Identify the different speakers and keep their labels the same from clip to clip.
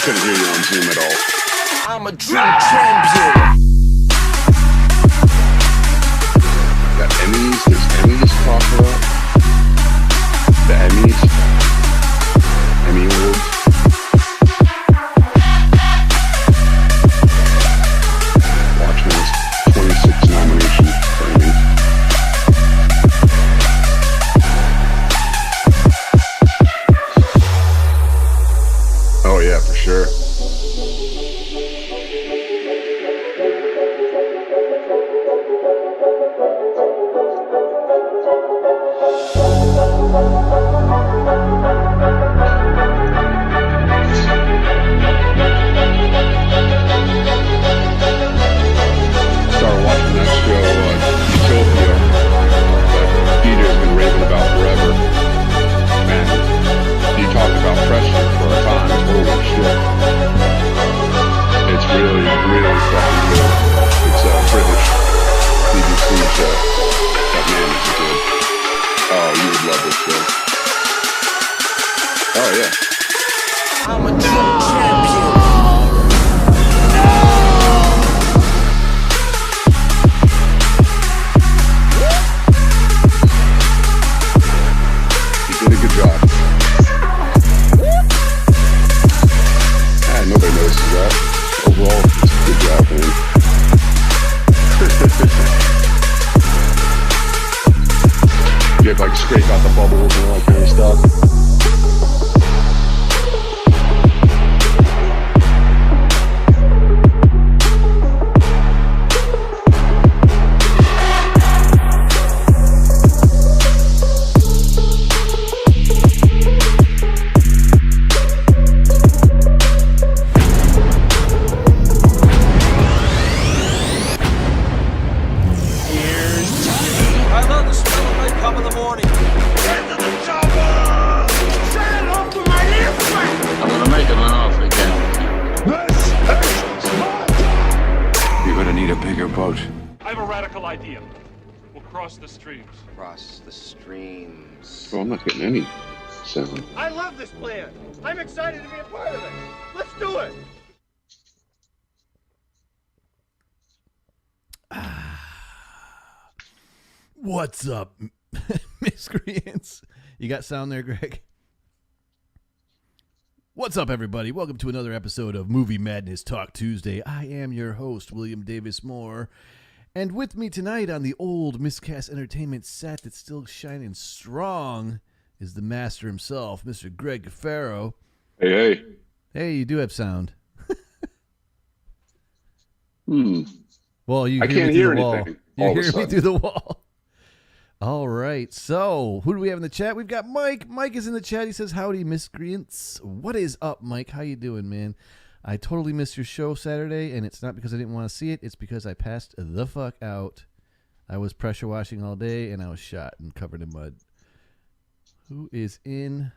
Speaker 1: couldn't hear you on Zoom at all.
Speaker 2: I'm a drink champion.
Speaker 1: The Emmys, there's Emmys to talk about. The Emmys. Emmy Awards. Watchmen's 26 nominations for Emmys. Oh yeah, for sure. Started watching that show, Utopia, that Peter's been raving about forever. Man, he talked about pressure for a time. Holy shit. It's really, really fucking good. It's a British BBC show. That man is good. Oh, you would love this show. Oh, yeah.
Speaker 2: I'm a drink champion.
Speaker 1: He did a good job. Nobody notices that. Overall, it's a good job, man. You have like scrape out the bubbles and all that kind of stuff.
Speaker 2: I love the smell of makeup in the morning.
Speaker 3: I'm gonna make him an offer again.
Speaker 4: You're gonna need a bigger boat.
Speaker 5: I have a radical idea. We'll cross the streams.
Speaker 6: Cross the streams.
Speaker 1: Oh, I'm not getting any sound.
Speaker 7: I love this plan. I'm excited to be a part of it. Let's do it.
Speaker 8: What's up, miscreants? You got sound there, Greg? What's up, everybody? Welcome to another episode of Movie Madness Talk Tuesday. I am your host, William Davis Moore. And with me tonight on the old Miscast Entertainment set that's still shining strong is the master himself, Mr. Greg Gaffaro.
Speaker 1: Hey, hey.
Speaker 8: Hey, you do have sound.
Speaker 1: I
Speaker 8: Well, you hear
Speaker 1: can't
Speaker 8: me
Speaker 1: hear
Speaker 8: through the wall.
Speaker 1: anything.
Speaker 8: You
Speaker 1: all of a
Speaker 8: hear me
Speaker 1: sudden.
Speaker 8: through the wall. All right. So, who do we have in the chat? We've got Mike. Mike is in the chat. He says, "Howdy, miscreants." What is up, Mike? How you doing, man? I totally missed your show Saturday, and it's not because I didn't want to see it. It's because I passed the fuck out. I was pressure washing all day, and I was shot and covered in mud. Who is in?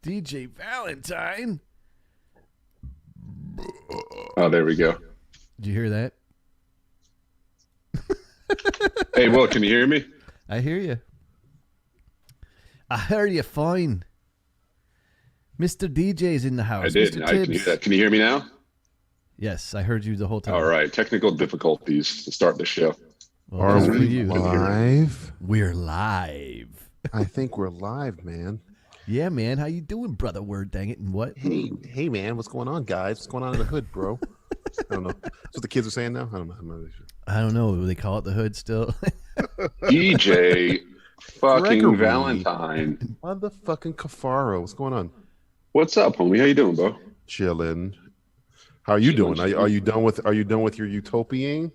Speaker 8: DJ Valentine.
Speaker 1: Oh, there we go.
Speaker 8: Did you hear that?
Speaker 1: Hey, Will, can you hear me?
Speaker 8: I hear you. I heard you fine. Mr. DJ's in the house.
Speaker 1: I did.
Speaker 8: Mr.
Speaker 1: I can
Speaker 8: Tibbs.
Speaker 1: hear that. Can you hear me now?
Speaker 8: Yes, I heard you the whole time.
Speaker 1: All right. Technical difficulties to start the show.
Speaker 8: Well,
Speaker 9: Are
Speaker 8: that's for
Speaker 9: we
Speaker 8: you.
Speaker 9: live?
Speaker 8: We're live.
Speaker 9: I think we're live, man.
Speaker 8: Yeah, man. How you doing, brother? Word, dang it. And what?
Speaker 9: Hey, man. What's going on, guys? What's going on in the hood, bro? I don't know. That's what the kids are saying now? I don't know. I'm not really sure.
Speaker 8: I don't know. Do they call it the hood still?
Speaker 1: DJ fucking
Speaker 9: Gregory.
Speaker 1: Valentine.
Speaker 9: Motherfucking Kafaro. What's going on?
Speaker 1: What's up, homie? How you doing, bro?
Speaker 9: Chilling. How are you doing? Are you done with your utopian?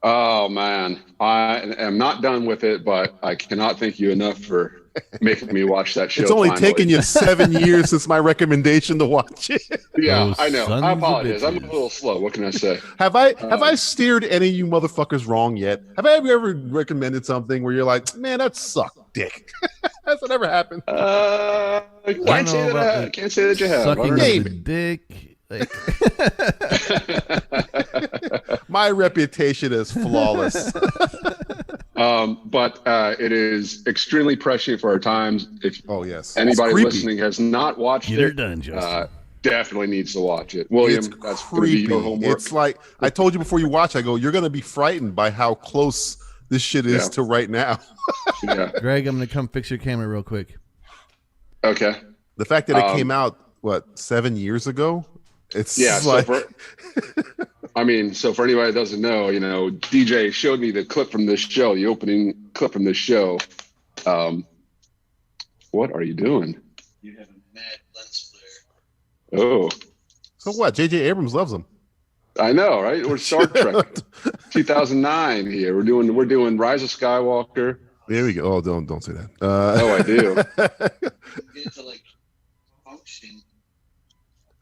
Speaker 1: Oh, man. I am not done with it, but I cannot thank you enough for making me watch that show.
Speaker 9: It's only
Speaker 1: finally.
Speaker 9: taken you 7 years since my recommendation to watch it.
Speaker 1: Yeah,
Speaker 8: Those
Speaker 1: I know.
Speaker 8: sons
Speaker 1: I
Speaker 8: of
Speaker 1: apologize. I'm a
Speaker 8: bitches.
Speaker 1: little slow. What can I say?
Speaker 9: Have I steered any of you motherfuckers wrong yet? Have I ever recommended something where you're like, man, that sucked dick? Has that ever happened?
Speaker 1: Can't say that you have.
Speaker 8: Sucking
Speaker 1: All
Speaker 8: of
Speaker 1: right.
Speaker 8: the dick. Like,
Speaker 9: My reputation is flawless.
Speaker 1: But it is extremely prescient for our times. If
Speaker 9: Oh yes.
Speaker 1: anybody
Speaker 9: It's creepy.
Speaker 1: listening has not watched
Speaker 8: get her
Speaker 1: it,
Speaker 8: done, Justin.
Speaker 1: definitely needs to watch it. William,
Speaker 9: It's
Speaker 1: that's going to be
Speaker 9: creepy.
Speaker 1: your homework.
Speaker 9: It's like I told you before you watch. I go, you're going to be frightened by how close this shit is
Speaker 1: Yeah.
Speaker 9: to right now.
Speaker 1: Yeah.
Speaker 8: Greg, I'm gonna come fix your camera real quick.
Speaker 1: Okay.
Speaker 9: The fact that it came out 7 years ago. It's
Speaker 1: Yeah.
Speaker 9: like,
Speaker 1: So for anybody that doesn't know, DJ showed me the clip from this show, the opening clip from this show. What are you doing?
Speaker 3: You have a mad lens flare.
Speaker 1: Oh,
Speaker 9: so what? J.J. Abrams loves them.
Speaker 1: I know, right? We're Star Trek 2009 here. We're doing Rise of Skywalker.
Speaker 9: There we go. Oh, don't say that.
Speaker 1: I do.
Speaker 3: Get to like function.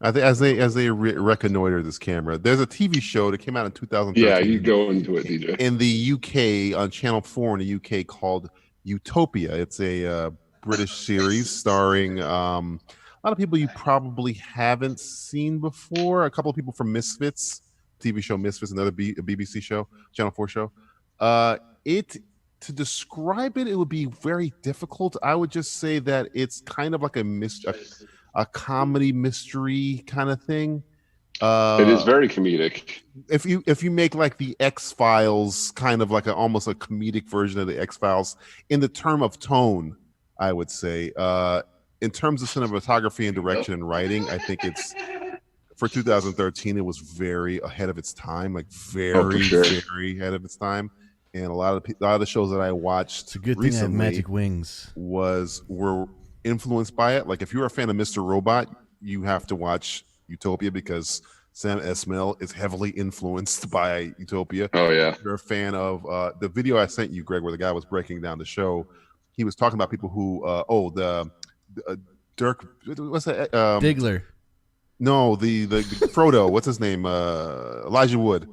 Speaker 9: I think as they reconnoiter this camera, there's a TV show that came out in 2013.
Speaker 1: Yeah, you go into it, DJ.
Speaker 9: In the UK on Channel 4 in the UK called Utopia. It's a British series starring a lot of people you probably haven't seen before. A couple of people from Misfits, TV show Misfits, another BBC show, Channel 4 show. To describe it, it would be very difficult. I would just say that it's kind of like a comedy mystery kind of thing.
Speaker 1: It is very comedic.
Speaker 9: If you make like the X-Files kind of like almost a comedic version of the X-Files in the term of tone, I would say. In terms of cinematography and direction and writing, I think it's for 2013. It was very ahead of its time, like very ahead of its time. And a lot of the shows that I watched
Speaker 8: It's a good thing I have
Speaker 9: recently
Speaker 8: magic wings.
Speaker 9: were influenced by it. Like if you're a fan of Mr. Robot, you have to watch Utopia because Sam Esmail is heavily influenced by Utopia.
Speaker 1: Oh yeah.
Speaker 9: If you're a fan of the video I sent you, Greg, where the guy was breaking down the show, he was talking about people who Dirk, what's that?
Speaker 8: Diggler.
Speaker 9: No, the Frodo, what's his name? Elijah Wood.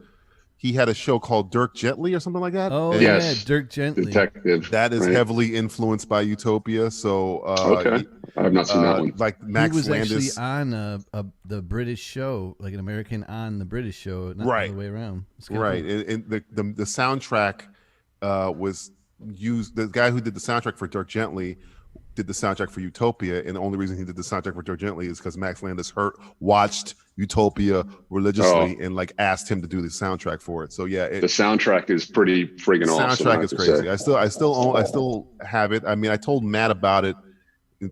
Speaker 9: He had a show called Dirk Gently or something like that.
Speaker 8: Oh
Speaker 1: Yes.
Speaker 8: yeah, Dirk Gently.
Speaker 1: Detective.
Speaker 9: That is
Speaker 1: right?
Speaker 9: heavily influenced by Utopia. So
Speaker 1: Okay. I have not seen that one.
Speaker 9: Like Max
Speaker 8: he was
Speaker 9: Landis.
Speaker 8: actually on the British show, like an American on the British show, not the other way around. It's kinda
Speaker 9: Right.
Speaker 8: cool.
Speaker 9: And the soundtrack was used. The guy who did the soundtrack for Dirk Gently did the soundtrack for Utopia, and the only reason he did the soundtrack for Dirk Gently is because Max Landis watched Utopia religiously and like asked him to do the soundtrack for it. So yeah,
Speaker 1: The soundtrack is pretty friggin'
Speaker 9: the
Speaker 1: awesome.
Speaker 9: soundtrack is crazy. I still have it. I mean, I told Matt about it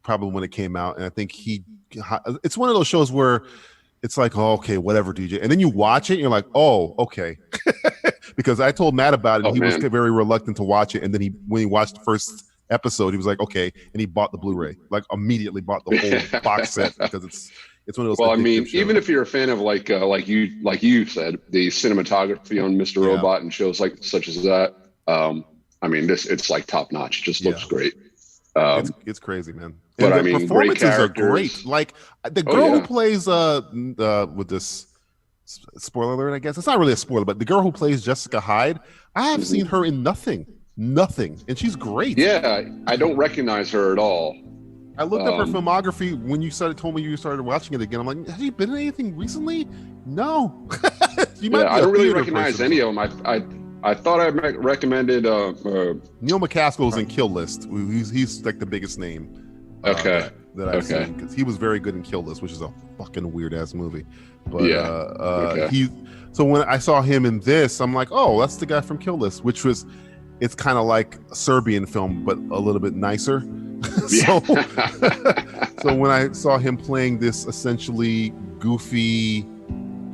Speaker 9: probably when it came out, and I think it's one of those shows where it's like, oh, okay, whatever, DJ, and then you watch it and you're like, oh, okay, because I told Matt about it, and he was very reluctant to watch it, and then when he watched the first episode, he was like, okay, and he bought the Blu-ray, like immediately bought the whole box set because it's one of those.
Speaker 1: Well, I mean,
Speaker 9: shows.
Speaker 1: even if you're a fan of like you said, the cinematography on Mr. Robot and shows like such as that, I mean, it's like top notch. Just looks great.
Speaker 9: It's crazy, man.
Speaker 1: But
Speaker 9: and
Speaker 1: I mean,
Speaker 9: performances
Speaker 1: great
Speaker 9: are
Speaker 1: characters.
Speaker 9: great. Like the girl who plays with this spoiler alert, I guess it's not really a spoiler, but the girl who plays Jessica Hyde, I have seen her in nothing, and she's great.
Speaker 1: Yeah, I don't recognize her at all.
Speaker 9: I looked up her filmography when you told me you started watching it again. I'm like, has she been in anything recently? No.
Speaker 1: I don't really recognize any of them. I thought I recommended
Speaker 9: Neil McCaskill's in Kill List. He's like the biggest name. That I've seen, because he was very good in Kill List, which is a fucking weird ass movie. But so when I saw him in this, I'm like, oh, that's the guy from Kill List, it's kind of like a Serbian film, but a little bit nicer. So when I saw him playing this essentially goofy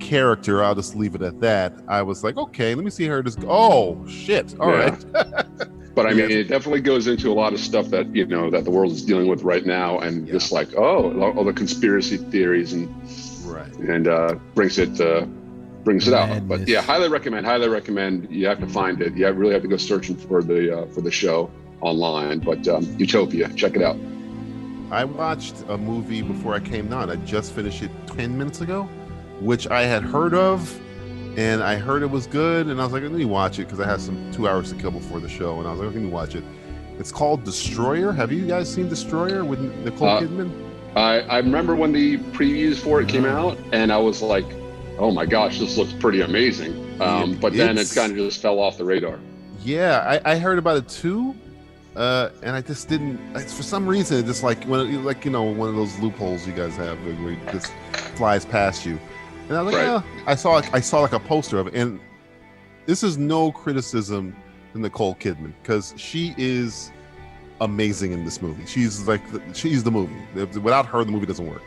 Speaker 9: character, I'll just leave it at that. I was like, okay, let me see her just oh shit, all right.
Speaker 1: But I mean, it definitely goes into a lot of stuff that that the world is dealing with right now, and just like all the conspiracy theories and brings it out. But yeah, highly recommend. You have to find it. You really have to go searching for the show online. But Utopia, check it out.
Speaker 9: I watched a movie before I came on. I just finished it 10 minutes ago, which I had heard of, and I heard it was good, and I was like, let me watch it because I had some 2 hours to kill before the show, and I was like, let me watch it. It's called Destroyer. Have you guys seen Destroyer with Nicole Kidman?
Speaker 1: I remember when the previews for it came out, and I was like, oh my gosh, this looks pretty amazing. But then it kind of just fell off the radar.
Speaker 9: Yeah, I heard about it too, and I just didn't. For some reason, it just like one of those loopholes you guys have where it just flies past you. And I was like, I saw like a poster of it, and this is no criticism to Nicole Kidman because she is amazing in this movie. She's the movie. Without her, the movie doesn't work.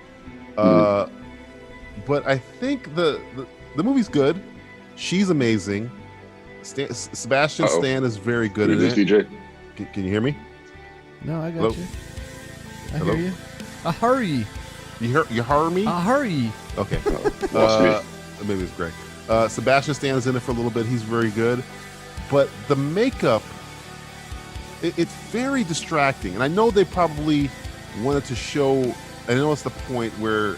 Speaker 9: But I think the movie's good. She's amazing. Sebastian Stan is very good in it.
Speaker 1: DJ?
Speaker 9: Can you hear me?
Speaker 8: No, I got
Speaker 9: Hello?
Speaker 8: you. I
Speaker 9: Hello?
Speaker 8: hear you. A hurry.
Speaker 9: You heard me?
Speaker 8: A hurry.
Speaker 9: Okay.
Speaker 1: Lost
Speaker 9: Maybe it's Greg. Sebastian Stan is in it for a little bit. He's very good. But the makeup, it's very distracting. And I know they probably wanted to show, I know it's the point where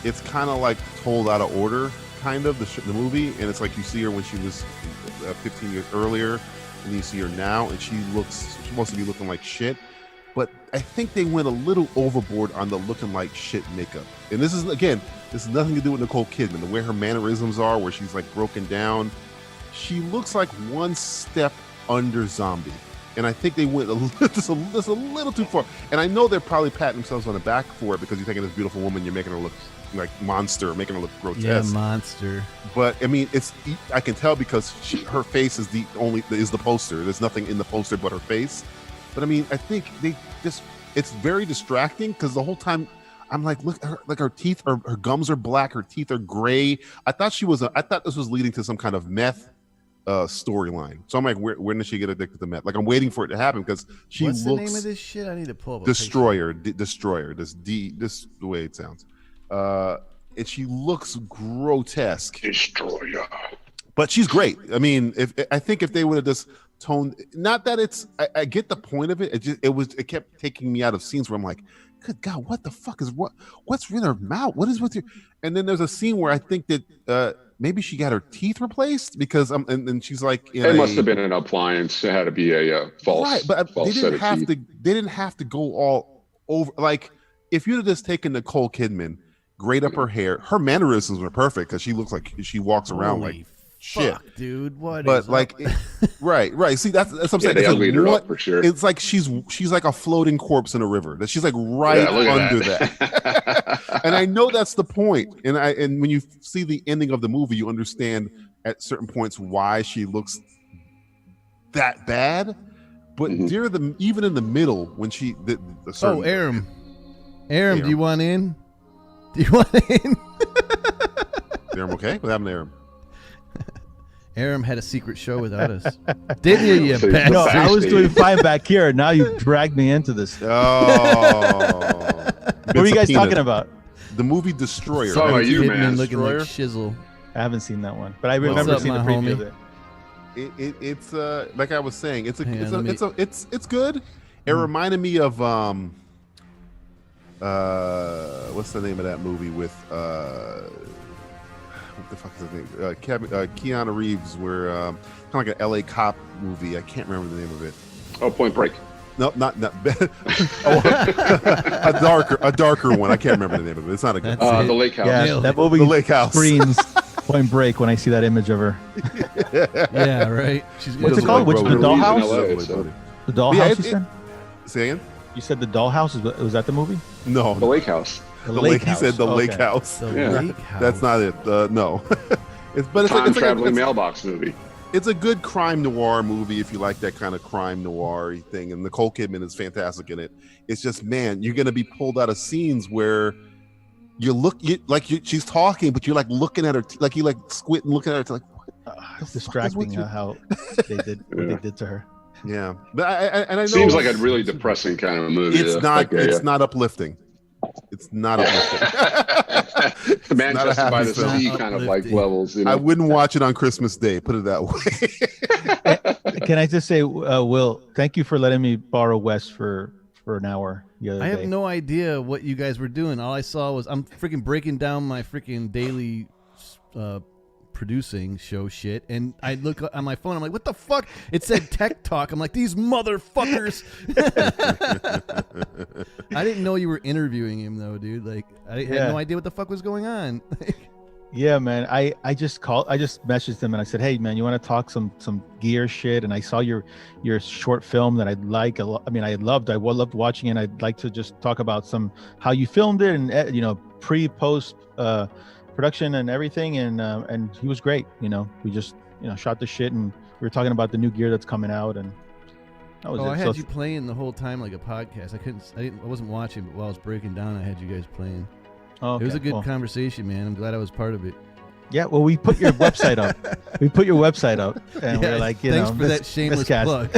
Speaker 9: it's kind of like told out of order, kind of, the movie. And it's like you see her when she was 15 years earlier, and you see her now, and she's supposed to be looking like shit. But I think they went a little overboard on the looking like shit makeup. And this is nothing to do with Nicole Kidman. The way her mannerisms are, where she's like broken down, she looks like one step under Zombie. And I think they went just a little too far. And I know they're probably patting themselves on the back for it because you're taking this beautiful woman, you're making her look like monster, making her look grotesque.
Speaker 8: Yeah, monster.
Speaker 9: But I mean, I can tell because her face is the poster. There's nothing in the poster but her face. But I mean, I think it's very distracting because the whole time I'm like, look, her teeth her gums are black, her teeth are gray. I thought this was leading to some kind of meth storyline. So I'm like, when did she get addicted to meth? Like, I'm waiting for it to happen because she
Speaker 8: What's
Speaker 9: looks.
Speaker 8: the name of this shit? I need to pull up.
Speaker 9: Destroyer. Destroyer. This the way it sounds. And she looks grotesque.
Speaker 1: Destroyer.
Speaker 9: But she's great. I mean, I think if they would have just toned, not that I get the point of it. It kept taking me out of scenes where I'm like, good God, what the fuck what's in her mouth? What is with you? And then there's a scene where I think that maybe she got her teeth replaced because and she's like,
Speaker 1: it must have been an appliance. It had to be a false.
Speaker 9: Right, but
Speaker 1: false
Speaker 9: they didn't have to go all over. Like, if you'd have just taken Nicole Kidman, grayed up her hair, her mannerisms were perfect because she looks like she walks around like shit,
Speaker 8: fuck, dude. What?
Speaker 9: But like, right. See, that's what I'm saying.
Speaker 1: They
Speaker 9: It's
Speaker 1: uglied her up for sure.
Speaker 9: It's like she's like a floating corpse in a river. That she's like right under that. And I know that's the point. And when you see the ending of the movie, you understand at certain points why she looks that bad. But even in the middle, when she
Speaker 8: Aram, do you want in? Do you want in?
Speaker 9: Aram, okay? What happened to Aram?
Speaker 8: Aram had a secret show without us. Didn't you bastard?
Speaker 10: No, I was doing fine back here. Now you dragged me into this.
Speaker 9: Oh.
Speaker 10: What are you guys talking about?
Speaker 9: The movie Destroyer.
Speaker 1: Talking about you, man.
Speaker 8: Looking like shizzle.
Speaker 10: I haven't seen that one, but I remember seeing the preview of it.
Speaker 9: It's like I was saying, it's good. It reminded me of what's the name of that movie with what the fuck is his name? Keanu Reeves, where kind of like an LA cop movie. I can't remember the name of it.
Speaker 1: Oh, Point Break.
Speaker 9: No, not a darker one. I can't remember the name of it. It's not a good.
Speaker 1: The Lake House.
Speaker 10: Yeah, that movie.
Speaker 9: The Lake House.
Speaker 10: Screams Point Break when I see that image of her.
Speaker 8: Yeah, right.
Speaker 10: What's it called? Which the Dollhouse?
Speaker 1: LA, so.
Speaker 10: The Dollhouse. You said?
Speaker 9: Say again?
Speaker 10: You said the Dollhouse. Was that the movie?
Speaker 9: No,
Speaker 1: The Lake House.
Speaker 10: The Lake House.
Speaker 9: He said the Lake
Speaker 10: Okay.
Speaker 9: House.
Speaker 8: The Lake House.
Speaker 9: That's not it. No. It's
Speaker 1: Time traveling mailbox movie.
Speaker 9: It's a good crime noir movie if you like that kind of crime noir thing. And Nicole Kidman is fantastic in it. It's just, man, you're going to be pulled out of scenes where she's talking, but you're like looking at her, like you like squinting, looking at her, like,
Speaker 10: It's distracting how they did what they did to her.
Speaker 9: Yeah, but I know
Speaker 1: Seems like a really depressing kind of movie.
Speaker 9: It's not. It's not uplifting. It's not uplifting.
Speaker 1: Manchester by the Sea kind of like levels. You know?
Speaker 9: I wouldn't watch it on Christmas Day. Put it that way.
Speaker 10: Can I just say, Will, thank you for letting me borrow Wes for an hour the other day.
Speaker 8: I have no idea what you guys were doing. All I saw was I'm freaking breaking down my freaking daily producing show shit, and I look on my phone. I'm like, what the fuck? It said Tech Talk. I'm like, these motherfuckers. I didn't know you were interviewing him though, dude. Like, I had no idea what the fuck was going on.
Speaker 10: Yeah, man. I just messaged him and I said, hey, man, you want to talk some gear shit? And I saw your short film that I like a lot. I mean, I loved watching it. And I'd like to just talk about how you filmed it and pre-post production and everything. And he was great. We just shot the shit and we were talking about the new gear that's coming out and. That was
Speaker 8: I had you playing the whole time like a podcast. I wasn't watching, but while I was breaking down, I had you guys playing. Oh, okay. It was a good conversation, man. I'm glad I was part of it.
Speaker 10: Yeah, well, we put your website up. And we're like,
Speaker 8: thanks for that shameless plug.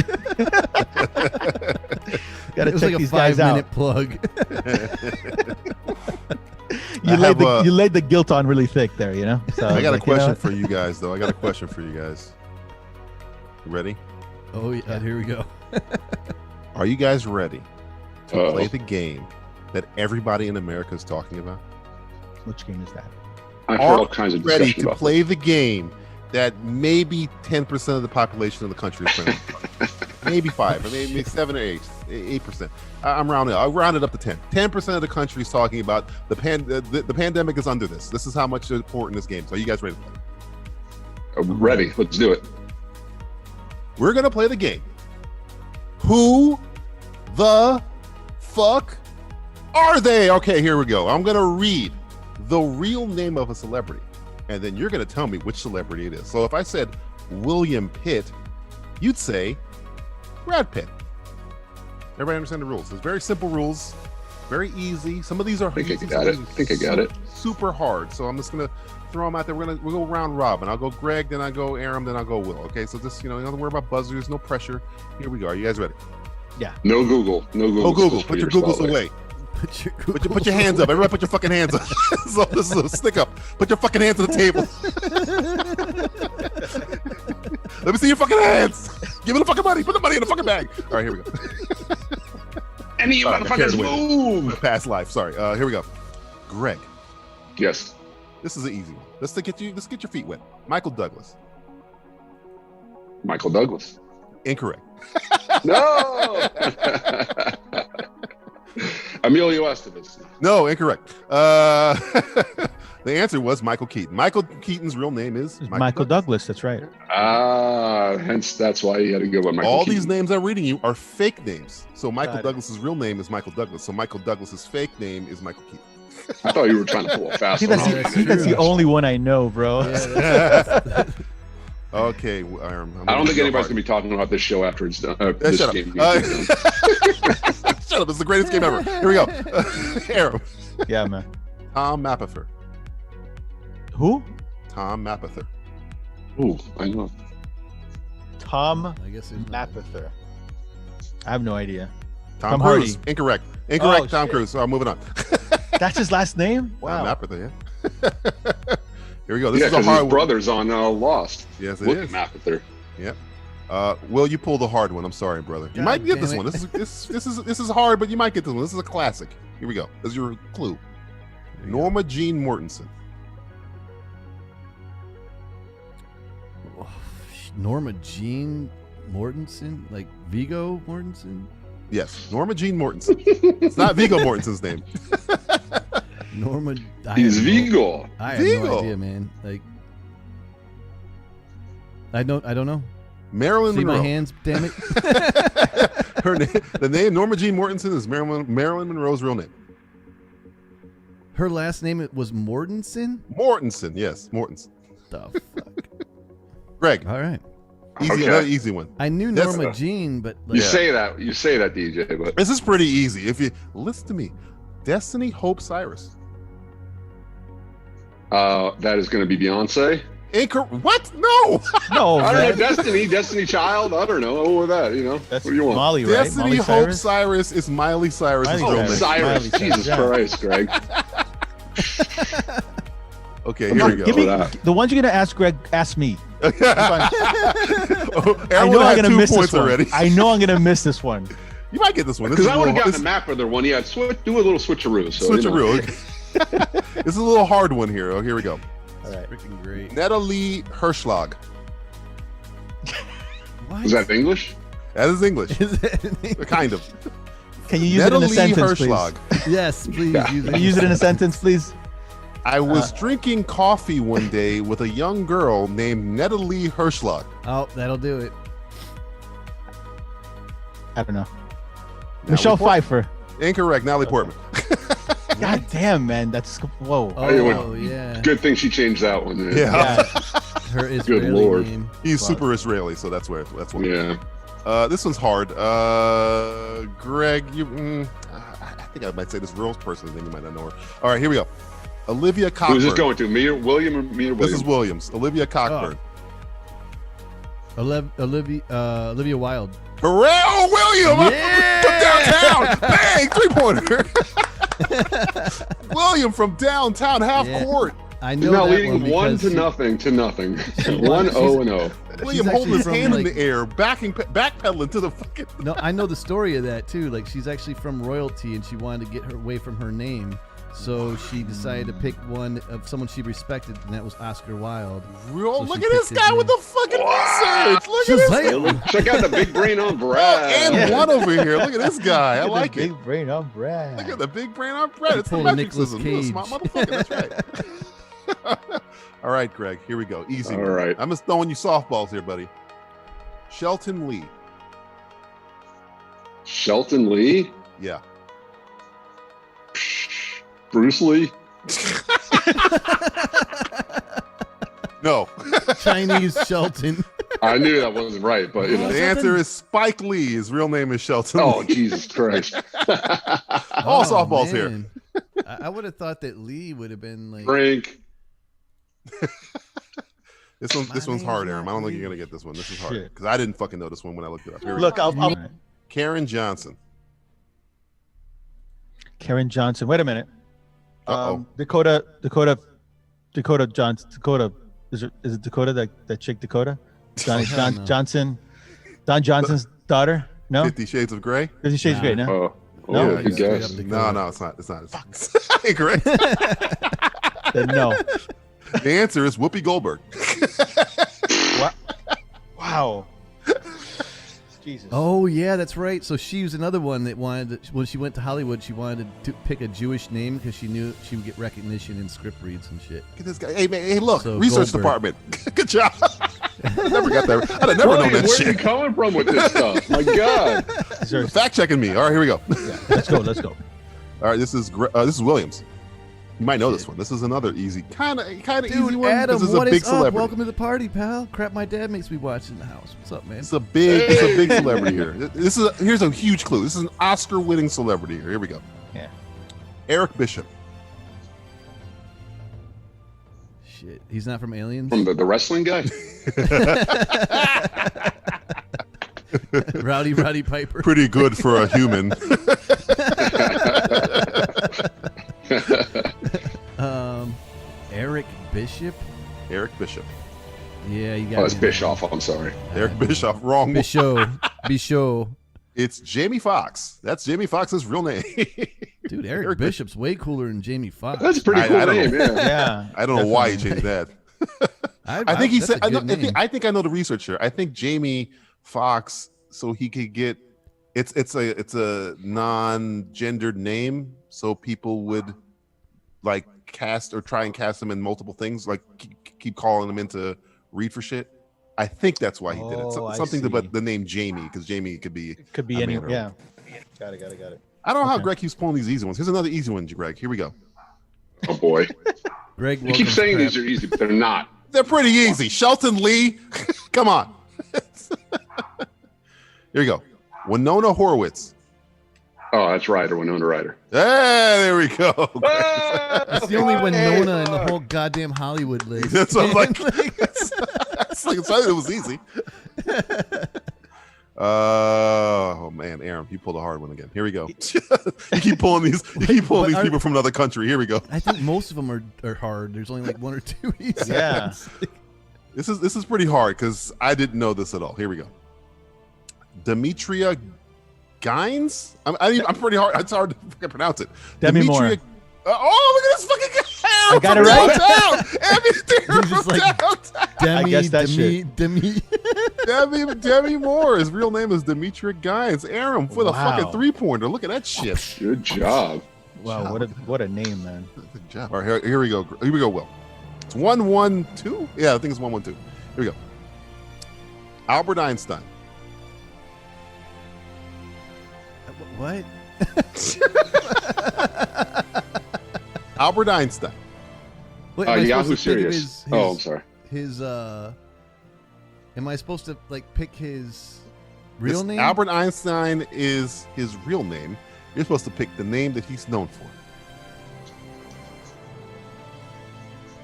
Speaker 10: Gotta check
Speaker 8: like
Speaker 10: these guys out.
Speaker 8: It was like a
Speaker 10: 5-minute plug. You laid the guilt on really thick there, So
Speaker 9: I got a question for you guys, though. You ready?
Speaker 8: Oh, yeah, here we go.
Speaker 9: Are you guys ready to play the game that everybody in America is talking about?
Speaker 10: Which game is that?
Speaker 1: I've heard all kinds of
Speaker 9: ready
Speaker 1: discussion
Speaker 9: to
Speaker 1: about
Speaker 9: play the game that maybe 10% of the population of the country is playing. Maybe 5, or maybe 7 or 8%. I'm rounding. I'll round it up to 10. 10% of the country is talking about the pandemic is under this. This is how much important this game is. Are you guys ready to play?
Speaker 1: Ready. Let's do it.
Speaker 9: We're gonna play the game. Who the fuck are they? Okay, here we go. I'm gonna read the real name of a celebrity, and then you're gonna tell me which celebrity it is. So if I said William Pitt, you'd say Brad Pitt. Everybody understand the rules? It's very simple rules, very easy. Some of these are
Speaker 1: I think I got it.
Speaker 9: Super hard. So I'm just gonna throw them out there. We'll go round robin. I'll go Greg, then I'll go Aram, then I'll go Will. Okay, so just don't worry about buzzers, no pressure. Here we go. Are you guys ready?
Speaker 10: Yeah.
Speaker 1: No Google.
Speaker 9: No Google. Put your Googles away. Put your hands up. Everybody put your fucking hands up. So this is a stick up. Put your fucking hands on the table. Let me see your fucking hands. Give me the fucking money. Put the money in the fucking bag. All right, here we go.
Speaker 1: Any of you motherfuckers move.
Speaker 9: Past life. Sorry. Here we go. Greg.
Speaker 1: Yes.
Speaker 9: This is an easy one. Let's get your feet wet. Michael Douglas.
Speaker 1: Michael Douglas.
Speaker 9: Incorrect.
Speaker 1: No. Emilio Estevez.
Speaker 9: No, incorrect. The answer was Michael Keaton. Michael Keaton's real name is
Speaker 10: Michael Douglas. That's right.
Speaker 1: Hence that's why you had to go with Michael
Speaker 9: All
Speaker 1: Keaton.
Speaker 9: These names I'm reading you are fake names. So Michael Douglas's real name is Michael Douglas. So Michael Douglas's fake name is Michael Keaton.
Speaker 1: I thought you were trying to pull a fast one.
Speaker 10: I think that's the only one I know, bro.
Speaker 9: Yeah, okay,
Speaker 1: I don't think anybody's gonna be talking about this show after it's done. This
Speaker 9: shut
Speaker 1: game.
Speaker 9: up. Shut up! It's the greatest game ever. Here we go. Aram.
Speaker 10: Yeah, man.
Speaker 9: Tom Mapother.
Speaker 10: Who?
Speaker 9: Tom Mapother.
Speaker 1: Ooh, I know.
Speaker 10: Tom
Speaker 8: I guess
Speaker 10: Mapother. I have no idea.
Speaker 9: Tom Cruise.
Speaker 10: Hardy.
Speaker 9: Incorrect. Incorrect.
Speaker 10: Oh,
Speaker 9: Tom
Speaker 10: shit.
Speaker 9: Cruise. So moving on.
Speaker 10: That's his last name? Wow.
Speaker 9: Tom Mapother, yeah. Here we go. This
Speaker 1: Yeah,
Speaker 9: is a
Speaker 1: because
Speaker 9: hard
Speaker 1: his
Speaker 9: one.
Speaker 1: brother's on Lost.
Speaker 9: Yes, it
Speaker 1: Look
Speaker 9: is.
Speaker 1: at Mapother.
Speaker 9: Yep. Will you pull the hard one? I'm sorry, brother. You
Speaker 8: God
Speaker 9: might get
Speaker 8: damn
Speaker 9: this
Speaker 8: it.
Speaker 9: one. This is hard, but you might get this one. This is a classic. Here we go. This is your clue. Norma Jean Mortensen.
Speaker 8: Norma Jean Mortensen, like Viggo Mortensen.
Speaker 9: Yes, Norma Jean Mortensen. It's not Viggo Mortensen's name.
Speaker 8: Norma.
Speaker 1: He's Viggo.
Speaker 8: I have no idea, man. Like, I don't know.
Speaker 9: Marilyn
Speaker 8: See
Speaker 9: Monroe.
Speaker 8: my hands, damn it.
Speaker 9: The name Norma Jean Mortensen is Marilyn Monroe's real name.
Speaker 8: Her last name was Mortensen.
Speaker 9: Mortensen, yes, Mortensen.
Speaker 8: The fuck.
Speaker 9: Greg.
Speaker 8: All right.
Speaker 9: Another easy one.
Speaker 8: I knew Norma Jean, but
Speaker 1: you say that, DJ. But
Speaker 9: this is pretty easy. If you listen to me, Destiny Hope Cyrus.
Speaker 1: That is going to be Beyonce.
Speaker 9: What? No.
Speaker 10: No.
Speaker 1: I don't know. Destiny Child. I don't know. I'll go with that.
Speaker 10: That's
Speaker 1: what do you want?
Speaker 10: Molly, right?
Speaker 9: Destiny
Speaker 10: Molly
Speaker 9: Hope Cyrus is Miley Cyrus's real name.
Speaker 1: Cyrus. Jesus Christ, Greg.
Speaker 9: Okay, here we go.
Speaker 10: Give me the ones you're gonna ask, Greg. Ask me. I
Speaker 9: know I'm gonna miss this one. Already.
Speaker 10: I know I'm gonna miss this one.
Speaker 9: You might get this one.
Speaker 1: Because I would have gotten a map of their one. Yeah, do a little switcheroo. So,
Speaker 9: switcheroo. This is a little hard one here. Oh, here we go.
Speaker 8: All right. Freaking great.
Speaker 9: Natalie Hirschlag.
Speaker 8: What?
Speaker 1: Is that English?
Speaker 9: That is English. Kind of.
Speaker 10: Can you use
Speaker 9: Natalie
Speaker 10: it in a sentence,
Speaker 9: Hirschlag.
Speaker 10: please?
Speaker 8: Yes, please.
Speaker 10: Use it in a sentence, please.
Speaker 9: I was drinking coffee one day with a young girl named Natalie Hirschlag.
Speaker 8: Oh, that'll do it.
Speaker 10: I don't know. Michelle Pfeiffer.
Speaker 9: Incorrect. Natalie Portman.
Speaker 10: God damn, man. That's whoa.
Speaker 8: Oh, yeah.
Speaker 1: Good thing she changed that one. Man.
Speaker 9: Yeah.
Speaker 8: Her Israeli
Speaker 1: Good Lord.
Speaker 8: name.
Speaker 9: He's super Israeli, so that's why.
Speaker 1: Yeah.
Speaker 9: This one's hard. Greg, I think I might say this girl's person's name. You might not know her. All right, here we go. Olivia Cockburn.
Speaker 1: Who's this going to? Me or William or me or William?
Speaker 9: This is Williams. Olivia Cockburn.
Speaker 8: Olivia Wilde.
Speaker 9: Hooray! Oh, William!
Speaker 8: Yeah!
Speaker 9: From downtown! Bang! 3-pointer. William from downtown, half court.
Speaker 8: I know
Speaker 1: now
Speaker 8: that
Speaker 1: leading
Speaker 8: one
Speaker 1: to nothing. 1-0-0.
Speaker 9: William holding his hand in the air, backpedaling to the fucking.
Speaker 8: No, I know the story of that too. Like she's actually from royalty, and she wanted to get her away from her name, so she decided to pick one of someone she respected, and that was Oscar Wilde.
Speaker 9: Look at this guy with the fucking research. Look at this.
Speaker 1: Check out the big brain on Brad.
Speaker 9: And one over here. Look at this guy. I like it.
Speaker 10: Big brain on Brad.
Speaker 9: Look at the big brain on Brad. It's the
Speaker 8: Pull a
Speaker 9: metric
Speaker 8: Nicolas
Speaker 9: system. You're a
Speaker 8: Cage.
Speaker 9: smart motherfucker. That's right. All right, Greg. Here we go. Easy.
Speaker 1: All right.
Speaker 9: I'm just throwing you softballs here, buddy. Shelton Lee.
Speaker 1: Shelton Lee?
Speaker 9: Yeah.
Speaker 1: Bruce Lee?
Speaker 9: No.
Speaker 8: Chinese Shelton.
Speaker 1: I knew that wasn't right, but you know.
Speaker 9: The answer is Spike Lee. His real name is Shelton
Speaker 1: Oh,
Speaker 9: Lee.
Speaker 1: Jesus Christ.
Speaker 9: All softballs
Speaker 8: man.
Speaker 9: here.
Speaker 8: I would have thought that Lee would have been like.
Speaker 1: Frank.
Speaker 9: This one's hard, Aram. I don't think you're gonna get this one. This is hard because I didn't fucking know this one when I looked it up. Here we
Speaker 10: Look,
Speaker 9: go.
Speaker 10: I'll
Speaker 9: Karen Johnson.
Speaker 10: Karen Johnson. Wait a minute.
Speaker 9: Uh-oh.
Speaker 10: Dakota Johnson. Dakota. Is it Dakota? That chick Dakota? Don Johnson. Don Johnson's daughter? No.
Speaker 9: 50 Shades of Grey.
Speaker 10: 50 Shades of Grey. No.
Speaker 1: Oh,
Speaker 10: No?
Speaker 1: yeah, good guess.
Speaker 9: No, it's not. It's not. Incorrect.
Speaker 10: Then no.
Speaker 9: The answer is Whoopi Goldberg.
Speaker 10: Wow. Jesus.
Speaker 8: Oh yeah, that's right. So she was another one that wanted to, when she went to Hollywood, she wanted to pick a Jewish name because she knew she would get recognition in script reads and shit.
Speaker 9: Look at this guy. Hey man, hey look,
Speaker 8: So
Speaker 9: research
Speaker 8: Goldberg.
Speaker 9: department. Good job. I never got that. I'd have never known that
Speaker 1: Where are you
Speaker 9: shit.
Speaker 1: coming from with this stuff? My God.
Speaker 9: Fact checking me. All right, here we go.
Speaker 10: Yeah, let's go. All
Speaker 9: right, this is Williams. You might know this one. This is another easy, kind of easy
Speaker 8: Dude,
Speaker 9: one.
Speaker 8: Adam,
Speaker 9: This is
Speaker 8: what
Speaker 9: a big
Speaker 8: is up?
Speaker 9: celebrity.
Speaker 8: Welcome to the party, pal. Crap, my dad makes me watch in the house. What's up, man?
Speaker 9: It's a big celebrity here. Here's a huge clue. This is an Oscar-winning celebrity here. Here we go.
Speaker 10: Yeah.
Speaker 9: Eric Bishop.
Speaker 8: Shit, he's not from Aliens.
Speaker 1: From the wrestling guy?
Speaker 8: Rowdy Piper.
Speaker 9: Pretty good for a human.
Speaker 8: Eric Bishop.
Speaker 9: Eric Bishop.
Speaker 8: Yeah, you got.
Speaker 1: Oh, it's Bischoff. I'm sorry.
Speaker 9: Eric Bischoff. Wrong.
Speaker 8: Bishop.
Speaker 9: It's Jamie Foxx. That's Jamie Foxx's real name.
Speaker 8: Dude, Eric Bishop's way cooler than Jamie Foxx.
Speaker 1: That's a pretty cool name.
Speaker 10: Yeah.
Speaker 9: I don't know why he changed that. I think he
Speaker 8: that's
Speaker 9: said.
Speaker 8: a good name.
Speaker 9: I think I know the research here. I think Jamie Foxx, so he could get. It's a non-gendered name, so people would like cast or try and cast him in multiple things, like keep calling him in to read for shit. I think that's why he did it. Something about the name Jamie, because Jamie could be
Speaker 10: any. Yeah. Got it.
Speaker 9: I don't know how Greg keeps pulling these easy ones. Here's another easy one, Greg. Here we go.
Speaker 1: Oh boy.
Speaker 8: Greg,
Speaker 1: you keep saying these are easy, but they're not.
Speaker 9: They're pretty easy. Shelton Lee. Come on. Here we go. Winona Horowitz.
Speaker 1: Oh, that's Ryder, Winona Ryder.
Speaker 9: Hey, there we go.
Speaker 8: That's the only Winona in the whole goddamn Hollywood list.
Speaker 9: That's what I'm like. It's like it was easy. Oh man, Aram, you pulled a hard one again. Here we go. You keep pulling these people from another country. Here we go.
Speaker 8: I think most of them are hard. There's only like one or two easy.
Speaker 10: Yeah.
Speaker 8: ones.
Speaker 9: This is pretty hard because I didn't know this at all. Here we go. Demetria Gines? I'm pretty hard. It's hard to fucking pronounce it.
Speaker 10: Demi Moore.
Speaker 9: Look at this fucking guy.
Speaker 10: I got it right.
Speaker 8: He's just like
Speaker 9: Demi Moore. His real name is Demetria Gines. Aram with a fucking 3-pointer. Look at that shit.
Speaker 1: Good job.
Speaker 10: Wow, what a name, man.
Speaker 9: Good job. All right, here we go. Here we go, Will. It's 1-1-2. Yeah, I think it's 1-1-2. Here we go. Albert Einstein.
Speaker 8: What?
Speaker 9: Albert Einstein.
Speaker 8: Wait, am I
Speaker 1: Yahoo
Speaker 8: supposed to think of
Speaker 1: Serious. I'm sorry.
Speaker 8: Am I supposed to like pick his real name?
Speaker 9: Albert Einstein is his real name. You're supposed to pick the name that he's known for.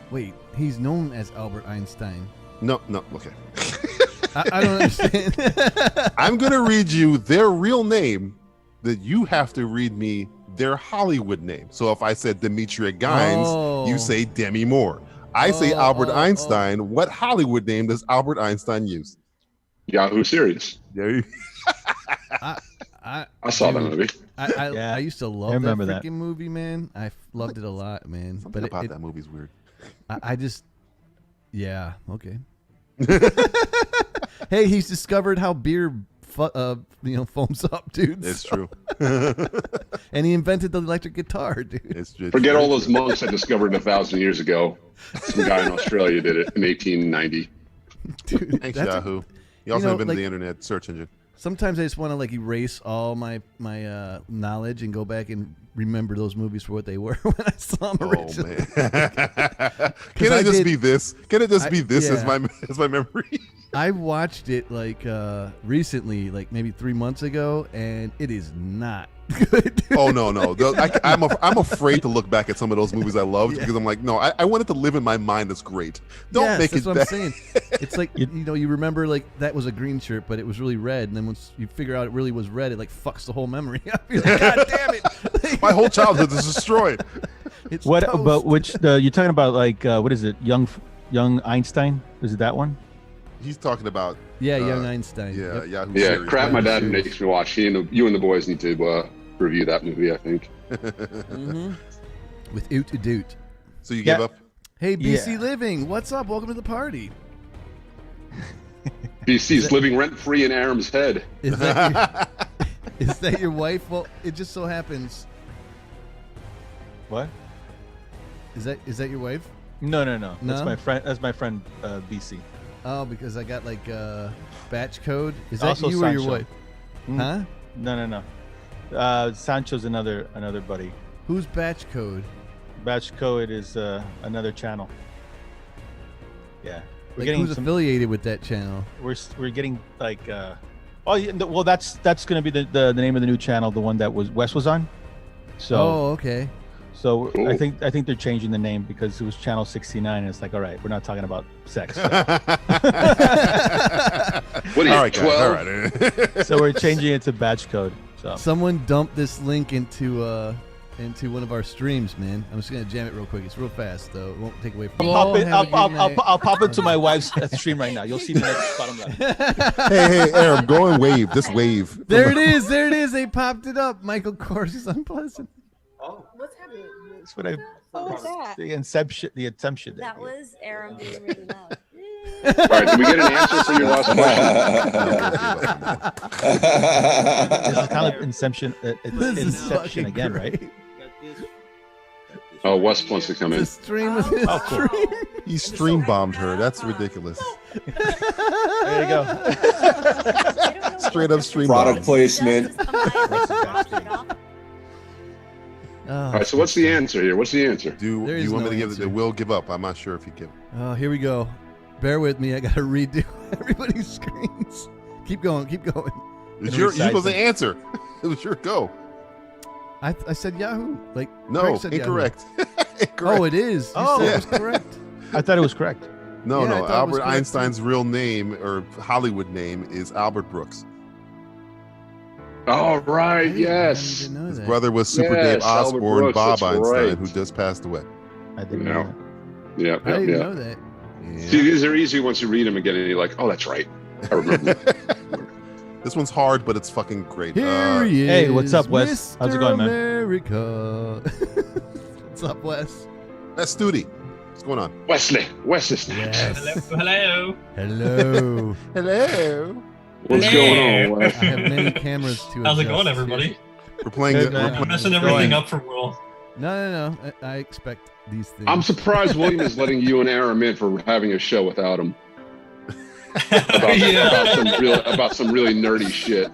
Speaker 8: Wait, he's known as Albert Einstein.
Speaker 9: No, okay.
Speaker 8: I don't understand.
Speaker 9: I'm going to read you their real name, that you have to read me their Hollywood name. So if I said Demetria Gines, you say Demi Moore. I say Albert Einstein. What Hollywood name does Albert Einstein use?
Speaker 1: Yahoo Serious.
Speaker 9: There you
Speaker 8: I
Speaker 1: saw that movie.
Speaker 8: I used to love that freaking movie, man. I loved it a lot, man.
Speaker 9: Something about that movie's weird.
Speaker 8: I just, yeah, okay. Hey, he's discovered how beer, foams up, dude.
Speaker 9: It's true.
Speaker 8: And he invented the electric guitar, dude.
Speaker 9: It's true.
Speaker 1: Forget all those monks I discovered 1,000 years ago. Some guy in Australia did it in 1890.
Speaker 8: Dude,
Speaker 9: thanks, Yahoo. You also invented the internet search engine.
Speaker 8: Sometimes I just want to like erase all my knowledge and go back and remember those movies for what they were when I saw them originally.
Speaker 9: Man. Can it just be this? Can it just be this as my memory?
Speaker 8: I watched it like recently, like maybe 3 months ago, and it is not good.
Speaker 9: Oh no. I'm afraid to look back at some of those movies I loved because I'm like, no, I want it to live in my mind as great. Don't make it.
Speaker 8: That's what I'm saying. It's like you remember like that was a green shirt, but it was really red, and then once you figure out it really was red, it like fucks the whole memory. I feel like, God damn it!
Speaker 9: My whole childhood is destroyed.
Speaker 8: It's
Speaker 10: what?
Speaker 8: toast.
Speaker 10: But which you're talking about? Like what is it? Young Einstein? Is it that one?
Speaker 9: He's talking about
Speaker 8: Young Einstein.
Speaker 9: Yeah,
Speaker 8: yep.
Speaker 9: Yahoo!
Speaker 1: Crap. My dad makes me watch. You and the boys need to review that movie. I think.
Speaker 8: With Oot a Doot.
Speaker 9: So you give up?
Speaker 8: Hey, BC Living, what's up? Welcome to the party.
Speaker 1: BC's living rent free in Aram's head.
Speaker 8: Is that your wife? Well, it just so happens.
Speaker 10: What?
Speaker 8: Is that your wife?
Speaker 10: No. That's my friend. That's my friend BC.
Speaker 8: Oh, because I got like batch code. Is that
Speaker 10: Also
Speaker 8: you
Speaker 10: Sancho.
Speaker 8: or your wife? Huh?
Speaker 10: No. Sancho's another buddy.
Speaker 8: Who's batch code?
Speaker 10: Batch code is another channel. Yeah,
Speaker 8: We're getting who's affiliated with that channel?
Speaker 10: We're getting like well that's going to be the name of the new channel, the one that Wes was on. So
Speaker 8: okay.
Speaker 10: So cool. I think they're changing the name because it was channel 69 and it's like, all right, we're not talking about sex. So.
Speaker 1: What are you, 12?
Speaker 9: All right.
Speaker 10: So we're changing it to batch code. So
Speaker 8: someone dumped this link into one of our streams, man. I'm just gonna jam it real quick. It's real fast though. It won't take away from.
Speaker 10: I'll pop it to my wife's stream right now. You'll see the next bottom left.
Speaker 9: Hey, Aram, go and wave. Just wave.
Speaker 8: There it is. They popped it up. Michael Kors is unpleasant.
Speaker 11: Oh, what's happening?
Speaker 10: That's what I.
Speaker 11: What was that?
Speaker 10: The inception.
Speaker 11: That was Aram being really loud.
Speaker 1: All right, did we get an answer for your last question?
Speaker 10: It's kind of inception again, right?
Speaker 1: Oh, Wes wants to come in.
Speaker 8: The stream was his
Speaker 10: cool.
Speaker 8: stream.
Speaker 9: He stream bombed her. That's ridiculous.
Speaker 10: There you go.
Speaker 9: Straight up stream
Speaker 4: Product
Speaker 9: bomb.
Speaker 4: placement.
Speaker 1: All right, so what's the answer here? What's the answer?
Speaker 9: Do you want me to give it? Will give up? I'm not sure if he give.
Speaker 8: Oh, here we go. Bear with me. I gotta redo everybody's screens. Keep going.
Speaker 9: You're supposed to answer. It was your go.
Speaker 8: I said Yahoo. Like
Speaker 9: no,
Speaker 8: said
Speaker 9: incorrect.
Speaker 8: Incorrect. Oh, it is. You said it was correct.
Speaker 10: I thought it was correct.
Speaker 9: No. Albert
Speaker 8: correct,
Speaker 9: Einstein's real name or Hollywood name is Albert Brooks.
Speaker 1: All right. Yes.
Speaker 9: His brother was Super Dave Osborne,
Speaker 1: Brooks,
Speaker 9: Bob Einstein,
Speaker 1: right.
Speaker 9: who just passed away.
Speaker 10: I didn't know.
Speaker 1: Yeah.
Speaker 8: I didn't know that.
Speaker 9: Yeah.
Speaker 1: See, these are easy once you read them again, and you're like, "Oh, that's right. I remember."
Speaker 9: This one's hard, but it's fucking great.
Speaker 8: Here he is.
Speaker 10: Hey, what's up, Wes?
Speaker 8: Mr.
Speaker 10: How's it going, man?
Speaker 8: America. What's up, Wes?
Speaker 9: That's Studi. What's going on?
Speaker 1: Wesley Snaps.
Speaker 8: Yes.
Speaker 12: Hello.
Speaker 8: Hello.
Speaker 9: Hello.
Speaker 1: What's going on, Wes?
Speaker 8: I have many cameras to
Speaker 12: How's it
Speaker 8: adjust
Speaker 12: going, everybody?
Speaker 9: We're playing.
Speaker 10: Good,
Speaker 9: We're
Speaker 10: man.
Speaker 12: I'm messing everything up for Will.
Speaker 8: No. I expect these things.
Speaker 1: I'm surprised William is letting you and Aram in for having a show without him. About some really nerdy shit.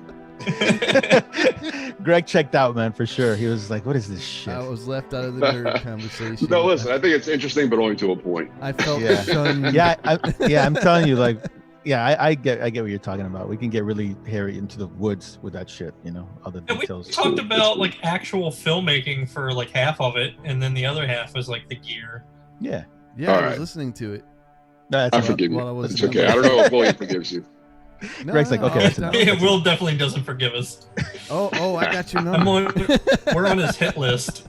Speaker 10: Greg checked out, man, for sure. He was like, "What is this shit?"
Speaker 8: I was left out of the nerd conversation.
Speaker 1: No, listen, I think it's interesting, but only to a point.
Speaker 8: I felt
Speaker 10: shunned. I'm telling you, like, I get what you're talking about. We can get really hairy into the woods with that shit, all the details.
Speaker 12: We talked about like actual filmmaking for like half of it, and then the other half was like the gear.
Speaker 10: Yeah.
Speaker 8: I was listening to it.
Speaker 10: No,
Speaker 1: I forgive you. It's okay. I don't know if William forgives you.
Speaker 10: Greg's like, okay.
Speaker 12: Yeah, Will definitely doesn't forgive us.
Speaker 8: Oh, I got your number.
Speaker 12: We're on his hit list.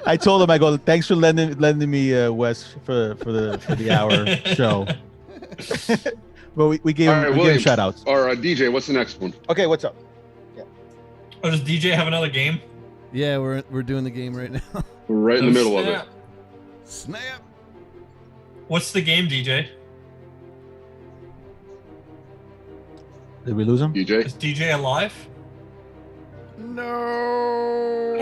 Speaker 10: I told him, I go, thanks for lending me Wes for the hour show. But we gave him shout outs.
Speaker 1: Or DJ, what's the next one?
Speaker 10: Okay, what's up? Yeah.
Speaker 12: Oh, does DJ have another game?
Speaker 8: Yeah, we're doing the game right now.
Speaker 1: We're right in the middle of it.
Speaker 8: Snap.
Speaker 12: What's the game, DJ?
Speaker 10: Did we lose him?
Speaker 1: DJ?
Speaker 12: Is DJ alive?
Speaker 8: No.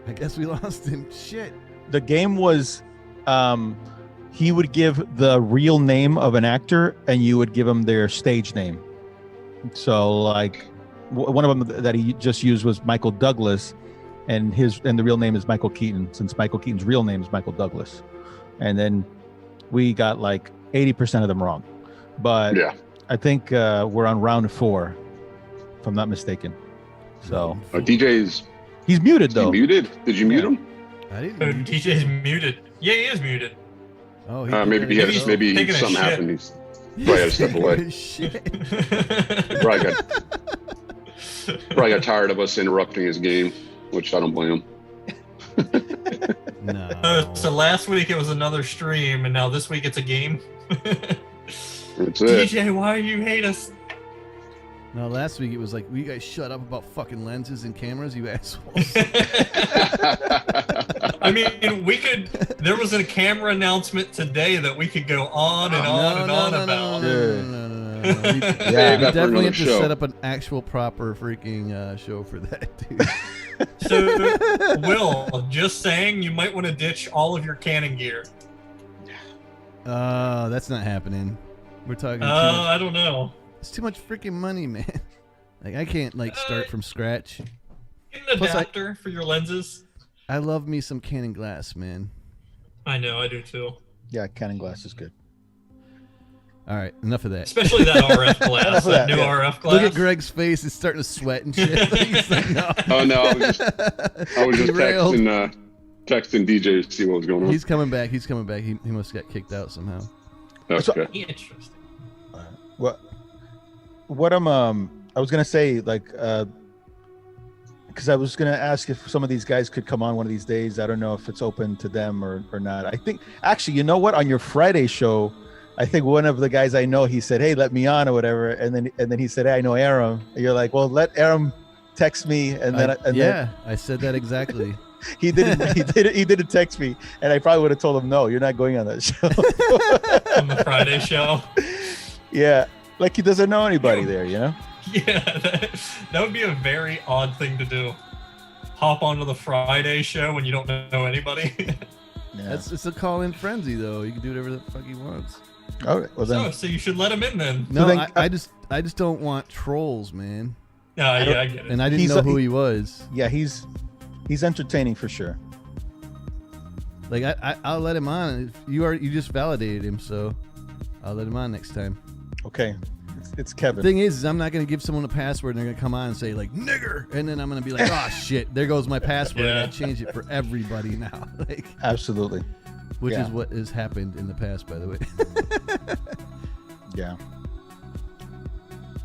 Speaker 8: I guess we lost him. Shit.
Speaker 10: The game was, he would give the real name of an actor, and you would give him their stage name. So, like, one of them that he just used was Michael Douglas, and the real name is Michael Keaton, since Michael Keaton's real name is Michael Douglas. And then we got like 80% of them wrong. But yeah. I think we're on round 4, if I'm not mistaken. So he's muted though.
Speaker 1: Is he muted? Did you mute him?
Speaker 8: I didn't.
Speaker 12: DJ's muted. Yeah, he is muted.
Speaker 8: Oh,
Speaker 1: maybe something happened. He's probably had to step away.
Speaker 8: Shit.
Speaker 1: Probably got tired of us interrupting his game, which I don't blame him.
Speaker 8: No.
Speaker 12: So last week it was another stream, and now this week it's a game.
Speaker 1: That's it.
Speaker 12: DJ, why do you hate us?
Speaker 8: No, last week it was like, will you guys shut up about fucking lenses and cameras, you assholes?
Speaker 12: I mean, there was a camera announcement today that we could go on and on about.
Speaker 8: No. We definitely have to set up an actual proper freaking show for that, dude.
Speaker 12: So, Will, just saying, you might want to ditch all of your Canon gear.
Speaker 8: That's not happening. We're talking.
Speaker 12: I don't know.
Speaker 8: It's too much freaking money, man. Like, I can't start from scratch.
Speaker 12: Get an adapter for your lenses.
Speaker 8: I love me some Canon glass, man.
Speaker 12: I know, I do too.
Speaker 10: Yeah, Canon glass is good.
Speaker 8: All right, enough of that.
Speaker 12: Especially that RF glass, that new RF glass.
Speaker 8: Look at Greg's face; it's starting to sweat and shit. He's like, no.
Speaker 1: Oh no! I was just texting DJ to see what was going on.
Speaker 8: He's coming back. He must have got kicked out somehow.
Speaker 1: Okay.
Speaker 12: Interesting.
Speaker 10: What I was gonna say, like, because I was gonna ask if some of these guys could come on one of these days. I don't know if it's open to them or not. I think actually, you know what? On your Friday show, I think one of the guys I know, he said, "Hey, let me on" or whatever, and then he said, "Hey, I know Aram." And you're like, "Well, let Aram text me," and then
Speaker 8: I said that exactly.
Speaker 10: He didn't text me, and I probably would have told him, "No, you're not going on that show."
Speaker 12: On the Friday show.
Speaker 10: Yeah, like he doesn't know anybody there, you know.
Speaker 12: Yeah, that would be a very odd thing to do. Hop onto the Friday show when you don't know anybody.
Speaker 8: Yeah. It's a call-in frenzy, though. You can do whatever the fuck he wants.
Speaker 10: All right, well then.
Speaker 12: So you should let him in then.
Speaker 8: No, I just don't want trolls, man.
Speaker 12: Yeah, I get it.
Speaker 8: And I didn't know who he was.
Speaker 10: Yeah, he's entertaining for sure.
Speaker 8: Like I'll let him on. You just validated him, so I'll let him on next time.
Speaker 10: Okay. It's Kevin.
Speaker 8: The thing is I'm not going to give someone a password and they're going to come on and say, like, nigger. And then I'm going to be like, oh, shit, there goes my password. I got to change it for everybody now. Like,
Speaker 10: absolutely.
Speaker 8: Which is what has happened in the past, by the way.
Speaker 10: Yeah.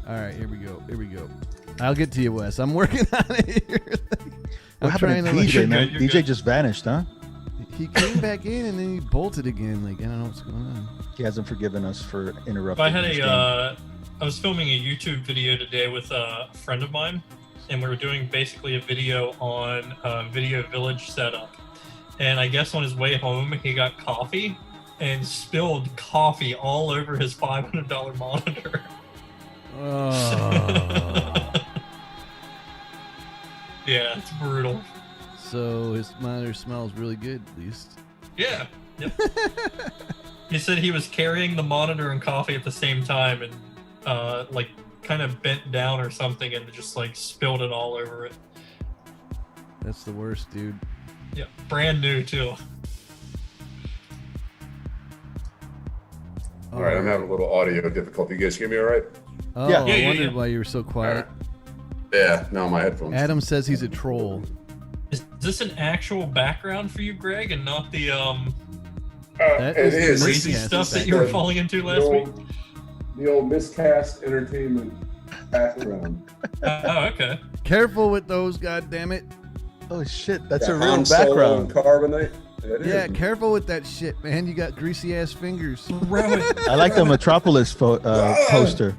Speaker 8: All right, here we go. I'll get to you, Wes. I'm working on it here.
Speaker 10: What happened to DJ, man? DJ just vanished, huh?
Speaker 8: He came back in and then he bolted again. Like, I don't know what's going on.
Speaker 10: He hasn't forgiven us for interrupting.
Speaker 12: I was filming a YouTube video today with a friend of mine, and we were doing basically a video on Video Village setup. And I guess on his way home, he got coffee and spilled coffee all over his $500 monitor.
Speaker 8: Oh.
Speaker 12: Yeah, it's brutal.
Speaker 8: So his monitor smells really good, at least.
Speaker 12: Yeah. Yep. He said he was carrying the monitor and coffee at the same time and like kind of bent down or something and just like spilled it all over it.
Speaker 8: That's the worst, dude.
Speaker 12: Yeah, brand new too.
Speaker 1: All right, I'm having a little audio difficulty. You guys hear me all right?
Speaker 8: Oh, yeah. I wondered why you were so quiet.
Speaker 1: Yeah, no, my headphones.
Speaker 8: Adam says he's a troll.
Speaker 12: Is this an actual background for you, Greg, and not the
Speaker 8: That
Speaker 1: it is
Speaker 12: crazy stuff that you were falling into last week?
Speaker 1: The old Miscast entertainment background.
Speaker 12: Oh, okay.
Speaker 8: Careful with those, goddammit.
Speaker 10: Oh shit, that's
Speaker 1: Yeah,
Speaker 10: a real
Speaker 1: Han Solo
Speaker 10: background.
Speaker 1: and Carbonite.
Speaker 8: Yeah, careful with that shit, man. You got greasy ass fingers.
Speaker 10: I like the Metropolis poster.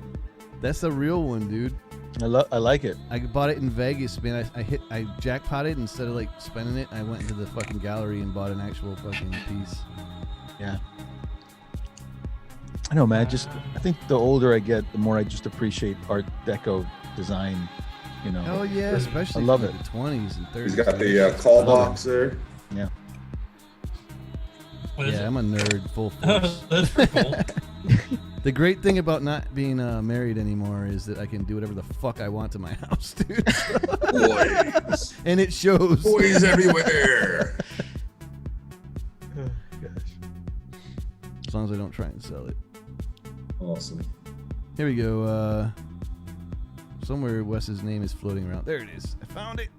Speaker 8: That's a real one, dude.
Speaker 10: I like it.
Speaker 8: I bought it in Vegas, man. I jackpotted instead of like spending it. I went into the fucking gallery and bought an actual fucking piece.
Speaker 10: Yeah. I know, man. I think the older I get, the more I just appreciate Art Deco design. You know.
Speaker 8: Oh yeah, especially
Speaker 10: I love
Speaker 8: from
Speaker 10: it.
Speaker 8: the 20s and 30s.
Speaker 1: He's got the call box there.
Speaker 10: Yeah.
Speaker 8: Yeah, I'm a nerd, full
Speaker 12: Oh,
Speaker 8: force.
Speaker 12: that's pretty cool.
Speaker 8: The great thing about not being married anymore is that I can do whatever the fuck I want to my house, dude.
Speaker 1: Boys.
Speaker 8: And it shows.
Speaker 1: Boys everywhere.
Speaker 10: Oh, gosh.
Speaker 8: As long as I don't try and sell it.
Speaker 1: Awesome.
Speaker 8: Here we go. Somewhere Wes's name is floating around. There it is. I found it.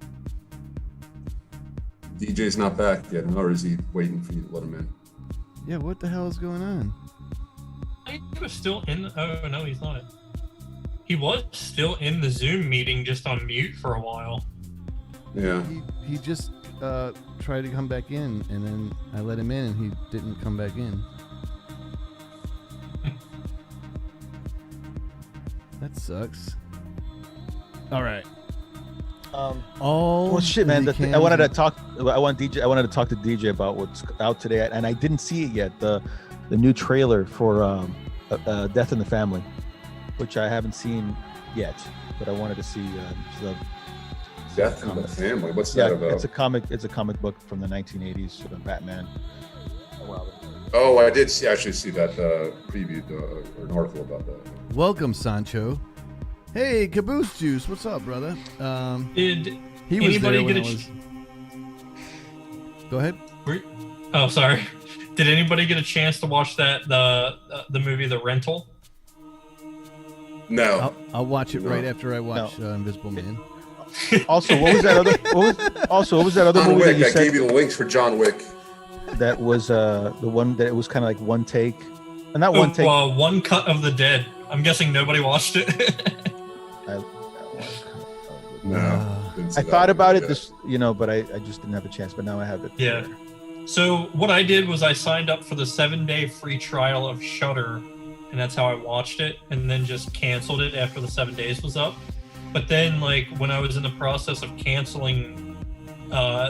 Speaker 1: DJ's not back yet, or is he waiting for you to let him in?
Speaker 8: Yeah, what the hell is going on?
Speaker 12: He was still in. Oh no, he's not. He was still in the Zoom meeting, just on mute for a while.
Speaker 1: Yeah.
Speaker 8: He just tried to come back in, and then I let him in, and he didn't come back in. That sucks. All right.
Speaker 10: Well, shit, man. I wanted to talk to DJ about what's out today, and I didn't see it yet. The new trailer for Death in the Family, which I haven't seen yet, but I wanted to see.
Speaker 1: Death in the Family. What's that about?
Speaker 10: It's a comic. It's a comic book from the 1980s, Batman.
Speaker 1: Oh, I did actually see that preview or an article about that.
Speaker 8: Welcome, Sancho. Hey, Caboose Juice, what's up, brother?
Speaker 12: Did
Speaker 8: he was
Speaker 12: anybody
Speaker 8: there when
Speaker 12: get
Speaker 8: I was... Go ahead.
Speaker 12: Oh, sorry. Did anybody get a chance to watch the movie The Rental?
Speaker 1: No.
Speaker 8: I'll watch it right after I watch Invisible Man.
Speaker 10: Also, what was that other
Speaker 1: John
Speaker 10: movie
Speaker 1: Wick.
Speaker 10: that you
Speaker 1: I
Speaker 10: said?
Speaker 1: gave you the links for John Wick.
Speaker 10: That was the one that it was kind of like one take, and not one take.
Speaker 12: One Cut of the Dead. I'm guessing nobody watched it.
Speaker 10: I thought about it but I just didn't have a chance. But now I have it.
Speaker 12: Yeah. So what I did was I signed up for the 7-day free trial of Shudder, and that's how I watched it, and then just canceled it after the 7 days was up. But then, like, when I was in the process of canceling,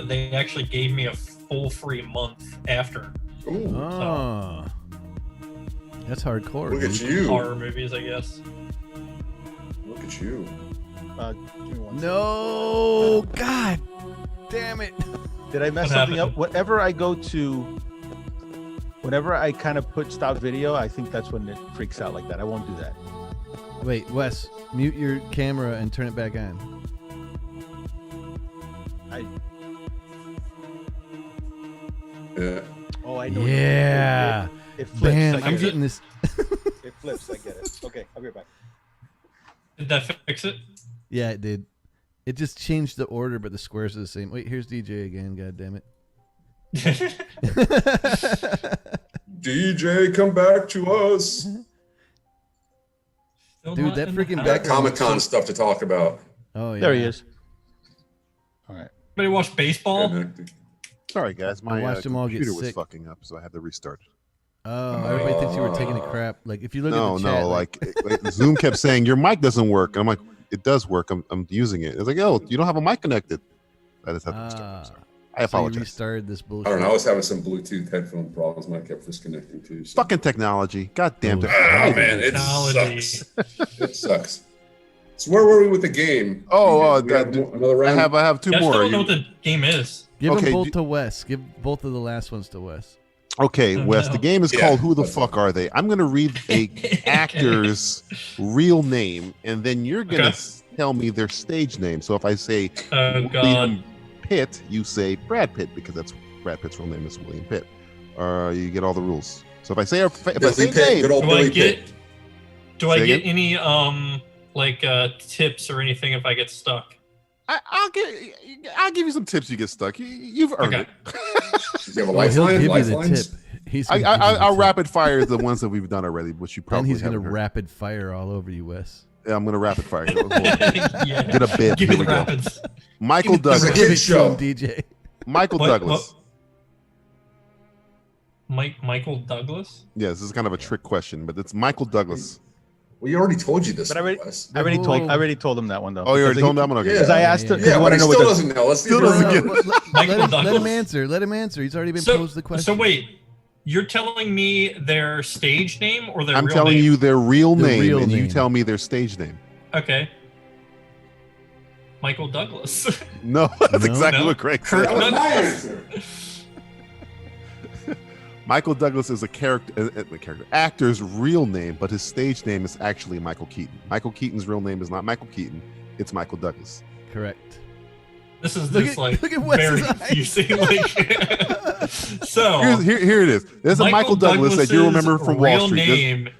Speaker 12: they actually gave me a full free month after.
Speaker 1: Ooh.
Speaker 8: Oh. That's hardcore.
Speaker 1: Look at you.
Speaker 12: Horror movies, I guess.
Speaker 1: Look at you.
Speaker 8: No, God damn it.
Speaker 10: Did I mess something up? Whenever I kind of put stop video, I think that's when it freaks out like that. I won't do that.
Speaker 8: Wait, Wes, mute your camera and turn it back on.
Speaker 1: Yeah.
Speaker 10: Oh, I know.
Speaker 8: Yeah.
Speaker 10: It flips.
Speaker 8: Bam, I'm getting this.
Speaker 10: It flips. I get it. Okay, I'll be right back.
Speaker 12: Did that fix it?
Speaker 8: Yeah, it did. It just changed the order, but the squares are the same. Wait, here's DJ again. God damn it.
Speaker 1: DJ, come back to us.
Speaker 8: Dude, that freaking
Speaker 1: got Comic-Con stuff to talk about.
Speaker 8: Oh yeah.
Speaker 10: There he is. All right.
Speaker 12: Anybody watch baseball?
Speaker 9: Sorry, guys. My
Speaker 8: watched them all get
Speaker 9: computer was
Speaker 8: sick.
Speaker 9: fucking up, so I had to restart.
Speaker 8: Oh, everybody thinks you were taking a crap. Like if you look at the chat,
Speaker 9: like Zoom kept saying your mic doesn't work. And I'm like, it does work. I'm using it. It's like, oh, you don't have a mic connected. I just have to restart. I'm sorry. I apologize.
Speaker 8: So you restarted this bullshit.
Speaker 1: I don't know. I was having some Bluetooth headphone problems. Mine kept disconnecting too. So.
Speaker 9: Fucking technology. God damn it.
Speaker 1: Oh, man, it sucks. It sucks. So where were we with the game? Another round.
Speaker 9: I have two
Speaker 12: I
Speaker 9: more.
Speaker 12: still don't know what the game is.
Speaker 8: Give them both to Wes. Give both of the last ones to Wes.
Speaker 9: Okay, Wes. The game is called Who the Fuck Are They? I'm going to read a actor's real name, and then you're going to tell me their stage name. So if I say William Pitt, you say Brad Pitt, because that's Brad Pitt's real name is William Pitt. You get all the rules. So if I say name,
Speaker 12: do I get any tips or anything if I get stuck?
Speaker 9: I'll give you some tips. You get stuck. You've earned it.
Speaker 1: You have a lifeline?
Speaker 8: He'll give you the tip.
Speaker 9: I'll rapid fire the ones that we've done already, which you probably.
Speaker 8: And he's gonna rapid fire all over you, Wes.
Speaker 9: Yeah, I'm gonna rapid fire. Get a bit.
Speaker 12: Give
Speaker 9: Here
Speaker 12: me
Speaker 9: we
Speaker 12: the
Speaker 9: go.
Speaker 12: rapids.
Speaker 9: Michael Douglas.
Speaker 8: Give it to him, DJ.
Speaker 9: Michael Douglas.
Speaker 12: Michael Douglas?
Speaker 9: Yeah, this is kind of a trick question, but it's Michael Douglas.
Speaker 1: Well, you already told you this.
Speaker 10: But I already told him that one though.
Speaker 9: Oh, you already told him that one. Okay.
Speaker 10: Because I asked him.
Speaker 1: Yeah, but he still doesn't know. Let's
Speaker 9: still doesn't get it.
Speaker 8: Let him answer. Let him answer. He's already been posed the question.
Speaker 12: So wait, you're telling me their stage name or their real name?
Speaker 9: I'm telling you their real name, and
Speaker 8: name.
Speaker 9: you tell me their stage name.
Speaker 12: Okay. Michael Douglas.
Speaker 9: No, that's exactly what Craig said.
Speaker 12: Kirk Douglas.
Speaker 9: Michael Douglas is actor's real name, but his stage name is actually Michael Keaton. Michael Keaton's real name is not Michael Keaton; it's Michael Douglas.
Speaker 8: Correct.
Speaker 12: This is
Speaker 8: Look
Speaker 12: just
Speaker 8: at
Speaker 12: very
Speaker 8: Wes's
Speaker 12: confusing. So
Speaker 9: here it is. There's a Michael Douglas that you remember from Wall Street.
Speaker 12: Name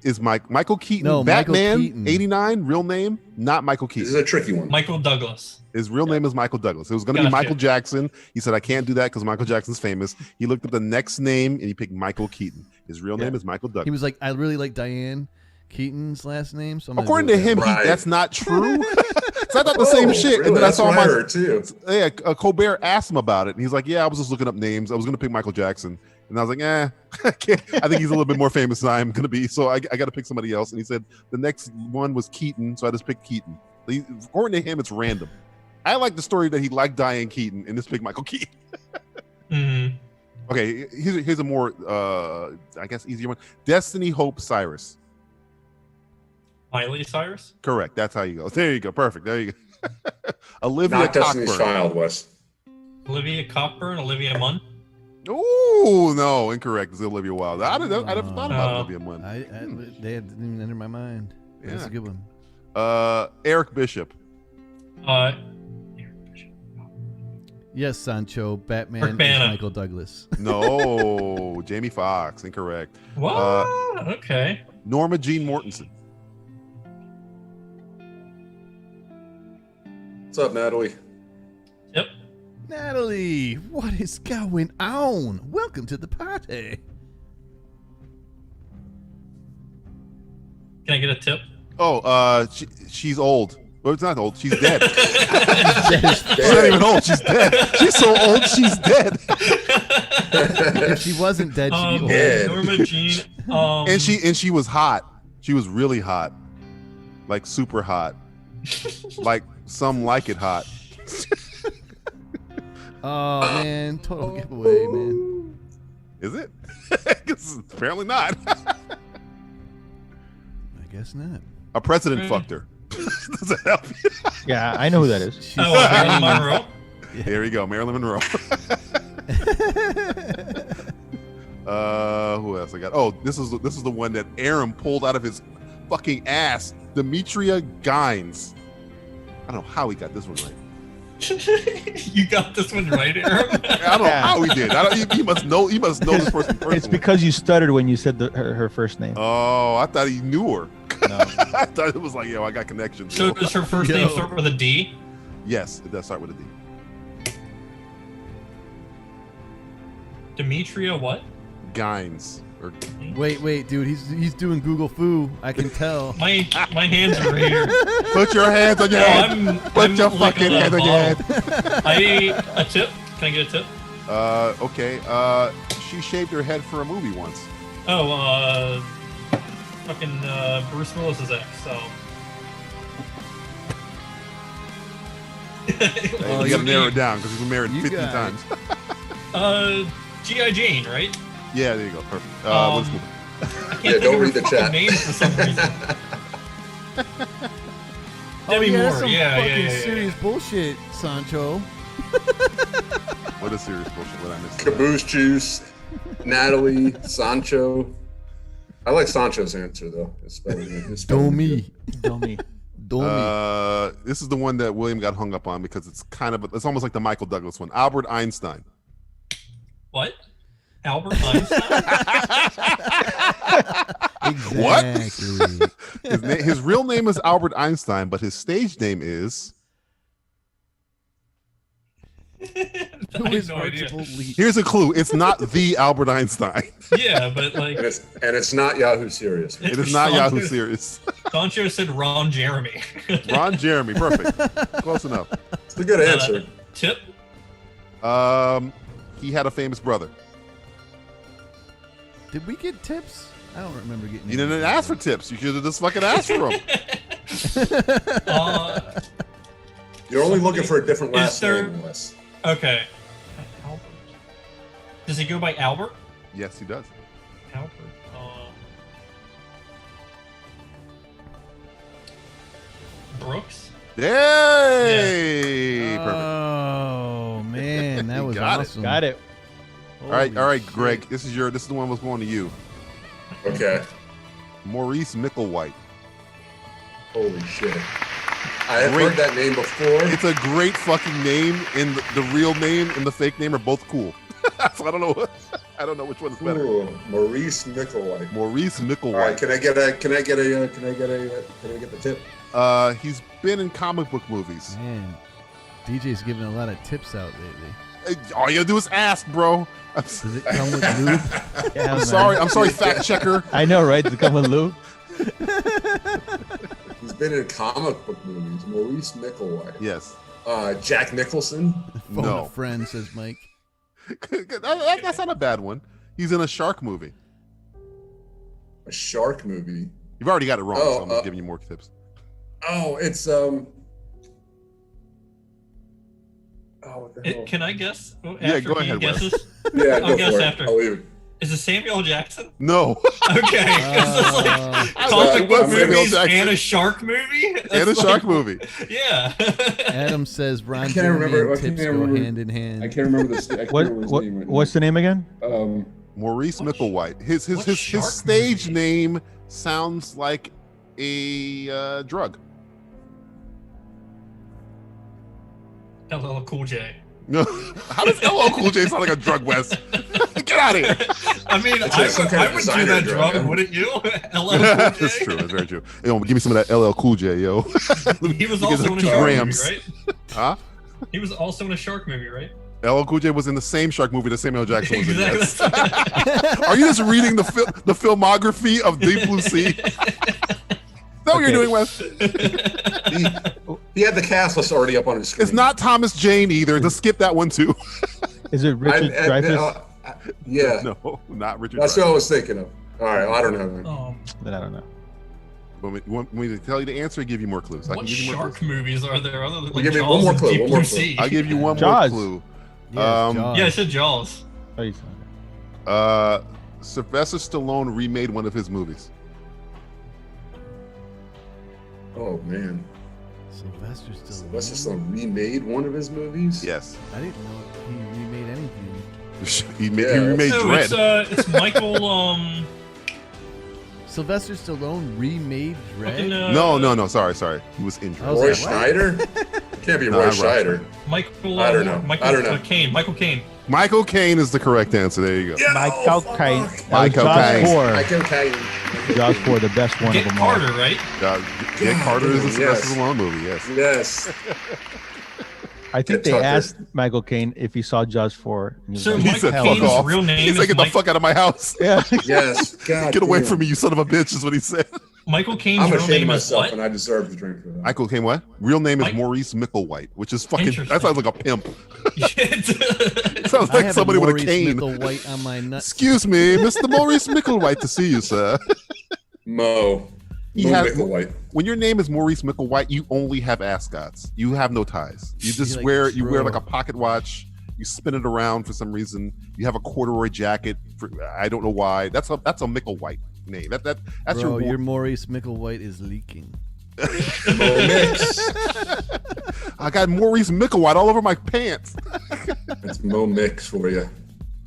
Speaker 9: is Michael Keaton.
Speaker 8: No,
Speaker 9: Batman,
Speaker 8: Michael Keaton.
Speaker 9: 89, real name, not Michael Keaton.
Speaker 1: This is a tricky one.
Speaker 12: Michael Douglas.
Speaker 9: His real name is Michael Douglas. It was going to be Michael Jackson. He said, I can't do that because Michael Jackson's famous. He looked up the next name and he picked Michael Keaton. His real name is Michael Douglas.
Speaker 8: He was like, I really like Diane Keaton's last name. So
Speaker 9: according to him, that's not true. So I thought the same shit.
Speaker 1: Really?
Speaker 9: And then I
Speaker 1: That's
Speaker 9: saw
Speaker 1: what I heard too.
Speaker 9: Yeah, Colbert asked him about it. And he's like, yeah, I was just looking up names. I was going to pick Michael Jackson. And I was like, I can't. I think he's a little bit more famous than I'm going to be. So I got to pick somebody else. And he said the next one was Keaton. So I just picked Keaton. According to him, it's random. I like the story that he liked Diane Keaton and just picked Michael Keaton. Okay, here's a more, I guess, easier one. Destiny Hope Cyrus.
Speaker 12: Miley Cyrus?
Speaker 9: Correct. That's how you go. There you go. Perfect. There you go. Olivia
Speaker 1: Not Destiny's
Speaker 9: Cockburn.
Speaker 1: Child, Wes.
Speaker 12: Olivia Cockburn? Olivia Munn?
Speaker 9: Oh no, incorrect. It's Olivia Wilde. I never thought about Olivia Munn.
Speaker 8: They didn't even enter my mind. Yeah. That's a good one.
Speaker 9: Eric Bishop.
Speaker 8: Yes, Sancho. Batman is Michael Douglas.
Speaker 9: No, Jamie Foxx. Incorrect.
Speaker 12: What? Okay.
Speaker 9: Norma Jean Mortensen.
Speaker 1: What's up, Natalie?
Speaker 12: Yep.
Speaker 8: Natalie, what is going on? Welcome to the party.
Speaker 12: Can I get a tip?
Speaker 9: Oh, she's old. Well, it's not old. She's dead. She's not even old. She's dead. She's so old. She's dead.
Speaker 8: If she wasn't dead, she'd be
Speaker 1: dead.
Speaker 12: Norma Jean.
Speaker 9: And she was hot. She was really hot, like super hot, like some like it hot.
Speaker 8: Oh man, total giveaway, man.
Speaker 9: Is it? Apparently not.
Speaker 8: I guess not.
Speaker 9: A president fucked her. Does that help you?
Speaker 10: Yeah, I know who that is.
Speaker 12: Marilyn Monroe.
Speaker 9: There you go, Marilyn Monroe. Who else I got? Oh, this is the one that Aram pulled out of his fucking ass. Demetria Gines. I don't know how he got this one right.
Speaker 12: You got this one right, Aram?
Speaker 9: I don't know how he did. He must know. He must know this person personally.
Speaker 10: It's because you stuttered when you said her first name.
Speaker 9: Oh, I thought he knew her.
Speaker 10: No.
Speaker 9: I thought it was like, yo, I got connections.
Speaker 12: So does her first name start with a D?
Speaker 9: Yes, it does start with a D.
Speaker 12: Demetria what?
Speaker 9: Gines.
Speaker 8: Wait, dude, he's doing Google Foo. I can tell.
Speaker 12: My hands are right here.
Speaker 9: Put your hands on your head. Put your fucking hands on your head.
Speaker 12: A tip? Can I get a tip?
Speaker 9: Okay. She shaved her head for a movie once.
Speaker 12: Oh, fucking Bruce Willis's ex. So.
Speaker 9: You gotta narrow it down because he's been married 50 times.
Speaker 12: G.I. Jane, right?
Speaker 9: Yeah, there you go. Perfect. Let's move.
Speaker 12: I can't think of her fucking name for some reason. Demi Moore.
Speaker 8: Some
Speaker 12: Yeah.
Speaker 8: serious bullshit, Sancho.
Speaker 9: What is serious bullshit? What I missed?
Speaker 1: Caboose Juice, Natalie, Sancho. I like Sancho's answer though. It's
Speaker 8: Domi.
Speaker 9: This is the one that William got hung up on because it's it's almost like the Michael Douglas one. Albert Einstein.
Speaker 12: What? Albert Einstein?
Speaker 8: Exactly.
Speaker 9: What? his real name is Albert Einstein, but his stage name is. Here's a clue. It's not the Albert Einstein.
Speaker 12: Yeah, but like,
Speaker 1: and it's not Yahoo Serious.
Speaker 9: It is not Yahoo Serious.
Speaker 12: Sancho said Ron Jeremy.
Speaker 9: Ron Jeremy, perfect. Close enough.
Speaker 1: It's a good answer.
Speaker 12: Tip.
Speaker 9: He had a famous brother.
Speaker 8: Did we get tips? I don't remember getting.
Speaker 9: You didn't ask for tips. You should have just fucking asked for them.
Speaker 1: You're only looking for a different last name.
Speaker 12: Okay. Albert. Does he go by Albert?
Speaker 9: Yes, he does.
Speaker 12: Albert. Brooks?
Speaker 9: Yay!
Speaker 8: Yeah. Oh man, that was awesome.
Speaker 10: Got it.
Speaker 9: All right, Greg. This is the one was going to you.
Speaker 1: Okay.
Speaker 9: Maurice Micklewhite.
Speaker 1: Holy shit. I have heard that name before.
Speaker 9: It's a great fucking name, and the real name and the fake name are both cool. So I don't know which one is better.
Speaker 1: Ooh, Maurice Micklewhite.
Speaker 9: Maurice Micklewhite.
Speaker 1: All right, can I get the tip?
Speaker 9: He's been in comic book movies.
Speaker 8: Man, DJ's giving a lot of tips out lately.
Speaker 9: All you gotta do is ask, bro.
Speaker 8: Does it come with lube?
Speaker 10: Yeah,
Speaker 9: I'm sorry, fact checker.
Speaker 10: I know, right? Does it come with lube?
Speaker 1: He's been in comic book movies. Maurice Micklewhite.
Speaker 9: Yes.
Speaker 1: Jack Nicholson.
Speaker 8: Phone
Speaker 9: No.
Speaker 8: a friend, says Mike.
Speaker 9: That's not a bad one. He's in a shark movie.
Speaker 1: A shark movie.
Speaker 9: You've already got it wrong, so I'm just giving you more tips.
Speaker 1: Oh, it's what the hell?
Speaker 12: Can I guess?
Speaker 9: Yeah, go ahead, Wes.
Speaker 1: Yeah,
Speaker 12: I'll guess
Speaker 1: for
Speaker 12: after.
Speaker 1: I'll leave it.
Speaker 12: Is it Samuel Jackson?
Speaker 9: No.
Speaker 12: Okay. Comic book movies and a shark movie?
Speaker 9: And a shark movie.
Speaker 12: Yeah.
Speaker 8: Adam says Ron
Speaker 1: can't remember-
Speaker 8: and
Speaker 1: I
Speaker 8: tips
Speaker 1: can't
Speaker 8: go
Speaker 1: remember-
Speaker 8: hand in hand.
Speaker 1: I can't remember this.
Speaker 10: What's the name again?
Speaker 9: Maurice Micklewhite. His
Speaker 12: shark
Speaker 9: stage
Speaker 12: movie?
Speaker 9: name sounds like a drug.
Speaker 12: LL Cool J.
Speaker 9: No, how does LL Cool J sound like a drug, Wes? Get out of here.
Speaker 12: I mean,
Speaker 1: It's like some kind
Speaker 12: I
Speaker 1: of
Speaker 12: would do
Speaker 1: designer
Speaker 12: that
Speaker 1: drug,
Speaker 12: drug,
Speaker 1: yeah.
Speaker 12: wouldn't you? LL Cool J.
Speaker 9: That's true. That's very true. Yo, give me some of that LL Cool J, yo.
Speaker 12: He was
Speaker 9: You get
Speaker 12: also in a
Speaker 9: 2
Speaker 12: shark
Speaker 9: grams.
Speaker 12: movie, right?
Speaker 9: Huh?
Speaker 12: He was also in a shark movie, right?
Speaker 9: LL Cool J was in the same shark movie that Samuel Jackson was in.
Speaker 12: Exactly.
Speaker 9: Yes. Are you just reading the filmography of Deep Blue Sea? Is that what you're doing, Wes?
Speaker 1: He had the cast list already up on his screen.
Speaker 9: It's not Thomas Jane either. Just skip that one too.
Speaker 10: Is it Richard Dreyfuss?
Speaker 1: Yeah.
Speaker 9: No, not Richard.
Speaker 1: That's what I was thinking of. All right, I don't know.
Speaker 10: Then I don't know.
Speaker 9: Want me to tell you the answer or give you more clues? I
Speaker 12: What
Speaker 9: can give you more
Speaker 12: shark
Speaker 9: clues.
Speaker 12: movies are there other than like
Speaker 1: give me
Speaker 12: Jaws
Speaker 1: one more
Speaker 12: and
Speaker 1: clue,
Speaker 12: Deep
Speaker 1: one more
Speaker 12: Blue
Speaker 1: clue.
Speaker 12: Sea?
Speaker 9: I'll give you one
Speaker 10: Jaws.
Speaker 9: more clue.
Speaker 8: Yes, Jaws.
Speaker 12: Yeah, I said Jaws.
Speaker 10: Oh, you
Speaker 9: Sylvester Stallone remade one of his movies.
Speaker 1: Oh man,
Speaker 8: Sylvester Stallone.
Speaker 1: Sylvester Stallone remade one of his movies.
Speaker 9: Yes.
Speaker 8: I didn't know he remade anything.
Speaker 9: He remade
Speaker 12: No,
Speaker 9: Dread.
Speaker 12: it's Michael.
Speaker 8: Sylvester Stallone remade
Speaker 12: fucking,
Speaker 8: Dread.
Speaker 9: No. Sorry. He was injured.
Speaker 8: I was
Speaker 1: Roy
Speaker 8: like, what?
Speaker 1: Schneider? Can't be
Speaker 9: No,
Speaker 1: Roy
Speaker 9: not Roy
Speaker 1: Schneider.
Speaker 12: Michael.
Speaker 1: I don't know.
Speaker 12: Michael,
Speaker 1: I don't know.
Speaker 12: Caine. Michael Caine.
Speaker 9: Michael Caine is the correct answer. There you go.
Speaker 1: Yeah,
Speaker 10: Michael
Speaker 1: oh,
Speaker 10: Caine.
Speaker 1: fuck.
Speaker 9: Michael
Speaker 10: Jaws
Speaker 9: Caine.
Speaker 10: 4.
Speaker 1: Michael Caine.
Speaker 10: Jaws 4, the best one
Speaker 12: Get
Speaker 10: of them all.
Speaker 12: Carter, right?
Speaker 9: Get Carter is a
Speaker 1: Yes.
Speaker 9: Sylvester Stallone movie. Yes.
Speaker 1: Yes.
Speaker 10: I think
Speaker 1: Get
Speaker 10: they
Speaker 1: Tucker.
Speaker 10: asked Michael Caine if he saw Jaws 4. And he was
Speaker 12: So
Speaker 10: like,
Speaker 9: He
Speaker 12: Michael
Speaker 9: said,
Speaker 10: hell
Speaker 9: "Fuck
Speaker 12: Caine's
Speaker 9: off."
Speaker 12: real name
Speaker 9: He's
Speaker 12: is
Speaker 9: like, "Get the
Speaker 12: Mike-
Speaker 9: fuck out of my house.
Speaker 10: yeah.
Speaker 1: Yes. God
Speaker 9: Get away
Speaker 1: damn.
Speaker 9: from me, you son of a bitch," is what he said.
Speaker 12: Michael Caine's
Speaker 1: I'm
Speaker 12: real
Speaker 1: ashamed of
Speaker 12: name is
Speaker 1: myself,
Speaker 12: what?
Speaker 1: and I deserve the drink for that.
Speaker 9: Michael Caine, what? Real name is
Speaker 12: Mike-
Speaker 9: Maurice Micklewhite, which is fucking.
Speaker 12: Interesting.
Speaker 9: That sounds like a pimp.
Speaker 12: Shit.
Speaker 9: Sounds
Speaker 8: I
Speaker 9: like
Speaker 8: have
Speaker 9: somebody
Speaker 8: a
Speaker 9: with a
Speaker 8: Maurice
Speaker 9: cane.
Speaker 8: Micklewhite on my nuts.
Speaker 9: Excuse me, Mr. Maurice Micklewhite, to see you, sir.
Speaker 1: Mo.
Speaker 13: Micklewhite.
Speaker 9: When your name is Maurice Micklewhite, you only have ascots. You have no ties. You just wear like a pocket watch. You spin it around for some reason. You have a corduroy jacket. I don't know why. That's a Micklewhite name. That's
Speaker 8: Bro, your Maurice Micklewhite is leaking.
Speaker 13: Mix.
Speaker 9: I got Maurice Micklewhite all over my pants.
Speaker 13: That's Mo Mix for you.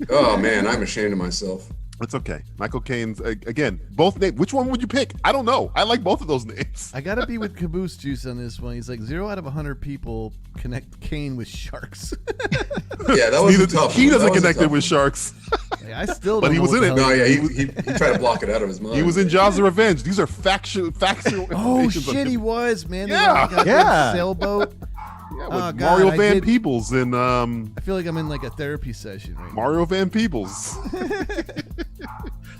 Speaker 13: Oh man, I'm ashamed of myself.
Speaker 9: It's okay. Michael Caine's again. Both names. Which one would you pick? I don't know. I like both of those names.
Speaker 8: I gotta be with Caboose Juice on this one. He's like 0 out of 100 people connect Kane with sharks.
Speaker 13: Yeah, that was tough.
Speaker 9: He doesn't connect it with sharks.
Speaker 8: I still.
Speaker 9: But he was in it.
Speaker 13: No, yeah, he tried to block it out of his mind.
Speaker 9: He was in Jaws of Revenge. These are factual.
Speaker 8: Oh shit, he was, man.
Speaker 9: Yeah.
Speaker 8: Sailboat.
Speaker 9: Yeah, with Mario Van Peebles and
Speaker 8: I feel like I'm in like a therapy session right
Speaker 9: Mario Van Peebles.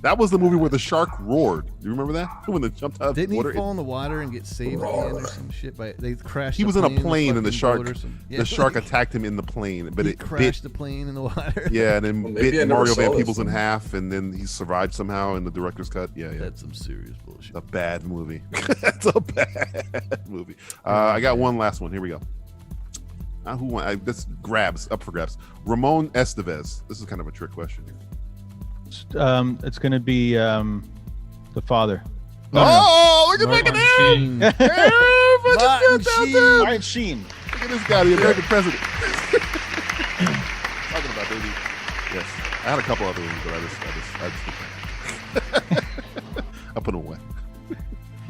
Speaker 9: That was the movie where the shark roared. Do you remember that? When they jumped out of the water.
Speaker 8: Didn't he fall in the water and get saved at the end or some shit? They crashed.
Speaker 9: He was in a plane and the shark
Speaker 8: the
Speaker 9: shark attacked him in the plane, but
Speaker 8: he
Speaker 9: it
Speaker 8: crashed
Speaker 9: bit,
Speaker 8: the plane in the water.
Speaker 9: Yeah, and then bit Mario Van Peebles in half, and then he survived somehow in the director's cut. Yeah.
Speaker 8: That's some serious bullshit.
Speaker 9: A bad movie. That's a bad movie. I got one last one. Here we go. Who won? This up for grabs. Ramon Estevez. This is kind of a trick question here.
Speaker 10: It's going to be the father.
Speaker 9: Look at Martin
Speaker 10: Sheen.
Speaker 9: Martin Sheen. Look at this guy, the American president. Talking about baby. Yes, I had a couple other ones, but I put them away.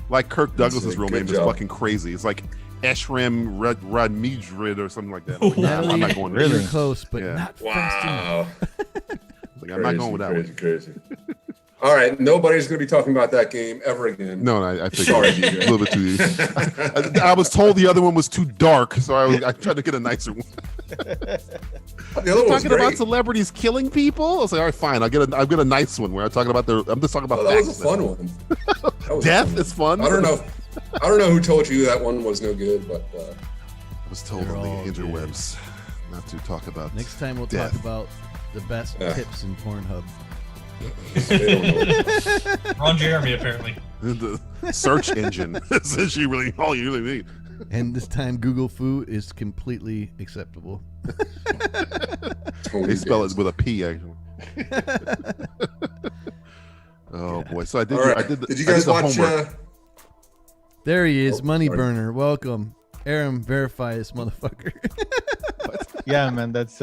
Speaker 9: Like Kirk Douglas's real name is fucking crazy. It's like Eshram Radmidrid or something like that. I'm not going
Speaker 8: really close, but not
Speaker 13: wow.
Speaker 9: Like, I'm not going with that one.
Speaker 13: Crazy. All right, nobody's going to be talking about that game ever again.
Speaker 9: No, I think
Speaker 13: Sorry,
Speaker 9: a little bit too easy. I was told the other one was too dark, so I tried to get a nicer one.
Speaker 13: The other one's
Speaker 9: talking about celebrities killing people. I was like, all right, fine. I'll get a nice one where I'm talking about I'm just talking about.
Speaker 13: That was a fun one.
Speaker 9: Death is fun.
Speaker 13: I don't know who told you that one was no good, but
Speaker 9: I was told on the interwebs not to talk about.
Speaker 8: Next time we'll talk about the best tips in Pornhub.
Speaker 12: Ron Jeremy, apparently.
Speaker 9: The search engine is actually all you really need.
Speaker 8: And this time, Google Foo is completely acceptable.
Speaker 9: They spell it with a P, actually. Oh boy! So I did.
Speaker 13: Right.
Speaker 9: Did
Speaker 13: you guys watch?
Speaker 8: There he is, Money Burner. Welcome, Aram. Verify this motherfucker.
Speaker 10: Yeah, man, that's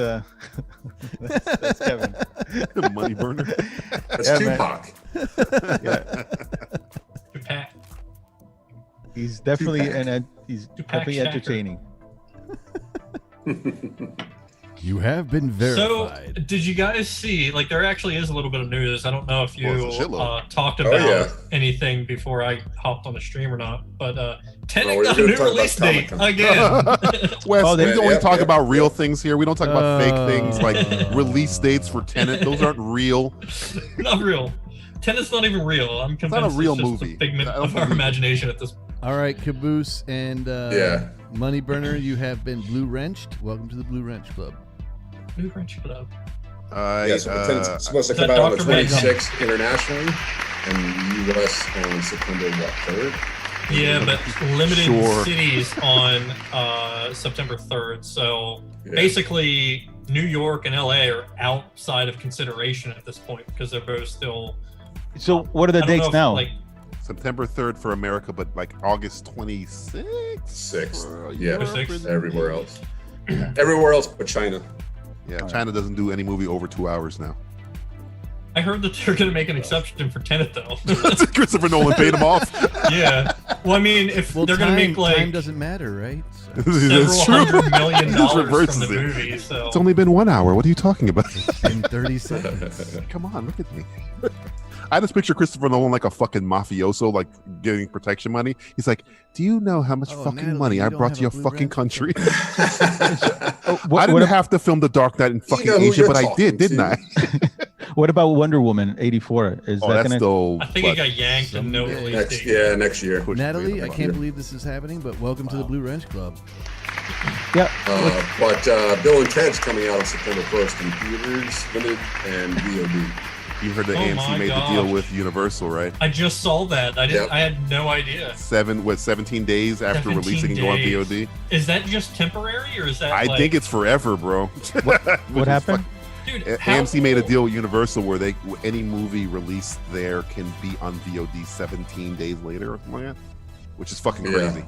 Speaker 10: Kevin.
Speaker 9: Money Burner.
Speaker 13: That's Tupac.
Speaker 10: Yeah.
Speaker 12: Tupac.
Speaker 10: He's definitely he's definitely entertaining.
Speaker 8: You have been verified.
Speaker 12: So, did you guys see? Like, there actually is a little bit of news. I don't know if you talked about anything before I hopped on the stream or not. But Tenet got a new release date again.
Speaker 9: Wes, we only talk about real things here. We don't talk about fake things like release dates for Tenet. Those aren't real.
Speaker 12: Not real. Tenet's not even real. I'm convinced
Speaker 9: it's not a real
Speaker 12: just
Speaker 9: movie.
Speaker 12: A figment of our imagination at this point.
Speaker 8: All right, Caboose and Money Burner, you have been blue wrenched. Welcome to the Blue Wrench Club.
Speaker 12: Blue Wrench Club.
Speaker 13: Tenet's supposed to come out on the 26th internationally, and U.S. on September 3rd.
Speaker 12: Yeah, but limited cities on September 3rd. So basically, New York and LA are outside of consideration at this point because they're both still.
Speaker 10: So what are the dates now?
Speaker 9: September 3rd for America, but like August 26th?
Speaker 13: 6th. Yeah, everywhere else. Everywhere else but China.
Speaker 9: Yeah, China doesn't do any movie over 2 hours now.
Speaker 12: I heard that they're going to make an exception for Tenet, though.
Speaker 9: Christopher Nolan paid him off.
Speaker 12: Yeah. Well, I mean, if they're going to make
Speaker 8: time doesn't matter, right? So.
Speaker 12: Several $100 million from the
Speaker 9: it.
Speaker 12: movie. So.
Speaker 9: It's only been 1 hour. What are you talking about?
Speaker 8: It's been 30 seconds.
Speaker 9: Come on, look at me. I just picture Christopher Nolan like a fucking mafioso, like getting protection money. He's like, do you know how much fucking money I brought to your fucking country? I didn't have to film The Dark Knight in fucking Asia, but I did, didn't I?
Speaker 10: What about Wonder Woman 84? Is that
Speaker 9: that's
Speaker 10: gonna...
Speaker 9: still,
Speaker 12: I think it got yanked and no release date.
Speaker 13: Yeah, next year.
Speaker 8: Natalie, I can't believe this is happening, but welcome to the Blue Wrench Club.
Speaker 10: Yeah.
Speaker 13: But Bill and Ted's coming out on September 1st in theaters, limited, and VOD.
Speaker 9: You heard that
Speaker 12: Oh
Speaker 9: AMC
Speaker 12: my
Speaker 9: made
Speaker 12: gosh.
Speaker 9: the deal with Universal, right?
Speaker 12: I just saw that. I didn't.
Speaker 13: Yep.
Speaker 12: I had no idea.
Speaker 9: 17 days after
Speaker 12: 17
Speaker 9: releasing and going
Speaker 12: days.
Speaker 9: VOD.
Speaker 12: Is that just temporary, or is that?
Speaker 9: I
Speaker 12: like,
Speaker 9: think it's forever, bro.
Speaker 10: What happened?
Speaker 12: Dude,
Speaker 9: AMC made a deal with Universal where any movie released there can be on VOD 17 days later or something like that, which is fucking crazy.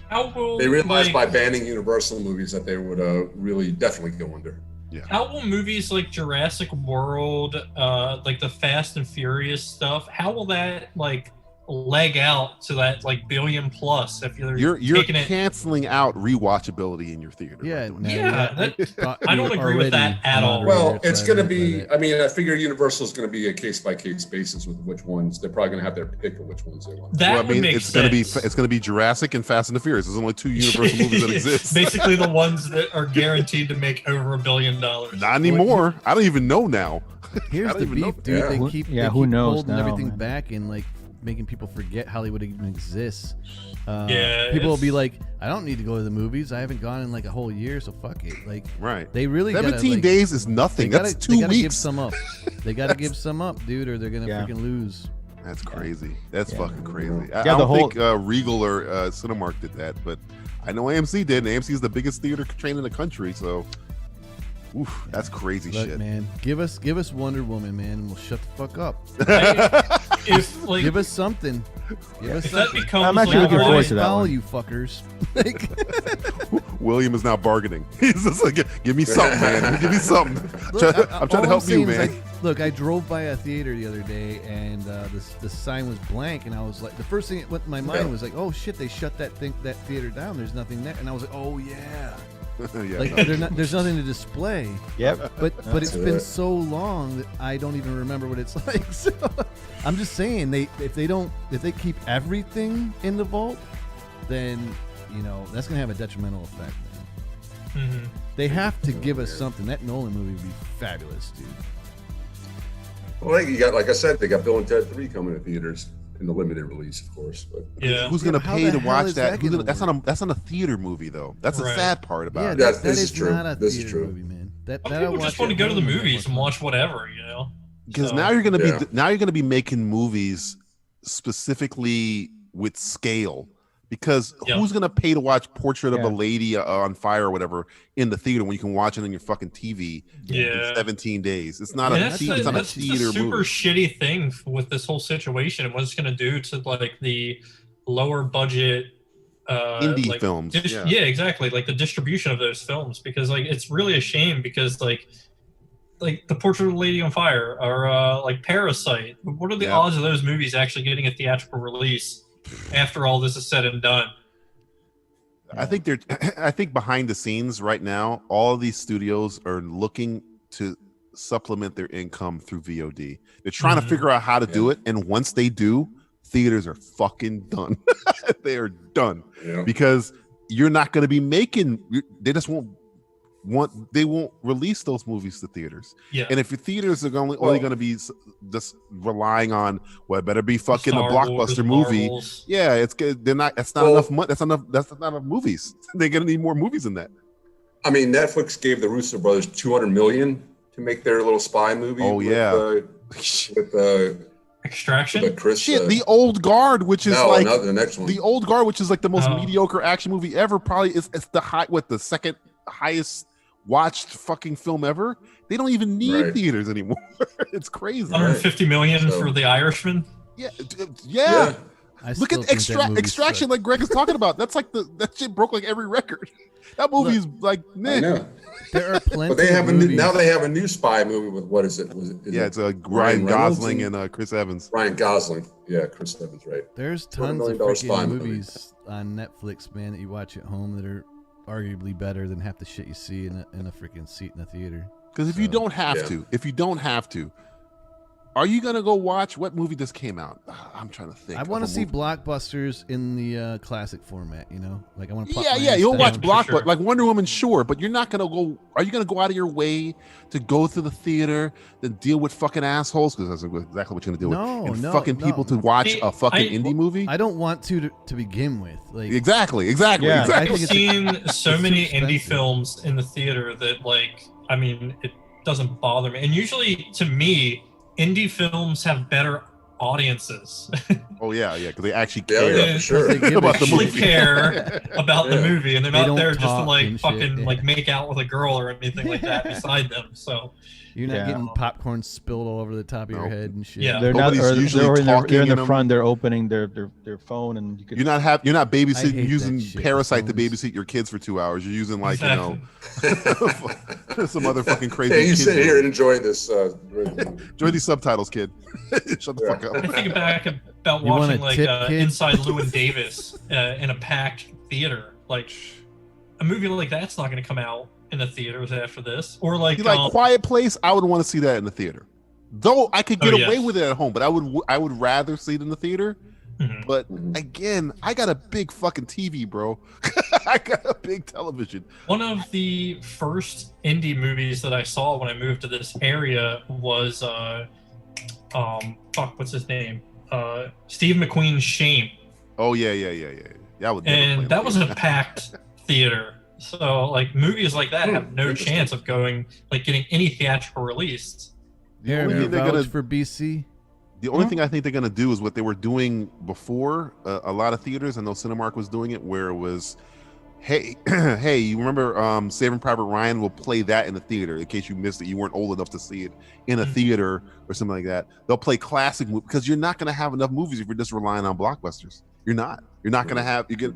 Speaker 12: How will
Speaker 13: They realized by
Speaker 12: like,
Speaker 13: banning Universal movies that they would really definitely go under.
Speaker 9: Yeah.
Speaker 12: How will movies like Jurassic World, like the Fast and Furious stuff, how will that like leg out to that like billion plus if you're taking it?
Speaker 9: Canceling out rewatchability in your theater.
Speaker 8: Yeah,
Speaker 12: I don't agree with that at all.
Speaker 13: Well, it's going to be. I mean, I figure Universal is going to be a case by case basis with which ones they're probably going to have their pick of which ones they want.
Speaker 12: That
Speaker 9: well, I mean,
Speaker 12: would make
Speaker 9: it's going to
Speaker 12: sense.
Speaker 9: be it's going to be Jurassic and Fast and the Furious. There's only 2 Universal movies that exist.
Speaker 12: Basically, the ones that are guaranteed to make over $1 billion.
Speaker 9: Not anymore. I don't even know now.
Speaker 8: Here's the beef, dude.
Speaker 13: Yeah.
Speaker 8: They keep
Speaker 10: who knows
Speaker 8: holding
Speaker 10: now,
Speaker 8: everything
Speaker 10: man.
Speaker 8: back and like making people forget Hollywood even exists.
Speaker 12: Yeah,
Speaker 8: people will
Speaker 12: it's-
Speaker 8: be like, I don't need to go to the movies. I haven't gone in like a whole year, so fuck it. Like,
Speaker 9: Right.
Speaker 8: They really
Speaker 9: 17
Speaker 8: gotta,
Speaker 9: days is nothing.
Speaker 8: They
Speaker 9: That's
Speaker 8: gotta,
Speaker 9: 2
Speaker 8: they gotta give
Speaker 9: weeks.
Speaker 8: some up. They gotta give some up, dude, or they're gonna
Speaker 10: Yeah.
Speaker 8: freaking lose.
Speaker 9: That's crazy. That's fucking crazy. I
Speaker 10: Yeah, the
Speaker 9: don't
Speaker 10: whole-
Speaker 9: think Regal or Cinemark did that, but I know AMC did, and AMC is the biggest theater chain in the country, so oof, that's crazy
Speaker 8: Look,
Speaker 9: shit.
Speaker 8: man, give us Wonder Woman, man, and we'll shut the fuck up.
Speaker 12: If like
Speaker 8: Give us something. Give us
Speaker 12: if that
Speaker 8: something.
Speaker 12: becomes
Speaker 10: I'm actually
Speaker 12: like,
Speaker 10: looking forward
Speaker 12: alright,
Speaker 10: to that
Speaker 8: Follow
Speaker 10: one.
Speaker 8: you fuckers. Like,
Speaker 9: William is now bargaining. He's just like, give me something, man. Give me something.
Speaker 8: look,
Speaker 9: I'm trying
Speaker 8: all
Speaker 9: to help you,
Speaker 8: saying is,
Speaker 9: man.
Speaker 8: like, look, I drove by a theater the other day, and the sign was blank, and I was like, the first thing that went in my mind was like, oh shit, they shut that theater down. There's nothing there, and I was like, oh yeah.
Speaker 9: Yeah,
Speaker 8: Like
Speaker 9: no.
Speaker 8: there's nothing to display.
Speaker 10: Yep.
Speaker 8: But it's
Speaker 13: That's
Speaker 8: been
Speaker 13: it.
Speaker 8: so long that I don't even remember what it's like. So I'm just saying if they keep everything in the vault, then that's gonna have a detrimental effect, man.
Speaker 12: Mhm.
Speaker 8: They have to give us something. That Nolan movie would be fabulous, dude.
Speaker 13: Well, you got, like I said, they got Bill and Ted 3 coming to theaters in the limited release, of course. But
Speaker 12: Yeah.
Speaker 9: Who's gonna
Speaker 8: but how
Speaker 9: pay
Speaker 8: the
Speaker 9: to
Speaker 8: hell
Speaker 9: watch
Speaker 8: is
Speaker 9: that?
Speaker 8: that gonna
Speaker 9: That's not a theater movie though. That's the
Speaker 12: Right.
Speaker 9: sad part about
Speaker 8: Yeah,
Speaker 9: it.
Speaker 8: that
Speaker 13: this
Speaker 8: is
Speaker 13: is true.
Speaker 8: not a
Speaker 13: This is
Speaker 8: theater
Speaker 13: true.
Speaker 8: movie, man. That
Speaker 12: Some
Speaker 8: I
Speaker 12: people
Speaker 8: watch
Speaker 12: just want to
Speaker 8: at
Speaker 12: go to the
Speaker 8: home and
Speaker 12: movies and
Speaker 8: fun.
Speaker 12: watch whatever,
Speaker 9: Because
Speaker 12: So,
Speaker 9: now you're gonna
Speaker 13: Yeah.
Speaker 9: be making movies specifically with scale. Because
Speaker 12: Yeah.
Speaker 9: who's gonna pay to watch Portrait of
Speaker 10: Yeah.
Speaker 9: a Lady on Fire or whatever in the theater when you can watch it on your fucking TV
Speaker 12: Yeah.
Speaker 9: in 17 days? It's not
Speaker 12: And
Speaker 9: a
Speaker 12: that's
Speaker 9: theater. It's not a
Speaker 12: that's the
Speaker 9: theater
Speaker 12: super
Speaker 9: movie.
Speaker 12: shitty thing with this whole situation and what it's going to do to like the lower budget
Speaker 9: Indie
Speaker 12: like,
Speaker 9: films,
Speaker 12: yeah.
Speaker 9: yeah.
Speaker 12: Exactly, like the distribution of those films, because like it's really a shame because like the Portrait of a Lady on Fire or like Parasite, what are the
Speaker 9: Yeah.
Speaker 12: odds of those movies actually getting a theatrical release after all this is said and done?
Speaker 9: I think behind the scenes right now, all of these studios are looking to supplement their income through VOD. They're trying to figure out how to do it, and once they do, theaters are fucking done. They are done because you're not going to be making. They just won't release those movies to theaters.
Speaker 12: Yeah.
Speaker 9: And if your theaters are only going to be just relying on, well, it better be fucking
Speaker 12: Star
Speaker 9: a
Speaker 12: Wars,
Speaker 9: blockbuster movie.
Speaker 12: Marvels.
Speaker 9: Yeah, it's good. They're not. That's not enough money. That's not enough movies. They're going to need more movies than that.
Speaker 13: I mean, Netflix gave the Russo brothers $200 million to make their little spy movie.
Speaker 9: Oh, yeah.
Speaker 13: With
Speaker 12: Extraction.
Speaker 13: with Chris.
Speaker 9: Shit, The Old Guard, which is like
Speaker 13: the next one.
Speaker 9: The Old Guard, which is like the most
Speaker 12: Oh.
Speaker 9: mediocre action movie ever. Probably it's the second highest watched fucking film ever. They don't even need
Speaker 13: Right.
Speaker 9: theaters anymore. It's crazy.
Speaker 12: 150 million
Speaker 13: So-
Speaker 12: for The Irishman.
Speaker 9: Yeah.
Speaker 8: I
Speaker 9: Look
Speaker 8: still
Speaker 9: at
Speaker 8: think that movie
Speaker 9: Extraction,
Speaker 8: sucks.
Speaker 9: like Greg is talking about. That's like that shit broke like every record. That movie is like,
Speaker 13: I
Speaker 9: meh.
Speaker 13: know.
Speaker 8: There are plenty.
Speaker 13: But they have
Speaker 8: of movies.
Speaker 13: now they have a new spy movie with what is it?
Speaker 9: Yeah, it's Ryan
Speaker 13: Reynolds
Speaker 9: Gosling and Chris Evans.
Speaker 13: Ryan Gosling. Yeah, Chris Evans, right?
Speaker 8: There's
Speaker 13: $200
Speaker 8: tons of
Speaker 13: million spy
Speaker 8: freaking
Speaker 13: movie.
Speaker 8: movies on Netflix, man, that you watch at home that are arguably better than half the shit you see in a freaking seat in a theater.
Speaker 9: Because if you don't have
Speaker 13: Yeah.
Speaker 9: to, are you gonna go watch what movie just came out? I'm trying to think.
Speaker 8: I want to
Speaker 9: of a
Speaker 8: see
Speaker 9: movie.
Speaker 8: blockbusters in the classic format, Like I want to.
Speaker 9: Yeah, you'll watch Blockbuster,
Speaker 12: sure.
Speaker 9: like Wonder Woman, sure, but you're not gonna go. Are you gonna go out of your way to go to the theater, then deal with fucking assholes? Because that's exactly what you're gonna deal
Speaker 8: No,
Speaker 9: with. And
Speaker 8: no,
Speaker 9: fucking
Speaker 8: no.
Speaker 9: people to watch
Speaker 12: See,
Speaker 9: a fucking
Speaker 12: I-
Speaker 9: indie movie.
Speaker 8: I don't want to begin with. Like
Speaker 9: Exactly.
Speaker 10: Yeah.
Speaker 8: I
Speaker 12: I've
Speaker 8: think it's-
Speaker 12: seen so
Speaker 8: it's
Speaker 12: many
Speaker 8: too
Speaker 12: indie
Speaker 8: expensive.
Speaker 12: films in the theater that, like, I mean, it doesn't bother me. And usually, to me, indie films have better audiences.
Speaker 9: Oh yeah, because they actually care
Speaker 13: Yeah, for sure.
Speaker 9: about the
Speaker 12: actually
Speaker 9: movie.
Speaker 12: care about the movie, and they're
Speaker 8: They
Speaker 12: not there
Speaker 8: don't
Speaker 12: just to
Speaker 8: talk
Speaker 12: like
Speaker 8: and shit,
Speaker 12: fucking
Speaker 8: yeah.
Speaker 12: like make out with a girl or anything like that beside them. So
Speaker 8: You're not getting popcorn spilled all over the top of your head and shit.
Speaker 12: Yeah.
Speaker 10: They're not.
Speaker 9: Nobody's
Speaker 10: Or
Speaker 9: usually
Speaker 10: they're in
Speaker 9: talking
Speaker 10: the
Speaker 9: in them.
Speaker 10: front. They're opening their phone, and you can.
Speaker 9: You're not
Speaker 8: I
Speaker 9: babysitting
Speaker 8: hate
Speaker 9: using
Speaker 8: that shit.
Speaker 9: Parasite to
Speaker 8: Phones.
Speaker 9: babysit your kids for 2 hours. You're using like
Speaker 12: Exactly.
Speaker 9: some other fucking crazy.
Speaker 13: Hey, you
Speaker 9: kid
Speaker 13: sit here and
Speaker 9: movie.
Speaker 13: enjoy this.
Speaker 9: Enjoy these subtitles, kid. Shut the fuck
Speaker 12: I
Speaker 9: up.
Speaker 12: think back about
Speaker 8: You want
Speaker 12: watching
Speaker 8: a
Speaker 12: like
Speaker 8: tip, kid?
Speaker 12: Inside Llewyn Davis in a packed theater. Like a movie like that's not going to come out in the theaters after this, or like
Speaker 9: See, like Quiet Place, I would want to see that in the theater. Though I could get away
Speaker 12: yes.
Speaker 9: with it at home, but I would rather see it in the theater.
Speaker 12: Mhm.
Speaker 9: But again, I got a big fucking TV, bro. I got a big television.
Speaker 12: One of the first indie movies that I saw when I moved to this area was what's his name? Steve McQueen's Shame.
Speaker 9: Oh yeah. That would.
Speaker 12: And that was a packed theater. So like movies like that have no chance of getting any theatrical release.
Speaker 8: Aaron,
Speaker 9: only
Speaker 8: you
Speaker 9: thing they're gonna-
Speaker 8: vouch for BC?
Speaker 9: The only thing I think they're gonna do is what they were doing before. A lot of theaters, I know Cinemark was doing it, where it was, hey, you remember Saving Private Ryan? Will play that in the theater in case you missed it. You weren't old enough to see it in a theater or something like that. They'll play classic movies because you're not gonna have enough movies if you're just relying on blockbusters. You're not. You're not gonna have. You're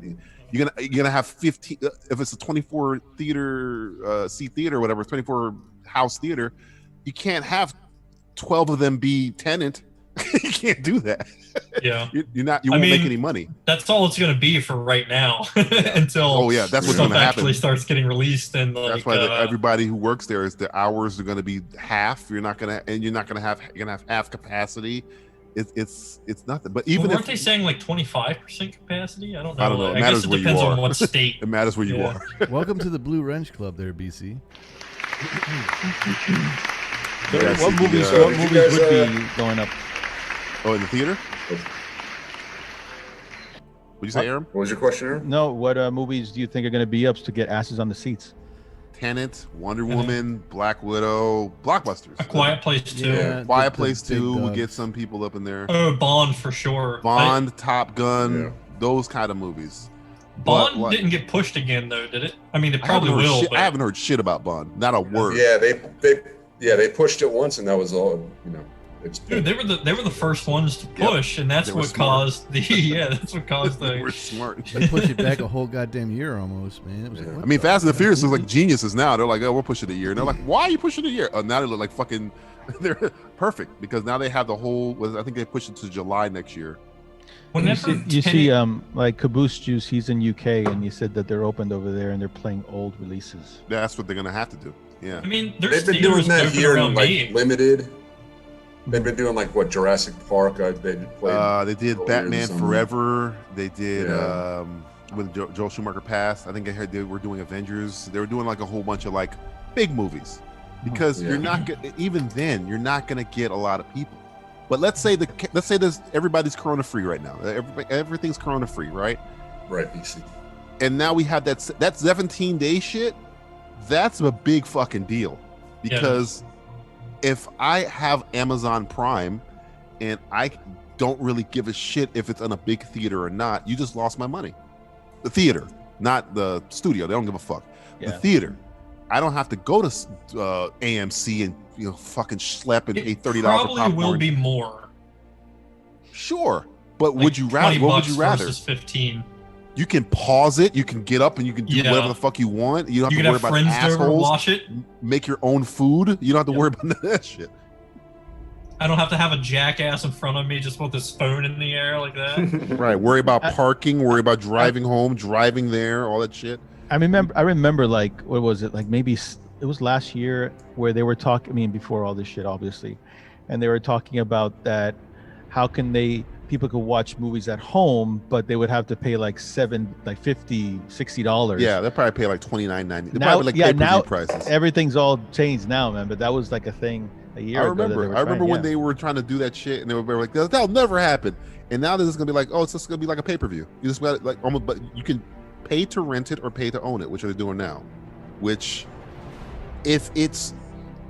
Speaker 9: gonna have 15. If it's a 24 theater seat theater, or whatever, 24 house theater, you can't have 12 of them be Tenant. You can't do that.
Speaker 12: Yeah,
Speaker 9: you won't make any money.
Speaker 12: That's all it's going to be for right now until
Speaker 9: that's what's
Speaker 12: stuff
Speaker 9: going to happen.
Speaker 12: actually starts getting released. And like,
Speaker 9: That's why everybody who works there is the hours are going to be half. You're not gonna have half capacity. It's nothing. But even
Speaker 12: weren't they saying like 25% capacity? I don't know.
Speaker 9: I don't know. It
Speaker 12: I
Speaker 9: matters
Speaker 12: guess it
Speaker 9: where you
Speaker 12: depends
Speaker 9: are.
Speaker 12: on what state.
Speaker 9: It matters where you are.
Speaker 8: Welcome to the Blue Wrench Club, there, BC.
Speaker 10: So
Speaker 9: Yeah,
Speaker 10: what
Speaker 9: so
Speaker 10: movies?
Speaker 9: the,
Speaker 10: What
Speaker 13: did you
Speaker 10: movies
Speaker 13: guys,
Speaker 10: would be going up?
Speaker 9: Oh, in the theater? What'd you say, Aram?
Speaker 13: What was your question, Aaron?
Speaker 10: No, what movies do you think are going to be up to get asses on the seats?
Speaker 9: Tenet, Wonder Woman, Black Widow, blockbusters.
Speaker 12: A Quiet Place 2.
Speaker 8: Yeah.
Speaker 9: Quiet
Speaker 8: the
Speaker 9: Place
Speaker 8: big
Speaker 9: 2 will
Speaker 8: dogs.
Speaker 9: get some people up in there.
Speaker 12: Oh, Bond for sure.
Speaker 9: Bond, Top Gun, those kind of movies.
Speaker 12: Bond
Speaker 9: But,
Speaker 12: didn't get pushed again though, did it? I mean, it
Speaker 9: I haven't
Speaker 12: probably
Speaker 9: heard
Speaker 12: will.
Speaker 9: shit-
Speaker 12: But
Speaker 9: I haven't heard shit about Bond. Not a word.
Speaker 13: Yeah, they pushed it once, and that was all. It's
Speaker 12: dude, they were the first ones to push, and that's
Speaker 9: They were
Speaker 12: what
Speaker 9: smart.
Speaker 12: caused the that's what caused
Speaker 9: They
Speaker 12: the.
Speaker 9: were smart.
Speaker 8: They pushed it back a whole goddamn year almost, man. It was like, what
Speaker 9: I mean,
Speaker 8: the
Speaker 9: Fast and the
Speaker 8: fuck?
Speaker 9: Furious is like geniuses now. They're like, oh, we're pushing a year. And they're like, why are you pushing a year? Oh, now they look like fucking. They're perfect because now they have the whole. I think they pushed it to July next year.
Speaker 12: Whenever
Speaker 10: You see, like Caboose Juice, he's in UK, and you said that they're opened over there and they're playing old releases.
Speaker 9: That's what they're gonna have to do. Yeah.
Speaker 12: I mean, there's
Speaker 13: They've been doing
Speaker 12: theaters
Speaker 13: that
Speaker 12: open
Speaker 13: here
Speaker 12: around
Speaker 13: in like
Speaker 12: me.
Speaker 13: limited. They've been doing like what Jurassic Park. They played.
Speaker 9: They did
Speaker 13: earlier
Speaker 9: Batman
Speaker 13: this
Speaker 9: Forever. They did
Speaker 13: Yeah.
Speaker 9: when Joel Schumacher passed. I think I heard they were doing Avengers. They were doing like a whole bunch of like big movies because
Speaker 13: Yeah.
Speaker 9: you're not even then you're not gonna get a lot of people. But let's say there's everybody's corona free right now. Everything's corona free, right?
Speaker 13: Right, BC.
Speaker 9: And now we have that 17-day shit. That's a big fucking deal because if I have Amazon Prime and I don't really give a shit if it's in a big theater or not, you just lost my money. The theater, not the studio. They don't give a fuck. The
Speaker 10: Yeah.
Speaker 9: theater. I don't have to go to AMC and fucking schlep and pay $30 for
Speaker 12: Probably
Speaker 9: popcorn.
Speaker 12: will be more.
Speaker 9: Sure, but
Speaker 12: Like
Speaker 9: would you rather?
Speaker 12: 20
Speaker 9: What would
Speaker 12: bucks
Speaker 9: you rather?
Speaker 12: Versus 15.
Speaker 9: You can pause it. You can get up and you can do
Speaker 12: Yeah.
Speaker 9: whatever the fuck you want. You don't
Speaker 12: You
Speaker 9: have
Speaker 12: can
Speaker 9: to
Speaker 12: have
Speaker 9: worry about
Speaker 12: friends over
Speaker 9: assholes.
Speaker 12: watch it.
Speaker 9: Make your own food. You don't have to worry about none of that shit.
Speaker 12: I don't have to have a jackass in front of me just with his phone in the air like that.
Speaker 9: Right. Worry about parking. Worry about driving home, driving there, all that shit.
Speaker 10: I remember like, what was it? Like maybe it was last year where they were talking, I mean, before all this shit, obviously. And they were talking about that, how can people could watch movies at home, but they would have to pay like $50, $60.
Speaker 9: Yeah, they'll probably pay like $29.90. They're
Speaker 10: Now,
Speaker 9: probably like
Speaker 10: yeah,
Speaker 9: pay-per-view
Speaker 10: now
Speaker 9: prices.
Speaker 10: everything's all changed now, man. But that was like a thing a year
Speaker 9: I
Speaker 10: ago. that
Speaker 9: remember.
Speaker 10: they were
Speaker 9: I remember
Speaker 10: trying,
Speaker 9: when
Speaker 10: yeah.
Speaker 9: they were trying to do that shit, and they were like, "That'll never happen." And now this is gonna be like, "Oh, it's just gonna be like a pay-per-view." You just got like almost, but you can pay to rent it or pay to own it, which they're doing now. Which, if it's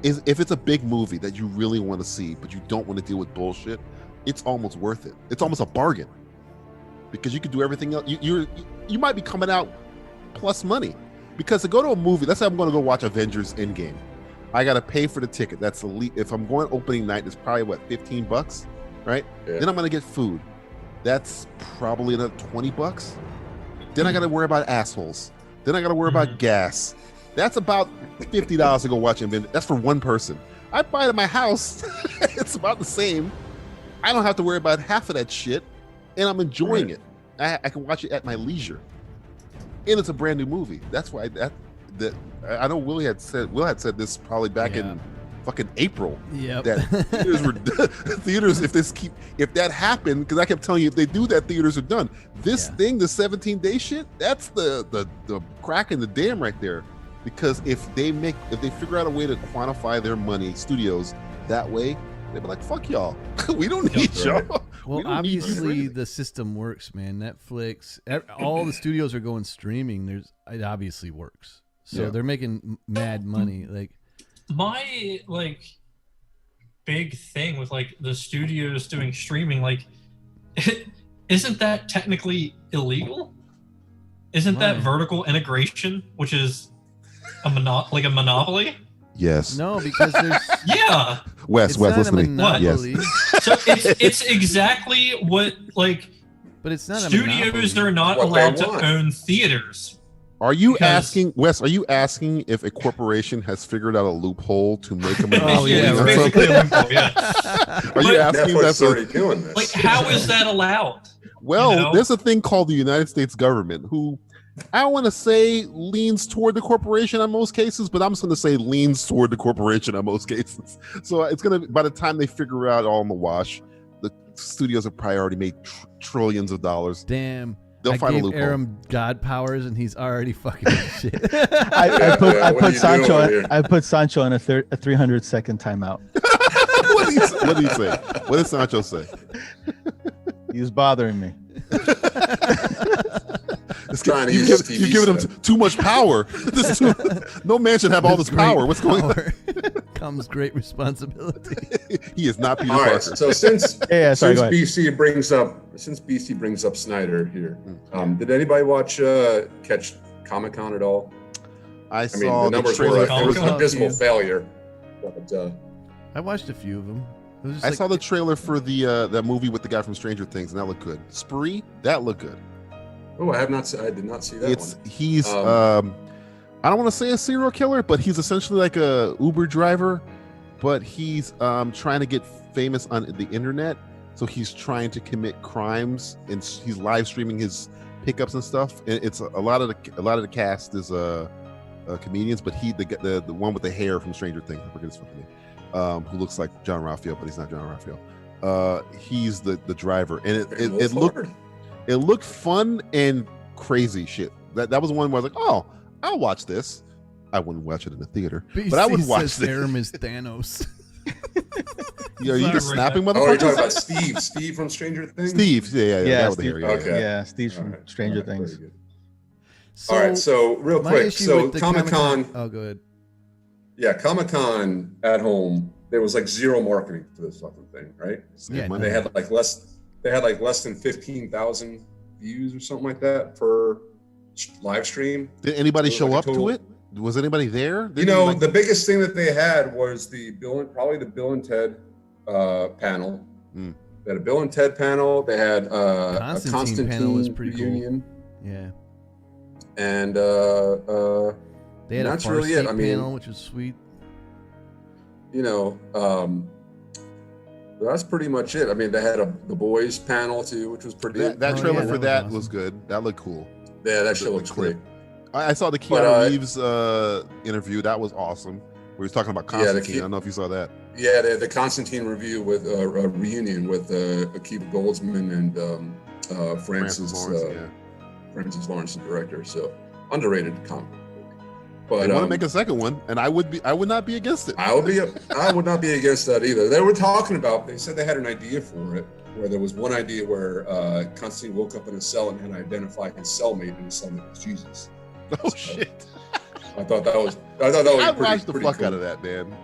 Speaker 9: is if it's a big movie that you really want to see, but you don't want to deal with bullshit, it's almost worth it. It's almost a bargain because you could do everything else. You might be coming out plus money because to go to a movie. Let's say I'm going to go watch Avengers Endgame. I got to pay for the ticket. That's if I'm going opening night, it's probably what, $15, right? Yeah. Then I'm going to get food. That's probably another $20. Then I got to worry about assholes. Then I got to worry about gas. That's about $50 to go watch Avengers. That's for one person. I buy it at my house. It's about the same. I don't have to worry about half of that shit, and I'm enjoying it. I can watch it at my leisure, and it's a brand new movie. That's why I know Will had said this probably back in fucking April.
Speaker 8: Yep.
Speaker 9: That theaters if that happened, because I kept telling you if they do that, theaters are done. This thing, the 17-day shit, that's the crack in the dam right there. Because if they figure out a way to quantify their money, studios, that way, they'd be like, fuck y'all. We don't need y'all.
Speaker 8: Well, obviously the system works, man. Netflix, all the studios are going streaming. It obviously works. So they're making mad money. Like
Speaker 12: my big thing with the studios doing streaming, isn't that technically illegal? Isn't that vertical integration, which is a monopoly?
Speaker 9: Yes.
Speaker 8: No, because there's
Speaker 9: Wes, listen to me.
Speaker 12: Yes. So it's exactly what
Speaker 8: but it's not
Speaker 12: studios. They're not allowed to own theaters.
Speaker 9: Are you asking, Wes? Are you asking if a corporation has figured out a loophole to make them?
Speaker 12: Basically a loophole. Yeah.
Speaker 9: Are you asking
Speaker 13: Netflix already doing this?
Speaker 12: How is that allowed?
Speaker 9: Well, there's a thing called the United States government, who I don't want to say leans toward the corporation in most cases, but I'm just going to say leans toward the corporation in most cases. So it's going to, by the time they figure out all in the wash, the studios have probably already made trillions of dollars.
Speaker 8: Damn.
Speaker 9: They'll find a
Speaker 8: gave
Speaker 9: loophole.
Speaker 8: Aram God powers, and he's already fucking shit.
Speaker 10: I put Sancho in a 300-second timeout.
Speaker 9: What did he say? What did Sancho say?
Speaker 10: He was bothering me.
Speaker 9: You've given him too much power. No man should have all this power. What's going on?
Speaker 8: Comes great responsibility.
Speaker 9: He is not Peter
Speaker 13: All right,
Speaker 9: Parker.
Speaker 13: so since BC brings up Snyder here,
Speaker 9: Mm.
Speaker 13: did anybody watch catch Comic-Con at all?
Speaker 9: I
Speaker 13: mean,
Speaker 9: saw
Speaker 13: the numbers were it was an abysmal failure. But,
Speaker 8: I watched a few of them.
Speaker 9: I saw the trailer for that movie with the guy from Stranger Things, and that looked good. Spree, that looked good.
Speaker 13: Oh, I did not see that one.
Speaker 9: He's I don't want to say a serial killer, but he's essentially like a Uber driver, but he's trying to get famous on the internet. So he's trying to commit crimes, and he's live streaming his pickups and stuff. And it's a lot of the cast is comedians, but the one with the hair from Stranger Things, I forget his fucking name, who looks like John Raphael, but he's not John Raphael. He's the driver, and it looked fun and crazy shit. That was one where I was like, oh, I'll watch this. I wouldn't watch it in the theater, but I would watch this.
Speaker 8: Aram is Thanos.
Speaker 9: Are you just snapping, motherfucker?
Speaker 13: Oh, you're talking about Steve. Steve from Stranger Things?
Speaker 9: Steve, yeah.
Speaker 10: Steve,
Speaker 13: okay.
Speaker 10: Steve from Stranger Things.
Speaker 13: All right, so real quick. So Comic-Con.
Speaker 8: Oh, go ahead.
Speaker 13: Yeah, Comic-Con at home, there was zero marketing for this fucking thing, right?
Speaker 8: Yeah,
Speaker 13: they had less than 15,000 views or something like that per live stream.
Speaker 9: Did anybody show up to it? Was anybody there?
Speaker 13: The biggest thing that they had was the Bill and Ted panel.
Speaker 9: Mm.
Speaker 13: They had a Bill and Ted panel. They had a Constantine
Speaker 8: panel was pretty
Speaker 13: reunion.
Speaker 8: Cool. Yeah.
Speaker 13: And
Speaker 8: they had
Speaker 13: that's
Speaker 8: a
Speaker 13: really it. I mean,
Speaker 8: panel, which was sweet.
Speaker 13: That's pretty much it. I mean, they had the boys panel too, which was pretty good.
Speaker 9: That trailer for that was good. That looked cool.
Speaker 13: Yeah, that shit looks great.
Speaker 9: I saw the Keanu Reeves interview. That was awesome. Where he was talking about Constantine. I don't know if you saw that.
Speaker 13: Yeah, the Constantine review with a reunion with Akiva Goldsman and Francis Lawrence, the director. So underrated comic. But
Speaker 9: they want to make a second one, and I would not be against it.
Speaker 13: I would not be against that either. They were talking about. They said they had an idea for it, where there was one idea where Constantine woke up in a cell and had to identify his cellmate, and his cellmate was Jesus.
Speaker 9: Oh shit!
Speaker 13: I thought that was
Speaker 9: I
Speaker 13: pretty,
Speaker 9: watched the
Speaker 13: pretty
Speaker 9: fuck
Speaker 13: cool.
Speaker 9: out of that, man.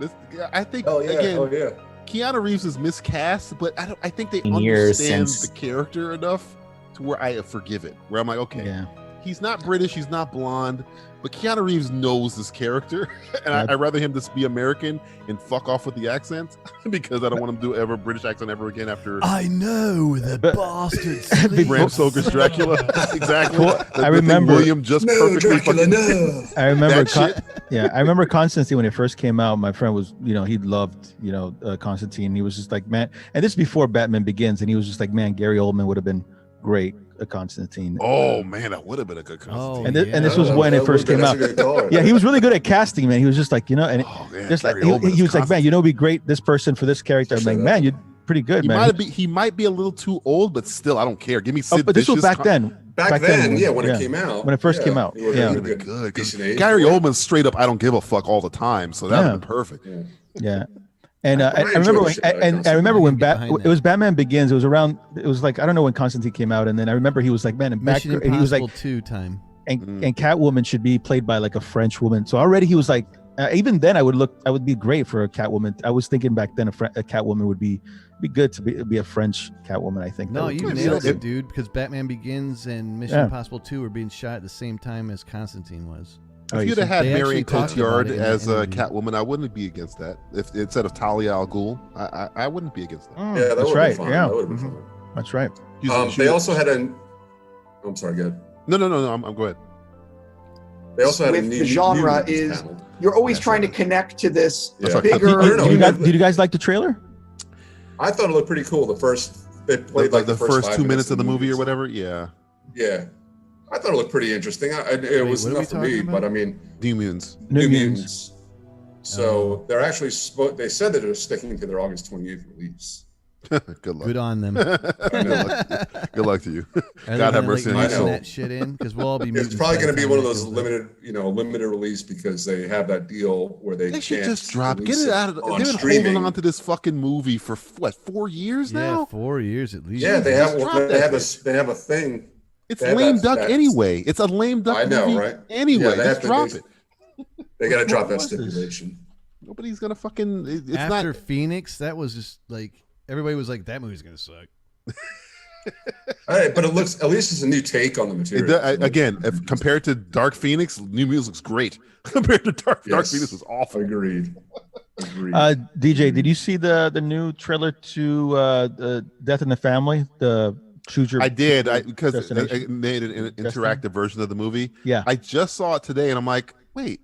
Speaker 9: I think
Speaker 13: yeah.
Speaker 9: Keanu Reeves is miscast, but I think they
Speaker 14: Years
Speaker 9: understand
Speaker 14: since-
Speaker 9: the character enough to where I forgive it. Where I'm like, okay,
Speaker 10: Yeah.
Speaker 9: he's not British, he's not blonde, but Keanu Reeves knows this character, and I'd rather him just be American and fuck off with the accent because I don't want him to do ever British accent ever again after.
Speaker 8: I know the bastard.
Speaker 9: Bram Stoker's Dracula. Exactly.
Speaker 10: Well,
Speaker 9: The
Speaker 10: I
Speaker 9: thing
Speaker 10: remember-
Speaker 9: William just
Speaker 13: No,
Speaker 9: perfectly
Speaker 13: Dracula,
Speaker 9: fucking.
Speaker 13: no.
Speaker 10: I remember,
Speaker 9: That shit.
Speaker 10: I remember Constantine when it first came out. My friend was, he loved, Constantine. He was just like, man, and this is before Batman Begins, and he was just like, man, Gary Oldman would have been great a Constantine.
Speaker 9: Oh man, that would have been a good Constantine.
Speaker 10: And this was when it first came out. Yeah, he was really good at casting, man. He was just like, and just like
Speaker 9: Gary Oldman
Speaker 10: he
Speaker 9: as
Speaker 10: was like, man, it'd be great this person for this character. I'm like, man, you're pretty good, man.
Speaker 9: He might be a little too old, but still, I don't care. Give me Sid
Speaker 10: but this was
Speaker 9: Vicious
Speaker 10: back then.
Speaker 13: Back then, when it came out.
Speaker 10: When it first came out.
Speaker 13: It would
Speaker 10: Yeah.
Speaker 13: have been
Speaker 9: Been
Speaker 13: good.
Speaker 9: good. 'Cause
Speaker 13: Decent age
Speaker 9: Gary
Speaker 13: for it.
Speaker 9: Oldman's straight up, I don't give a fuck all the time, so that would have been perfect.
Speaker 10: Yeah. And I
Speaker 13: enjoyed
Speaker 10: remember
Speaker 13: the
Speaker 10: when,
Speaker 13: shit out of
Speaker 10: and I remember when
Speaker 8: Constantine.
Speaker 10: it was Batman Begins. It was around. It was like I don't know when Constantine came out, and then I remember he was like, man, and
Speaker 8: Mission
Speaker 10: and he was
Speaker 8: Impossible
Speaker 10: like,
Speaker 8: 2 time.
Speaker 10: and Catwoman should be played by like a French woman. So already he was like, even then I would be great for a Catwoman. I was thinking back then a Catwoman would be good to be a French Catwoman. I think.
Speaker 8: No,
Speaker 10: That
Speaker 8: you
Speaker 10: would-
Speaker 8: nailed it, dude. Because Batman Begins and Mission
Speaker 10: Yeah.
Speaker 8: Impossible 2 were being shot at the same time as Constantine was.
Speaker 9: If you'd have had
Speaker 8: They
Speaker 9: Marion
Speaker 8: actually talked about
Speaker 9: Cotillard
Speaker 8: it in the
Speaker 9: as a
Speaker 8: interview.
Speaker 9: Catwoman, I wouldn't be against that. If instead of Talia al Ghul, I wouldn't be against that.
Speaker 10: Mm,
Speaker 13: Yeah, that
Speaker 10: that's
Speaker 13: would
Speaker 10: right.
Speaker 13: have been fun.
Speaker 10: Yeah,
Speaker 13: That would have been fun.
Speaker 10: that's right.
Speaker 13: They also had I'm sorry, go ahead.
Speaker 9: No. I'm go ahead.
Speaker 13: They also had a
Speaker 14: With
Speaker 13: new
Speaker 14: the genre
Speaker 13: mutants
Speaker 14: is
Speaker 13: panel.
Speaker 14: you're always trying to connect to this
Speaker 13: Yeah.
Speaker 14: bigger.
Speaker 13: I don't know.
Speaker 10: Did you guys like the trailer?
Speaker 13: I thought it looked pretty cool. They played
Speaker 9: Like the first
Speaker 13: 5
Speaker 9: 2 minutes of the movie or
Speaker 13: so-
Speaker 9: whatever. Yeah.
Speaker 13: Yeah, I thought it looked pretty interesting. It was
Speaker 8: what are we
Speaker 13: enough for me,
Speaker 8: talking
Speaker 13: but
Speaker 8: about?
Speaker 13: I mean,
Speaker 9: New Mutants.
Speaker 10: New Mutants.
Speaker 13: So they're actually they said that they're sticking to their August 28th release.
Speaker 9: Good luck.
Speaker 8: Good on them.
Speaker 9: Good luck to you.
Speaker 8: Are they
Speaker 9: God have
Speaker 8: gonna,
Speaker 9: mercy
Speaker 8: like,
Speaker 9: on your
Speaker 8: mix
Speaker 9: soul.
Speaker 8: that shit in because we'll all be.
Speaker 13: It's
Speaker 8: mutants
Speaker 13: probably
Speaker 8: by
Speaker 13: going to
Speaker 8: the
Speaker 13: be
Speaker 8: time
Speaker 13: one of
Speaker 8: that
Speaker 13: those
Speaker 8: goes up.
Speaker 13: limited release because they have that deal where they
Speaker 9: They should
Speaker 13: can't
Speaker 9: just drop. Get
Speaker 13: release
Speaker 9: it out of.
Speaker 13: on
Speaker 9: They've been
Speaker 13: streaming.
Speaker 9: holding on to this fucking movie for what 4 years
Speaker 8: Yeah,
Speaker 9: now.
Speaker 8: 4 years at least.
Speaker 13: Yeah, they have.
Speaker 9: Just drop
Speaker 13: They
Speaker 9: that
Speaker 13: have
Speaker 9: bitch.
Speaker 13: they have a thing.
Speaker 9: It's
Speaker 13: They have
Speaker 9: lame
Speaker 13: that-
Speaker 9: duck
Speaker 13: that-
Speaker 9: anyway. It's a lame duck
Speaker 13: I know,
Speaker 9: movie
Speaker 13: right?
Speaker 9: anyway.
Speaker 13: Yeah, they
Speaker 9: Just
Speaker 13: have to-
Speaker 9: drop
Speaker 13: they-
Speaker 9: it.
Speaker 13: They got to drop that
Speaker 10: was this?
Speaker 13: stipulation.
Speaker 9: Nobody's gonna fucking. It's
Speaker 8: After
Speaker 9: not.
Speaker 8: Phoenix, that was just like everybody was like, "That movie's gonna suck."
Speaker 13: All right, but it looks at least it's a new take on the material.
Speaker 9: Again, if compared to Dark Phoenix, New Mutants looks great. Compared to Dark Phoenix was awful.
Speaker 13: Agreed.
Speaker 10: DJ, did you see the new trailer to Death in the Family? The Choose Your.
Speaker 9: I did. Because
Speaker 10: Destination?
Speaker 9: I made an interactive version of the movie.
Speaker 10: Yeah.
Speaker 9: I just saw it today, and I'm like, wait,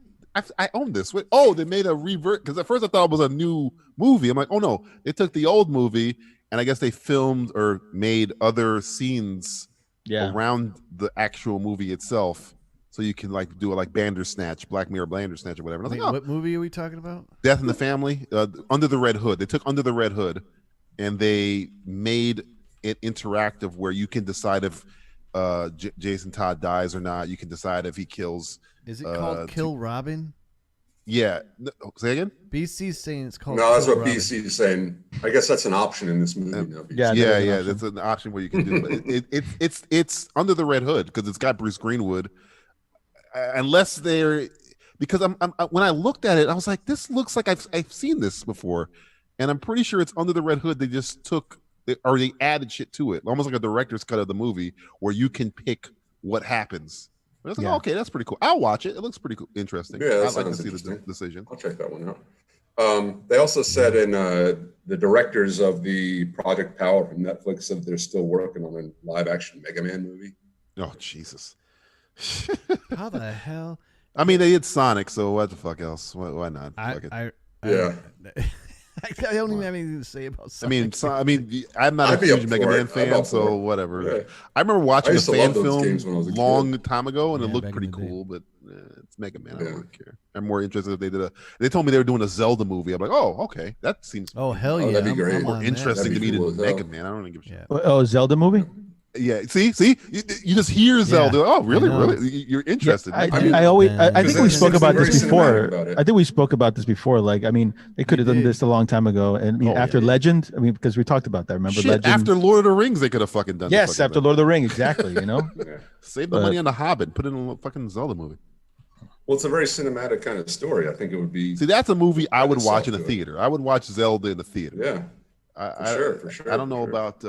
Speaker 9: I own this. Wait, oh, they made a revert. Because at first I thought it was a new movie. I'm like, oh no, they took the old movie, and I guess they filmed or made other scenes around the actual movie itself, so you can like do it like Bandersnatch, Black Mirror Bandersnatch or whatever. And I was
Speaker 8: Wait,
Speaker 9: like, oh,
Speaker 8: what movie are we talking about?
Speaker 9: Death in the Family, Under the Red Hood. They took Under the Red Hood, and they made it interactive where you can decide if Jason Todd dies or not. You can decide if he kills.
Speaker 8: Is it called Kill Robin?
Speaker 9: Yeah. Say again?
Speaker 8: BC's saying it's called.
Speaker 13: No, that's
Speaker 8: Kill
Speaker 13: what
Speaker 8: Robin.
Speaker 13: BC is saying. I guess that's an option in this movie now. BC.
Speaker 9: Yeah. That's an option where you can do it. It's Under the Red Hood because it's got Bruce Greenwood. Unless they're because I'm when I looked at it, I was like, this looks like I've seen this before, and I'm pretty sure it's Under the Red Hood. They just took or they added shit to it, almost like a director's cut of the movie where you can pick what happens. I was like, oh, okay, that's pretty cool. I'll watch it. It looks pretty cool, interesting.
Speaker 13: Yeah, that
Speaker 9: I'd like to
Speaker 13: sounds
Speaker 9: see the
Speaker 13: interesting.
Speaker 9: decision.
Speaker 13: I'll check that one out. They also said in the directors of the Project Power from Netflix that they're still working on a live action Mega Man movie.
Speaker 9: Oh Jesus!
Speaker 8: How the hell?
Speaker 9: I mean, they did Sonic, so what the fuck else? Why not? Fuck it.
Speaker 8: I don't even have anything to say about Sonic.
Speaker 9: I'm not
Speaker 13: I'd
Speaker 9: a
Speaker 13: be
Speaker 9: huge
Speaker 13: up
Speaker 9: Mega
Speaker 13: for
Speaker 9: Man
Speaker 13: it. I'm
Speaker 9: fan,
Speaker 13: up
Speaker 9: so
Speaker 13: for it.
Speaker 9: whatever.
Speaker 13: Yeah.
Speaker 9: I remember watching
Speaker 13: I
Speaker 9: a
Speaker 13: used to
Speaker 9: fan
Speaker 13: love those
Speaker 9: film
Speaker 13: games when I was a kid.
Speaker 9: long time ago, and it looked
Speaker 8: back in
Speaker 9: pretty
Speaker 8: the day.
Speaker 9: cool. But it's Mega Man. I don't care. I'm more interested if they did They told me they were doing a Zelda movie. I'm like, oh, okay, that seems.
Speaker 8: Oh hell yeah!
Speaker 13: that'd be great.
Speaker 8: I'm
Speaker 9: more
Speaker 8: on that.
Speaker 9: interesting to
Speaker 13: That'd be
Speaker 9: me
Speaker 13: cool
Speaker 9: than
Speaker 13: as hell.
Speaker 9: Mega Man. I don't even give a shit.
Speaker 8: Yeah.
Speaker 10: Oh, Zelda movie?
Speaker 9: Yeah, see, you just hear Zelda. Oh, really,
Speaker 8: I know.
Speaker 9: really? You're interested?
Speaker 10: I
Speaker 9: Mega Man.
Speaker 10: think we
Speaker 13: Because
Speaker 10: spoke
Speaker 13: it's
Speaker 10: about
Speaker 13: very
Speaker 10: this before.
Speaker 13: cinematic about it.
Speaker 10: I think we spoke about this before. Like, I mean, they could have done
Speaker 8: did.
Speaker 10: this a long time ago. And I mean, after Legend, I mean, because we talked about that. Remember
Speaker 9: Shit,
Speaker 10: Legend?
Speaker 9: after Lord of the Rings, they could have fucking done.
Speaker 10: Yes,
Speaker 9: fucking
Speaker 10: after Lord of the Ring, exactly. You know.
Speaker 9: Save the money on the Hobbit. Put it in a fucking Zelda movie.
Speaker 13: Well, it's a very cinematic kind of story. I think it would be.
Speaker 9: See, that's a movie I would watch in a theater. I would watch Zelda in the theater.
Speaker 13: Yeah. For sure.
Speaker 9: I don't know about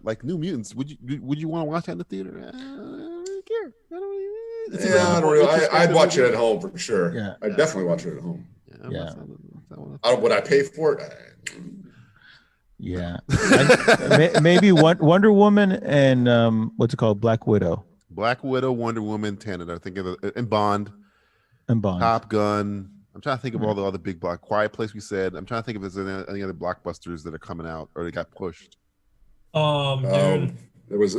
Speaker 9: like New Mutants. Would you want to watch that in the theater? I don't care.
Speaker 13: I don't really. I'd watch it at home for sure.
Speaker 10: Yeah.
Speaker 13: I'd definitely watch it at home.
Speaker 10: Yeah.
Speaker 13: Would I pay for it?
Speaker 10: Yeah. Maybe Wonder Woman and what's it called? Black Widow.
Speaker 9: Black Widow, Wonder Woman, Tenet. I think and Bond.
Speaker 10: And Bond.
Speaker 9: Top Gun. I'm trying to think of all the other big block. Quiet Place. We said. I'm trying to think if there's any other blockbusters that are coming out or they got pushed.
Speaker 12: Dune.
Speaker 13: There was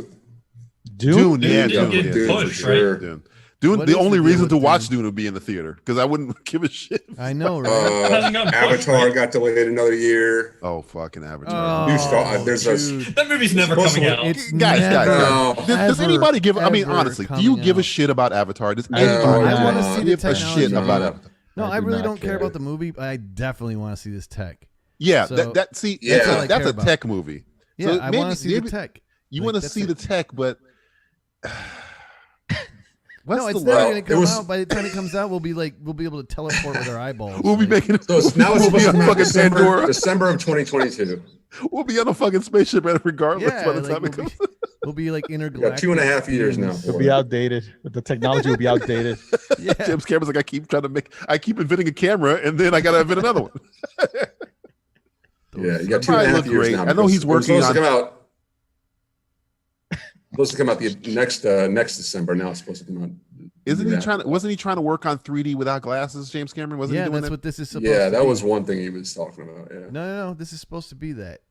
Speaker 9: Dune.
Speaker 12: Dune
Speaker 13: for sure.
Speaker 9: Dune. The only reason to watch Dune would be in the theater because I wouldn't give a shit.
Speaker 8: I know, right?
Speaker 13: Avatar got delayed another year.
Speaker 9: Oh, fucking Avatar.
Speaker 12: That movie's never coming out.
Speaker 9: Guys. Does anybody give? I mean, honestly, do you give a shit about Avatar? Does anybody give a shit about Avatar?
Speaker 8: No, I really don't care about the movie, but I definitely want to see this tech.
Speaker 9: Yeah,
Speaker 8: So,
Speaker 9: that's a tech movie.
Speaker 8: Yeah,
Speaker 9: So
Speaker 8: I want to see the tech.
Speaker 9: You want to see the tech, but
Speaker 8: no, it's never going to come out. By the time it comes out, we'll be able to teleport with our eyeballs.
Speaker 9: We'll be making.
Speaker 13: So now it's
Speaker 9: we'll be on fucking
Speaker 13: December of 2022.
Speaker 9: We'll be on a fucking spaceship regardless by the time it comes.
Speaker 8: We'll be like intergalactic.
Speaker 13: 2.5 years now.
Speaker 10: It'll be outdated. The technology will be outdated.
Speaker 8: Yeah.
Speaker 9: James Cameron's like, I keep inventing a camera, and then I got to invent another one.
Speaker 13: Yeah, you got 2.5 years now.
Speaker 9: I know he's working on.
Speaker 13: Supposed to come out the next December. Now it's supposed to come out.
Speaker 9: Wasn't he trying to work on 3D without glasses, James Cameron? Wasn't he doing
Speaker 8: that's
Speaker 9: that?
Speaker 8: what this is supposed to be.
Speaker 13: Yeah, that was one thing he was talking about. Yeah.
Speaker 8: No, this is supposed to be that.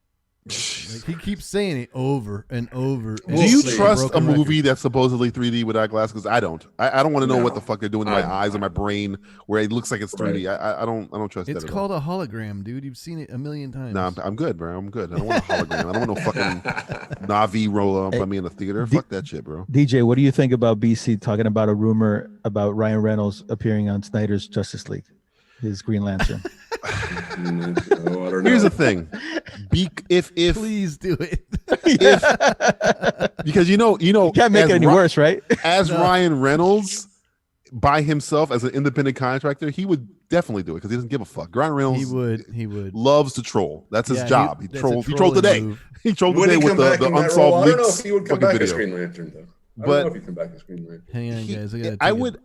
Speaker 8: He keeps saying it over and over.
Speaker 9: Do you trust a movie that's supposedly 3D without glasses? Because I don't. I don't want to know what the fuck they're doing to my eyes or my brain where it looks like it's 3D. I don't trust that.
Speaker 8: It's called a hologram, dude. You've seen it a million times.
Speaker 9: No, I'm good, bro. I'm good. I don't want a hologram. I don't want no fucking Navi roll up on me in the theater. Fuck that shit, bro.
Speaker 10: DJ, what do you think about BC talking about a rumor about Ryan Reynolds appearing on Snyder's Justice League, his Green Lantern?
Speaker 9: Here's the thing. If
Speaker 8: please do it.
Speaker 9: Because you
Speaker 10: can't make it any worse, right?
Speaker 9: As Ryan Reynolds by himself as an independent contractor, he would definitely do it because he doesn't give a fuck. Ryan Reynolds
Speaker 8: he would
Speaker 9: loves to troll. That's his job. He trolled today.
Speaker 8: Move.
Speaker 9: He trolled today with the unsolved leaks.
Speaker 13: I don't know if he would come back as Green Lantern though. I don't know if he'd come back as Green Lantern.
Speaker 8: Hang on, guys.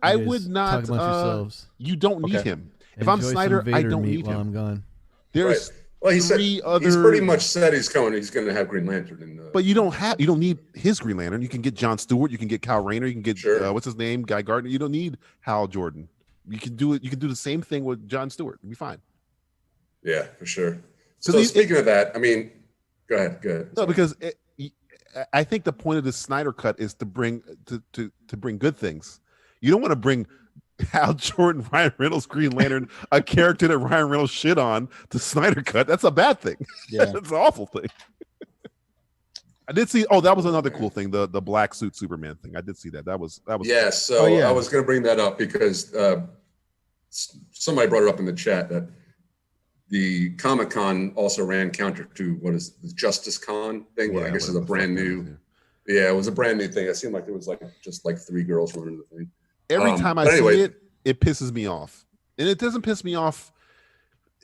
Speaker 9: I would not.
Speaker 8: Talk amongst yourselves.
Speaker 9: You don't need him. If
Speaker 8: Enjoy
Speaker 9: I'm Snyder, I don't
Speaker 8: meat
Speaker 9: need
Speaker 8: while
Speaker 9: him.
Speaker 8: I'm gone.
Speaker 9: There's
Speaker 13: he said he's pretty much said he's going to have Green Lantern.
Speaker 9: But you don't need his Green Lantern. You can get Jon Stewart. You can get Kyle Rayner. You can get what's his name, Guy Gardner. You don't need Hal Jordan. You can do it. You can do the same thing with Jon Stewart. It'll be fine.
Speaker 13: Yeah, for sure. So speaking of that, I mean, go ahead.
Speaker 9: No, because I think the point of the Snyder Cut is to bring to bring good things. You don't want to bring Hal Jordan, Ryan Reynolds, Green Lantern, a character that Ryan Reynolds shit on to Snyder Cut. That's a bad thing. Yeah. That's an awful thing. I did see. Oh, that was another cool thing. The black suit Superman thing. I did see that. That was.
Speaker 13: Yeah. So I was going to bring that up because somebody brought it up in the chat that the Comic-Con also ran counter to what is the Justice Con thing. I guess is a brand new. Yeah, it was a brand new thing. It seemed like it was just 3 girls running the thing.
Speaker 9: Every time I see it, it pisses me off. And it doesn't piss me off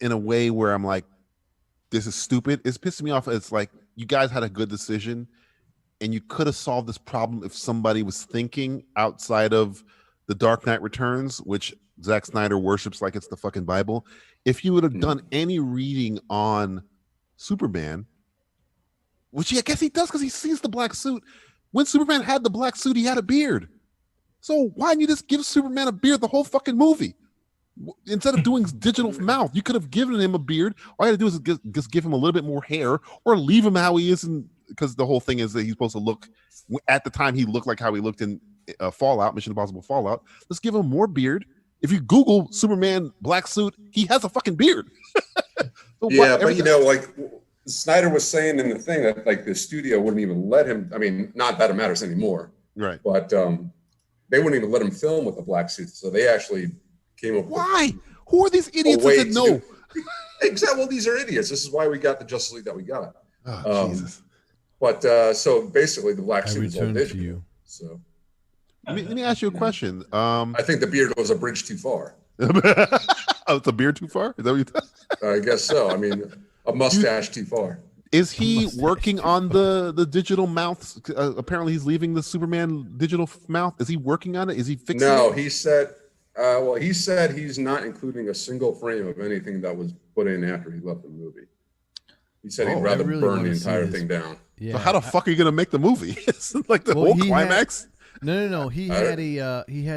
Speaker 9: in a way where I'm like, this is stupid. It's pissing me off. It's like, you guys had a good decision and you could have solved this problem if somebody was thinking outside of The Dark Knight Returns, which Zack Snyder worships like it's the fucking Bible. If you would have done any reading on Superman, which I guess he does because he sees the black suit. When Superman had the black suit, he had a beard. So why didn't you just give Superman a beard the whole fucking movie? Instead of doing digital mouth, you could have given him a beard. All you had to do is just give him a little bit more hair or leave him how he is. Because the whole thing is that he's supposed to look, at the time he looked like how he looked in Fallout, Mission Impossible Fallout. Let's give him more beard. If you Google Superman black suit, he has a fucking beard.
Speaker 13: Snyder was saying in the thing that the studio wouldn't even let him. I mean, not that it matters anymore.
Speaker 9: Right.
Speaker 13: But they wouldn't even let him film with a black suit. So they actually came up with.
Speaker 9: Why? Who are these idiots that said no?
Speaker 13: Exactly. Well, these are idiots. This is why we got the Justice League that we got.
Speaker 9: Oh, Jesus.
Speaker 13: But so basically, the black suit is all digital. So
Speaker 9: Let me ask you a question.
Speaker 13: I think the beard goes a bridge too far.
Speaker 9: Oh, it's a beard too far? Is that what you
Speaker 13: I guess so. I mean, a mustache too far.
Speaker 9: Is he working on the digital mouth? Apparently, he's leaving the Superman digital mouth. Is he working on it? Is he fixing it?
Speaker 13: No, he said. Well, he said he's not including a single frame of anything that was put in after he left the movie. He said he'd rather burn the entire thing down.
Speaker 9: Yeah. So how the fuck are you gonna make the movie? It's like the whole climax.
Speaker 8: No. He had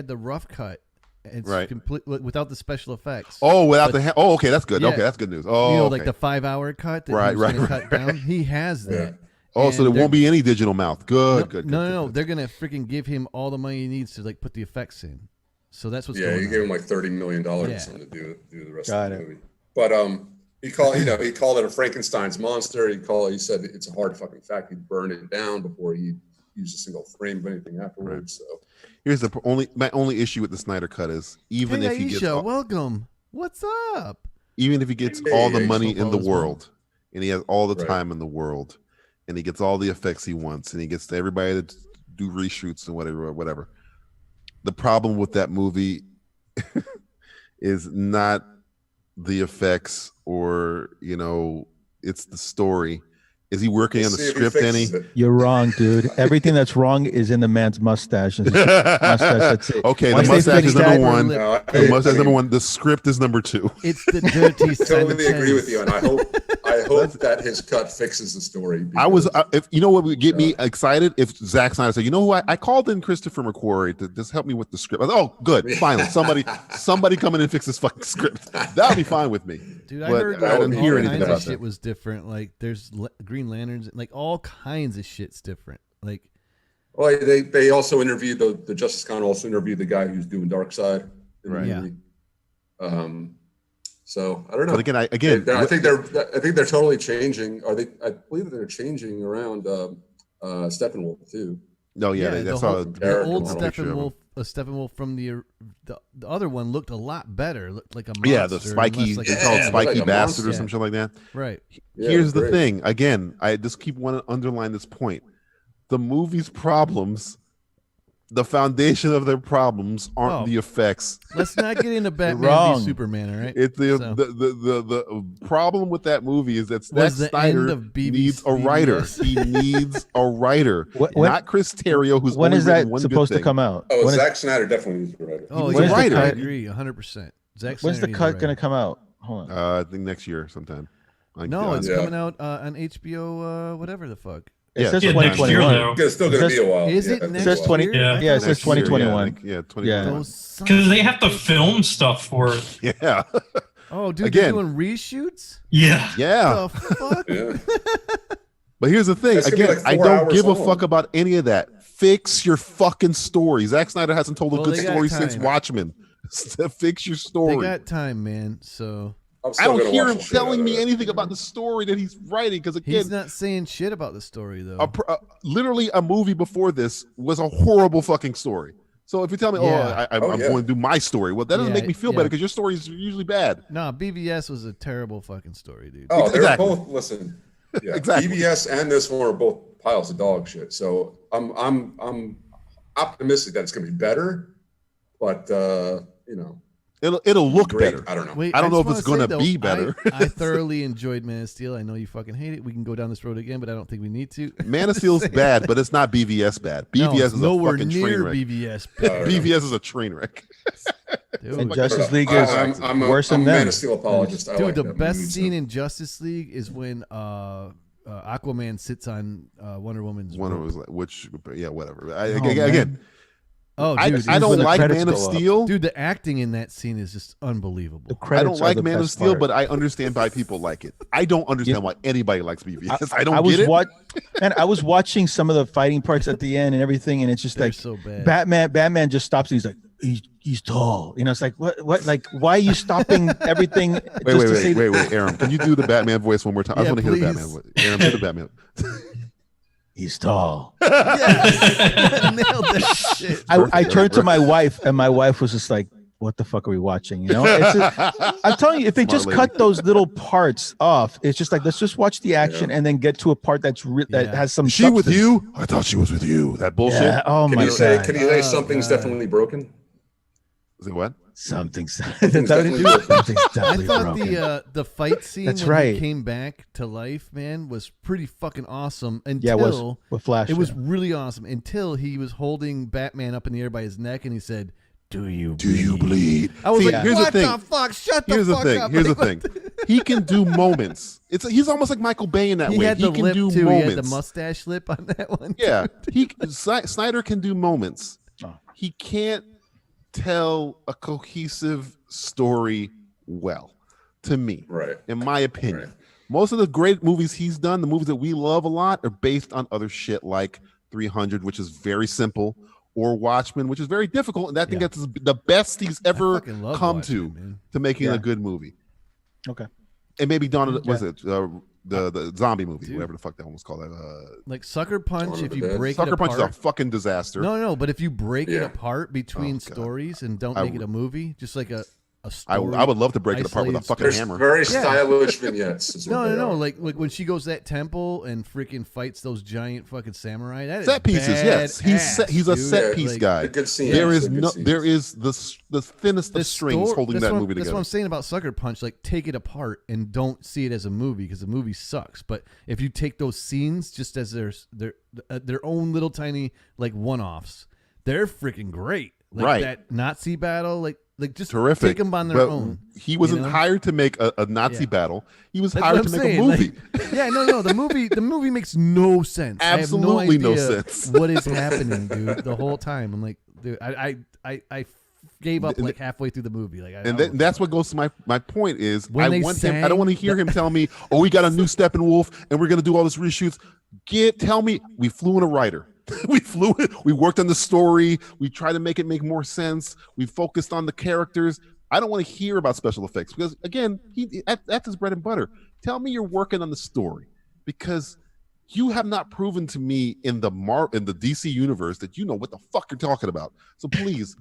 Speaker 8: the rough cut. It's
Speaker 9: right.
Speaker 8: Complete without the special effects.
Speaker 9: Oh, without the okay, that's good. Yeah. Okay, that's good news. Oh,
Speaker 8: like the 5-hour cut that
Speaker 9: right.
Speaker 8: cut down. He has that.
Speaker 9: Yeah. Oh, so there won't be any digital mouth. Good.
Speaker 8: No. They're gonna freaking give him all the money he needs to like put the effects in. So that's what's going on.
Speaker 13: Yeah, he gave him like $30 million or something to do the rest of the movie. But he called it a Frankenstein's monster. He said it's a hard fucking fact. He'd burn it down before he used a single frame of anything afterwards. So
Speaker 9: here's my only issue with the Snyder cut is even if he gets
Speaker 8: welcome. What's up?
Speaker 9: Even if he gets all the money in the world and he has all the time in the world and he gets all the effects he wants and he gets everybody to do reshoots and whatever. The problem with that movie is not the effects or, it's the story. Is he working on the script, Denny?
Speaker 10: You're wrong, dude. Everything that's wrong is in the man's mustache. That's it.
Speaker 9: Okay, the mustache is number one. The mustache is number one. The script is number two.
Speaker 8: It's the dirty.
Speaker 13: Totally agree with you, and I hope that his cut fixes the story.
Speaker 9: I was, if you know what would get me excited, if Zack Snyder said, "You know who I called in Christopher McQuarrie to just help me with the script." I was, oh, good, finally, somebody come in and fix this fucking script. That'd be fine with me.
Speaker 8: Dude, I heard
Speaker 9: I didn't hear anything about
Speaker 8: shit was different. Like there's Green Lanterns, like all kinds of shit's different. Like,
Speaker 13: well, they also interviewed the Justice Con also interviewed the guy who's doing Darkseid.
Speaker 9: Right.
Speaker 8: Yeah.
Speaker 13: So I don't know.
Speaker 9: But again,
Speaker 13: I think they're totally changing. I believe they're changing around Steppenwolf too.
Speaker 9: No, that's all.
Speaker 8: The old Steppenwolf from the other one looked a lot better. Looked like a monster.
Speaker 9: Yeah, the spiky. They call it spiky
Speaker 13: like
Speaker 9: bastard or some shit like that.
Speaker 8: Right.
Speaker 9: Here's the thing. Again, I just keep wanting to underline this point. The movie's problems, the foundation of their problems aren't the effects.
Speaker 8: Let's not get into Batman v Superman, all right?
Speaker 9: It's the problem with that movie is that Zack Snyder needs a writer. He needs a writer, not Chris Terrio, who's
Speaker 10: when is that supposed to come out?
Speaker 13: Oh, Zack Snyder definitely needs a writer.
Speaker 8: Oh, he's a writer. I agree, 100%.
Speaker 10: When's the cut going to come out? Hold on.
Speaker 9: I think next year sometime.
Speaker 8: No, it's coming out on HBO, whatever the fuck.
Speaker 10: It says 2021.
Speaker 13: It's still going to be a while.
Speaker 8: Is it next year?
Speaker 10: Yeah, it says 2021.
Speaker 9: Yeah, 2021.
Speaker 12: Because they have to film stuff for it.
Speaker 9: Yeah.
Speaker 8: Oh, dude, they're doing reshoots?
Speaker 12: Yeah.
Speaker 9: Yeah.
Speaker 8: The fuck?
Speaker 9: But here's the thing. Again, I don't give a fuck about any of that. Fix your fucking story. Zack Snyder hasn't told a good story since Watchmen. Fix your story.
Speaker 8: They got time, man. So
Speaker 9: I don't hear him telling me anything about the story that he's writing because again,
Speaker 8: he's not saying shit about the story though.
Speaker 9: Literally, a movie before this was a horrible fucking story. So if you tell me, I'm going to do my story, well, that doesn't make me feel better because your story is usually bad.
Speaker 8: No, BVS was a terrible fucking story, dude.
Speaker 13: Oh, they're both. Listen, exactly. BVS and this one are both piles of dog shit. So I'm optimistic that it's going to be better, but
Speaker 9: It'll look better.
Speaker 13: I don't know.
Speaker 8: Wait,
Speaker 9: I don't know if it's going to be better.
Speaker 8: I thoroughly enjoyed Man of Steel. I know you fucking hate it. We can go down this road again, but I don't think we need to.
Speaker 9: Man of Steel's bad, but it's not BVS bad. BVS is
Speaker 8: nowhere
Speaker 9: a fucking
Speaker 8: near
Speaker 9: train wreck.
Speaker 8: BVS.
Speaker 9: BVS is a train wreck.
Speaker 10: And Justice League is worse than
Speaker 13: Man of Steel apologist.
Speaker 8: Dude, the best scene in Justice League is when Aquaman sits on Wonder Woman's rope.
Speaker 9: Whatever. Again.
Speaker 8: Oh, dude,
Speaker 9: I don't like Man of Steel.
Speaker 8: Dude, the acting in that scene is just unbelievable.
Speaker 9: I don't like Man of Steel, but I understand why people like it. I don't understand why anybody likes BVS. I don't get it.
Speaker 10: And I was watching some of the fighting parts at the end and everything, and it's just like
Speaker 8: so bad.
Speaker 10: Batman just stops and he's like, he's tall. It's like what? Like, why are you stopping everything?
Speaker 9: Wait, Aram, can you do the Batman voice one more time? I just want to hear the Batman voice. Aram, do the Batman.
Speaker 10: He's tall.
Speaker 8: Yeah, nailed that shit.
Speaker 10: I turned to my wife, and my wife was just like, what the fuck are we watching? You know, it's just, I'm telling you, if they just cut those little parts off, it's just like, let's just watch the action and then get to a part that's that has some.
Speaker 9: She with you? I thought she was with you. That bullshit.
Speaker 10: Yeah. Oh my God.
Speaker 13: Can you say something's definitely broken?
Speaker 9: Is it what?
Speaker 10: Something's
Speaker 13: definitely broken.
Speaker 8: I thought the fight scene
Speaker 10: That's
Speaker 8: when
Speaker 10: right.
Speaker 8: he came back to life, man, was pretty fucking awesome. Until
Speaker 10: it was with Flash.
Speaker 8: It was really awesome until he was holding Batman up in the air by his neck, and he said, "Do you bleed?" I was like,
Speaker 9: here's
Speaker 8: "What
Speaker 9: the thing.
Speaker 8: the fuck? Shut the
Speaker 9: Here's the
Speaker 8: fuck
Speaker 9: thing.
Speaker 8: up!"
Speaker 9: Here's the
Speaker 8: Like,
Speaker 9: thing. He can do moments. He's almost like Michael Bay in that
Speaker 8: He
Speaker 9: way.
Speaker 8: had the
Speaker 9: He can
Speaker 8: lip
Speaker 9: do
Speaker 8: too.
Speaker 9: moments.
Speaker 8: He had the mustache lip on that one.
Speaker 9: Yeah, Snyder can do moments. He can't tell a cohesive story well, to me.
Speaker 13: Right.
Speaker 9: In my opinion, most of the great movies he's done, the movies that we love a lot, are based on other shit like 300, which is very simple, or Watchmen, which is very difficult, and I think that's the best he's ever come to making a good movie.
Speaker 10: Okay.
Speaker 9: And maybe Dawn of the zombie movie, whatever the fuck that one was called.
Speaker 8: Like Sucker Punch, if you break
Speaker 9: Sucker
Speaker 8: it apart,
Speaker 9: Punch is a fucking disaster.
Speaker 8: No, but if you break it apart between stories and don't make it a movie, just like a story,
Speaker 9: I would love to break it apart with a fucking hammer.
Speaker 13: Very stylish vignettes. Is what
Speaker 8: No,
Speaker 13: they
Speaker 8: no,
Speaker 13: are.
Speaker 8: like when she goes to that temple and freaking fights those giant fucking samurai. That
Speaker 9: Set
Speaker 8: is
Speaker 9: pieces, yes. He's a set piece guy.
Speaker 13: Good scene.
Speaker 9: There is
Speaker 13: Good scenes.
Speaker 9: there is the thinnest of strings holding that movie
Speaker 8: That's
Speaker 9: together.
Speaker 8: what I'm saying about Sucker Punch. Like, take it apart and don't see it as a movie, because the movie sucks. But if you take those scenes just as their own little tiny like one-offs, they're freaking great. Like that Nazi battle, like just
Speaker 9: terrific.
Speaker 8: take them on their
Speaker 9: But
Speaker 8: own.
Speaker 9: He wasn't hired to make a Nazi battle. He was hired to make a movie.
Speaker 8: No, the movie makes no sense.
Speaker 9: Absolutely
Speaker 8: I have no idea
Speaker 9: sense.
Speaker 8: what is happening, dude. The whole time, I'm like, dude, I gave up like halfway through the movie. Like,
Speaker 9: That's what goes to my point is
Speaker 8: When
Speaker 9: I
Speaker 8: they
Speaker 9: want him. I don't want to hear him tell me, "Oh, we got a new Steppenwolf and we're gonna do all this reshoots." Tell me we flew in a writer. We worked on the story. We tried to make it make more sense. We focused on the characters. I don't want to hear about special effects because, again, that's his bread and butter. Tell me you're working on the story, because you have not proven to me in the DC universe that you know what the fuck you're talking about. So please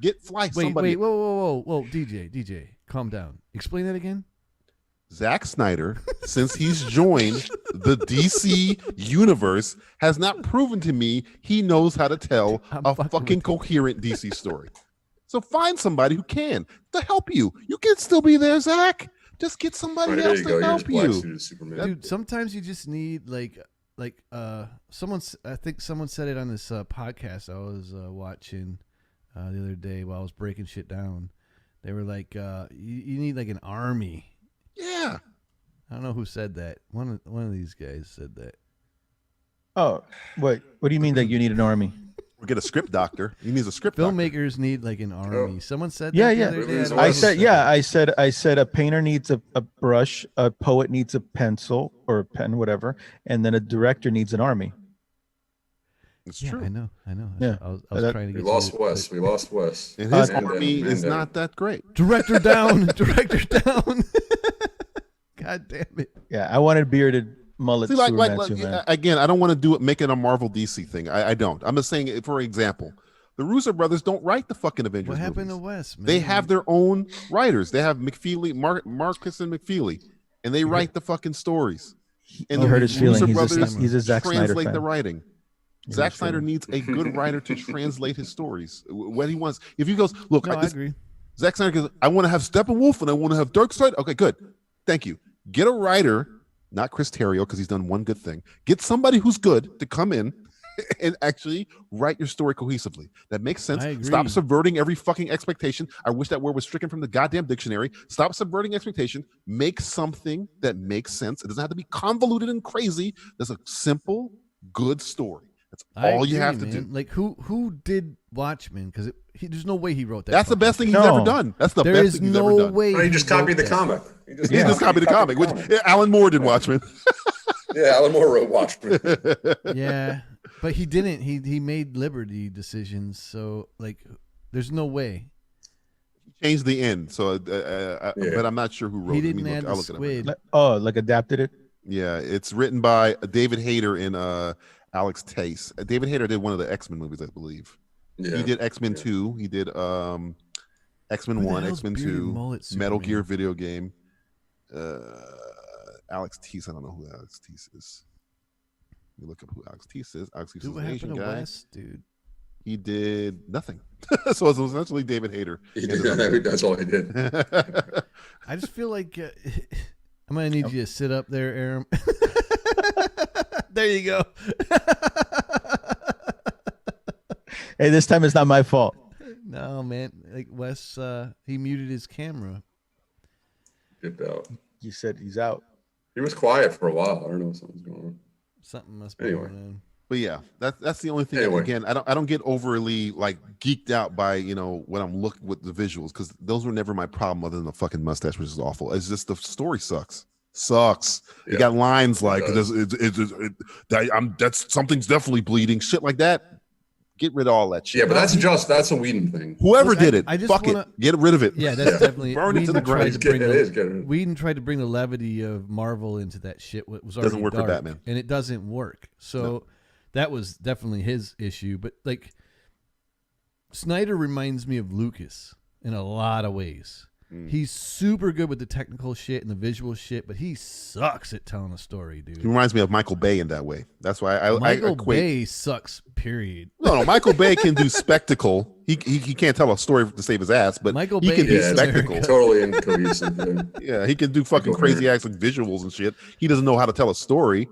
Speaker 9: somebody.
Speaker 8: Wait, whoa, DJ, calm down. Explain that again.
Speaker 9: Zack Snyder, since he's joined the DC universe, has not proven to me he knows how to tell a fucking coherent DC story. So find somebody who can to help you. You can still be there, Zach. Just get somebody else to help you.
Speaker 8: Dude, sometimes you just need like someone. I think someone said it on this podcast I was watching the other day while I was breaking shit down. They were like, you need like an army.
Speaker 9: Yeah.
Speaker 8: I don't know who said that. One of these guys said that.
Speaker 10: Oh, what do you mean that you need an army?
Speaker 9: Or get a script doctor. He needs a script
Speaker 8: Filmmakers need like an army. Someone said that.
Speaker 10: Yeah.
Speaker 8: The other day.
Speaker 10: I said a painter needs a brush, a poet needs a pencil or a pen, whatever, and then a director needs an army.
Speaker 9: It's true.
Speaker 8: I know.
Speaker 10: Yeah.
Speaker 8: I was trying to get
Speaker 13: We lost Wes.
Speaker 9: And his army is not that great.
Speaker 8: Director down. Director down. God damn it.
Speaker 10: Yeah, I wanted bearded mullet.
Speaker 9: See, again, I don't want to make it a Marvel DC thing. I don't. I'm just saying, for example, the Russo brothers don't write the fucking Avengers
Speaker 8: What happened
Speaker 9: movies.
Speaker 8: to Wes, man?
Speaker 9: They have their own writers. They have McFeely, Marcus and McFeely, and they write the fucking stories. And
Speaker 10: you heard his feeling.
Speaker 9: Brothers
Speaker 10: He's a Zack Snyder
Speaker 9: translate
Speaker 10: fan.
Speaker 9: the writing. Zack Snyder needs a good writer to translate his stories. When he wants, if he goes, look,
Speaker 8: I agree.
Speaker 9: Zack Snyder goes, I want to have Steppenwolf and I want to have Darkseid. Okay, good. Thank you. Get a writer, not Chris Terrio, because he's done one good thing. Get somebody who's good to come in and actually write your story cohesively. That makes sense.
Speaker 8: I agree.
Speaker 9: Stop subverting every fucking expectation. I wish that word was stricken from the goddamn dictionary. Stop subverting expectation. Make something that makes sense. It doesn't have to be convoluted and crazy. There's a simple, good story. That's all you have to do.
Speaker 8: Like who did Watchmen? Because there's no way he wrote that.
Speaker 9: That's the best thing he's ever done. That's the best thing he's ever done.
Speaker 8: Way
Speaker 13: he just copied the comic.
Speaker 9: He just copied the comic, which Alan Moore did Watchmen.
Speaker 13: Yeah, Alan Moore wrote Watchmen.
Speaker 8: Yeah, but he didn't. He made Liberty decisions. So like, there's no way.
Speaker 9: He changed the end. So, but I'm not sure who wrote it.
Speaker 8: He didn't add the squid.
Speaker 10: Oh, like adapted it.
Speaker 9: Yeah, it's written by David Hayter and Alex Tace. David Hayter did one of the X-Men movies, I believe. Yeah. He did X-Men 2. He did X-Men 1, X-Men 2, Metal Gear video game. Alex Tease. I don't know who Alex Tease is. Let me look up who Alex Tease is. Alex Tease is an Asian guy.
Speaker 8: West, dude?
Speaker 9: He did nothing. So it was essentially David Hayter.
Speaker 13: That's all he did.
Speaker 8: I just feel like I'm going to need you to sit up there, Aram. There you go.
Speaker 10: Hey, this time it's not my fault.
Speaker 8: No, man. Like Wes, he muted his camera.
Speaker 13: Dipped out.
Speaker 10: You said he's out.
Speaker 13: He was quiet for a while. I don't know if something's going on.
Speaker 8: Something must be going on.
Speaker 9: But yeah, that's the only thing.
Speaker 13: Anyway.
Speaker 9: Again, I don't get overly like geeked out by when I'm looking with the visuals, because those were never my problem, other than the fucking mustache, which is awful. It's just the story sucks. You got lines like that's something's definitely bleeding, shit like that. Get rid of all that shit.
Speaker 13: Yeah, but that's a Whedon thing.
Speaker 9: Whoever did it, fuck it, get rid of it.
Speaker 8: Yeah, that's definitely
Speaker 9: burn it to the ground.
Speaker 8: Whedon tried to bring the levity of Marvel into that shit. What was already
Speaker 9: doesn't work
Speaker 8: dark,
Speaker 9: for Batman,
Speaker 8: and it doesn't work. So that was definitely his issue. But like, Snyder reminds me of Lucas in a lot of ways. He's super good with the technical shit and the visual shit, but he sucks at telling a story, dude.
Speaker 9: He reminds me of Michael Bay in that way. That's why I equate.
Speaker 8: Bay sucks, period.
Speaker 9: No, Michael Bay can do spectacle. He can't tell a story to save his ass, but
Speaker 8: Michael
Speaker 9: he
Speaker 8: Bay
Speaker 9: can do spectacle.
Speaker 13: Totally incohesive.
Speaker 9: Yeah, he can do fucking crazy acts like visuals and shit. He doesn't know how to tell a story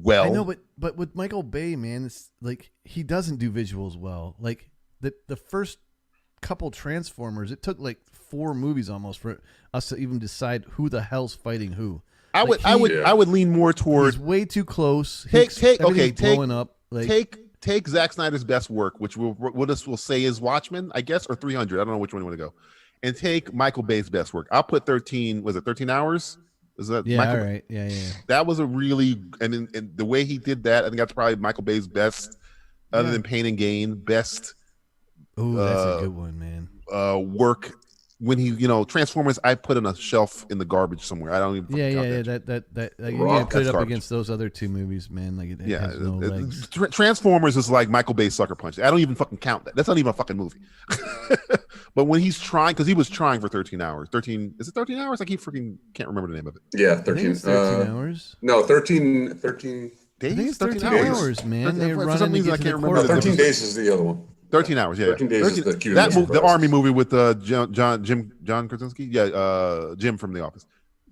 Speaker 9: well.
Speaker 8: I know, but with Michael Bay, man, it's like he doesn't do visuals well. Like the first couple Transformers, it took like 4 movies almost for us to even decide who the hell's fighting who.
Speaker 9: I would lean more toward.
Speaker 8: He's way too close.
Speaker 9: Blowing
Speaker 8: up. Like,
Speaker 9: take Zack Snyder's best work, which we'll say is Watchmen, I guess, or 300. I don't know which one you want to go, and take Michael Bay's best work. I'll put 13. Was it 13 hours? Is that
Speaker 8: Michael all right? Yeah.
Speaker 9: That was a really and the way he did that. I think that's probably Michael Bay's best, other than Pain and Gain, best.
Speaker 8: Oh, that's a good one, man.
Speaker 9: Work when he, Transformers, I put on a shelf in the garbage somewhere. I don't even.
Speaker 8: That like, you gotta put it up garbage against those other 2 movies, man. Like it has no legs.
Speaker 9: Transformers is like Michael Bay's Sucker Punch. I don't even fucking count that. That's not even a fucking movie. But when he's trying, because he was trying for 13 hours. 13 is it 13 hours? I can't remember the name of it.
Speaker 13: Yeah, 13.
Speaker 8: 13 hours.
Speaker 13: No, 13
Speaker 9: days.
Speaker 8: I think it's 13 hours, man.
Speaker 9: For some reason, I can't remember.
Speaker 13: 13 days is the other one.
Speaker 9: 13 hours, yeah.
Speaker 13: 13 days is the cue.
Speaker 9: That movie, the Army movie with John Krasinski, Jim from The Office.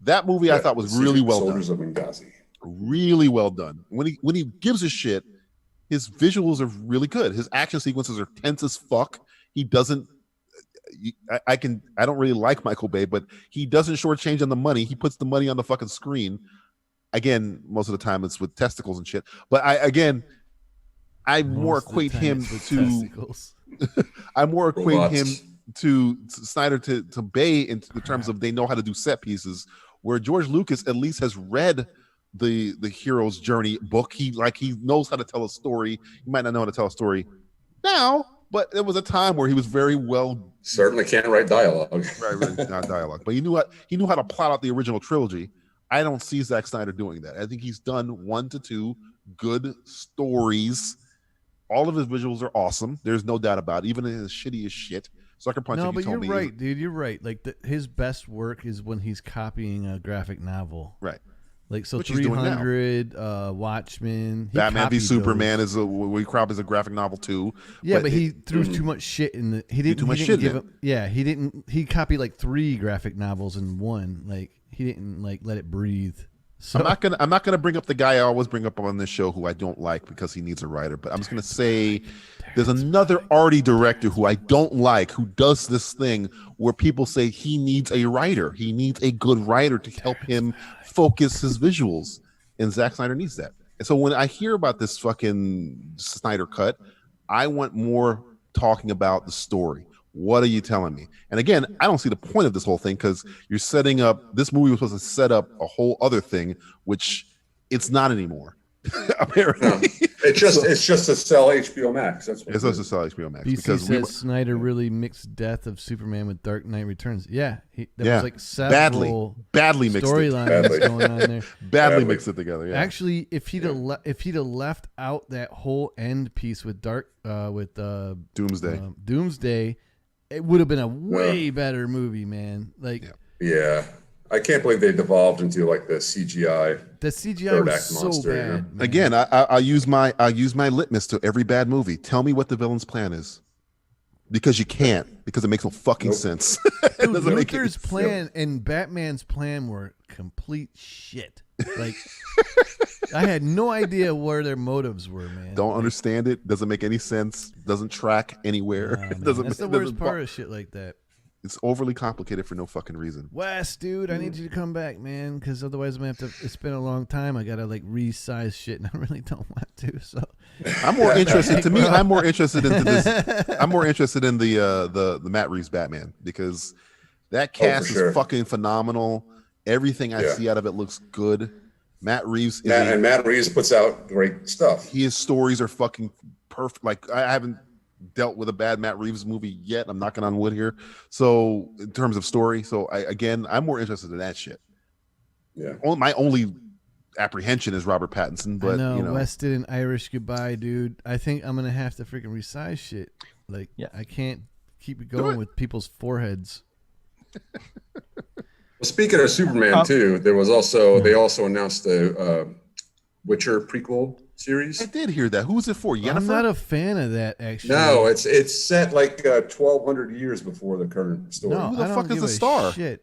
Speaker 9: That movie I thought was really well done.
Speaker 13: Soldiers of Benghazi.
Speaker 9: Really well done. When he gives a shit, his visuals are really good. His action sequences are tense as fuck. He doesn't. I don't really like Michael Bay, but he doesn't shortchange on the money. He puts the money on the fucking screen. Again, most of the time it's with testicles and shit. But I more equate him to Snyder to Bay in the terms of they know how to do set pieces, where George Lucas at least has read the hero's journey book. He knows how to tell a story. He might not know how to tell a story now, but there was a time where he was very well.
Speaker 13: Certainly can't write dialogue.
Speaker 9: Right, not dialogue, but he knew how to plot out the original trilogy. I don't see Zack Snyder doing that. I think he's done 1 to 2 good stories. All of his visuals are awesome. There's no doubt about it. Even in his shittiest shit. Sucker Punch.
Speaker 8: No, but you're right, dude. You're right. Like his best work is when he's copying a graphic novel.
Speaker 9: Right.
Speaker 8: Like so, 300, Watchmen,
Speaker 9: Batman v Superman is we crop as a graphic novel too.
Speaker 8: Yeah, but he threw too much shit in the. He didn't. He didn't. He copied like 3 graphic novels in one. Like he didn't let it breathe. So
Speaker 9: I'm not gonna bring up the guy I always bring up on this show who I don't like because he needs a writer, but I'm just gonna say there's another arty director who I don't like who does this thing where people say he needs a writer. He needs a good writer to help him focus his visuals, and Zack Snyder needs that. And so when I hear about this fucking Snyder cut, I want more talking about the story. What are you telling me? And again, I don't see the point of this whole thing because you're setting up, this movie was supposed to set up a whole other thing, which it's not anymore. Apparently.
Speaker 13: No. It's just to sell HBO Max. That's what
Speaker 9: it's supposed to sell HBO Max.
Speaker 8: BC because says Snyder really mixed Death of Superman with Dark Knight Returns. Yeah. Was like several
Speaker 9: badly mixed
Speaker 8: storylines going on there.
Speaker 9: Badly mixed it together. Yeah.
Speaker 8: Actually, if he'd have left out that whole end piece with Doomsday, it would have been a way better movie, man. Like,
Speaker 13: yeah, I can't believe they devolved into like the CGI.
Speaker 8: The CGI was so
Speaker 13: monster,
Speaker 8: bad.
Speaker 13: you know?
Speaker 8: Man.
Speaker 9: Again, I use my litmus to every bad movie. Tell me what the villain's plan is, because you can't, because it makes no fucking sense. It doesn't make any
Speaker 8: Luther's plan and Batman's plan were complete shit. Like, I had no idea where their motives were, man.
Speaker 9: Don't understand it. Doesn't make any sense. Doesn't track anywhere.
Speaker 8: Nah,
Speaker 9: It doesn't.
Speaker 8: That's the
Speaker 9: it
Speaker 8: worst
Speaker 9: doesn't
Speaker 8: part of shit like that.
Speaker 9: It's overly complicated for no fucking reason.
Speaker 8: Wes, dude, I need you to come back, man, because otherwise I'm gonna have to. It's been a long time. I gotta like resize shit, and I really don't want to. So
Speaker 9: I'm more interested. To me, I'm more interested into this. I'm more interested in the Matt Reeves Batman, because that cast is fucking phenomenal. Everything I see out of it looks good. Matt Reeves
Speaker 13: Matt Reeves puts out great stuff.
Speaker 9: His stories are fucking perfect. Like, I haven't dealt with a bad Matt Reeves movie yet. I'm knocking on wood here. So in terms of story, I'm more interested in that shit.
Speaker 13: Yeah.
Speaker 9: My only apprehension is Robert Pattinson, but
Speaker 8: I know, Wes did an Irish goodbye, dude. I think I'm gonna have to freaking resize shit. Like, I can't keep it going with people's foreheads.
Speaker 13: Well, speaking of Superman too, there was also they also announced the Witcher prequel series.
Speaker 9: I did hear that. Who's it for? Yennefer?
Speaker 8: I'm not a fan of that, actually.
Speaker 13: No, it's set like 1,200 years before the current story.
Speaker 8: No,
Speaker 9: Who the fuck is the star?
Speaker 8: Shit.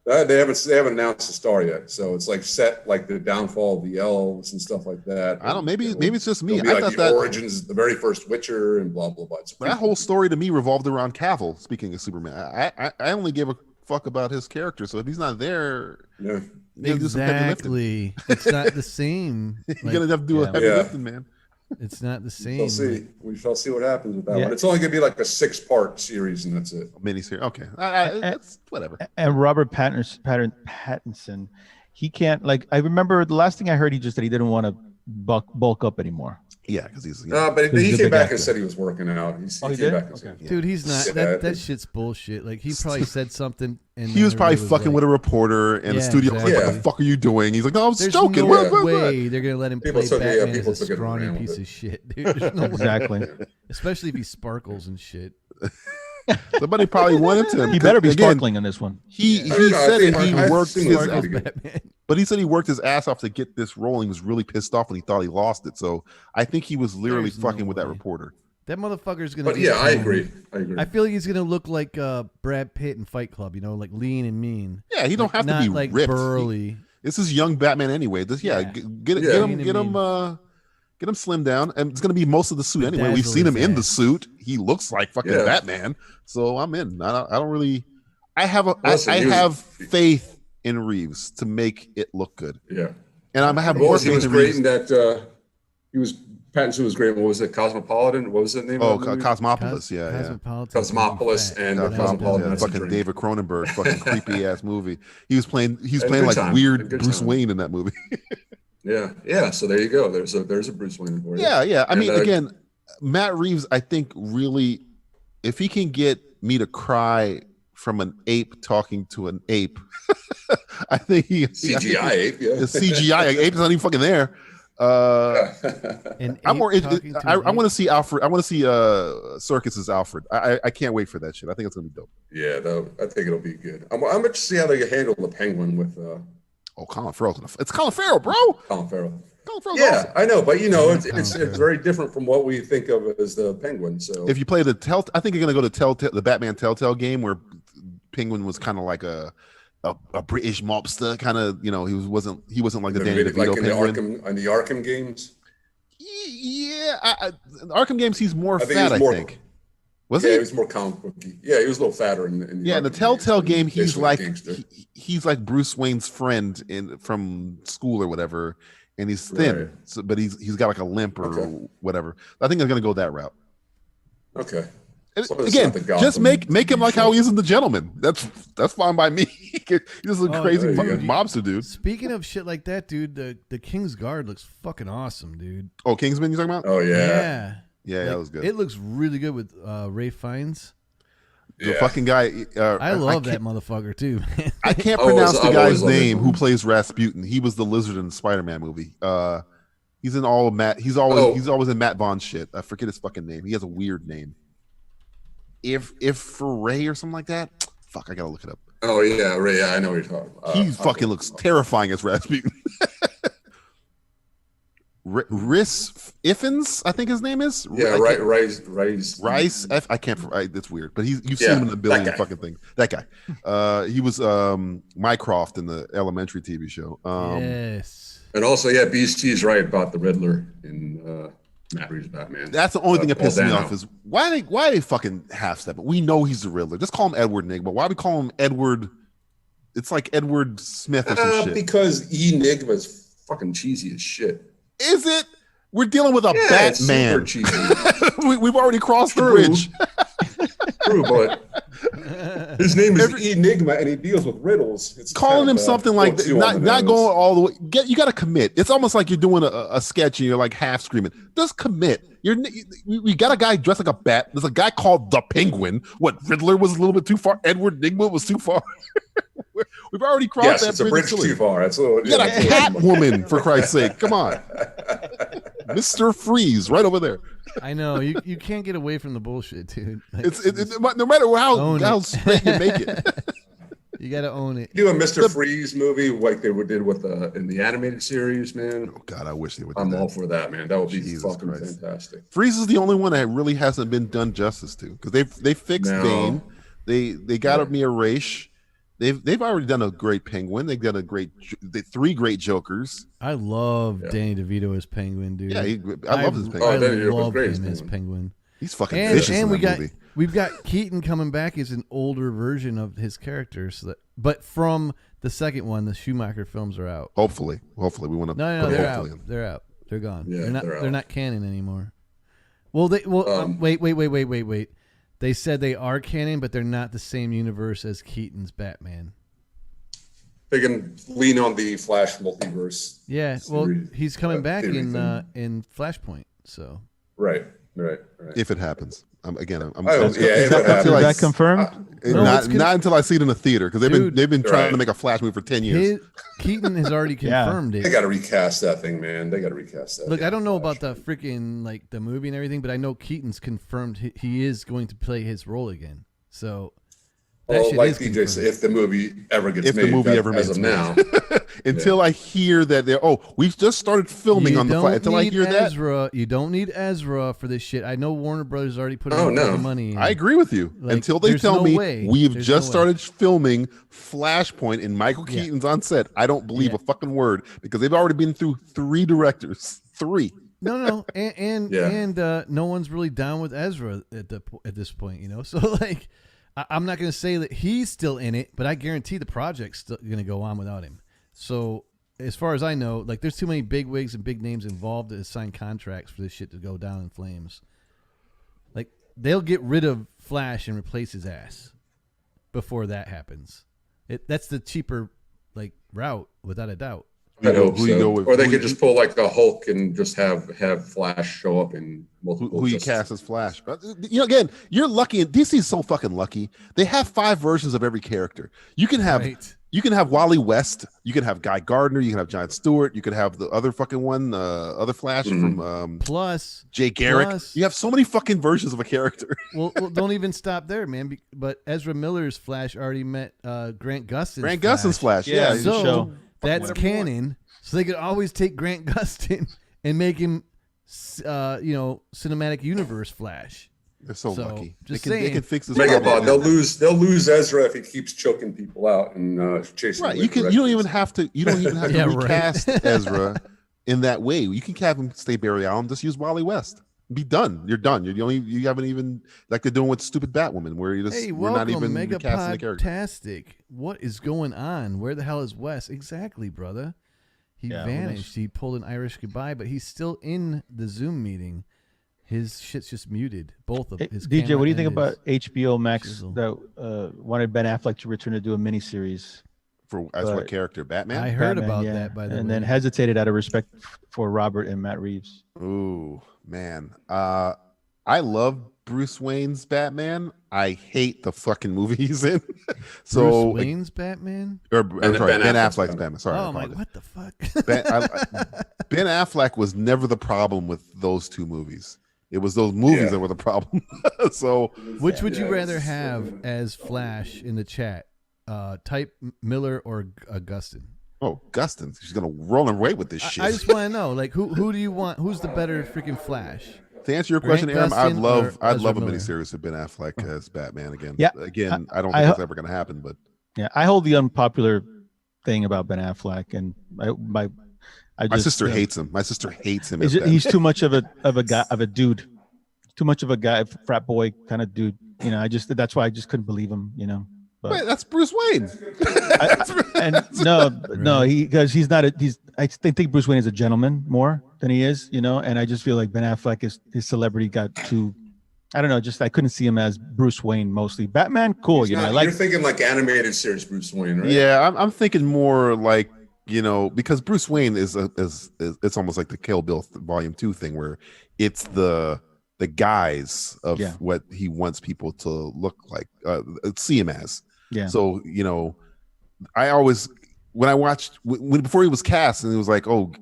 Speaker 13: They haven't announced the star yet, so it's like set like the downfall of the elves and stuff like that.
Speaker 9: I don't. Maybe it's just me.
Speaker 13: I thought the origins, the very first Witcher, and blah blah blah.
Speaker 9: That whole story to me revolved around Cavill. Speaking of Superman, I only gave a fuck about his character. So if he's not there,
Speaker 8: exactly, it's not the same.
Speaker 9: You're gonna have to do a heavy lifting, man.
Speaker 8: It's not the same.
Speaker 13: We'll see. We shall see what happens with that one. It's only gonna be like a 6-part series, and that's it.
Speaker 9: Miniseries. Okay, it's whatever.
Speaker 10: And Robert Pattinson, he can't. Like, I remember the last thing I heard, he just said he didn't want to bulk up anymore.
Speaker 9: Yeah, because he's.
Speaker 13: But he came back and said he was working out. He came back and said,
Speaker 8: dude, he's not. That shit's bullshit. Like, he probably said something, and
Speaker 9: he was probably fucking with a reporter, and the studio was like, "What the fuck are you doing?" He's like, "No, I was joking."
Speaker 8: No way they're gonna let him play Batman as a scrawny piece of shit, dude. There's no
Speaker 10: Exactly.
Speaker 8: way. Especially if he sparkles and shit.
Speaker 9: Somebody probably wanted him.
Speaker 10: He better be sparkling in this one.
Speaker 9: He said he worked but he said he worked his ass off to get this role. He was really pissed off when he thought he lost it. So I think he was literally fucking with that reporter.
Speaker 8: That motherfucker's gonna.
Speaker 13: But I agree.
Speaker 8: I feel like he's gonna look like Brad Pitt in Fight Club. You know, like lean and mean.
Speaker 9: Yeah, he don't have to be
Speaker 8: like
Speaker 9: ripped.
Speaker 8: burly.
Speaker 9: This is young Batman anyway. Get him slimmed down, and it's gonna be most of the suit anyway. We've seen him in the suit. He looks like fucking Batman. So I'm in. I don't really. I have faith in Reeves to make it look good.
Speaker 13: Yeah,
Speaker 9: and I have more faith in Reeves.
Speaker 13: He was great in that. Pattinson was great. What was it? Cosmopolitan. What was the name?
Speaker 9: Oh, Cosmopolis.
Speaker 13: Cosmopolis and Cosmopolitan.
Speaker 9: Fucking David Cronenberg. Fucking creepy ass movie. He was playing like weird Bruce Wayne in that movie.
Speaker 13: Yeah. So there you go. There's a Bruce Wayne for you.
Speaker 9: Yeah. I mean, again, Matt Reeves, I think really, if he can get me to cry from an ape talking to an ape, I think
Speaker 13: CGI ape. Yeah,
Speaker 9: the CGI ape is not even fucking there. I'm more. I want to see Alfred. I want to see Serkis's Alfred. I can't wait for that shit. I think it's gonna be dope.
Speaker 13: Yeah, I think it'll be good. I'm interested to see how they handle the Penguin with.
Speaker 9: Colin Farrell. It's Colin Farrell, bro.
Speaker 13: Colin Farrell.
Speaker 9: Yeah,
Speaker 13: awesome. I know, but it's very different from what we think of as the Penguin. So
Speaker 9: if you play I think you're gonna go to the Batman Telltale game where Penguin was kind of like a British mobster, kind of. He wasn't like the Danny DeVito Penguin.
Speaker 13: In the Arkham games.
Speaker 9: Yeah, Arkham games he's more fat. I think. Was he?
Speaker 13: He was more comic booky. Yeah, he was a little fatter in the
Speaker 9: in the Telltale game, he's like like Bruce Wayne's friend from school or whatever, and he's thin, right. But he's got like a limp or whatever. I think they're gonna go that route.
Speaker 13: Okay.
Speaker 9: Again, just make him like how he is in The Gentleman. That's fine by me. He's just a crazy fucking mobster dude.
Speaker 8: Speaking of shit like that, dude, the King's Guard looks fucking awesome, dude.
Speaker 9: Oh, Kingsman, you talking about?
Speaker 13: Oh yeah.
Speaker 9: Yeah, that was good.
Speaker 8: It looks really good with Ray Fiennes.
Speaker 9: The fucking guy.
Speaker 8: I love that motherfucker too.
Speaker 9: I can't pronounce the guy's name who plays Rasputin. He was the lizard in the Spider-Man movie. He's in all Matt. He's always in Matt Vaughn's shit. I forget his fucking name. He has a weird name. if for Ray or something like that. Fuck, I gotta look it up.
Speaker 13: Oh yeah, Ray. Yeah, I know what you're talking about.
Speaker 9: He fucking looks terrifying as Rasputin. Riss Iffens, I think his name is.
Speaker 13: Yeah, right.
Speaker 9: Rice. I can't. It's weird, but you've seen him in a billion fucking things. That guy. He was Mycroft in the Elementary TV show.
Speaker 8: Yes.
Speaker 13: And also, yeah, BC's right about the Riddler in Matt Reeves' Batman.
Speaker 9: That's the only thing that pisses me off is why they fucking half step it. We know he's the Riddler. Just call him Edward Nigma. Why we call him Edward? It's like Edward Smith or some shit.
Speaker 13: Because Enigma's fucking cheesy as shit.
Speaker 9: Is it? We're dealing with a Batman. We've already crossed the bridge.
Speaker 13: True, but his name is Enigma, and he deals with riddles. It's
Speaker 9: calling him something like that, not going all the way. You got to commit. It's almost like you're doing a sketch and you're like half screaming. Just commit. We got a guy dressed like a bat. There's a guy called the Penguin. What, Riddler was a little bit too far. Edward Nigma was too far. We've already crossed that bridge.
Speaker 13: It's a bridge too far. That's a little,
Speaker 9: you got a Catwoman, for Christ's sake. Come on. Mr. Freeze right over there.
Speaker 8: I know. You can't get away from the bullshit, dude. Like,
Speaker 9: no matter how straight you make it.
Speaker 8: You got to own it.
Speaker 13: Do a Mr. Freeze movie like they did with in the animated series, man.
Speaker 9: Oh God, I wish they would do
Speaker 13: I'm
Speaker 9: that.
Speaker 13: all for that, man. That would be fucking fantastic.
Speaker 9: Freeze is the only one that really hasn't been done justice to, because they fixed Bane. They got Mia Raish. They've already done a great Penguin. They've done three great Jokers.
Speaker 8: I love Danny DeVito as Penguin, dude.
Speaker 9: Yeah, I love his Penguin.
Speaker 8: I love him as Penguin.
Speaker 9: He's fucking vicious in that movie.
Speaker 8: We've got Keaton coming back as an older version of his character, but from the second one, the Schumacher films are out.
Speaker 9: Hopefully, we want to.
Speaker 8: No, they're out. They're out. They're gone.
Speaker 13: Yeah,
Speaker 8: they're not canon anymore. Wait. They said they are canon, but they're not the same universe as Keaton's Batman.
Speaker 13: They can lean on the Flash multiverse.
Speaker 8: Yeah, well, he's coming back in Flashpoint, so.
Speaker 13: Right.
Speaker 9: If it happens, is
Speaker 10: that confirmed?
Speaker 9: Not until I see it in a theater, because they've been trying to make a Flash movie for 10 years.
Speaker 8: Keaton has already confirmed it.
Speaker 13: They got to recast that thing, man. They got to recast that.
Speaker 8: Look, I don't know about the freaking like the movie and everything, but I know Keaton's confirmed he is going to play his role again. So.
Speaker 13: Like DJ said, if the movie ever gets made, as of now.
Speaker 9: Until I hear that we've just started filming on the fly. Until I hear
Speaker 8: that. You don't need Ezra for this shit. I know Warner Brothers already put money in.
Speaker 9: I agree with you. Until they tell me we've just started filming Flashpoint and Michael Keaton's on set, I don't believe a fucking word, because they've already been through 3 directors. 3.
Speaker 8: No, and no one's really down with Ezra at this point, you know. So like. I'm not going to say that he's still in it, but I guarantee the project's still going to go on without him. So as far as I know, like there's too many big wigs and big names involved to sign contracts for this shit to go down in flames. Like they'll get rid of Flash and replace his ass before that happens. That's the cheaper like route without a doubt.
Speaker 13: I hope so. Or they could just pull like the Hulk and just have Flash show up in multiple.
Speaker 9: Who you cast as Flash? But again, you're lucky. And DC's so fucking lucky. They have 5 versions of every character. You can have Wally West. You can have Guy Gardner. You can have John Stewart. You can have the other fucking one, other Flash from
Speaker 8: plus
Speaker 9: Jay Garrick. You have so many fucking versions of a character.
Speaker 8: well, don't even stop there, man. But Ezra Miller's Flash already met Grant Gustin's.
Speaker 9: Gustin's Flash. Yeah.
Speaker 8: So that's canon. So they could always take Grant Gustin and make him, cinematic universe Flash.
Speaker 9: They're so lucky.
Speaker 8: Just
Speaker 9: they can fix this.
Speaker 13: Megabot. They'll lose Ezra if he keeps choking people out and chasing.
Speaker 9: Right. You don't even have to recast Ezra in that way. You can have him stay Barry Allen. Just use Wally West. Be done. You're done. You haven't even, like they're doing with stupid Batwoman, where we're not even recasting the character.
Speaker 8: Fantastic. What is going on? Where the hell is West? Exactly, brother. He vanished. He pulled an Irish goodbye, but he's still in the Zoom meeting. His shit's just muted. Both of his.
Speaker 10: DJ, what do you think about HBO Max that wanted Ben Affleck to return to do a miniseries?
Speaker 9: As what character? Batman?
Speaker 8: I heard about that, by the way.
Speaker 10: And then hesitated out of respect for Robert and Matt Reeves.
Speaker 9: Ooh, man. I love Bruce Wayne's Batman. I hate the fucking movie he's in.
Speaker 8: Bruce Wayne's Batman?
Speaker 9: Ben Affleck's Batman. Sorry.
Speaker 8: Oh, my, what the fuck?
Speaker 9: Ben Affleck was never the problem with those 2 movies. It was those movies that were the problem. So,
Speaker 8: which would you rather have as Flash in the chat? Type Miller or Gustin?
Speaker 9: Oh, Gustin. She's gonna roll away with this shit.
Speaker 8: I just want to know, like, who do you want? Who's the better freaking Flash?
Speaker 9: To answer your question, Aram, I'd love a
Speaker 8: Miller?
Speaker 9: miniseries of Ben Affleck as Batman again.
Speaker 10: Yeah.
Speaker 9: Again, I don't think that's ever gonna happen, but
Speaker 10: yeah, I hold the unpopular thing about Ben Affleck, and my
Speaker 9: sister hates him. My sister hates him.
Speaker 10: He's too much of a dude, too much of a guy, frat boy kind of dude. You know, that's why I just couldn't believe him. You know. But,
Speaker 9: wait, that's Bruce Wayne.
Speaker 10: No, because he's not. I think Bruce Wayne is a gentleman more than he is, you know. And I just feel like Ben Affleck his celebrity got too. I don't know. Just I couldn't see him as Bruce Wayne mostly. Batman, cool.
Speaker 13: You're thinking like animated series Bruce Wayne, right?
Speaker 9: Yeah, I'm thinking more like, you know, because Bruce Wayne is it's almost like the Kill Bill Volume 2 thing where it's the guise of what he wants people to look like, see him as. Yeah. So, you know, I always, when I watched, before he was cast and it was like, oh,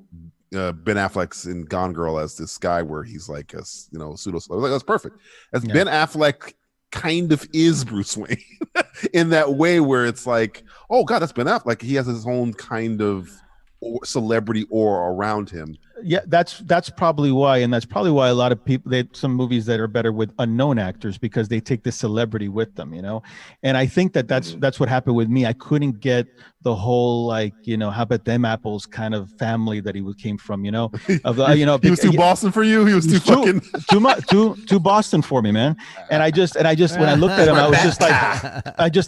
Speaker 9: Ben Affleck's in Gone Girl as this guy where he's like a, you know, pseudo. I was like, that's perfect. As Ben Affleck kind of is Bruce Wayne in that way where it's like, oh God, that's Ben Affleck. He has his own kind of celebrity aura around him.
Speaker 10: Yeah, that's probably why, and that's probably why a lot of people, some movies that are better with unknown actors because they take the celebrity with them, you know. And I think that's what happened with me. I couldn't get the whole, like, you know, how about them apples kind of family that he came from, you know. Of the, you know,
Speaker 9: he was too Boston for you. He was too fucking
Speaker 10: too Boston for me, man. And I just when I looked at him, I was just like,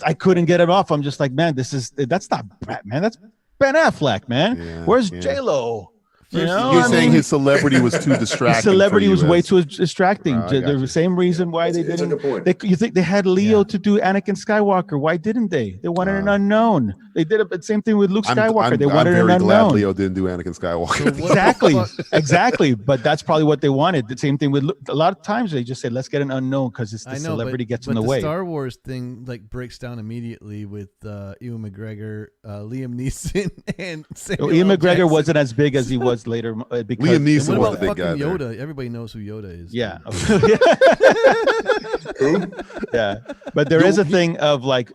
Speaker 10: I couldn't get it off. I'm just like, man, that's not Batman. That's Ben Affleck, man.
Speaker 9: Yeah,
Speaker 10: Where's J-Lo? You know,
Speaker 9: you're saying his celebrity was too distracting.
Speaker 10: His celebrity was way too distracting. The same reason why they didn't. You think they had Leo to do Anakin Skywalker? Why didn't they? They wanted an unknown. They did the same thing with Luke Skywalker. They wanted an unknown.
Speaker 9: I'm very glad Leo didn't do Anakin Skywalker.
Speaker 10: Exactly. But that's probably what they wanted. The same thing with Luke. A lot of times they just say, "Let's get an unknown," because the celebrity gets in the way.
Speaker 8: The Star Wars thing like breaks down immediately with Ewan McGregor, Liam Neeson, and Samuel
Speaker 10: Ian
Speaker 8: L.
Speaker 10: McGregor
Speaker 8: Jackson.
Speaker 10: wasn't as big as he was later. Because
Speaker 9: Liam Neeson was the big guy.
Speaker 8: Yoda?
Speaker 9: There.
Speaker 8: Everybody knows who Yoda is.
Speaker 10: Yeah. Yeah. But there is a thing of like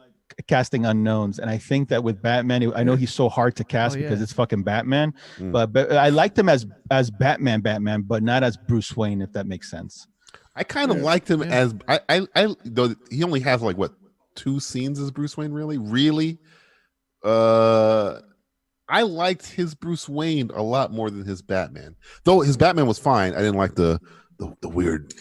Speaker 10: casting unknowns, and I think that with Batman, I know he's so hard to cast because it's fucking Batman. But I liked him as Batman, but not as Bruce Wayne, if that makes sense.
Speaker 9: I kind of liked him as I though he only has like what 2 scenes as Bruce Wayne. Really. I liked his Bruce Wayne a lot more than his Batman. Though his Batman was fine. I didn't like the weird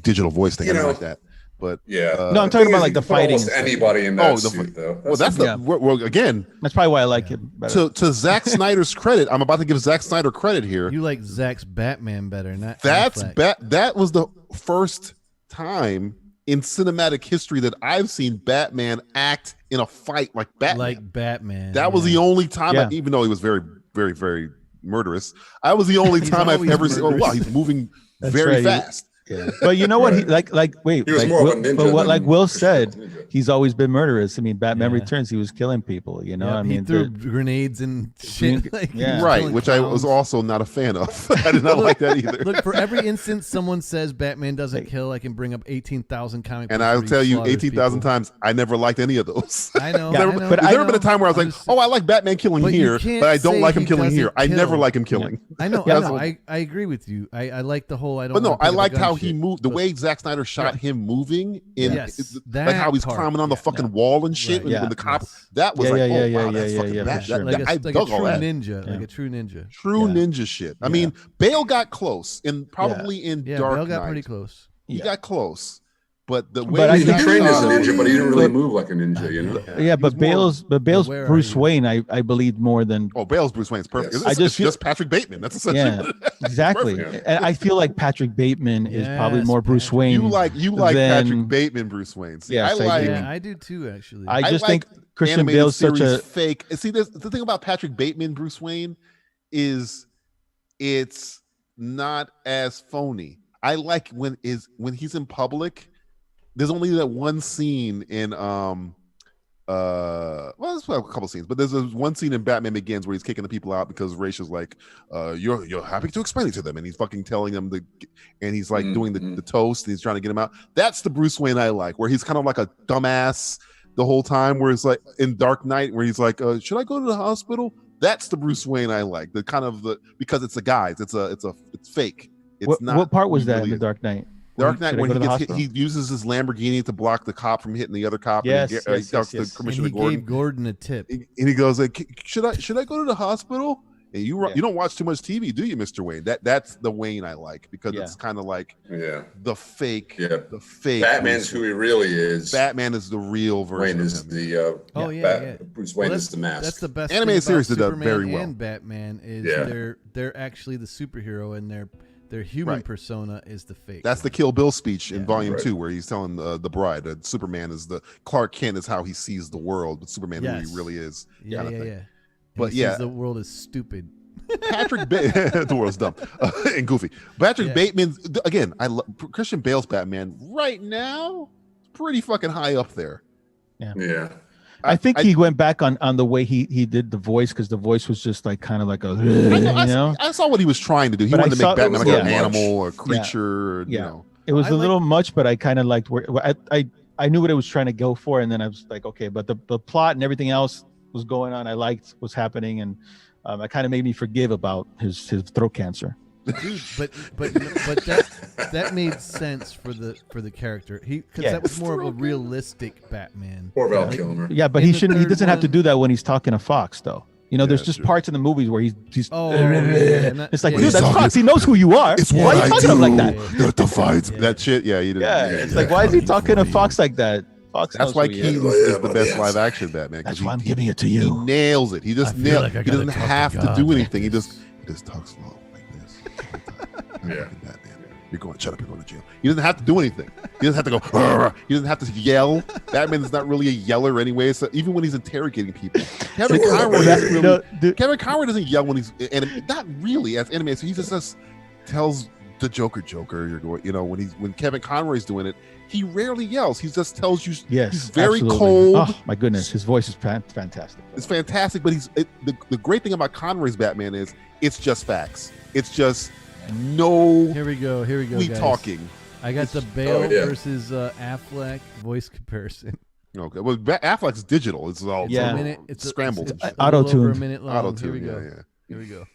Speaker 9: digital voice thing. I didn't like that. But
Speaker 10: no, I'm talking about like the fighting.
Speaker 13: Almost anybody in that suit, though.
Speaker 9: Well, that's well, again.
Speaker 10: That's probably why I like him better.
Speaker 9: To Zack Snyder's credit, I'm about to give Zack Snyder credit here.
Speaker 8: You like Zack's Batman better, not
Speaker 9: that's
Speaker 8: Affleck.
Speaker 9: That was the first time in cinematic history that I've seen Batman act in a fight like Batman.
Speaker 8: Like Batman.
Speaker 9: That was the only time, even though he was very, very, very murderous. I was the only time I've ever seen. Oh wow, he's moving very fast.
Speaker 10: Yeah. But you know what? He wait.
Speaker 13: He was more of a ninja.
Speaker 10: But what, like Will said, he's always been murderous. I mean, Batman Returns, he was killing people. You know, I mean,
Speaker 8: he threw grenades and shit. Like,
Speaker 9: right, which I was also not a fan of. I did not like that either.
Speaker 8: Look, for every instance someone says Batman doesn't kill, I can bring up 18,000 comic books.
Speaker 9: And I'll tell you, 18,000 times, I never liked any of those.
Speaker 8: I know.
Speaker 9: There's never been a time where I was like, oh, I like Batman killing here, but I don't like him killing here. I never like him killing.
Speaker 8: I know. I agree with you. I like the whole.
Speaker 9: But no, I liked how he moved. The way Zack Snyder shot him moving in, like how he's climbing on the fucking wall and shit when the cop. That was like, oh wow, that's fucking bad. I dug all that.
Speaker 8: Like a true ninja.
Speaker 9: True ninja shit. I mean, Bale got close, and probably in Dark Knight.
Speaker 8: Bale got pretty close.
Speaker 9: He got close. But the way
Speaker 13: he trained as a ninja, but he didn't really move like a ninja, you know.
Speaker 10: Yeah, but Bale's Bruce Wayne, I believe more than.
Speaker 9: Oh, Bale's Bruce Wayne is perfect. Yes. It's just Patrick Bateman. That's essentially.
Speaker 10: Yeah, exactly. And I feel like Patrick Bateman is probably more Bruce Wayne.
Speaker 9: You like Patrick Bateman, Bruce Wayne. See,
Speaker 10: yes,
Speaker 8: I do too. Actually,
Speaker 10: I just think Christian Bale's such a
Speaker 9: fake. See, the thing about Patrick Bateman, Bruce Wayne, is it's not as phony. I like when he's in public. There's only that one scene in well, there's a couple scenes, but there's one scene in Batman Begins where he's kicking the people out because Ra's like, you're happy to explain it to them, and he's fucking telling them and he's like doing the toast, and he's trying to get him out. That's the Bruce Wayne I like, where he's kind of like a dumbass the whole time, where it's like in Dark Knight, where he's like, should I go to the hospital? That's the Bruce Wayne I like. The kind of because it's a guise, it's fake. It's not.
Speaker 10: What part was
Speaker 9: really
Speaker 10: that in the Dark Knight?
Speaker 9: Dark Knight, when he uses his Lamborghini to block the cop from hitting the other cop.
Speaker 10: Yes,
Speaker 9: and he talks to Commissioner
Speaker 8: and he
Speaker 9: Gordon.
Speaker 8: gave Gordon a tip,
Speaker 9: and he goes like, "Should I go to the hospital?" And you don't watch too much TV, do you, Mr. Wayne? That's the Wayne I like, because it's kind of like the fake. Yeah, the fake.
Speaker 13: Batman's who he really is.
Speaker 9: Batman is the real version.
Speaker 13: Wayne is the Bruce Wayne is the mask.
Speaker 8: That's the best
Speaker 9: animated
Speaker 8: thing about
Speaker 9: series did that
Speaker 8: Superman
Speaker 9: very well.
Speaker 8: and Batman is they're actually the superhero, and their human persona is the fake.
Speaker 9: That's the Kill Bill speech in Volume 2, where he's telling the bride that Superman is the Clark Kent is how he sees the world, but Superman who he really is.
Speaker 8: Yeah.
Speaker 9: But
Speaker 8: he says the world is stupid.
Speaker 9: Patrick the world's dumb and goofy. Patrick Bateman, again, I love Christian Bale's Batman right now. Pretty fucking high up there.
Speaker 13: Yeah.
Speaker 10: I think he went back on the way he did the voice, because the voice was just like kind of like a
Speaker 9: I saw what he was trying to do. He wanted to make Batman like an animal or creature. Or, you know.
Speaker 10: It was a little much, but I kind of liked where I knew what it was trying to go for, and then I was like, okay, but the plot and everything else was going on. I liked what's happening, and it kind of made me forgive about his throat cancer.
Speaker 8: Dude, but that made sense for the character. Because that was more of a realistic Batman.
Speaker 13: Or Val Kilmer.
Speaker 10: Yeah, but he doesn't have to do that when he's talking to Fox, though. You know, there's just parts in the movies where he's it's like, dude, that's Fox. He knows who you are.
Speaker 9: It's
Speaker 10: why are you talking to him like that?
Speaker 9: That divides that shit. Yeah, he did.
Speaker 10: Yeah, it's like, why is he talking to Fox like that? Fox.
Speaker 9: That's why Keaton is the best live action Batman.
Speaker 10: That's why I'm giving it to you.
Speaker 9: He nails it. He just nails. He doesn't have to do anything. He just talks slow like this.
Speaker 13: Yeah.
Speaker 9: You're going. Shut up. You're going to jail. He doesn't have to do anything. He doesn't have to go. Arr! He doesn't have to yell. Batman is not really a yeller anyway. So even when he's interrogating people, Kevin Conroy doesn't yell when he's not really as animated. So he just tells the Joker. You're going. You know, when Kevin Conroy's doing it, he rarely yells. He just tells you.
Speaker 10: Yes,
Speaker 9: he's very
Speaker 10: absolutely.
Speaker 9: cold.
Speaker 10: Oh my goodness, his voice is fantastic.
Speaker 9: It's fantastic, but the great thing about Conroy's Batman is it's just facts. It's just no.
Speaker 8: Here we go,
Speaker 9: we
Speaker 8: guys.
Speaker 9: Talking.
Speaker 8: I got the Bale versus Affleck voice comparison.
Speaker 9: Okay, well, Affleck's digital. It's all
Speaker 8: it's
Speaker 9: scrambled.
Speaker 8: It's
Speaker 10: auto-tuned.
Speaker 8: A minute long.
Speaker 9: Auto-tuned.
Speaker 8: Here we go.
Speaker 9: Yeah.
Speaker 8: Here we go.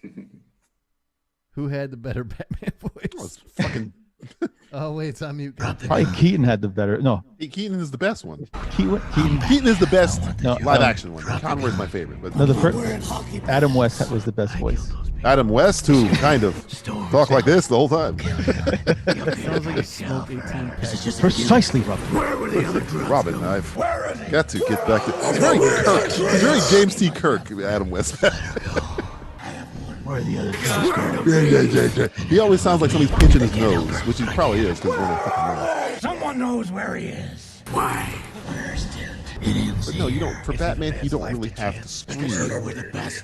Speaker 8: Who had the better Batman voice?
Speaker 9: Oh, it's fucking.
Speaker 8: Oh wait, it's on mute.
Speaker 10: Probably Keaton had the better. No,
Speaker 9: Keaton is the best one.
Speaker 10: Keaton
Speaker 9: is the best live action one. Conroy's my favorite, but
Speaker 10: no, the first Adam West was the best voice.
Speaker 9: Adam West, who kind of talk like this the whole time.
Speaker 8: Sounds like a Smoke 18 pack.
Speaker 10: Precisely, Robin.
Speaker 9: Robin, I've got to get back to. It's very Kirk. It's very James T. Kirk. Adam West.
Speaker 10: Where are the other guys?
Speaker 9: He always sounds like somebody's pinching his nose, which he probably is because we're in a fucking nose.
Speaker 7: Someone knows where he is. Why?
Speaker 9: But no, you don't. For Batman, you don't really have to scream.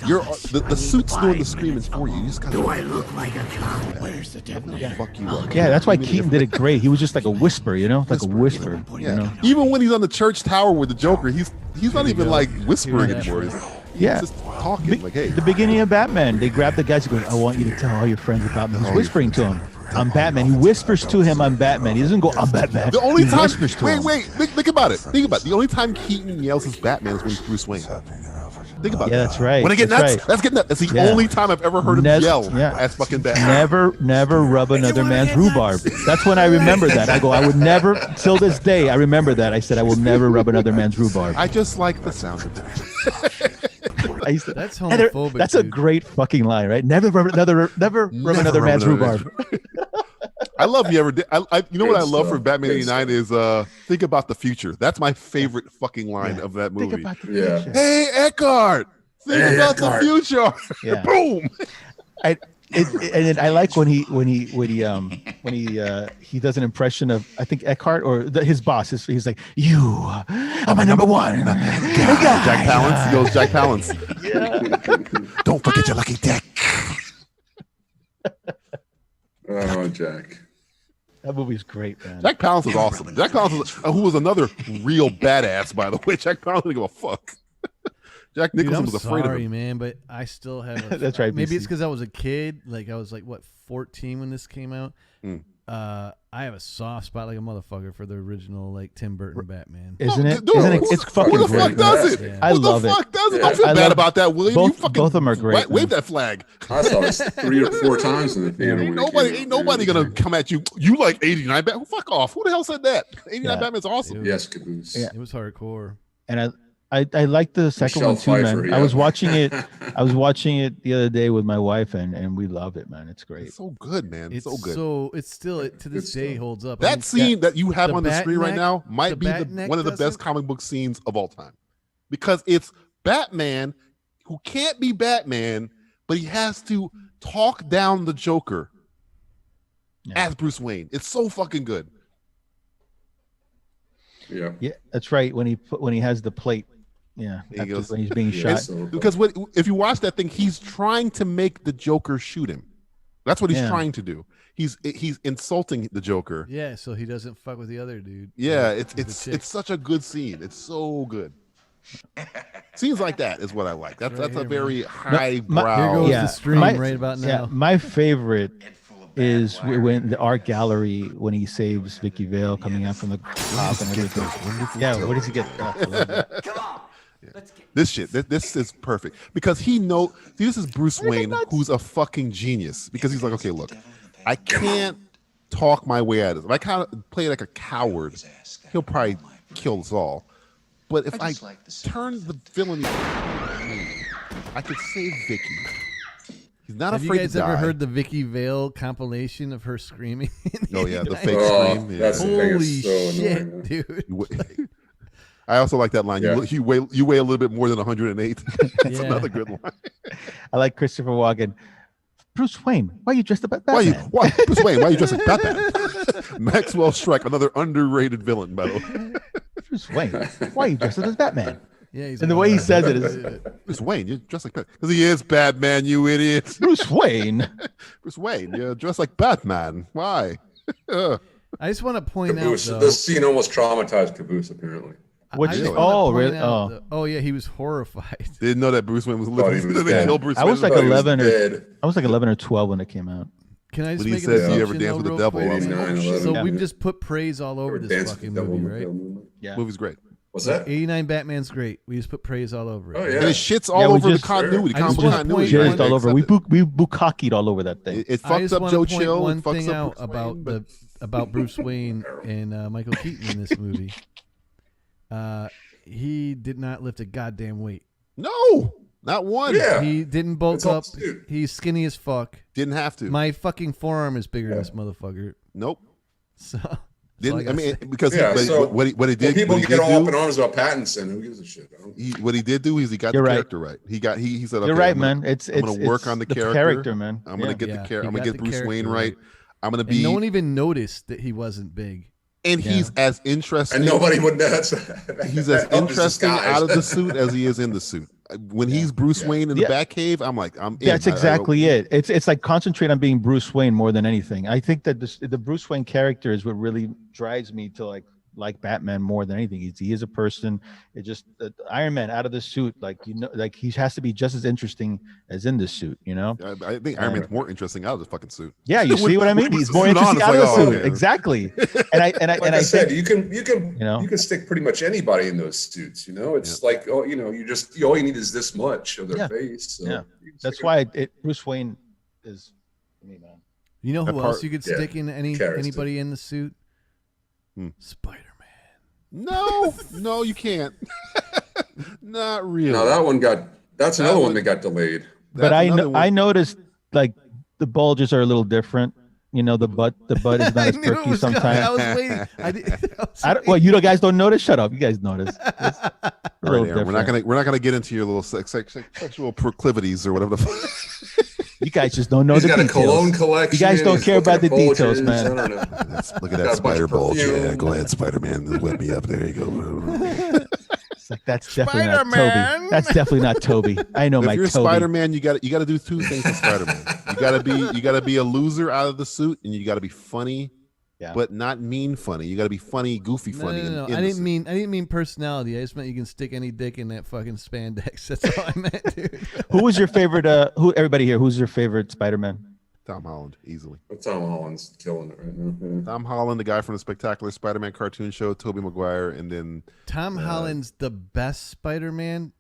Speaker 9: You're the suit's doing the screaming for you. You just kind of.
Speaker 7: Do I look like a cop? Where's the devil?
Speaker 9: Fuck you up.
Speaker 10: Yeah, that's why Keaton did it great. He was just like a whisper, you know, like a whisper.
Speaker 9: Yeah.
Speaker 10: You know?
Speaker 9: Even when he's on the church tower with the Joker, he's not even like whispering anymore. He's just talking like, hey.
Speaker 10: The beginning of Batman, they grab the guys and go, I want you to tell all your friends about me. He's whispering to him, I'm Batman. He whispers to him, I'm Batman. He doesn't go, I'm Batman.
Speaker 9: The only time,
Speaker 10: wait,
Speaker 9: think about it. The only time Keaton yells as Batman is when he's Bruce Wayne. Think about it.
Speaker 10: Yeah, that's right.
Speaker 9: When I get nuts, that's getting nuts. That's the only time I've ever heard him yell as fucking Batman.
Speaker 10: Never rub another man's rhubarb. That's when I remember that. I go, I would never, till this day, I remember that. I said, I will never rub another man's rhubarb.
Speaker 9: I just like the sound of it.
Speaker 8: That's homophobic.
Speaker 10: That's a great fucking line, right? Never rub another man's rhubarb.
Speaker 9: I love you ever did. You know what I love for Batman '89 is think about the future. That's my favorite fucking line of that movie.
Speaker 10: Think about the future.
Speaker 9: Hey Eckhart, think about the future.
Speaker 10: Yeah.
Speaker 9: Boom.
Speaker 10: And I like when he does an impression of, I think, Eckhart or his boss. He's like, you are my number one guy.
Speaker 9: Jack Palance. He goes Jack Palance.
Speaker 10: Yeah.
Speaker 9: Don't forget your lucky dick.
Speaker 13: Oh, Jack.
Speaker 10: That movie's great, man.
Speaker 9: Jack Palance is awesome. Jack Palance, who was another real badass, by the way. Jack Palance didn't give a fuck. Jack Nicholson was afraid of him.
Speaker 8: Man, but I still have.
Speaker 10: That's right.
Speaker 8: Maybe
Speaker 10: BC.
Speaker 8: it's because I was a kid. Like I was 14 when this came out. I have a soft spot like a motherfucker for the original Tim Burton Batman.
Speaker 10: Isn't it?
Speaker 9: Dude,
Speaker 10: Isn't it? It's fucking
Speaker 9: who the
Speaker 10: great.
Speaker 9: fuck does it?
Speaker 8: Yeah.
Speaker 10: I love it.
Speaker 9: Who the fuck does it? Don't feel bad about that, William.
Speaker 10: Both of them are great.
Speaker 9: Wave that flag.
Speaker 13: I saw this 3 or 4 times in the theater.
Speaker 9: Ain't nobody gonna come at you. You like 89 Batman? Fuck off. Who the hell said that? 89 Batman's awesome.
Speaker 13: Yes, Caboose.
Speaker 10: Yeah.
Speaker 8: It was hardcore.
Speaker 10: And I like the second one too,
Speaker 13: Pfeiffer,
Speaker 10: man.
Speaker 13: yeah.
Speaker 10: I was watching it. I was watching it the other day with my wife, and we love it, man. It's great.
Speaker 9: It's so good, man.
Speaker 8: It's
Speaker 9: so good.
Speaker 8: So it's still to this day holds up.
Speaker 9: That scene that you have
Speaker 8: the
Speaker 9: on the screen right
Speaker 8: Batneck-
Speaker 9: now might be
Speaker 8: the Batneck
Speaker 9: one of the best
Speaker 8: doesn't-
Speaker 9: comic book scenes of all time, because it's Batman who can't be Batman, but he has to talk down the Joker as Bruce Wayne. It's so fucking good.
Speaker 13: Yeah,
Speaker 10: that's right. When he has the plate, when he's being shot.
Speaker 9: Because if you watch that thing, he's trying to make the Joker shoot him. That's what he's trying to do. He's insulting the Joker.
Speaker 8: Yeah, so he doesn't fuck with the other dude.
Speaker 9: Yeah, it's such a good scene. It's so good. Scenes like that is what I like. That's a very highbrow.
Speaker 8: Here goes the stream right about now.
Speaker 10: Yeah, my favorite is when the art gallery when he saves Vicky Vale coming out from the top and everything. Yeah, where does he get?
Speaker 9: This is perfect because this is Bruce Wayne, who's a fucking genius, because he's like, okay, look, I can't talk my way out of this. If I kind of play like a coward, he'll probably kill us all. But if I turn the villain, I could save Vicky. He's not
Speaker 8: Have
Speaker 9: afraid
Speaker 8: you guys
Speaker 9: to die.
Speaker 8: ever heard the Vicky Vale compilation of her screaming?
Speaker 9: Oh yeah, the fake scream. Yeah.
Speaker 13: That's
Speaker 8: Holy
Speaker 13: so
Speaker 8: shit,
Speaker 13: annoying,
Speaker 8: dude!
Speaker 9: I also like that line.
Speaker 13: Yeah.
Speaker 9: You weigh a little bit more than 108. That's
Speaker 8: Yeah.
Speaker 9: another good line.
Speaker 10: I like Christopher Walken. Bruce Wayne, why are you dressed up as Batman?
Speaker 9: Bruce Wayne, why are you dressed like Batman? Maxwell Strike, another underrated villain, by the way.
Speaker 10: Bruce Wayne, why are you dressed up as Batman?
Speaker 8: Yeah, he's
Speaker 10: And the way he says it is
Speaker 9: Bruce Wayne, you're dressed like Batman. Because he is Batman, you idiot.
Speaker 10: Bruce Wayne.
Speaker 9: Bruce Wayne, you're dressed like Batman. Why?
Speaker 8: I just want to point
Speaker 13: Caboose.
Speaker 8: out though.
Speaker 13: This scene almost traumatized Caboose, apparently.
Speaker 10: Which
Speaker 8: I
Speaker 10: is
Speaker 8: just wanna point
Speaker 10: really?
Speaker 8: out oh yeah, he was horrified.
Speaker 9: Didn't know that Bruce Wayne was
Speaker 13: Thought he
Speaker 9: living.
Speaker 13: was
Speaker 9: They
Speaker 13: dead.
Speaker 9: killed Bruce
Speaker 10: I was
Speaker 9: Wayne.
Speaker 10: like
Speaker 13: Thought he was
Speaker 10: 11 or
Speaker 13: dead.
Speaker 10: I was like 11 or 12 when it came out.
Speaker 8: Can I just
Speaker 9: When he
Speaker 8: make
Speaker 9: says,
Speaker 8: an
Speaker 9: "Do you ever
Speaker 8: assumption,
Speaker 9: dance with
Speaker 8: though,
Speaker 9: the devil?"
Speaker 8: real
Speaker 9: I was
Speaker 8: quick?
Speaker 9: like,
Speaker 13: oh, shit.
Speaker 8: So
Speaker 10: Yeah.
Speaker 8: we've just put praise all over
Speaker 13: Dance
Speaker 8: this
Speaker 13: with
Speaker 8: fucking
Speaker 13: the devil
Speaker 8: movie,
Speaker 13: in the
Speaker 8: right?
Speaker 13: film.
Speaker 10: Yeah.
Speaker 9: Movie's great.
Speaker 13: What's that?
Speaker 8: 89 Batman's great. We just put praise all over it.
Speaker 13: Oh
Speaker 9: And
Speaker 13: yeah.
Speaker 9: it shits all
Speaker 10: Yeah, we
Speaker 9: over
Speaker 10: just-
Speaker 9: the continuity.
Speaker 8: I just
Speaker 9: Comic book
Speaker 8: wanna
Speaker 9: continuity.
Speaker 8: point
Speaker 10: Jizzed
Speaker 8: one-
Speaker 10: all over. We bukakied all over that thing.
Speaker 9: It
Speaker 8: I
Speaker 9: fucks
Speaker 8: just
Speaker 9: up
Speaker 8: wanna
Speaker 9: Joe
Speaker 8: point
Speaker 9: Chill.
Speaker 8: one
Speaker 9: It fucks
Speaker 8: thing
Speaker 9: up
Speaker 8: out
Speaker 9: Bruce
Speaker 8: about
Speaker 9: Wayne, but-
Speaker 8: about Bruce Wayne and Michael Keaton in this movie. He did not lift a goddamn weight.
Speaker 9: No, not one.
Speaker 13: Yeah.
Speaker 8: He didn't bulk
Speaker 13: It's all
Speaker 8: up.
Speaker 13: suit.
Speaker 8: He's skinny as fuck.
Speaker 9: Didn't have to.
Speaker 8: My fucking forearm is bigger than this motherfucker.
Speaker 9: Nope.
Speaker 8: So that's all
Speaker 9: Didn't I
Speaker 8: gotta
Speaker 9: mean
Speaker 8: say.
Speaker 9: because
Speaker 13: Yeah,
Speaker 9: he,
Speaker 13: so
Speaker 9: what he
Speaker 13: When
Speaker 9: did
Speaker 13: people
Speaker 9: what he
Speaker 13: get
Speaker 9: did
Speaker 13: all up
Speaker 9: do,
Speaker 13: in arms about Pattinson, who gives a shit? I don't-
Speaker 9: what he did do is he got
Speaker 10: You're
Speaker 9: the
Speaker 10: right.
Speaker 9: character right. He said, okay,
Speaker 10: You're right,
Speaker 9: I'm gonna-
Speaker 10: man. It's
Speaker 9: I'm gonna work
Speaker 10: it's
Speaker 9: on the
Speaker 10: the
Speaker 9: character.
Speaker 10: man.
Speaker 9: I'm gonna
Speaker 10: Yeah.
Speaker 9: get
Speaker 8: Yeah,
Speaker 9: the
Speaker 8: he
Speaker 9: I'm gonna
Speaker 8: got
Speaker 9: get
Speaker 8: the
Speaker 9: Bruce Wayne
Speaker 8: character
Speaker 9: right. I'm gonna
Speaker 8: And
Speaker 9: be
Speaker 8: no one even noticed that he wasn't big.
Speaker 9: and he's as interesting.
Speaker 13: And nobody would know.
Speaker 9: He's as interesting out of the suit as he is in the suit. When he's Bruce Wayne in the Batcave, I'm like, I'm in.
Speaker 10: That's exactly it. It's like concentrate on being Bruce Wayne more than anything. I think that the Bruce Wayne character is what really drives me to like Batman more than anything. He is a person. It just Iron Man out of the suit, like he has to be just as interesting as in the suit.
Speaker 9: I think Iron Man's more interesting out of the fucking suit.
Speaker 10: Yeah, you see what I mean?
Speaker 9: When
Speaker 10: He's
Speaker 9: he
Speaker 10: more
Speaker 9: puts the suit
Speaker 10: interesting
Speaker 9: on,
Speaker 10: out of the
Speaker 9: it's like,
Speaker 10: suit.
Speaker 9: oh, man.
Speaker 10: Exactly. And I
Speaker 13: Like I said,
Speaker 10: think,
Speaker 13: you can stick pretty much anybody in those suits. It's like, oh, all you need is this much of their face. So
Speaker 10: yeah, that's why Bruce Wayne is me, man.
Speaker 8: You know who
Speaker 9: That
Speaker 8: else
Speaker 9: part-
Speaker 8: you could
Speaker 13: yeah,
Speaker 8: stick in anybody in the suit? Spider-Man.
Speaker 9: No, you can't. Not really.
Speaker 13: No, that's another one that got delayed.
Speaker 10: But
Speaker 9: That's another one.
Speaker 10: I noticed like the bulges are a little different. The butt is not as
Speaker 8: knew it
Speaker 10: perky
Speaker 8: was coming.
Speaker 10: sometimes.
Speaker 8: I was waiting.
Speaker 10: Well, you guys don't notice? Shut up. You guys notice. It's a
Speaker 9: All
Speaker 10: little
Speaker 9: right, Aaron,
Speaker 10: different.
Speaker 9: we're not gonna get into your little sexual proclivities or whatever.
Speaker 10: You guys just don't know
Speaker 13: He's
Speaker 10: the
Speaker 13: got a
Speaker 10: details.
Speaker 13: cologne collection.
Speaker 10: You guys don't
Speaker 13: he's
Speaker 10: care
Speaker 13: looking
Speaker 10: about the
Speaker 13: at bulges,
Speaker 10: details,
Speaker 13: I
Speaker 10: man.
Speaker 13: don't know.
Speaker 9: Look at
Speaker 13: Got
Speaker 9: that
Speaker 13: a bunch
Speaker 9: spider
Speaker 13: of
Speaker 9: bulge. Yeah,
Speaker 13: perfume.
Speaker 9: go ahead, Spider-Man. Whip me up. There you go.
Speaker 10: It's like that's definitely not
Speaker 8: Spider-Man.
Speaker 10: Toby. That's definitely not Toby. I know
Speaker 9: If
Speaker 10: my
Speaker 9: you're
Speaker 10: Toby.
Speaker 9: Spider-Man, you got to do two things for Spider-Man. You got to be a loser out of the suit, and you got to be funny but not mean funny. You got to be funny, goofy funny.
Speaker 8: No.
Speaker 9: And
Speaker 8: I didn't mean personality. I just meant you can stick any dick in that fucking spandex. That's all I meant, dude.
Speaker 10: Who was your favorite? Everybody here, who's your favorite Spider-Man?
Speaker 9: Tom Holland, easily.
Speaker 13: Tom Holland's killing it right now. Yeah.
Speaker 9: Tom Holland, the guy from the Spectacular Spider-Man cartoon show, Tobey Maguire, and then
Speaker 8: Tom Holland's the best Spider-Man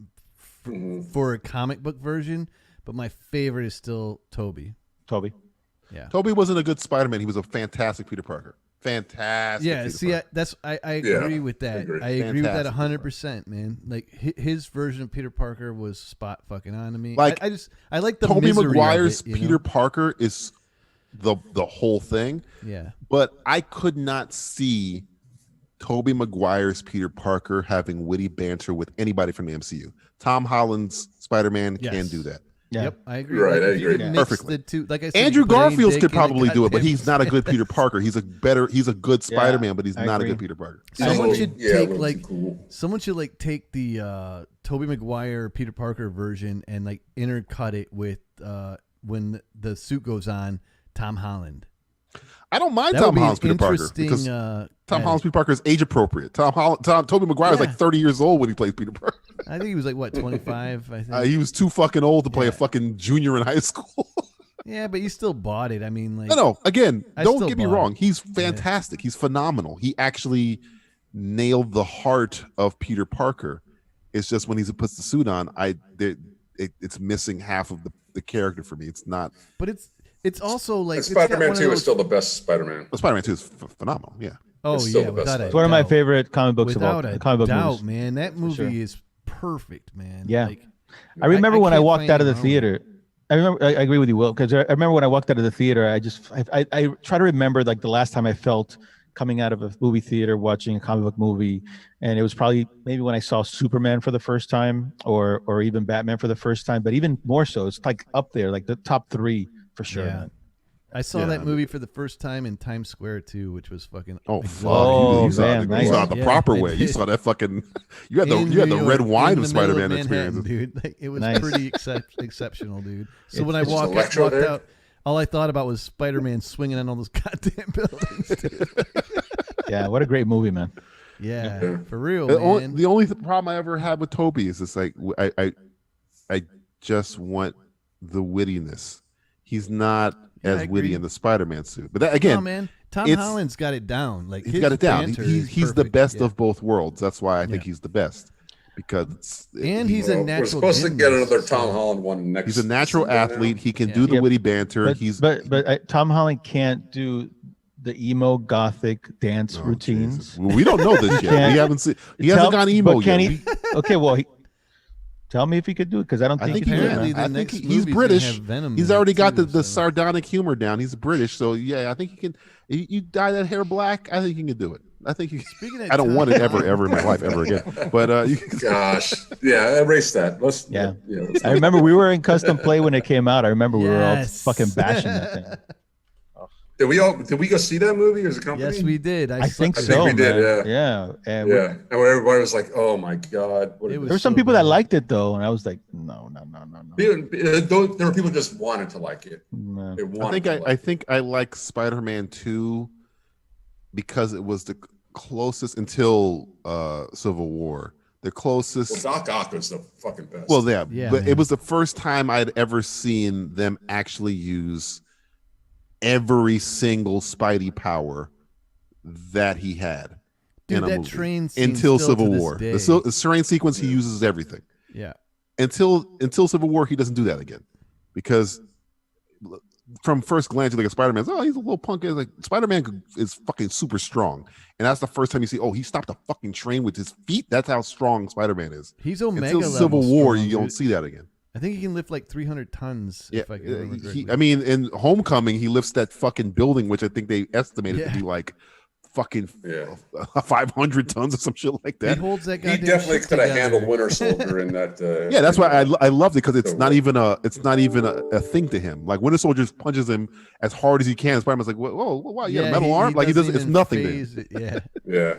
Speaker 8: for a comic book version, but my favorite is still Tobey. Yeah.
Speaker 9: Tobey wasn't a good Spider-Man. He was a fantastic Peter Parker. Fantastic.
Speaker 8: Yeah,
Speaker 9: Peter Parker.
Speaker 8: I agree with that. I agree with that
Speaker 9: Fantastic
Speaker 8: 100%, man. Like his version of Peter Parker was spot fucking on to me.
Speaker 9: Like
Speaker 8: I like the
Speaker 9: Tobey
Speaker 8: misery
Speaker 9: Maguire's
Speaker 8: of it,
Speaker 9: Peter Parker is the whole thing.
Speaker 8: Yeah.
Speaker 9: But I could not see Tobey Maguire's Peter Parker having witty banter with anybody from the MCU. Tom Holland's Spider-Man can do that.
Speaker 8: Yeah. Yep, I agree.
Speaker 13: Right,
Speaker 8: like,
Speaker 13: I agree.
Speaker 9: Perfectly.
Speaker 8: The two, like I said,
Speaker 9: Andrew Garfield could
Speaker 8: Dick
Speaker 9: probably do it, but
Speaker 8: goddamn
Speaker 9: he's not a good Peter Parker. He's a good Spider-Man, but he's
Speaker 10: I
Speaker 9: not
Speaker 10: agree.
Speaker 9: a good Peter Parker.
Speaker 8: Someone should take the Tobey Maguire Peter Parker version and like intercut it with when the suit goes on Tom Holland.
Speaker 9: I don't mind
Speaker 8: That
Speaker 9: Tom
Speaker 8: would be
Speaker 9: Holland's Peter Parker
Speaker 8: interesting,
Speaker 9: because
Speaker 8: uh,
Speaker 9: Tom
Speaker 8: edit.
Speaker 9: Holland's Peter Parker is age appropriate. Tobey Maguire is like 30 years old when he plays Peter Parker.
Speaker 8: I think he was like what 25. I think
Speaker 9: He was too fucking old to play a fucking junior in high school.
Speaker 8: Yeah, but you still bought it. I mean, like
Speaker 9: No. Again,
Speaker 8: I
Speaker 9: don't
Speaker 8: still
Speaker 9: get me
Speaker 8: bought
Speaker 9: wrong.
Speaker 8: it.
Speaker 9: He's fantastic. He's phenomenal. He actually nailed the heart of Peter Parker. It's just when he puts the suit on, it's missing half of the character for me. It's not.
Speaker 8: But it's also like
Speaker 13: Spider-Man 2 is still the best Spider-Man.
Speaker 9: Spider-Man 2 is phenomenal. Yeah.
Speaker 8: Oh
Speaker 13: It's still
Speaker 8: yeah,
Speaker 13: the best
Speaker 8: without a
Speaker 10: It's one of my
Speaker 8: doubt.
Speaker 10: favorite comic books of all
Speaker 8: Without a
Speaker 10: comic book
Speaker 8: doubt,
Speaker 10: movies.
Speaker 8: man. That movie
Speaker 10: sure.
Speaker 8: is perfect, man.
Speaker 10: Yeah.
Speaker 8: Like,
Speaker 10: I remember when I
Speaker 8: can't
Speaker 10: walked
Speaker 8: find
Speaker 10: out of the
Speaker 8: wrong.
Speaker 10: theater. I agree with you, Will, because I remember when I walked out of the theater, I try to remember like the last time I felt coming out of a movie theater watching a comic book movie, and it was probably maybe when I saw Superman for the first time, or even Batman for the first time, but even more so, it's like up there, like the top 3 for sure.
Speaker 8: Yeah.
Speaker 10: Man.
Speaker 8: I saw that movie for the first time in Times Square too, which was fucking.
Speaker 9: Oh
Speaker 8: exhausting.
Speaker 9: fuck!
Speaker 10: Oh,
Speaker 9: you saw
Speaker 10: man,
Speaker 9: it,
Speaker 10: nice.
Speaker 9: you saw it the
Speaker 8: Yeah,
Speaker 9: proper
Speaker 8: I
Speaker 9: way. You
Speaker 8: did.
Speaker 9: saw that fucking. You had the
Speaker 8: In
Speaker 9: red
Speaker 8: New York,
Speaker 9: wine
Speaker 8: in
Speaker 9: of
Speaker 8: the middle
Speaker 9: Spider-Man
Speaker 8: Manhattan,
Speaker 9: experiences.
Speaker 8: dude. Like, it was
Speaker 10: Nice.
Speaker 8: pretty exceptional, dude. So when I
Speaker 13: It's just
Speaker 8: walked
Speaker 13: Electro there?
Speaker 8: out, all I thought about was Spider-Man swinging on all those goddamn buildings. Dude.
Speaker 10: Yeah, what a great movie, man.
Speaker 8: Yeah, for real,
Speaker 9: The
Speaker 8: man.
Speaker 9: only problem I ever had with Toby is it's like I just want the wittiness. He's not
Speaker 8: Yeah, I
Speaker 9: as witty
Speaker 8: agree.
Speaker 9: in the Spider-Man suit, but that, again,
Speaker 8: No, man. Tom
Speaker 9: it's-
Speaker 8: Holland's got it down. Like
Speaker 9: he's
Speaker 8: his
Speaker 9: got it down.
Speaker 8: banter
Speaker 9: He's
Speaker 8: is
Speaker 9: the
Speaker 8: perfect.
Speaker 9: best
Speaker 8: Yeah.
Speaker 9: of both worlds. That's why I think he's the best because
Speaker 8: And he's a
Speaker 13: We're
Speaker 8: natural.
Speaker 13: supposed to get
Speaker 8: gymnast,
Speaker 13: another Tom
Speaker 8: so-
Speaker 13: Holland one next.
Speaker 9: he's a natural
Speaker 13: season now.
Speaker 9: athlete. He can
Speaker 8: Yeah.
Speaker 9: do the
Speaker 10: Yeah,
Speaker 9: witty banter.
Speaker 10: But Tom Holland can't do the emo gothic dance
Speaker 9: Oh,
Speaker 10: routines.
Speaker 9: Jesus. Well, we don't know this yet.
Speaker 10: Can't-
Speaker 9: We haven't seen. He hasn't gone emo
Speaker 10: but can
Speaker 9: yet.
Speaker 10: he? Okay, well, tell me if he could do it because I don't
Speaker 9: I
Speaker 10: think,
Speaker 9: think
Speaker 10: he
Speaker 9: he
Speaker 10: can.
Speaker 8: Apparently
Speaker 9: can.
Speaker 8: the
Speaker 9: I think
Speaker 8: next
Speaker 9: he's
Speaker 8: movie's gonna
Speaker 9: British.
Speaker 8: have Venom
Speaker 9: He's
Speaker 8: in it
Speaker 9: already got
Speaker 8: too,
Speaker 9: the
Speaker 8: so-
Speaker 9: sardonic humor down. He's British, so yeah, I think he can. You dye that hair black, I think he can do it. I think he.
Speaker 8: Speaking of
Speaker 9: I don't
Speaker 8: Tom
Speaker 9: want it
Speaker 8: Holland-
Speaker 9: ever in my life ever again. But
Speaker 13: Gosh, yeah, erase that. Let's
Speaker 10: I remember we were in custom play when it came out. I remember we were all
Speaker 8: Yes.
Speaker 10: fucking bashing that thing.
Speaker 13: did we go see that movie as a company?
Speaker 8: Yes, we did.
Speaker 10: I think
Speaker 13: I
Speaker 10: so.
Speaker 13: think we did,
Speaker 10: man.
Speaker 13: yeah.
Speaker 10: And
Speaker 13: Yeah, and where everybody was like, "Oh my god!" What
Speaker 8: It
Speaker 13: is
Speaker 8: was
Speaker 10: there were some
Speaker 8: so
Speaker 10: people that
Speaker 8: bad.
Speaker 10: liked it though, and I was like, no.
Speaker 13: There were people who just wanted to like it.
Speaker 10: No.
Speaker 13: They wanted
Speaker 9: I think
Speaker 13: to
Speaker 9: I
Speaker 13: like it.
Speaker 9: think I like Spider-Man 2 because it was the closest until Civil War. The closest.
Speaker 13: Well, Doc Ock was the fucking best.
Speaker 9: Well, yeah,
Speaker 8: Yeah,
Speaker 9: but
Speaker 8: man.
Speaker 9: it was the first time I'd ever seen them actually use every single Spidey power that he had
Speaker 8: Dude,
Speaker 9: in a
Speaker 8: that
Speaker 9: movie
Speaker 8: train scene
Speaker 9: until
Speaker 8: still to
Speaker 9: Civil
Speaker 8: this
Speaker 9: War.
Speaker 8: day.
Speaker 9: The train sequence, he uses everything.
Speaker 8: Yeah.
Speaker 9: Until Civil War, he doesn't do that again because from first glance, you look at Spider-Man. Oh, he's a little punk. It's like Spider-Man is fucking super strong, and that's the first time you see. Oh, he stopped a fucking train with his feet. That's how strong Spider-Man is.
Speaker 8: He's Omega
Speaker 9: Until
Speaker 8: level
Speaker 9: Civil War,
Speaker 8: strong,
Speaker 9: you don't
Speaker 8: dude.
Speaker 9: see that again.
Speaker 8: I think he can lift like 300 tons.
Speaker 9: Yeah,
Speaker 8: If I can remember correctly.
Speaker 9: I mean, in Homecoming, he lifts that fucking building, which I think they estimated
Speaker 8: Yeah.
Speaker 9: to be like fucking 500 tons or some shit like
Speaker 8: He
Speaker 9: that.
Speaker 8: holds that
Speaker 13: He
Speaker 8: goddamn
Speaker 13: definitely
Speaker 8: shit
Speaker 13: could have
Speaker 8: together.
Speaker 13: handled Winter Soldier in that.
Speaker 9: Yeah, that's why I loved it because it's not even a thing to him. Like Winter Soldier punches him as hard as he can. Spider-Man's like, whoa, wow, you got a metal arm? Like he doesn't. It's
Speaker 8: even
Speaker 9: nothing to him.
Speaker 8: phase it. Yeah.
Speaker 13: Yeah.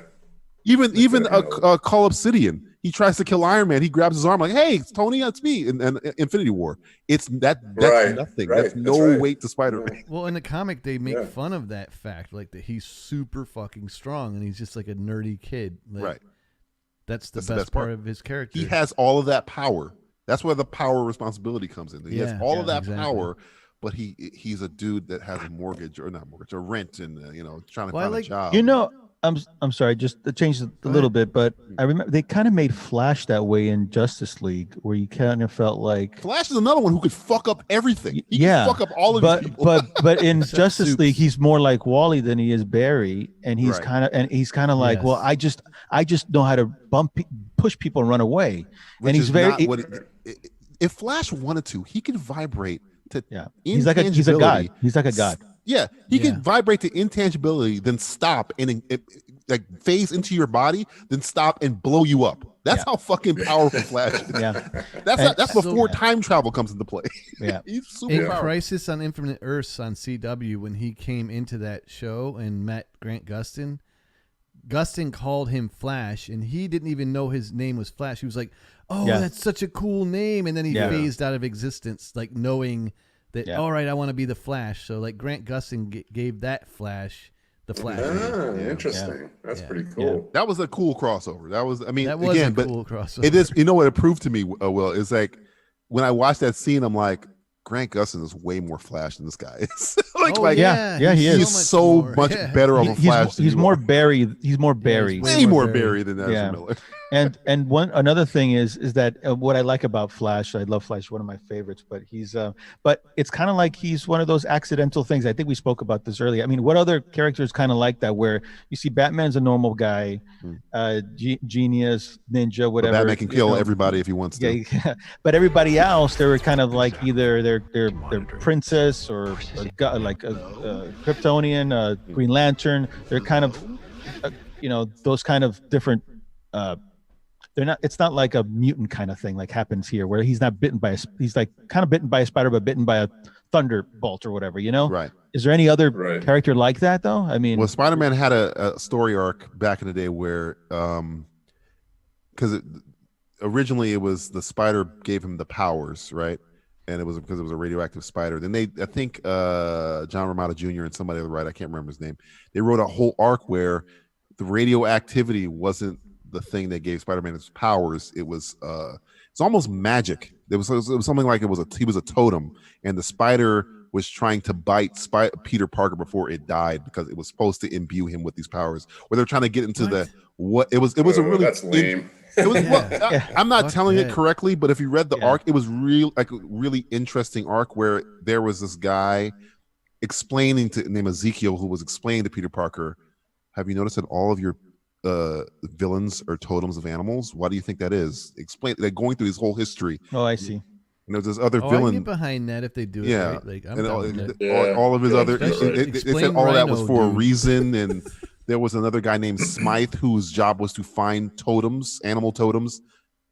Speaker 9: Even a Call Obsidian, he tries to kill Iron Man. He grabs his arm like, "Hey, it's Tony, that's me." And Infinity War, that's nothing. That's no weight to Spider-Man.
Speaker 8: Well, in the comic, they make fun of that fact, like that he's super fucking strong and he's just like a nerdy kid. Like,
Speaker 9: right.
Speaker 8: That's the best part of his character.
Speaker 9: He has all of that power. That's where the power responsibility comes in. He has all of that power, but he's a dude that has a mortgage or not mortgage, a rent, and trying to find a job.
Speaker 10: I'm sorry, just to change it a little bit, but I remember they kind of made Flash that way in Justice League, where you kind of felt like
Speaker 9: Flash is another one who could fuck up everything. He can fuck up all of these people.
Speaker 10: But in Justice League, he's more like Wally than he is Barry, and he's kind of like, well, I just know how to push people and run away, and he's very.
Speaker 9: If Flash wanted to, he could vibrate to
Speaker 10: He's like a god. He's like a god.
Speaker 9: Yeah, he can vibrate to intangibility, then stop and like phase into your body, then stop and blow you up. That's how fucking powerful Flash is. That's before time travel comes into play.
Speaker 10: Yeah,
Speaker 9: he's super
Speaker 8: in
Speaker 9: powerful.
Speaker 8: Crisis on Infinite Earths on CW, when he came into that show and met Grant Gustin called him Flash, and he didn't even know his name was Flash. He was like, "Oh, that's such a cool name," and then he phased out of existence, like knowing that, all right, I want to be the Flash. So like Grant Gustin gave that Flash the Flash.
Speaker 13: Interesting. That's pretty cool.
Speaker 9: That was a cool crossover. That was
Speaker 8: cool crossover.
Speaker 9: It is. You know what it proved to me, Will, is like when I watched that scene, I'm like, Grant Gustin is way more Flash than this guy is.
Speaker 10: He is.
Speaker 9: He's so much better of a Flash.
Speaker 10: He's more Barry. He's more Barry.
Speaker 9: Way more Barry than Ezra Miller.
Speaker 10: And another thing is that what I like about Flash, I love Flash, one of my favorites, but but it's kind of like he's one of those accidental things. I think we spoke about this earlier. I mean, what other characters kind of like that, where you see Batman's a normal guy, genius, ninja, whatever.
Speaker 9: But Batman can kill everybody if he wants to.
Speaker 10: Yeah. But everybody else, they were kind of like either they're princess or like a Kryptonian, Green Lantern. They're kind of, those kind of different. They're not. It's not like a mutant kind of thing like happens here, where he's not bitten by he's like kind of bitten by a spider, but bitten by a thunderbolt or whatever.
Speaker 9: Right.
Speaker 10: Is there any other character like that though? I mean,
Speaker 9: well, Spider-Man had a story arc back in the day where, because originally it was the spider gave him the powers, right? And it was because it was a radioactive spider. Then I think John Romita Jr. and somebody on the right, I can't remember his name. They wrote a whole arc where the radioactivity wasn't the thing that gave Spider-Man his powers. It was it's almost magic. It was something like he was a totem, and the spider was trying to bite Peter Parker before it died because it was supposed to imbue him with these powers. Where they're trying to get into it was a really
Speaker 13: that's lame.
Speaker 9: I'm not telling it correctly, but if you read the arc, it was really interesting arc where there was this guy named Ezekiel, who was explaining to Peter Parker, have you noticed that all of your villains are totems of animals? Why do you think that is? Explain. They're going through his whole history.
Speaker 10: Oh, I see.
Speaker 9: There's this other villain.
Speaker 8: I get behind that if they do it right. Like, I'm
Speaker 9: all of his other. They said all of that was for a reason, and there was another guy named Smythe whose job was to find totems, animal totems,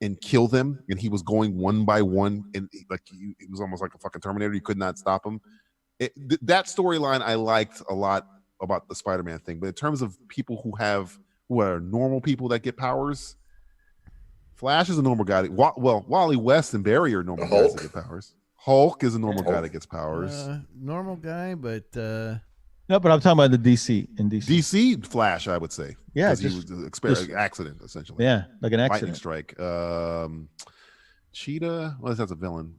Speaker 9: and kill them. And he was going one by one, and it was almost like a fucking Terminator. You could not stop him. That storyline I liked a lot about the Spider-Man thing. But in terms of people who are normal people that get powers, Flash is a normal guy. Wally West and Barry are normal guys that get powers. Hulk is a normal guy that gets powers.
Speaker 8: Normal guy, but
Speaker 10: no, but I'm talking about the DC. In
Speaker 9: DC Flash, I would say.
Speaker 10: Yeah,
Speaker 9: he was an accident essentially.
Speaker 10: Yeah, like an accident.
Speaker 9: Lightning strike. Cheetah. Well, that's a villain.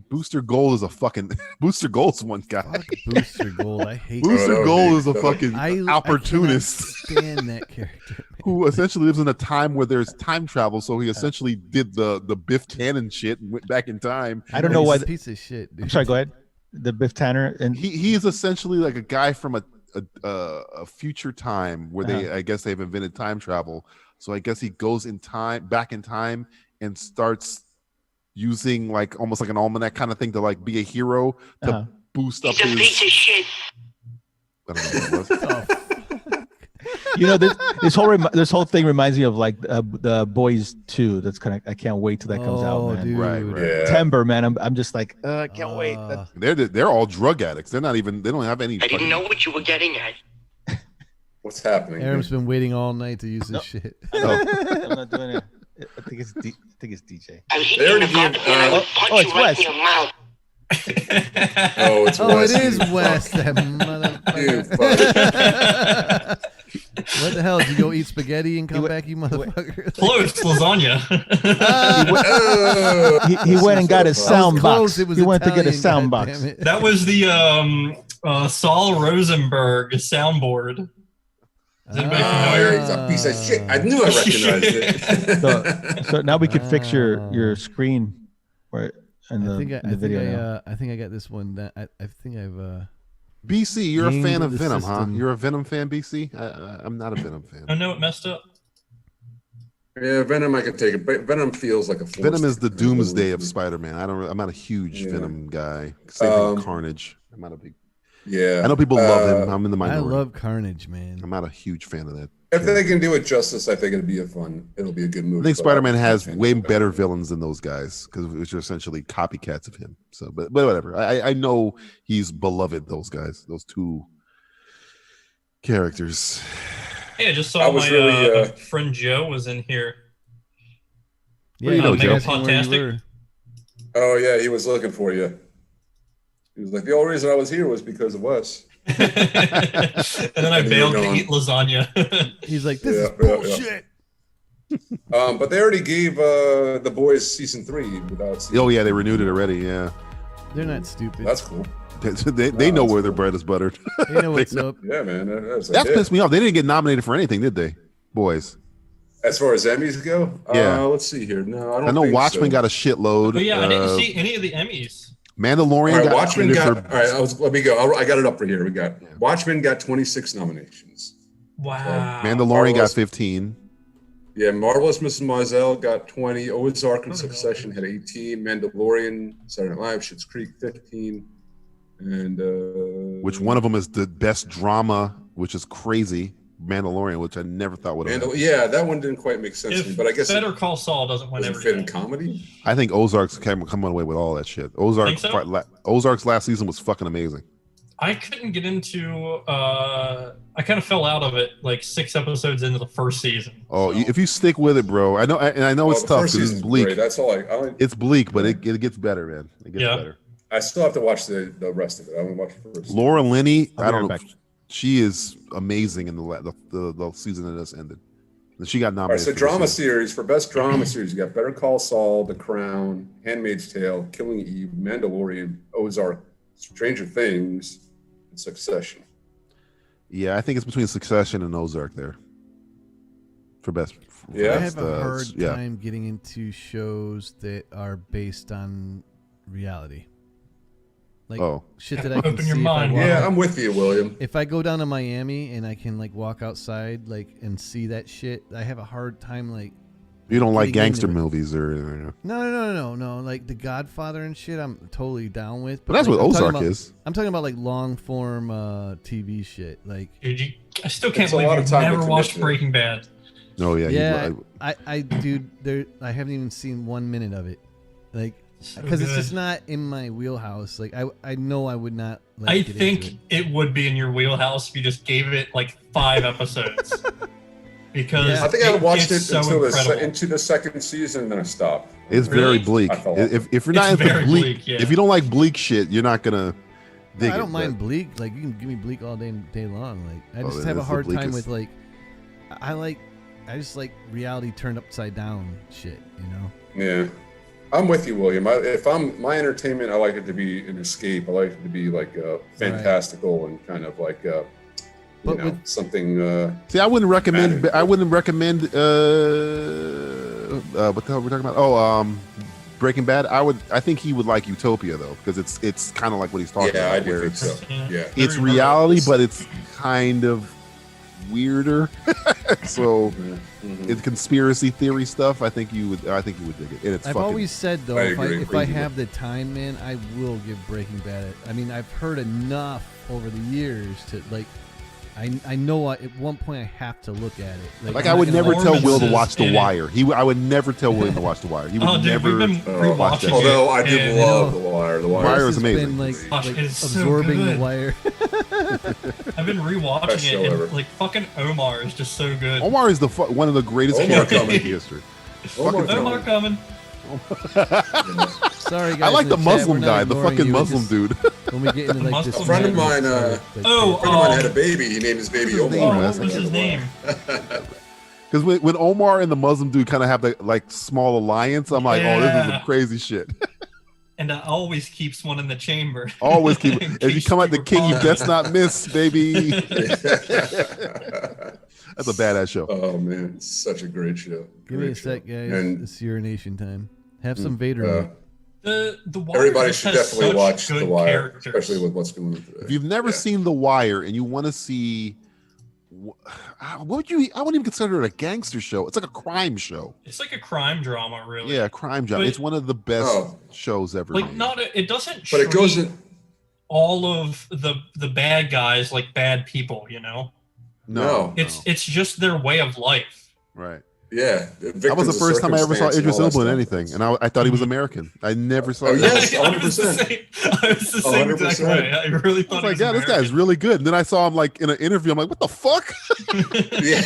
Speaker 9: Booster Gold is a fucking Booster Gold's one guy.
Speaker 8: Fuck Booster Gold. I hate
Speaker 9: Booster Gold is a fucking opportunist.
Speaker 8: I stand that character.
Speaker 9: Who essentially lives in a time where there's time travel, so he essentially did the Biff Tannen shit and went back in time.
Speaker 10: I don't know why.
Speaker 8: Piece of shit. Dude.
Speaker 10: I'm sorry. Go ahead. The Biff Tanner, and
Speaker 9: he is essentially like a guy from a future time where I guess they've invented time travel. So I guess he goes back in time, and starts using like almost like an almanac kind of thing to like be a hero to boost up his.
Speaker 15: Piece of shit.
Speaker 9: I don't know what it was.
Speaker 10: This whole thing reminds me of like the Boys 2. That's kind of, I can't wait till that comes out, man.
Speaker 8: Dude.
Speaker 9: Right.
Speaker 13: Yeah.
Speaker 10: September, man. I'm just like I can't wait.
Speaker 9: They're all drug addicts. They don't have any.
Speaker 15: I didn't know what you were getting at.
Speaker 13: What's happening?
Speaker 8: Aram's been waiting all night to use this shit.
Speaker 10: I'm not doing it. think it's DJ.
Speaker 13: They already gave,
Speaker 10: it's Wes.
Speaker 13: It's Wes.
Speaker 8: It is Wes, that motherfucker. What the hell? Did you go eat spaghetti and come back, you motherfucker?
Speaker 12: Close, lasagna.
Speaker 10: He went and got his sound box. He went to get a sound box.
Speaker 12: That was the Saul Rosenberg soundboard. Is anybody familiar?
Speaker 13: He's a piece of shit. I knew I recognized it.
Speaker 10: So now we could fix your screen, right? In the video.
Speaker 8: I think I got this one. I think I've.
Speaker 9: BC, you're a fan of Venom, huh? You're a Venom fan, BC? I'm not a Venom fan.
Speaker 12: I know it messed up.
Speaker 13: Yeah, Venom, I can take it. But Venom feels like a force.
Speaker 9: Venom is the doomsday of Spider-Man. I'm not a huge Venom guy. Same thing with Carnage. I'm not a big.
Speaker 13: Yeah,
Speaker 9: I know people love him. I'm in the minority.
Speaker 8: I love Carnage, man.
Speaker 9: I'm not a huge fan of that.
Speaker 13: If they can do it justice, I think it'll be a good movie.
Speaker 9: I think Spider-Man has way better villains than those guys because are essentially copycats of him. So, but whatever. I know he's beloved. Those guys, those two characters.
Speaker 12: Hey, I just saw my friend Joe was in here.
Speaker 8: Yeah, you know, Joe.
Speaker 12: Fantastic.
Speaker 13: Oh yeah, he was looking for you. He was like, the only reason I was here was because of Wes.
Speaker 12: And then I bailed to eat lasagna.
Speaker 8: He's like, this is bullshit.
Speaker 13: But they already gave The Boys season 3 without season.
Speaker 9: Oh yeah, they renewed it already. Yeah,
Speaker 8: they're not stupid.
Speaker 13: That's cool.
Speaker 9: They know where their bread is buttered.
Speaker 8: They know what's up.
Speaker 13: Yeah, man.
Speaker 9: That pissed me off. They didn't get nominated for anything, did they, boys?
Speaker 13: As far as Emmys go,
Speaker 9: yeah.
Speaker 13: Let's see here. No, I don't.
Speaker 9: I know
Speaker 13: think
Speaker 9: Watchmen
Speaker 13: so.
Speaker 9: got a shitload.
Speaker 12: But yeah, I didn't see any of the Emmys.
Speaker 9: Mandalorian.
Speaker 13: All right,
Speaker 9: got
Speaker 13: Watchmen got.
Speaker 9: for,
Speaker 13: All right, let me go. I got it up for here. We got Watchmen got 26 nominations.
Speaker 12: Wow.
Speaker 9: Mandalorian got 15.
Speaker 13: Yeah, Marvelous Mrs. Maisel got 20. Ozark and Succession had 18. Mandalorian, Saturday Night Live, Schitt's Creek 15. And
Speaker 9: which one of them is the best drama, which is crazy. Mandalorian, which I never thought would have.
Speaker 13: Yeah, that one didn't quite make sense to me, but I guess
Speaker 12: Better Call Saul doesn't win everything.
Speaker 13: Fit in comedy.
Speaker 9: I think Ozark's come away with all that shit. Ozark's last season was fucking amazing.
Speaker 12: I couldn't get into. I kind of fell out of it like 6 episodes into the first season.
Speaker 9: Oh, if you stick with it, bro. I know it's tough because it's bleak.
Speaker 13: Great. That's all
Speaker 9: it's bleak, but it gets better, man. It gets better.
Speaker 13: I still have to watch the rest of it. I haven't watched the first.
Speaker 9: Laura Linney, I don't know. She is amazing in the season that just ended. And she got nominated.
Speaker 13: All right, so drama series, for best drama series, you got Better Call Saul, The Crown, Handmaid's Tale, Killing Eve, Mandalorian, Ozark, Stranger Things, and Succession.
Speaker 9: Yeah, I think it's between Succession and Ozark there. For best.
Speaker 8: I have a hard time getting into shows that are based on reality. Like shit that I can
Speaker 12: open
Speaker 8: see
Speaker 12: your mind.
Speaker 13: Yeah, I'm with you, William.
Speaker 8: If I go down to Miami and I can like walk outside and see that shit, I have a hard time like.
Speaker 9: You don't like gangster movies or?
Speaker 8: No. Like The Godfather and shit, I'm totally down with.
Speaker 9: But that's what Ozark is.
Speaker 8: I'm talking about like long form TV shit. Like,
Speaker 12: dude, I still can't believe you've never watched Breaking Bad.
Speaker 9: Oh yeah.
Speaker 8: Yeah, dude, I haven't even seen 1 minute of it. Like. Because it's just not in my wheelhouse. Like I know I would not.
Speaker 12: I think it would be in your wheelhouse if you just gave it like 5 episodes. Because
Speaker 13: I think I watched it
Speaker 12: so
Speaker 13: into the second season, and then I stopped.
Speaker 9: It's very bleak. If you're not into bleak, if you don't like bleak shit, you're not gonna dig it.
Speaker 8: I don't mind bleak. Like you can give me bleak all day long. Like I just have a hard time with like. I just like reality turned upside down shit. You know.
Speaker 13: Yeah. I'm with you, William. If I'm my entertainment, I like it to be an escape. I like it to be like fantastical and kind of like something.
Speaker 9: See, I wouldn't recommend. What the hell we're talking about? Oh, Breaking Bad. I think he would like Utopia though, because it's kind of like what he's talking about.
Speaker 13: Yeah, I do think so. Yeah,
Speaker 9: it's reality, but it's kind of weirder. So it's conspiracy theory stuff. I think you would dig it. And it's
Speaker 8: I've always said though, if I have the time, man, I will give Breaking Bad. I mean, I've heard enough over the years to like. I know at one point I have to look at it.
Speaker 9: Like I would never tell Will to watch The Wire. I would never tell William to watch The Wire. He would never watch that.
Speaker 13: Although I do love The Wire. The Wire
Speaker 9: is amazing.
Speaker 8: Been like absorbing The Wire.
Speaker 12: I've been rewatching it, and like fucking Omar is just so good.
Speaker 9: Omar is one of the greatest characters in history.
Speaker 12: Omar coming.
Speaker 8: Sorry, guys.
Speaker 9: I like
Speaker 8: in
Speaker 9: the
Speaker 8: chat,
Speaker 9: Muslim
Speaker 8: we're not
Speaker 9: guy, the
Speaker 8: ignoring
Speaker 9: fucking
Speaker 8: you,
Speaker 9: Muslim
Speaker 8: just-
Speaker 9: dude.
Speaker 8: When we get into like this,
Speaker 13: A friend of mine,
Speaker 8: madness,
Speaker 12: Oh,
Speaker 13: friend of mine had a baby. He named his baby Omar.
Speaker 12: what was his name?
Speaker 9: Because when Omar and the Muslim dude kind of have that like small alliance, I'm like, oh, this is some
Speaker 12: Yeah.
Speaker 9: crazy shit.
Speaker 12: And always keeps one in the chamber.
Speaker 9: Always keep.
Speaker 12: In
Speaker 9: As you
Speaker 12: case
Speaker 9: come at the
Speaker 12: were
Speaker 9: king, you
Speaker 12: paused.
Speaker 9: best not miss, baby. That's a badass show.
Speaker 13: Oh man, it's such a great show.
Speaker 8: Give me a
Speaker 13: Great show.
Speaker 8: sec, guys.
Speaker 13: And
Speaker 8: It's urination time. Have some Vader. in it.
Speaker 12: The Wire
Speaker 13: everybody
Speaker 12: just
Speaker 13: should
Speaker 12: has
Speaker 13: definitely
Speaker 12: such
Speaker 13: watch
Speaker 12: good
Speaker 13: The Wire,
Speaker 12: characters.
Speaker 13: especially with what's going on today.
Speaker 9: If you've never seen The Wire and you want to see, what would you? I wouldn't even consider it a gangster show. It's like a crime show.
Speaker 12: It's like a crime drama, really.
Speaker 9: Yeah, crime drama.
Speaker 12: But-
Speaker 9: It's one of the best
Speaker 13: Oh.
Speaker 9: shows ever.
Speaker 12: Like
Speaker 9: made.
Speaker 12: not it doesn't
Speaker 13: But it goes
Speaker 12: treat
Speaker 13: in.
Speaker 12: all of the bad guys like bad people, you know.
Speaker 9: No,
Speaker 12: It's just their way of life.
Speaker 9: right.
Speaker 13: Yeah,
Speaker 9: That was the first time I ever saw Idris Elba in
Speaker 13: anything.
Speaker 9: anything, and I thought he was American. I never saw.
Speaker 13: Oh,
Speaker 9: that.
Speaker 13: yes,
Speaker 12: I was the
Speaker 13: 100%.
Speaker 12: same. I was the same exact
Speaker 13: 100%.
Speaker 12: way. I really
Speaker 9: I
Speaker 12: thought
Speaker 9: was like,
Speaker 12: he
Speaker 9: yeah,
Speaker 12: was
Speaker 9: this guy's really good. And then I saw him like in an interview. I'm like, what the fuck?
Speaker 13: Yeah.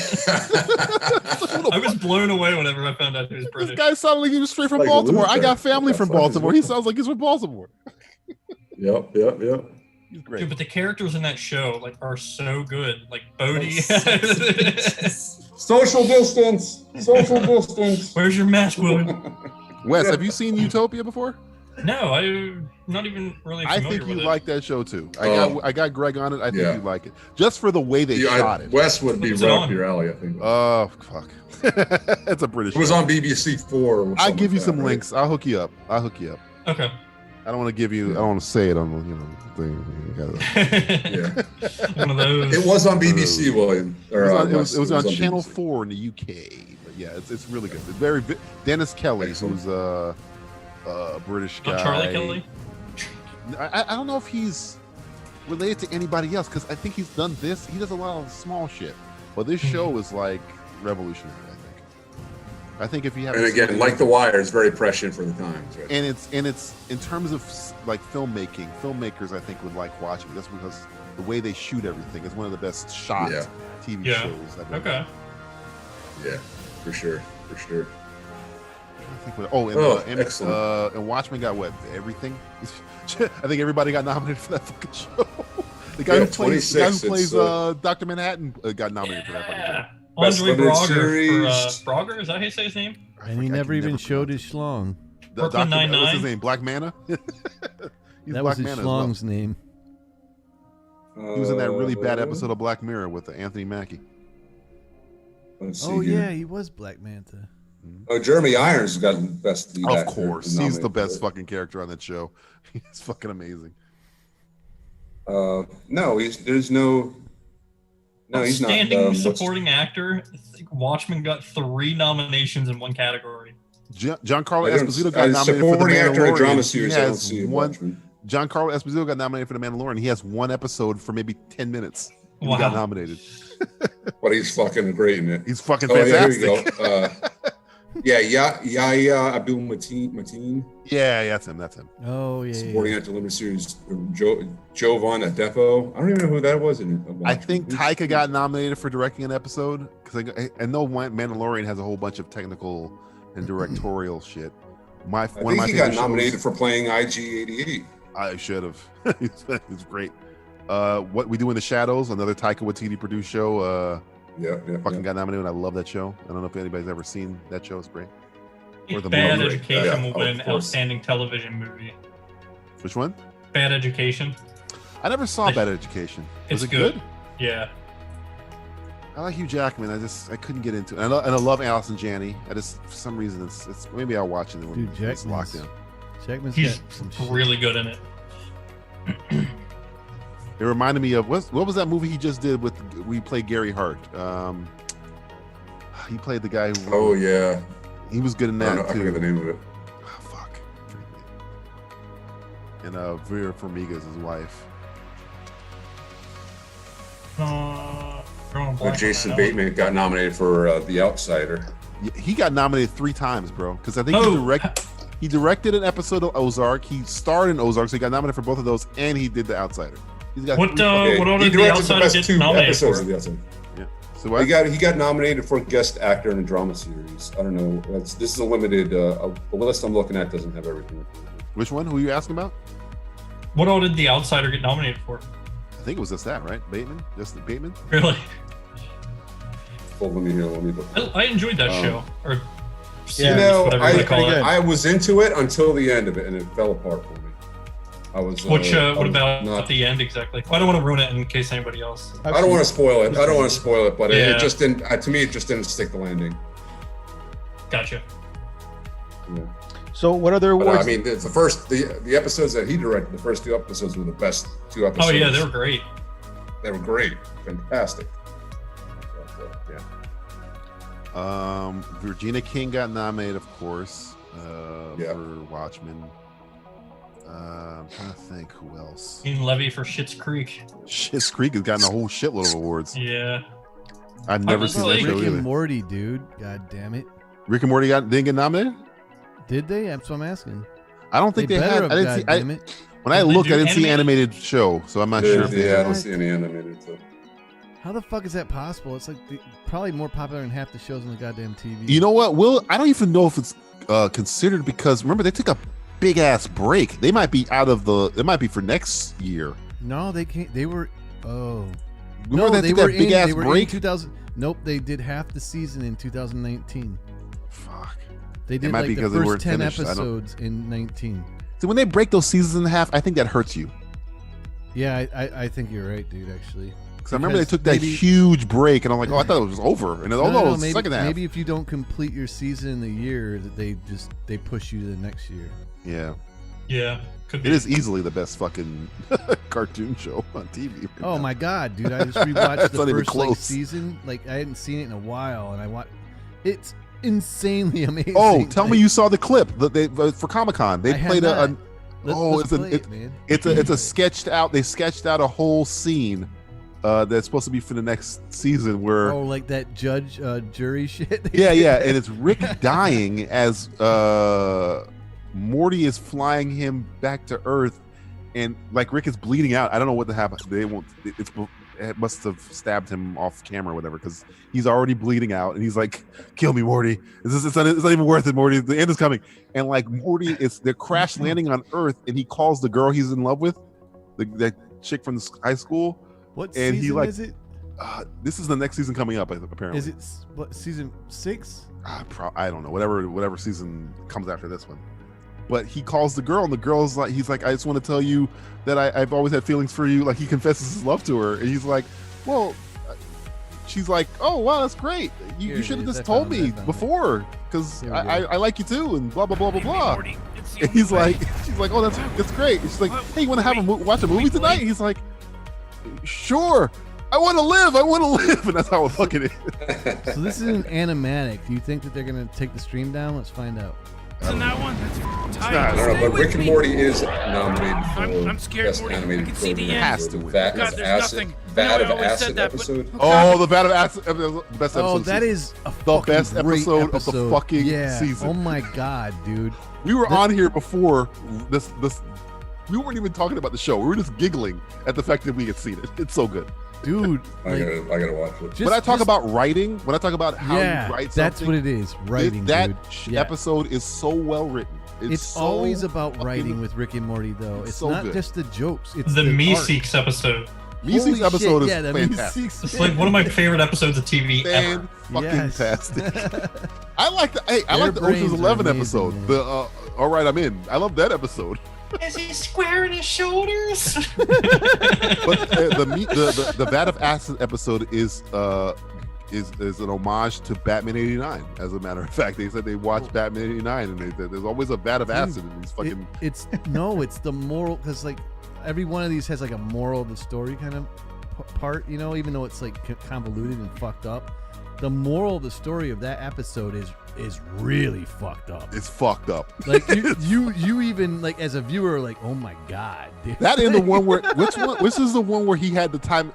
Speaker 12: I was blown away whenever I found out he was
Speaker 9: This
Speaker 12: British.
Speaker 9: guy sounded like he was straight from
Speaker 13: Like
Speaker 9: Baltimore. I
Speaker 13: Luther.
Speaker 9: got family
Speaker 13: What the
Speaker 9: from
Speaker 13: fuck is
Speaker 9: Baltimore. He
Speaker 13: Luther?
Speaker 9: sounds like he's from Baltimore.
Speaker 13: Yep.
Speaker 9: He's great.
Speaker 12: Dude, but the characters in that show like are so good. Like Bodhi.
Speaker 13: Social distance. Social distance.
Speaker 12: Where's your mask, William?
Speaker 9: Wes, have you seen Utopia before?
Speaker 12: No, I'm not even really
Speaker 9: I
Speaker 12: familiar
Speaker 9: think
Speaker 12: with
Speaker 9: you
Speaker 12: it.
Speaker 9: like that show too.
Speaker 13: Oh.
Speaker 9: I got Greg on it. I think
Speaker 13: Yeah.
Speaker 9: you like it just for the way they shot it.
Speaker 13: West would be
Speaker 12: What's it
Speaker 13: right up
Speaker 12: on?
Speaker 13: your alley, I think.
Speaker 9: Oh fuck, that's a British.
Speaker 13: It was
Speaker 9: show.
Speaker 13: on BBC 4. Or
Speaker 9: I'll
Speaker 13: something
Speaker 9: give you
Speaker 13: like
Speaker 9: some
Speaker 13: that, right?
Speaker 9: links. I'll hook you up.
Speaker 12: Okay.
Speaker 9: I don't want to give you. I don't want to say it on the thing.
Speaker 13: Yeah.
Speaker 12: One of those.
Speaker 13: It was on BBC, William. Or,
Speaker 9: It was
Speaker 13: West.
Speaker 9: on Channel
Speaker 13: BBC.
Speaker 9: 4 in the UK. But yeah, it's really good. It's very Dennis Kelly,
Speaker 13: Excellent.
Speaker 9: who's a British guy.
Speaker 12: Not Charlie Kelly.
Speaker 9: I don't know if he's related to anybody else because I think he's done this. He does a lot of small shit, but this show is like revolutionary. I think if you have,
Speaker 13: And again, like The Wire, it's very prescient for the times. Right?
Speaker 9: and it's in terms of like filmmakers I think would like watching. That's because the way they shoot everything is one of the best shot
Speaker 13: Yeah.
Speaker 9: TV
Speaker 12: Yeah.
Speaker 9: shows. I've ever
Speaker 12: Okay.
Speaker 13: Yeah, for sure.
Speaker 9: I think and Watchmen got what? Everything? I think everybody got nominated for that fucking show. The guy
Speaker 13: Yeah,
Speaker 9: who plays,
Speaker 13: 26,
Speaker 9: Dr. Manhattan got nominated for that fucking show.
Speaker 12: Yeah.
Speaker 13: Best
Speaker 12: Andre
Speaker 13: limited
Speaker 12: Brager
Speaker 13: series.
Speaker 12: for Brager, is that how you say his name?
Speaker 8: And he never even showed his schlong.
Speaker 12: Brooklyn
Speaker 9: What's his
Speaker 12: Nine-Nine?
Speaker 9: name? Black Mana? He's
Speaker 8: That
Speaker 9: Black
Speaker 8: was his
Speaker 9: Mana as well.
Speaker 8: schlong's name.
Speaker 9: He was in that really bad episode of Black Mirror with Anthony Mackie.
Speaker 13: Let's see
Speaker 8: Oh
Speaker 13: here.
Speaker 8: yeah, he was Black Manta.
Speaker 13: Oh, Jeremy Irons got best lead
Speaker 9: Of
Speaker 13: actor
Speaker 9: course, he's
Speaker 13: nominated
Speaker 9: the best
Speaker 13: for it.
Speaker 9: fucking character on that show. He's fucking amazing.
Speaker 13: No, he's not.
Speaker 12: Outstanding supporting actor. I think Watchmen got 3 nominations in one category.
Speaker 9: Giancarlo Esposito got nominated for The
Speaker 13: supporting actor in a drama
Speaker 9: Mandalorian.
Speaker 13: series.
Speaker 9: He
Speaker 13: I don't
Speaker 9: has
Speaker 13: see
Speaker 9: one.
Speaker 13: Watchmen.
Speaker 9: Giancarlo Esposito got nominated for The Mandalorian. He has one episode for maybe 10 minutes. And
Speaker 12: Wow.
Speaker 9: He got nominated.
Speaker 13: But he's fucking great in it.
Speaker 9: He's fucking
Speaker 13: Oh, yeah, here
Speaker 9: fantastic.
Speaker 13: you go. Yahya Abdul Mateen,
Speaker 9: Yeah, that's him.
Speaker 8: Oh yeah.
Speaker 13: supporting actor limited series. Jovan Adepo. I don't even know who that was in it.
Speaker 9: I think Taika got nominated for directing an episode because I know Mandalorian has a whole bunch of technical and directorial shit.
Speaker 13: I think he got nominated for playing IG-88.
Speaker 9: I should have. It's great. What We Do in the Shadows, another Taika Waititi produced show. Fucking got nominated. I love that show. I don't know if anybody's ever seen that show. It's great. Or the
Speaker 12: Bad
Speaker 9: movie.
Speaker 12: Education will win
Speaker 13: of course.
Speaker 12: Outstanding Television Movie.
Speaker 9: Which one?
Speaker 12: Bad Education.
Speaker 9: I never saw Bad Education. Was
Speaker 12: It's
Speaker 9: it good?
Speaker 12: Yeah.
Speaker 9: I like Hugh Jackman. I couldn't get into it. And I love Allison Janney. I just for some reason it's maybe I'll watch it when
Speaker 8: Dude,
Speaker 9: it's locked in.
Speaker 8: Jackman's
Speaker 12: He's
Speaker 8: got some shit.
Speaker 12: really good in it.
Speaker 9: It reminded me of what was that movie he just did with we played Gary Hart. He played the guy who
Speaker 13: Oh yeah,
Speaker 9: he was good in
Speaker 13: I
Speaker 9: that
Speaker 13: don't know, I
Speaker 9: too.
Speaker 13: forget the name of it.
Speaker 9: Oh, fuck. And Vera Farmiga is his wife.
Speaker 13: Jason Bateman got nominated for The Outsider.
Speaker 9: He got nominated 3 times, bro. Because I think he directed an episode of Ozark. He starred in Ozark, so he got nominated for both of those, and he did The Outsider. He's got
Speaker 12: What
Speaker 9: three fucking-
Speaker 12: all
Speaker 13: he
Speaker 12: did The
Speaker 13: directed the
Speaker 12: Outsider
Speaker 13: best
Speaker 12: get
Speaker 13: 2
Speaker 12: nominated
Speaker 13: episodes
Speaker 12: for?
Speaker 13: of The Outsider.
Speaker 9: Yeah. So what?
Speaker 13: He got nominated for guest actor in a drama series. I don't know. This is a limited. The list I'm looking at doesn't have everything.
Speaker 9: Which one? Who are you asking about?
Speaker 12: What all did The Outsider get nominated for?
Speaker 9: I think it was just that, right? Bateman? Just Bateman?
Speaker 12: Really?
Speaker 13: Well, let me look.
Speaker 12: I enjoyed that show. Or
Speaker 13: you know, I was into it until the end of it, and it fell apart for me. I was.
Speaker 12: What about at the end exactly? I don't want to ruin it in case anybody else.
Speaker 13: I don't want to spoil it. But it just didn't. To me, it just didn't stick the landing.
Speaker 12: Gotcha.
Speaker 13: Yeah.
Speaker 10: So what other awards?
Speaker 13: I mean, the episodes that he directed, the first 2 episodes were the best 2 episodes.
Speaker 12: Oh yeah, they were great.
Speaker 13: They were great, fantastic.
Speaker 9: Regina King got nominated, of course, for Watchmen. I'm trying to think who else.
Speaker 12: Ian Levy for Schitt's Creek.
Speaker 9: Schitt's Creek has gotten a whole shitload of awards.
Speaker 12: Yeah.
Speaker 9: I've never seen that show
Speaker 8: Rick
Speaker 9: either.
Speaker 8: and Morty, dude. God damn it.
Speaker 9: Rick and Morty didn't get nominated?
Speaker 8: Did they? That's what I'm asking.
Speaker 9: I don't think they
Speaker 8: better
Speaker 9: had.
Speaker 8: have,
Speaker 9: I didn't see. When I looked, I didn't see animated show, so I'm not sure if they.
Speaker 13: I don't see any animated. So.
Speaker 8: How the fuck is that possible? It's like probably more popular than half the shows on the goddamn TV.
Speaker 9: You know what, Will? I don't even know if it's considered because remember they took a big ass break. They might be out of the. It might be for next year.
Speaker 8: No, they can't. They were. Oh.
Speaker 9: Remember
Speaker 8: no,
Speaker 9: they were big ass break.
Speaker 8: 2000. Nope, they did half the season in 2019.
Speaker 9: Fuck.
Speaker 8: They did like the first 10 episodes in 19.
Speaker 9: So when they break those seasons in half, I think that hurts you.
Speaker 8: Yeah, I think you're right, dude. Actually.
Speaker 9: Because I remember they took that huge break, and I'm like, oh, I thought it was over, and then it was the second half.
Speaker 8: Maybe if you don't complete your season in the year, that they push you to the next year.
Speaker 9: Yeah.
Speaker 12: Yeah.
Speaker 9: It is easily the best fucking cartoon show on TV. Right
Speaker 8: oh
Speaker 9: now.
Speaker 8: my god, dude! I just rewatched the
Speaker 9: even
Speaker 8: first season. Like I hadn't seen it in a while, and I watched. It's insanely amazing.
Speaker 9: Oh, tell me you saw the clip for Comic-Con. They played man. It's a sketched out. They sketched out a whole scene that's supposed to be for the next season where
Speaker 8: like that judge jury shit.
Speaker 9: Yeah, and it's Rick dying as Morty is flying him back to Earth, and like Rick is bleeding out. I don't know what happened. It must have stabbed him off camera or whatever because he's already bleeding out, and he's like, "Kill me, Morty. It's not even worth it, Morty. The end is coming." And like Morty, they're crash landing on Earth, and he calls the girl he's in love with, that chick from the high school.
Speaker 8: What
Speaker 9: and
Speaker 8: season is it?
Speaker 9: This is the next season coming up, apparently.
Speaker 8: Is it what season 6?
Speaker 9: I don't know. Whatever season comes after this one. But he calls the girl, and the girl's like, he's like, I just want to tell you that I've always had feelings for you. Like he confesses his love to her, and he's like, well, she's like, oh wow, that's great. You should have just told me before, because I like you too, and blah blah blah blah blah. And he's like, she's like, oh that's great. And she's like, hey, you want to watch a movie tonight? And he's like, sure. I want to live, and that's how it fucking is.
Speaker 8: So this is an animatic. Do you think that they're gonna take the stream down? Let's find out.
Speaker 5: In that one, that's tight.
Speaker 13: I don't know, but Rick and Morty is nominated for
Speaker 5: I'm scared,
Speaker 13: best
Speaker 5: Morty.
Speaker 13: animated
Speaker 5: I can see the
Speaker 13: program.
Speaker 5: end.
Speaker 13: Has to win. Vat
Speaker 5: God,
Speaker 13: of
Speaker 5: there's
Speaker 13: Acid.
Speaker 5: nothing.
Speaker 13: Vat
Speaker 5: I
Speaker 13: of
Speaker 5: always
Speaker 13: Acid
Speaker 5: said that,
Speaker 13: episode.
Speaker 9: Oh, the Vat of Acid, best episode.
Speaker 8: Oh, that is
Speaker 9: the best episode of the fucking season.
Speaker 8: Oh my god, dude.
Speaker 9: We were on here before this. We weren't even talking about the show. We were just giggling at the fact that we had seen it. It's so good.
Speaker 8: Dude,
Speaker 13: I gotta watch it.
Speaker 9: When I talk about writing, when I talk about how you write something,
Speaker 8: that's what it is. Writing,
Speaker 9: that
Speaker 8: dude.
Speaker 9: episode is so well written.
Speaker 8: It's
Speaker 9: so
Speaker 8: always about writing with Rick and Morty, though. It's
Speaker 9: so
Speaker 8: not
Speaker 9: good.
Speaker 8: just the jokes. It's
Speaker 12: the
Speaker 8: art.
Speaker 12: Meeseeks episode.
Speaker 9: Meeseeks episode is
Speaker 8: the
Speaker 9: fantastic.
Speaker 12: It's like one of my favorite episodes of TV ever.
Speaker 9: Fantastic. I like the Ocean's 11 episode. Man. The All Right, I'm In. I love that episode.
Speaker 12: Is he squaring his shoulders?
Speaker 9: But the Vat of Acid episode is an homage to Batman 89. As a matter of fact, they said they watched Batman 89, and there's always a vat of acid in these fucking.
Speaker 8: It's the moral, because like every one of these has like a moral of the story kind of part, you know, even though it's like convoluted and fucked up. The moral of the story of that episode is really fucked up.
Speaker 9: It's fucked up.
Speaker 8: Like you even like as a viewer are like, oh my god, dude.
Speaker 9: That in the one where which is the one where he had the time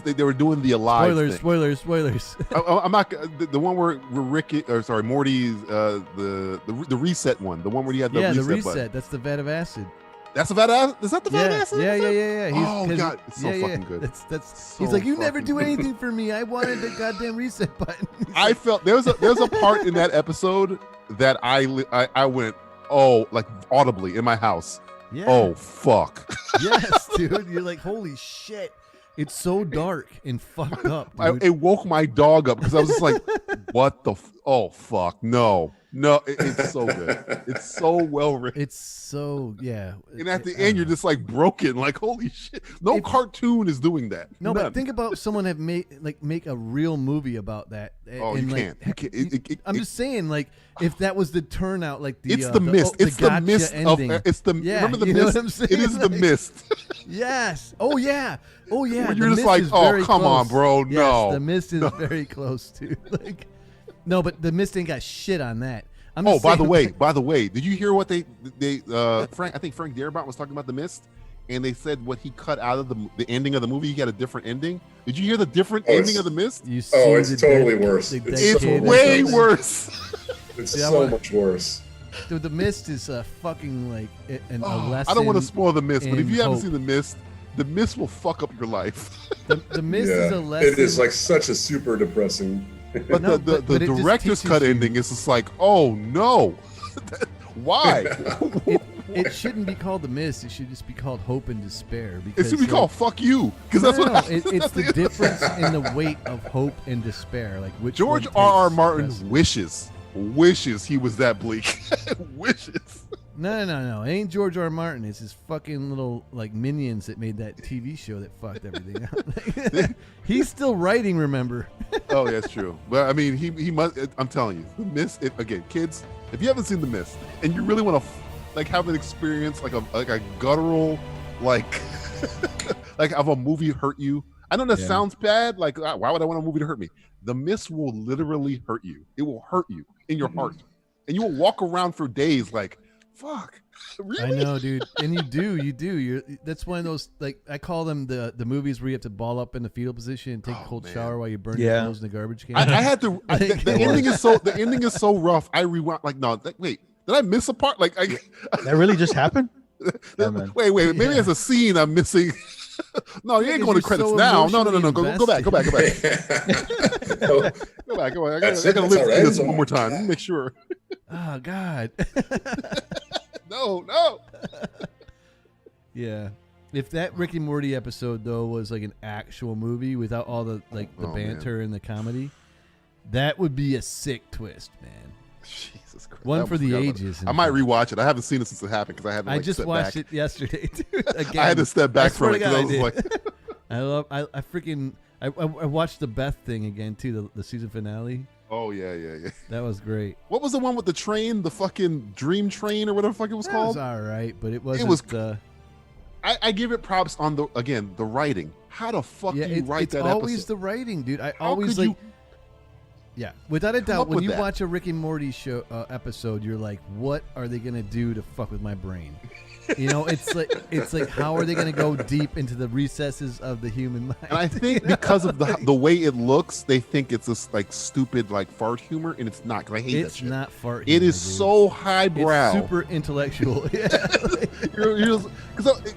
Speaker 9: they were doing the alive
Speaker 8: spoilers.
Speaker 9: I'm not the one where Ricky Morty's the reset one, the one where he had the reset
Speaker 8: reset
Speaker 9: button.
Speaker 8: That's the Vat of Acid.
Speaker 9: That's a badass. Is that the badass?
Speaker 8: Yeah.
Speaker 9: Oh god, it's so fucking good.
Speaker 8: That's.
Speaker 9: So
Speaker 8: He's like, you never do
Speaker 9: fucking good.
Speaker 8: anything for me. I wanted the goddamn reset button.
Speaker 9: I felt there's a part in that episode that I went, oh, like audibly in my house.
Speaker 8: Yeah.
Speaker 9: Oh fuck.
Speaker 8: Yes, dude. You're like, holy shit. It's so dark and fucked up, dude.
Speaker 9: It woke my dog up because I was just like, what the? Oh fuck, no, it's so good. It's so well written.
Speaker 8: It's so
Speaker 9: And at the end, you're just like broken. Like holy shit. No cartoon is doing that.
Speaker 8: No,
Speaker 9: None.
Speaker 8: but think about someone have make a real movie about that.
Speaker 9: Oh,
Speaker 8: and
Speaker 9: you
Speaker 8: like,
Speaker 9: can't.
Speaker 8: I'm just saying, like, if that was the turnout, like
Speaker 9: It's the mist. It's the mist of. It's the.
Speaker 8: Yeah,
Speaker 9: Remember the
Speaker 8: you know
Speaker 9: mist?
Speaker 8: what I'm saying?
Speaker 9: It is the mist.
Speaker 8: Yes. Oh yeah. Oh yeah.
Speaker 9: Where
Speaker 8: The
Speaker 9: you're just
Speaker 8: Mist
Speaker 9: like,
Speaker 8: is
Speaker 9: oh
Speaker 8: very
Speaker 9: come on,
Speaker 8: close.
Speaker 9: bro,
Speaker 8: Yes,
Speaker 9: no.
Speaker 8: The Mist is very close to like. No, but the Mist ain't got shit on that. I'm
Speaker 9: Oh,
Speaker 8: just
Speaker 9: by
Speaker 8: saying,
Speaker 9: the way, did you hear what they Frank? I think Frank Darabont was talking about the mist, and they said what he cut out of the ending of the movie. He had a different ending. Did you hear the different ending of the mist?
Speaker 8: You
Speaker 13: it's totally worse.
Speaker 9: It's way worse.
Speaker 13: It's so much worse.
Speaker 8: Dude, the Mist is a fucking like a lesson.
Speaker 9: I don't want to spoil the mist, but if
Speaker 8: in
Speaker 9: you haven't
Speaker 8: hope.
Speaker 9: seen the mist will fuck up your life.
Speaker 8: The Mist is a lesson.
Speaker 13: It is like such a super depressing.
Speaker 9: But the director's cut ending is just like, oh no, why?
Speaker 8: It shouldn't be called the Mist. It should just be called Hope and Despair.
Speaker 9: It
Speaker 8: Because
Speaker 9: should be called "fuck you" because that's what happens.
Speaker 8: It's the difference in the weight of hope and despair. Like which
Speaker 9: George
Speaker 8: one
Speaker 9: R.R.
Speaker 8: takes
Speaker 9: Martin
Speaker 8: precedence.
Speaker 9: wishes he was that bleak. Wishes.
Speaker 8: No. It ain't George R. Martin. It's his fucking little like minions that made that TV show that fucked everything up. He's still writing, remember?
Speaker 9: Oh, yeah, it's true. But I mean, he must. I'm telling you, the Mist. Again, kids, if you haven't seen the Mist and you really want to like have an experience like a guttural like like of a movie hurt you. I know that sounds bad. Like, why would I want a movie to hurt me? The Mist will literally hurt you. It will hurt you in your heart, and you will walk around for days like. Fuck. Really?
Speaker 8: I know, dude. And you do. That's one of those like I call them the movies where you have to ball up in the fetal position and take a cold shower while you burn your clothes in the garbage can.
Speaker 9: I had to. The ending is so rough. I rewound. Like, no, wait. Did I miss a part? Like,
Speaker 10: that really just happened?
Speaker 9: Wait. Maybe there's a scene I'm missing. No, you ain't going to credits now. No. Go back. Go back. I gotta live through this one more time. Let me make sure.
Speaker 8: Oh God.
Speaker 9: No.
Speaker 8: Yeah. If that Rick and Morty episode though was like an actual movie without all the banter and the comedy, that would be a sick twist, man.
Speaker 9: Jesus Christ.
Speaker 8: One for the ages.
Speaker 9: I might rewatch it. I haven't seen it since it happened because I had to.
Speaker 8: I just watched it yesterday, dude. Again.
Speaker 9: I had to step back from it because I was like,
Speaker 8: I watched the Beth thing again too, the season finale.
Speaker 9: Oh yeah.
Speaker 8: That was great.
Speaker 9: What was the one with the train, the fucking dream train or whatever the fuck it was called?
Speaker 8: It was all right, but it wasn't.
Speaker 9: I give it props on the writing. How the fuck do you write that episode?
Speaker 8: It's always the writing, dude. Yeah, without a doubt, when you watch a Rick and Morty show episode, you're like, what are they gonna do to fuck with my brain? You know, it's like how are they gonna go deep into the recesses of the human mind?
Speaker 9: And I think because of the way it looks, they think it's this like stupid like fart humor, and it's not. Because I hate that shit.
Speaker 8: It's not fart humor.
Speaker 9: It is so highbrow.
Speaker 8: It's super intellectual. Yeah,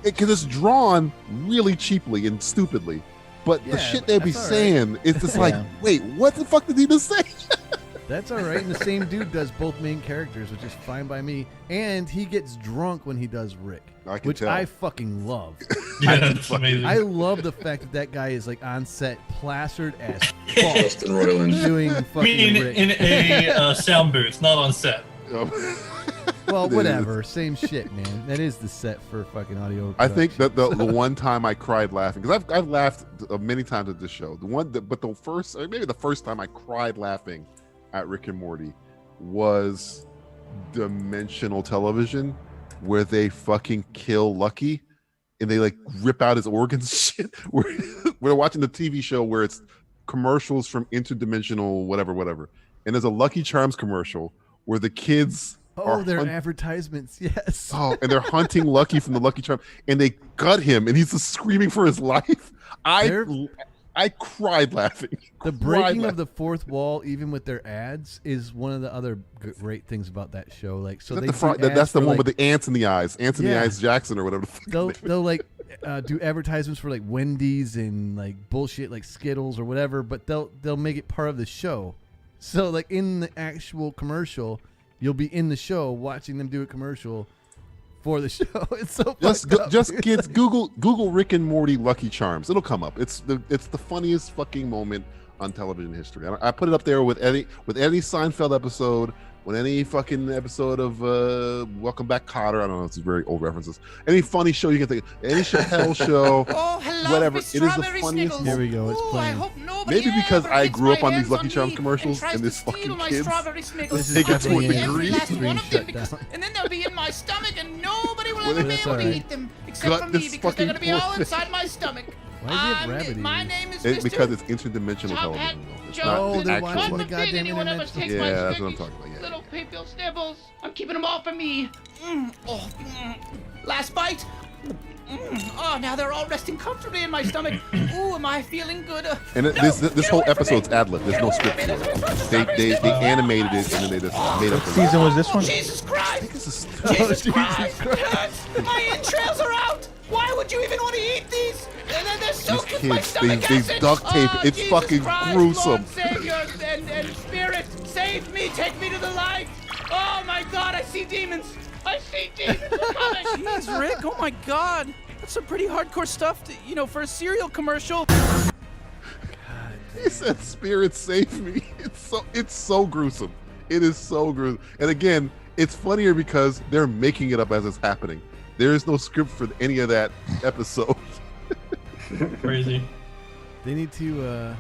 Speaker 9: because it's drawn really cheaply and stupidly. But the shit they be saying, it's just like, wait, what the fuck did he just say?
Speaker 8: That's all right. And the same dude does both main characters, which is fine by me. And he gets drunk when he does Rick, which I fucking love.
Speaker 12: Yeah, that's amazing.
Speaker 8: I love the fact that guy is like on set, plastered as fuck,
Speaker 13: Justin Roiland.
Speaker 8: doing fucking Rick.
Speaker 12: in a sound booth, not on set.
Speaker 8: Well, whatever. Same shit, man. That is the set for fucking audio.
Speaker 9: I think that the one time I cried laughing, because I've laughed many times at this show. But the first, or maybe the first time I cried laughing at Rick and Morty was Dimensional Television, where they fucking kill Lucky and they like rip out his organs. Shit, we're watching the TV show where it's commercials from interdimensional whatever, and there's a Lucky Charms commercial where the kids.
Speaker 8: They're advertisements, yes.
Speaker 9: Oh, and they're hunting Lucky from the Lucky Charm, and they gut him, and he's just screaming for his life. I cried laughing.
Speaker 8: The breaking of the fourth wall, even with their ads, is one of the other great things about that show. Like, so
Speaker 9: that's the one with the ants in the eyes, ants in the eyes, Jackson or whatever.
Speaker 8: They'll like do advertisements for like Wendy's and like bullshit like Skittles or whatever, but they'll make it part of the show. So like in the actual commercial, you'll be in the show watching them do a commercial for the show. It's so
Speaker 9: just kids Google Rick and Morty Lucky Charms. It'll come up. It's the funniest fucking moment on television history. I put it up there with any Seinfeld episode, with any fucking episode of Welcome Back, Kotter. I don't know, it's very old references. Any funny show you can think of, any Chappelle show, whatever. It is the funniest.
Speaker 8: Here we go. It's playing.
Speaker 9: Maybe because I grew up on these Lucky Charms commercials and this fucking kids.
Speaker 8: They get to a degree.
Speaker 15: And then they'll be in my stomach and nobody will ever be able to eat them except for me because they're going to be all inside my stomach.
Speaker 8: Why do you have rabbit
Speaker 15: My name is Mr.
Speaker 9: Because it's interdimensional television. It's not
Speaker 8: they're
Speaker 9: actual.
Speaker 8: watching the goddamn
Speaker 15: Anyone ever
Speaker 8: internet.
Speaker 15: takes
Speaker 9: Yeah,
Speaker 15: my
Speaker 9: that's what I'm
Speaker 15: Twinkies,
Speaker 9: talking about. Yeah.
Speaker 15: little pay-pill snibbles. I'm keeping them all for me. Last bite. Oh, now they're all resting comfortably in my stomach. Ooh, am I feeling good?
Speaker 9: And this whole episode's ad-lib. There's no script for it. They animated it and then they just made up.
Speaker 10: What season was this one?
Speaker 15: Jesus Christ!
Speaker 9: Jesus
Speaker 15: Christ! My entrails are out! Why would you even want to eat these? And then they're soaked with my stomach
Speaker 9: they
Speaker 15: acid.
Speaker 9: duct tape. It's
Speaker 15: Jesus
Speaker 9: fucking
Speaker 15: Christ,
Speaker 9: gruesome.
Speaker 15: Lord, Savior and Spirit, save me! Take me to the light! Oh my God! I see demons! I see demons coming!
Speaker 16: Jeez, Rick! Oh my God! That's some pretty hardcore stuff, for a cereal commercial.
Speaker 9: He said, "Spirit, save me." It's so gruesome. It is so gruesome. And again, it's funnier because they're making it up as it's happening. There is no script for any of that episode.
Speaker 12: Crazy.
Speaker 8: They need to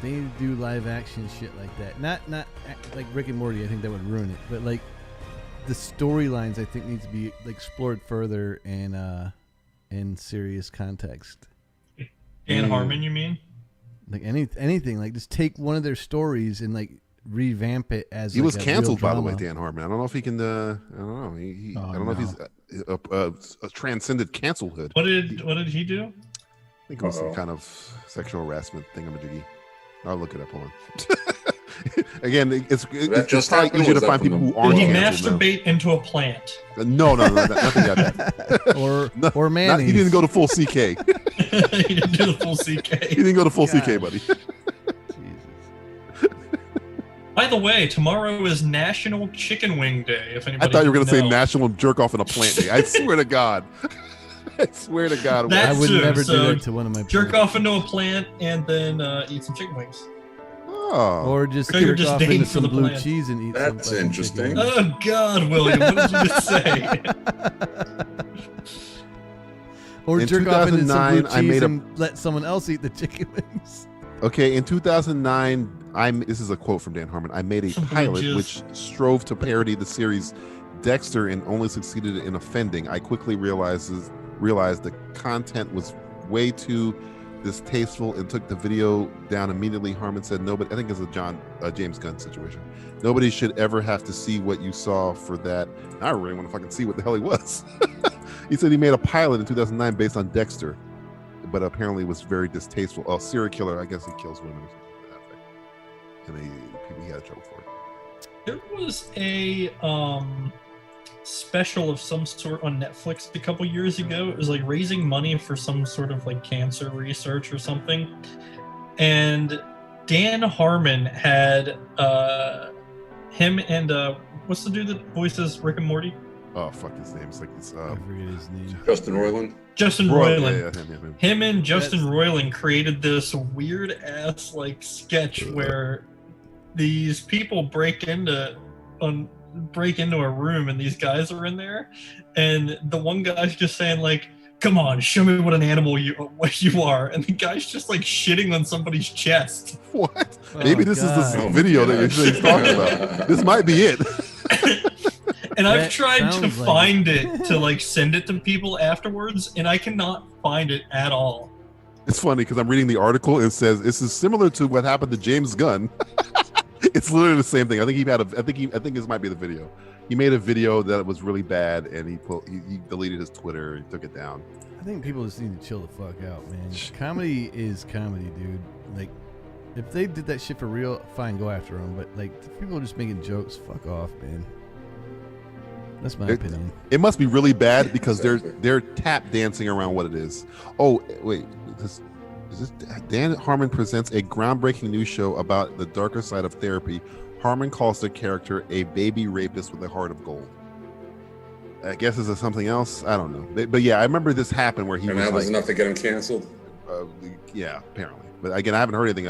Speaker 8: do live action shit like that. Not like Rick and Morty. I think that would ruin it. But like the storylines, I think need to be like, explored further and in serious context.
Speaker 12: Dan Harmon, you mean?
Speaker 8: Like anything, like just take one of their stories and like revamp it as.
Speaker 9: He
Speaker 8: like
Speaker 9: was
Speaker 8: a
Speaker 9: canceled,
Speaker 8: real
Speaker 9: by the way,
Speaker 8: drama.
Speaker 9: Dan Harmon. I don't know if he can. I don't know. I don't know if he's a transcended cancelhood.
Speaker 12: What did he do?
Speaker 9: I think it was some kind of sexual harassment thingamajiggy. I'll look it up. Hold on. Again, it's probably easier to find people who aren't
Speaker 12: Did he
Speaker 9: canceled
Speaker 12: masturbate into a plant?
Speaker 9: No, nothing like that.
Speaker 8: or mayonnaise.
Speaker 9: He didn't go to full CK.
Speaker 12: He didn't do the full CK.
Speaker 9: He didn't go to full CK, buddy.
Speaker 12: By the way, tomorrow is National Chicken Wing Day. If
Speaker 9: I
Speaker 12: anybody
Speaker 9: thought you were going to say
Speaker 12: know.
Speaker 9: National Jerk Off in a Plant Day. I swear to God. I swear to God.
Speaker 12: That
Speaker 8: I would
Speaker 12: too.
Speaker 8: never
Speaker 12: So
Speaker 8: do that to one of my
Speaker 12: jerk off into a plant and then eat some chicken wings.
Speaker 9: Oh.
Speaker 8: Or just
Speaker 12: So you're
Speaker 8: jerk
Speaker 12: just
Speaker 8: off
Speaker 12: dating
Speaker 8: into
Speaker 12: for
Speaker 8: some
Speaker 12: the
Speaker 8: blue
Speaker 12: plant.
Speaker 8: cheese and eat
Speaker 13: That's
Speaker 8: some fucking
Speaker 13: interesting.
Speaker 8: chicken.
Speaker 12: Oh God, William, what did you just say?
Speaker 8: Or
Speaker 9: In
Speaker 8: jerk off into some blue
Speaker 9: 2009, I
Speaker 8: cheese
Speaker 9: made a-
Speaker 8: and let someone else eat the chicken wings.
Speaker 9: Okay, in 2009, this is a quote from Dan Harmon. I made a pilot which strove to parody the series Dexter and only succeeded in offending. I quickly realized the content was way too distasteful and took the video down immediately. Harmon said, "Nobody." I think it's a James Gunn situation. Nobody should ever have to see what you saw for that. I really want to fucking see what the hell he was. He said he made a pilot in 2009 based on Dexter, but apparently was very distasteful. Oh, serial killer. I guess he kills women or something like that. And he had trouble for it.
Speaker 12: There was a special of some sort on Netflix a couple years ago. It was like raising money for some sort of like cancer research or something. And Dan Harmon had him and what's the dude that voices Rick and Morty?
Speaker 9: Oh, fuck his name. It's like this.
Speaker 8: I forget his name.
Speaker 13: Justin Roiland.
Speaker 12: Justin
Speaker 9: Roiland.
Speaker 12: Roiland.
Speaker 9: Yeah, him.
Speaker 12: Him and Justin Roiland created this weird ass like sketch where these people break into a room and these guys are in there, and the one guy's just saying like, "Come on, show me what an animal you are," and the guy's just like shitting on somebody's chest.
Speaker 9: What? Maybe this is the video that he's talking about. This might be it.
Speaker 12: And I've
Speaker 8: That
Speaker 12: tried to
Speaker 8: sounds like
Speaker 12: find it to like send it to people afterwards, and I cannot find it at all.
Speaker 9: It's funny because I'm reading the article and it says this is similar to what happened to James Gunn. It's literally the same thing. I think this might be the video. He made a video that was really bad and he deleted his Twitter and took it down.
Speaker 8: I think people just need to chill the fuck out, man. Comedy is comedy, dude. Like, if they did that shit for real, fine, go after them. But like, if people are just making jokes, fuck off, man. That's my opinion.
Speaker 9: It must be really bad because they're tap dancing around what it is. Oh wait, is this Dan Harmon presents a groundbreaking new show about the darker side of therapy. Harmon calls the character a baby rapist with a heart of gold. I guess is it something else? I don't know. But yeah, I remember this happened where he
Speaker 13: and
Speaker 9: was
Speaker 13: that was
Speaker 9: like,
Speaker 13: enough to get him canceled.
Speaker 9: Yeah, apparently. But again, I haven't heard anything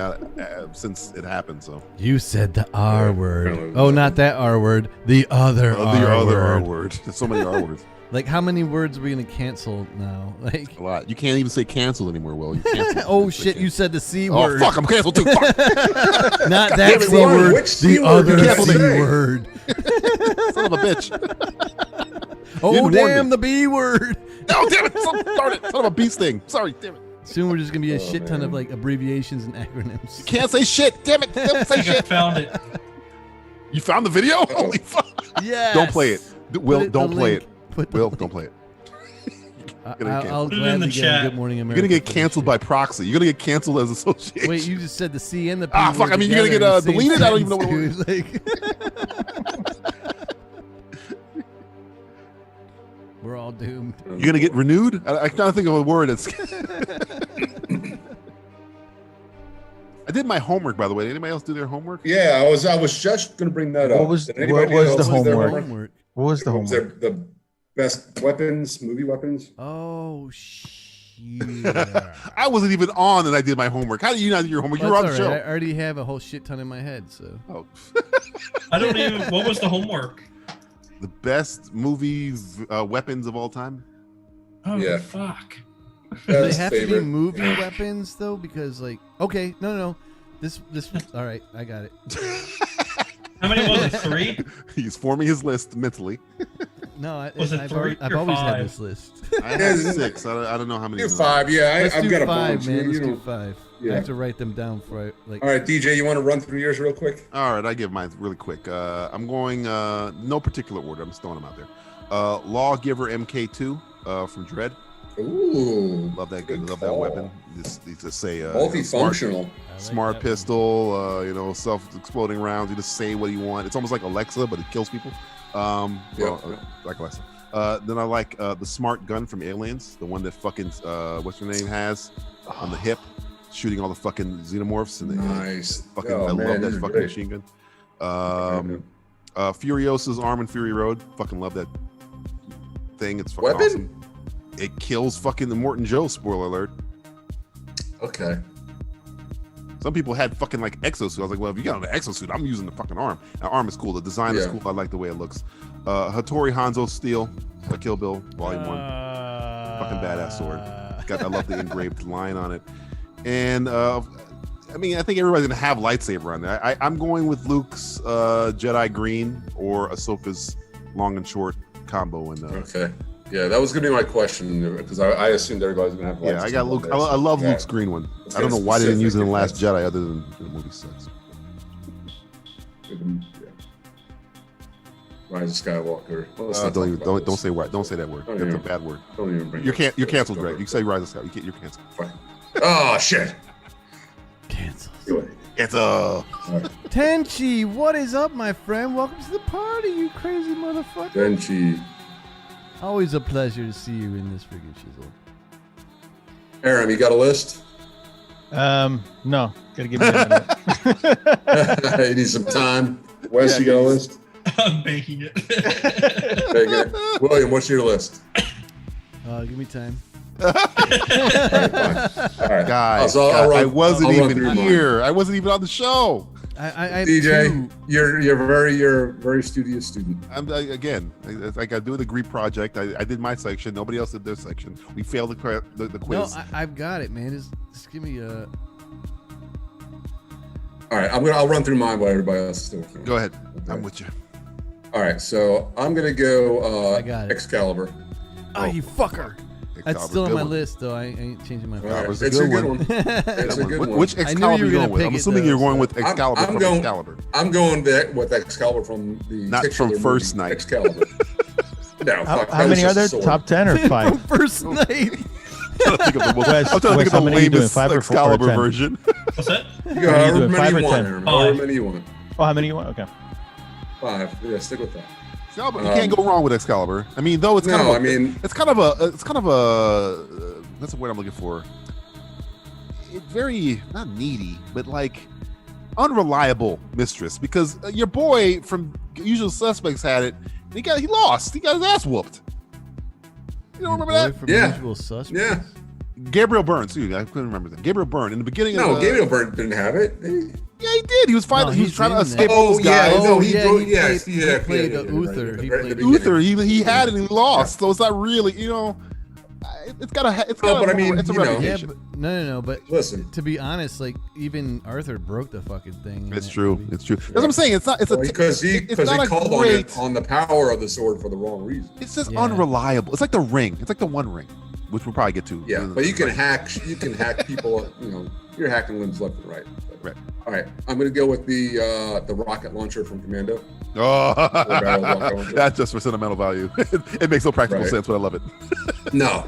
Speaker 9: since it happened. So
Speaker 8: you said the R word. Oh, not that R word. The other R
Speaker 9: word. There's so many R words.
Speaker 8: Like, how many words are we gonna cancel now? Like
Speaker 9: a lot. You can't even say cancel anymore, Will. You canceled.
Speaker 8: Oh shit! You said the C word.
Speaker 9: Oh fuck! I'm canceled too. Fuck.
Speaker 8: Not that C word. The other C word.
Speaker 9: Son of a bitch.
Speaker 8: Oh damn! The B word.
Speaker 9: No, damn it! Darn it! Son of a beast thing. Sorry, damn it.
Speaker 8: Soon we're just gonna be a shit ton of like abbreviations and acronyms.
Speaker 9: You can't say shit. Damn it! Don't say shit.
Speaker 12: Found it.
Speaker 9: You found the video? Holy fuck!
Speaker 8: Yes.
Speaker 9: Don't play it. Will, don't play it. Will, don't play it.
Speaker 8: I'll gladly get a Good Morning America.
Speaker 9: You're gonna get canceled by proxy. You're gonna get canceled as association.
Speaker 8: Wait, you just said the C and the P.
Speaker 9: Fuck! I mean, you're gonna get deleted. I don't even know what it was.
Speaker 8: Like, we're all doomed.
Speaker 9: You're gonna get renewed. I trying to think of a word that's. I did my homework, by the way. Did anybody else do their homework?
Speaker 13: Yeah, I was just gonna bring that up.
Speaker 10: What was the homework? What was the homework?
Speaker 13: The best weapons, movie weapons.
Speaker 8: Oh shit!
Speaker 9: I wasn't even on, and I did my homework. How do you not do your homework? You were on the show.
Speaker 8: I already have a whole shit ton in my head. So.
Speaker 9: Oh.
Speaker 12: I don't even. What was the homework?
Speaker 9: The best movie weapons of all time.
Speaker 12: Oh yeah. Fuck.
Speaker 8: Do they have to be movie weapons though? Because like, okay, no. This. All right, I got it.
Speaker 12: How many was it? 3?
Speaker 9: He's forming his list mentally.
Speaker 12: Was it
Speaker 8: I've
Speaker 12: 3
Speaker 8: I've
Speaker 12: or
Speaker 8: always
Speaker 12: 5?
Speaker 8: had this list.
Speaker 9: I have 6. I don't know how many.
Speaker 13: Do 5. Yeah, I've got a
Speaker 8: 5,
Speaker 13: bunch.
Speaker 8: man. Let's do 5.
Speaker 13: Yeah.
Speaker 8: I have to write them down for like.
Speaker 13: All right, DJ, you want to run through yours real quick?
Speaker 9: All right, I give mine really quick. I'm going no particular order. I'm just throwing them out there. Lawgiver MK2 from Dread.
Speaker 13: Ooh,
Speaker 9: love that good. Love that weapon. Just say
Speaker 13: multifunctional.
Speaker 9: Smart pistol. Self-exploding rounds. You just say what you want. It's almost like Alexa, but it kills people. Like Alexa. Then I like the smart gun from Aliens, the one that fucking what's her name has on the hip, shooting all the fucking xenomorphs. And
Speaker 13: nice.
Speaker 9: I love that fucking machine gun. Furiosa's Arm and Fury Road. Fucking love that thing. It's fucking awesome. It kills fucking the Morton Joe. Spoiler alert.
Speaker 13: Okay.
Speaker 9: Some people had fucking like exosuit. I was like, well, if you got an exosuit, I'm using the fucking arm. The arm is cool. The design is cool. I like the way it looks. Hattori Hanzo Steel, Kill Bill, Volume 1. Fucking badass sword. I love the engraved line on it. And I think everybody's gonna have lightsaber on there. I'm going with Luke's Jedi Green or Ahsoka's long and short combo.
Speaker 13: Okay. Yeah, that was gonna be my question because I assumed everybody's gonna have lightsabers.
Speaker 9: Yeah, I got Luke. I love Luke's green one. I don't know why they didn't use it in The Last Jedi other than in the movie sets.
Speaker 13: Rise of Skywalker.
Speaker 9: Don't say right. Don't say that word. That's a bad word.
Speaker 13: Don't even bring.
Speaker 9: You're canceled, Greg. You say Rise of Skywalker. You're canceled.
Speaker 13: Fine. Oh shit.
Speaker 8: Cancel.
Speaker 9: It's a
Speaker 8: Tenchi. What is up, my friend? Welcome to the party, you crazy motherfucker.
Speaker 13: Tenchi.
Speaker 8: Always a pleasure to see you in this friggin' shizzle.
Speaker 13: Aram, you got a list?
Speaker 10: No. Gotta give me a minute.
Speaker 13: You need some time. Wes, you got a list?
Speaker 12: I'm baking it.
Speaker 13: William, what's your list?
Speaker 8: Give me time.
Speaker 13: All right.
Speaker 9: Guys, I wasn't even here. I wasn't even on the show.
Speaker 8: I
Speaker 13: DJ, you're a very studious student.
Speaker 9: I do the degree project. I did my section. Nobody else did their section. We failed the quiz.
Speaker 8: No, I've got it, man. Just give me a.
Speaker 13: All right, I'll run through mine while everybody else is still working.
Speaker 9: Go ahead.
Speaker 13: Okay.
Speaker 9: I'm with you.
Speaker 13: All right, so I'm gonna go
Speaker 8: I got it.
Speaker 13: Excalibur.
Speaker 8: Oh, you fucker! That's still on my list, though. I ain't changing my.
Speaker 13: Right. It's a good one. It's a good one.
Speaker 9: Which Excalibur are you going with? I'm assuming you're going with Excalibur from Excalibur.
Speaker 13: I'm going with Excalibur from the
Speaker 9: not from First Night.
Speaker 13: Excalibur. No.
Speaker 10: How many other top 10 or 5?
Speaker 8: First Night.
Speaker 9: trying to think of the,
Speaker 10: Wes,
Speaker 9: I'm trying to think of the
Speaker 10: how many are you doing,
Speaker 9: lamest
Speaker 10: 5 or
Speaker 9: Excalibur
Speaker 10: 10?
Speaker 9: version.
Speaker 12: What's that?
Speaker 13: You go however
Speaker 10: doing,
Speaker 13: many
Speaker 10: 5 or
Speaker 13: you want,
Speaker 10: 10?
Speaker 13: Aaron. However many you want.
Speaker 10: Oh, how many you want? Okay.
Speaker 13: 5. Yeah, stick with that.
Speaker 9: Excalibur, you can't go wrong with Excalibur. I mean, though it's kind of it's kind of a that's the word I'm looking for. It's very not needy, but like unreliable mistress, because your boy from Usual Suspects had it. And he lost. He got his ass whooped. You don't remember that?
Speaker 8: From Usual Suspects?
Speaker 13: Yeah.
Speaker 9: Gabriel Byrne. Excuse me, I couldn't remember that. Gabriel Byrne in the beginning.
Speaker 13: No,
Speaker 9: of
Speaker 13: Gabriel Byrne didn't have it.
Speaker 9: Yeah, he did. He was fighting.
Speaker 8: No,
Speaker 9: he was
Speaker 8: he's
Speaker 9: trying to
Speaker 8: in
Speaker 9: escape
Speaker 8: that.
Speaker 9: all those guys.
Speaker 8: He played Uther.
Speaker 9: Uther. He had it and he lost. So it's not really, it's got a. It's got.
Speaker 13: but I mean,
Speaker 9: it's a
Speaker 13: you know.
Speaker 9: reputation.
Speaker 8: No. But
Speaker 13: listen,
Speaker 8: to be honest, like even Arthur broke the fucking thing.
Speaker 9: It's true. It's true. That's what I'm saying. It's not. It's
Speaker 13: because he
Speaker 9: not
Speaker 13: called on the power of the sword for the wrong reason.
Speaker 9: It's just unreliable. It's like the Ring. It's like the One Ring, which we'll probably get to.
Speaker 13: Yeah, but you can hack. You can hack people. You're hacking limbs left and right.
Speaker 9: Right.
Speaker 13: All right. I'm gonna go with the rocket launcher from Commando.
Speaker 9: Oh, that's just for sentimental value. It makes no practical sense, but I love it.
Speaker 13: No,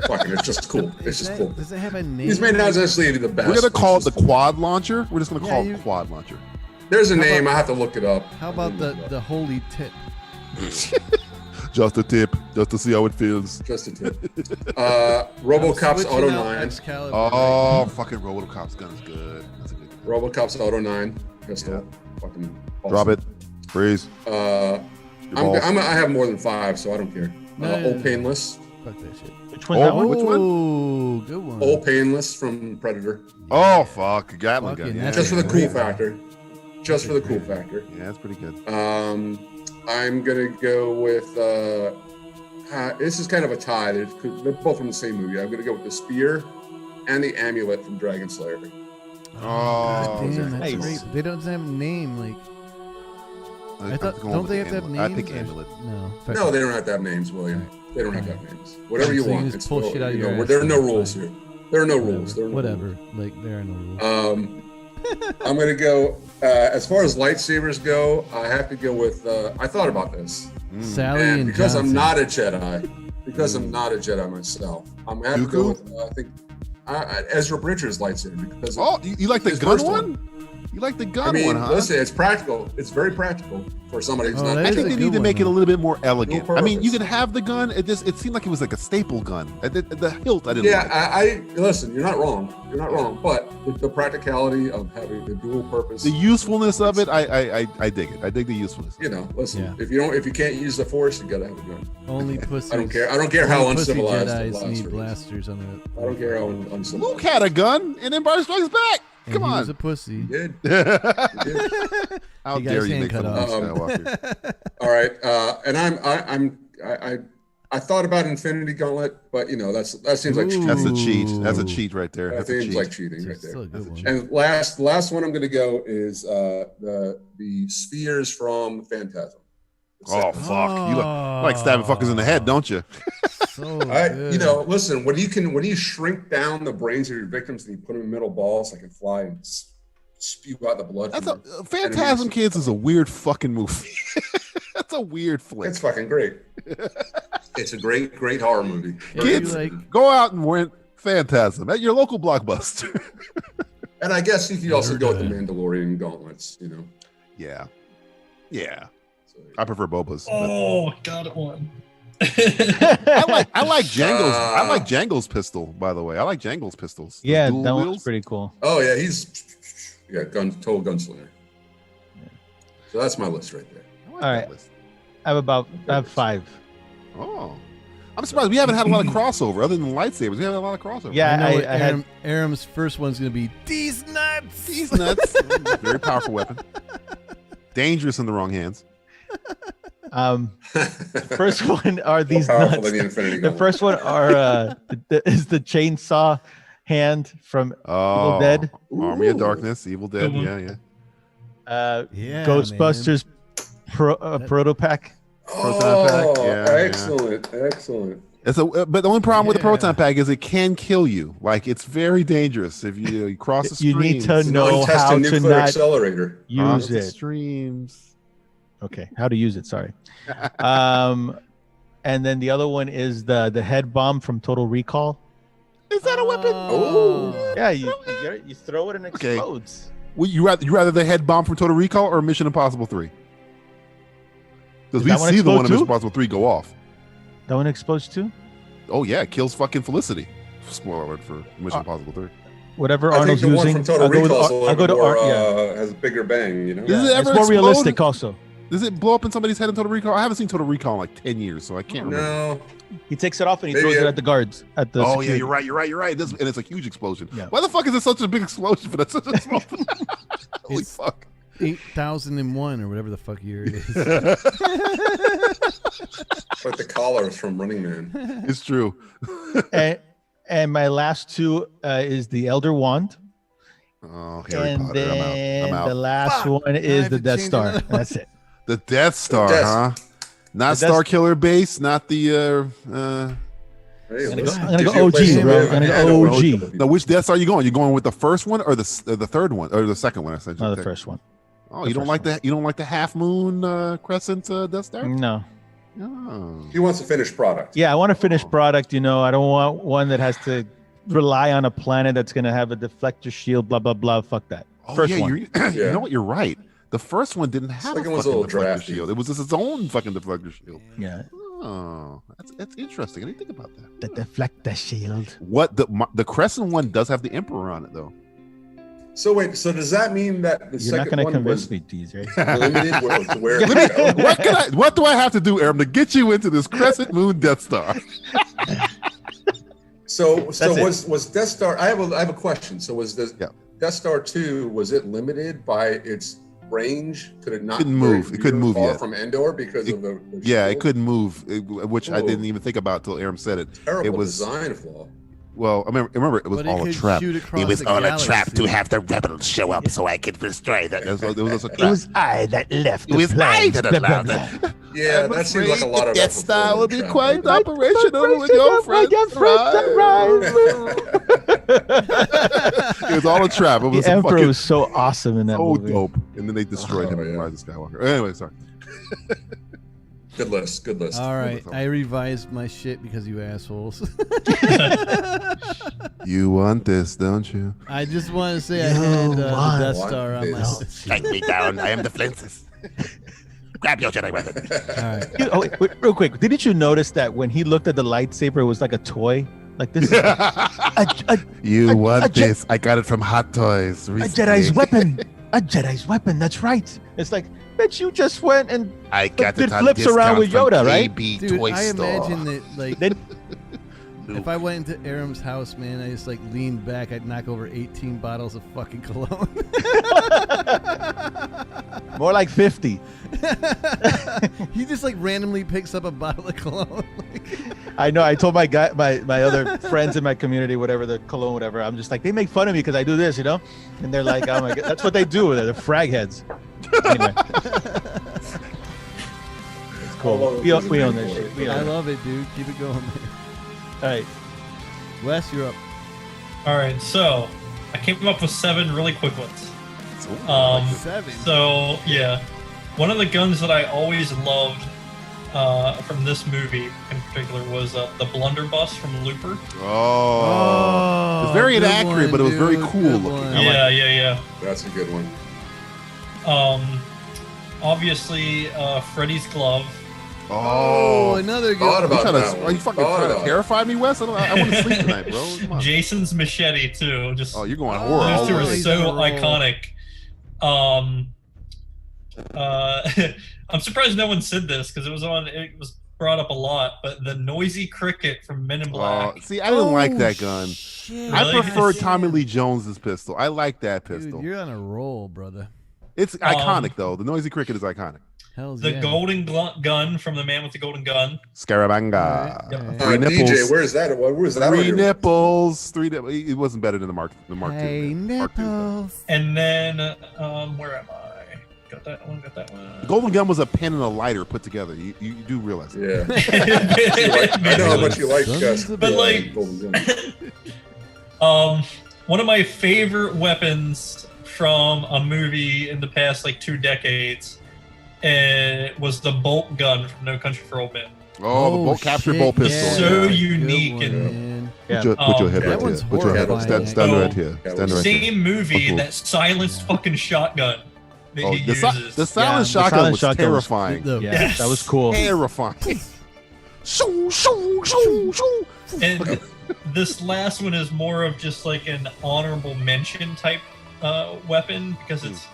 Speaker 13: fucking, it's just cool. It's just cool.
Speaker 8: Does it have a name?
Speaker 13: He's made not necessarily the best.
Speaker 9: We're gonna call it the quad launcher. We're just gonna call it quad launcher.
Speaker 13: There's a name. I have to look it up.
Speaker 8: How about the holy tip?
Speaker 9: Just a tip, just to see how it feels.
Speaker 13: Just a tip. RoboCop's Auto 9.
Speaker 9: Oh, fucking RoboCop's gun is good. That's a good gun.
Speaker 13: RoboCop's Auto 9 pistol. Fucking awesome.
Speaker 9: Drop it. Freeze.
Speaker 13: I have more than 5, so I don't care. Old Painless.
Speaker 8: Fuck that shit.
Speaker 10: Which one? That one?
Speaker 9: Which one?
Speaker 8: Oh, good one.
Speaker 13: Old Painless from Predator.
Speaker 9: Oh, fuck. Gatling gun. Yeah.
Speaker 13: Just for the cool factor. Just for the cool factor.
Speaker 9: Yeah, that's pretty good.
Speaker 13: I'm gonna go with this is kind of a tie. They're both from the same movie. I'm gonna go with the spear and the amulet from Dragon Slayer.
Speaker 9: Oh,
Speaker 8: damn, that's great. They don't have a name. Like, I thought, don't they have to have names?
Speaker 9: I think amulet.
Speaker 13: No, they don't have to have names, William. They don't have to have names. Whatever you want.
Speaker 8: Just pull shit out of your ass.
Speaker 13: There are no rules here. There are no rules.
Speaker 8: Whatever. Like, there are no rules.
Speaker 13: I'm gonna go. As far as lightsabers go, I have to go with. I thought about this.
Speaker 8: Sally and
Speaker 13: because
Speaker 8: Johnson.
Speaker 13: I'm not a Jedi myself, I'm gonna have to go with. I think Ezra Bridger's lightsaber because.
Speaker 9: You like the gun one? You like the gun one, huh?
Speaker 13: Listen, it's practical. It's very practical for somebody who's not.
Speaker 9: I think they need to make it a little bit more elegant.
Speaker 13: No
Speaker 9: I mean, you
Speaker 13: purpose.
Speaker 9: can have the gun. It seemed like it was like a staple gun. The hilt, I didn't
Speaker 13: Yeah,
Speaker 9: like.
Speaker 13: I listen. You're not wrong. You're not wrong. But the practicality of having the dual purpose,
Speaker 9: The usefulness of it, I dig it. I dig the usefulness.
Speaker 13: Listen. If you can't use the Force, you gotta have a gun.
Speaker 8: Only pussy.
Speaker 13: I don't care. I don't care how
Speaker 8: Only pussy
Speaker 13: uncivilized the
Speaker 8: Jedis
Speaker 13: blaster
Speaker 8: need
Speaker 13: is.
Speaker 8: blasters on it.
Speaker 13: I don't care how uncivilized.
Speaker 9: Luke had a gun, and Empire Strikes Back.
Speaker 8: And
Speaker 9: Come
Speaker 8: he
Speaker 9: on.
Speaker 8: was a pussy.
Speaker 13: He did.
Speaker 9: How
Speaker 8: He got
Speaker 9: dare
Speaker 8: his
Speaker 9: you
Speaker 8: hand
Speaker 9: make
Speaker 8: cut
Speaker 9: fun of
Speaker 8: off.
Speaker 9: Luke Skywalker?
Speaker 13: All right, and I thought about Infinity Gauntlet, but that seems like cheating.
Speaker 9: That's a cheat. That's a cheat right there.
Speaker 13: That
Speaker 9: That's a
Speaker 13: seems
Speaker 9: cheat.
Speaker 13: like cheating right
Speaker 8: Still a
Speaker 13: there.
Speaker 8: good one.
Speaker 13: And last one I'm going to go is the spheres from Phantasm.
Speaker 9: Oh fuck! You like stabbing fuckers in the head, don't you?
Speaker 8: So good.
Speaker 13: Listen, when you shrink down the brains of your victims and you put them in metal balls, they can fly and spew out the blood.
Speaker 9: That's
Speaker 13: from
Speaker 9: a Phantasm Kids is a weird fucking movie. That's a weird flick.
Speaker 13: It's fucking great. It's a great horror movie.
Speaker 9: Kids, go out and rent Phantasm at your local Blockbuster.
Speaker 13: And I guess you could also go with the Mandalorian gauntlets.
Speaker 9: Yeah. I prefer Boba's.
Speaker 12: Oh, got it one.
Speaker 9: I like Django's. I like Django's pistol. By the way, I like Django's pistols. The
Speaker 10: Yeah,
Speaker 9: dual
Speaker 10: that
Speaker 9: wheels.
Speaker 10: one's pretty cool.
Speaker 13: Oh yeah, he's total gunslinger. So that's my list right there.
Speaker 10: All right, I have 5.
Speaker 9: Oh, I'm surprised we haven't had a lot of crossover other than lightsabers. We haven't had a lot of crossover.
Speaker 10: Yeah,
Speaker 8: I had Aram's first one's gonna be these nuts.
Speaker 9: These nuts. Very powerful weapon. Dangerous in the wrong hands.
Speaker 10: First one are these nuts. The first one is the chainsaw hand from Evil Dead.
Speaker 9: Army of Darkness, Evil Dead.
Speaker 8: Yeah,
Speaker 10: Ghostbusters proto pack.
Speaker 13: Excellent.
Speaker 9: But the only problem with the proton pack is it can kill you. Like it's very dangerous if you cross the streams.
Speaker 10: You need to know how to not
Speaker 13: accelerator.
Speaker 10: Use it.
Speaker 9: Streams.
Speaker 10: Okay, how to use it? Sorry. And then the other one is the head bomb from Total Recall. Is that a weapon?
Speaker 13: Oh.
Speaker 10: Yeah, you throw it and it explodes.
Speaker 9: Would you rather the head bomb from Total Recall or Mission Impossible 3? Because we see the one in Mission Impossible 3 go off.
Speaker 10: That one explodes too?
Speaker 9: Oh yeah, it kills fucking Felicity. Spoiler alert for Mission Impossible 3.
Speaker 10: Whatever
Speaker 13: I
Speaker 10: Arnold's
Speaker 13: think the
Speaker 10: using.
Speaker 13: one from Total Recall
Speaker 10: I'll go to Art.
Speaker 13: has a bigger bang, you know?
Speaker 9: Does it ever
Speaker 10: it's more
Speaker 9: explode?
Speaker 10: realistic also.
Speaker 9: Does it blow up in somebody's head in Total Recall? I haven't seen Total Recall in like 10 years, so I can't remember.
Speaker 13: No.
Speaker 10: He takes it off and he throws it at the guards. At the
Speaker 9: oh
Speaker 10: security.
Speaker 9: yeah, you're right. And it's a huge explosion.
Speaker 10: Yeah.
Speaker 9: Why the fuck is it such a big explosion for that such a small? Holy fuck!
Speaker 8: 8001 or whatever the fuck year it is.
Speaker 13: Like the collars from Running Man.
Speaker 9: It's true.
Speaker 10: and my last two is the Elder Wand.
Speaker 9: Oh, Harry
Speaker 10: and
Speaker 9: Potter.
Speaker 10: then
Speaker 9: I'm out.
Speaker 10: the last one is the Death Star. That's it.
Speaker 9: The Death Star, huh? Not Star Killer Base, not the.
Speaker 10: I'm gonna go OG, bro. I'm gonna go OG.
Speaker 9: Now, which Death Star are you going? You going with the first one or the third one or the second one? I said.
Speaker 10: No, the first one.
Speaker 9: Oh, you don't like that? You don't like the half moon crescent Death Star?
Speaker 10: No.
Speaker 9: Oh.
Speaker 13: He wants a finished product.
Speaker 10: Yeah, I want a finished product. You know, I don't want one that has to rely on a planet that's gonna have a deflector shield. Blah blah blah. Fuck that.
Speaker 9: Oh,
Speaker 10: First
Speaker 9: yeah,
Speaker 10: one.
Speaker 9: You know what? You're right. The first one didn't have a
Speaker 13: was
Speaker 9: fucking
Speaker 13: a little
Speaker 9: deflector
Speaker 13: drafty.
Speaker 9: shield. It was just its own fucking deflector shield.
Speaker 10: Yeah.
Speaker 9: Oh, that's interesting. I didn't think about that.
Speaker 10: The deflector shield.
Speaker 9: What the crescent one does have the Emperor on it though.
Speaker 13: So wait, so does that mean that the
Speaker 10: You're not
Speaker 13: second
Speaker 10: gonna
Speaker 13: one
Speaker 10: convince
Speaker 13: was
Speaker 10: me, DJ.
Speaker 13: limited to where
Speaker 9: What do I have to do, Aram, to get you into this crescent moon Death Star?
Speaker 13: So was Death Star? I have a question. So was the Death Star 2? Was it limited by its range? Could it not?
Speaker 9: Couldn't move. It couldn't move
Speaker 13: far
Speaker 9: yet
Speaker 13: from Endor because of the
Speaker 9: yeah,
Speaker 13: shield?
Speaker 9: it couldn't move, which I didn't even think about till Aram said it.
Speaker 13: Terrible
Speaker 9: it was
Speaker 13: design flaw.
Speaker 9: Well, I remember it was
Speaker 8: But it
Speaker 9: all a
Speaker 8: could
Speaker 9: trap.
Speaker 8: shoot
Speaker 9: It
Speaker 8: across
Speaker 9: was
Speaker 8: the
Speaker 9: all a
Speaker 8: galaxy.
Speaker 9: trap to have the rebels show up so I could destroy them. It was a trap.
Speaker 10: It was I that left.
Speaker 9: It was I that
Speaker 10: blah, blah,
Speaker 9: allowed
Speaker 10: blah.
Speaker 9: that.
Speaker 13: Yeah, that seems like a lot of
Speaker 9: Death Star will be
Speaker 13: trap.
Speaker 9: quite operational when your friends arrive. It was all a trap. It was
Speaker 10: The
Speaker 9: a
Speaker 10: Emperor
Speaker 9: fucking
Speaker 10: was so awesome in that
Speaker 9: so
Speaker 10: movie.
Speaker 9: dope. And then they destroyed him in Rise of Skywalker. Anyway, sorry.
Speaker 13: Good list. Good list.
Speaker 8: All right, I revised my shit because you assholes.
Speaker 9: You want this, don't you?
Speaker 8: I just want to say I had the Death Star on my list.
Speaker 9: Strike me down. I am the flinces. Grab your Jedi weapon.
Speaker 8: All right.
Speaker 10: Oh, wait, real quick. Didn't you notice that when he looked at the lightsaber, it was like a toy? Like this.
Speaker 9: You want this? I got it from Hot Toys.
Speaker 10: A Jedi's weapon. A Jedi's weapon. That's right. It's like, bitch, you just went and
Speaker 9: I got
Speaker 10: did
Speaker 9: it on
Speaker 10: flips around with
Speaker 9: discount
Speaker 10: Yoda,
Speaker 9: from
Speaker 10: right?
Speaker 9: KB
Speaker 8: Dude,
Speaker 9: Toy
Speaker 8: I
Speaker 9: Store.
Speaker 8: imagine that like if I went into Aram's house, man, I just like leaned back, I'd knock over 18 bottles of fucking cologne.
Speaker 10: More like 50.
Speaker 8: He just like randomly picks up a bottle of cologne.
Speaker 10: I know. I told my other friends in my community, whatever, the cologne, whatever. I'm just like, they make fun of me because I do this, you know? And they're like, oh my God. That's what they do. They're frag heads. Anyway. It's cool. We own this shit. We own
Speaker 8: I
Speaker 10: it.
Speaker 8: love it, dude. Keep it going, man.
Speaker 10: All right.
Speaker 8: Wes, you're up.
Speaker 12: All right, so I came up with 7 really quick ones.
Speaker 8: 7.
Speaker 12: So yeah, one of the guns that I always loved from this movie in particular was the blunderbuss from Looper.
Speaker 9: Oh, it's very
Speaker 8: good
Speaker 9: inaccurate, but it was very
Speaker 8: dude.
Speaker 9: cool
Speaker 8: Good
Speaker 9: looking.
Speaker 8: one.
Speaker 9: I like
Speaker 12: Yeah,
Speaker 9: it.
Speaker 12: yeah.
Speaker 13: That's a good one.
Speaker 12: Obviously, Freddy's glove.
Speaker 8: Oh, another good
Speaker 13: Thought
Speaker 8: one.
Speaker 13: about that
Speaker 9: Are
Speaker 13: one.
Speaker 9: you fucking
Speaker 13: Thought
Speaker 9: trying to
Speaker 13: about it.
Speaker 9: terrify me, Wes? I want to sleep tonight, bro. Come on.
Speaker 12: Jason's machete too. Just
Speaker 9: Oh, you're going horror
Speaker 12: those
Speaker 9: all
Speaker 12: two
Speaker 9: the
Speaker 12: are
Speaker 9: way.
Speaker 12: so
Speaker 8: He's on a roll.
Speaker 12: iconic. I'm surprised no one said this because it was brought up a lot. But the noisy cricket from Men in Black.
Speaker 9: See, I didn't like that gun.
Speaker 8: Shit.
Speaker 9: I
Speaker 12: Really?
Speaker 9: prefer Tommy Lee Jones's pistol. I like that pistol.
Speaker 8: Dude, you're on a roll, brother.
Speaker 9: It's iconic, though. The noisy cricket is iconic.
Speaker 8: Hell's
Speaker 12: The
Speaker 8: yeah.
Speaker 12: golden gun from the man with the golden gun.
Speaker 9: Scarabanga.
Speaker 8: Yep.
Speaker 9: Three nipples.
Speaker 13: DJ, where's that? Where's that? on
Speaker 9: Three
Speaker 13: your-
Speaker 9: nipples. It wasn't better than the Mark II.
Speaker 8: Hey,
Speaker 9: man. Mark II, man.
Speaker 8: nipples.
Speaker 12: And then where am I? Got that one.
Speaker 9: The golden gun was a pen and a lighter put together. You do realize that.
Speaker 13: Yeah. I know how much you like
Speaker 12: But like,
Speaker 13: Golden Gun.
Speaker 12: one of my favorite weapons from a movie in the past like 2 decades was the bolt gun from No Country for Old Men.
Speaker 9: Oh, the bolt capture bolt pistol.
Speaker 12: So
Speaker 8: Yeah,
Speaker 12: unique
Speaker 8: good one,
Speaker 12: and
Speaker 8: man.
Speaker 9: Put your head right here. Put your head. Stand right here. Stand right here.
Speaker 12: Same movie that silenced fucking shotgun. That he uses.
Speaker 9: The silent shotgun was terrifying.
Speaker 12: Yes.
Speaker 10: That was cool.
Speaker 9: Terrifying.
Speaker 12: And this last one is more of just like an honorable mention type weapon because it's.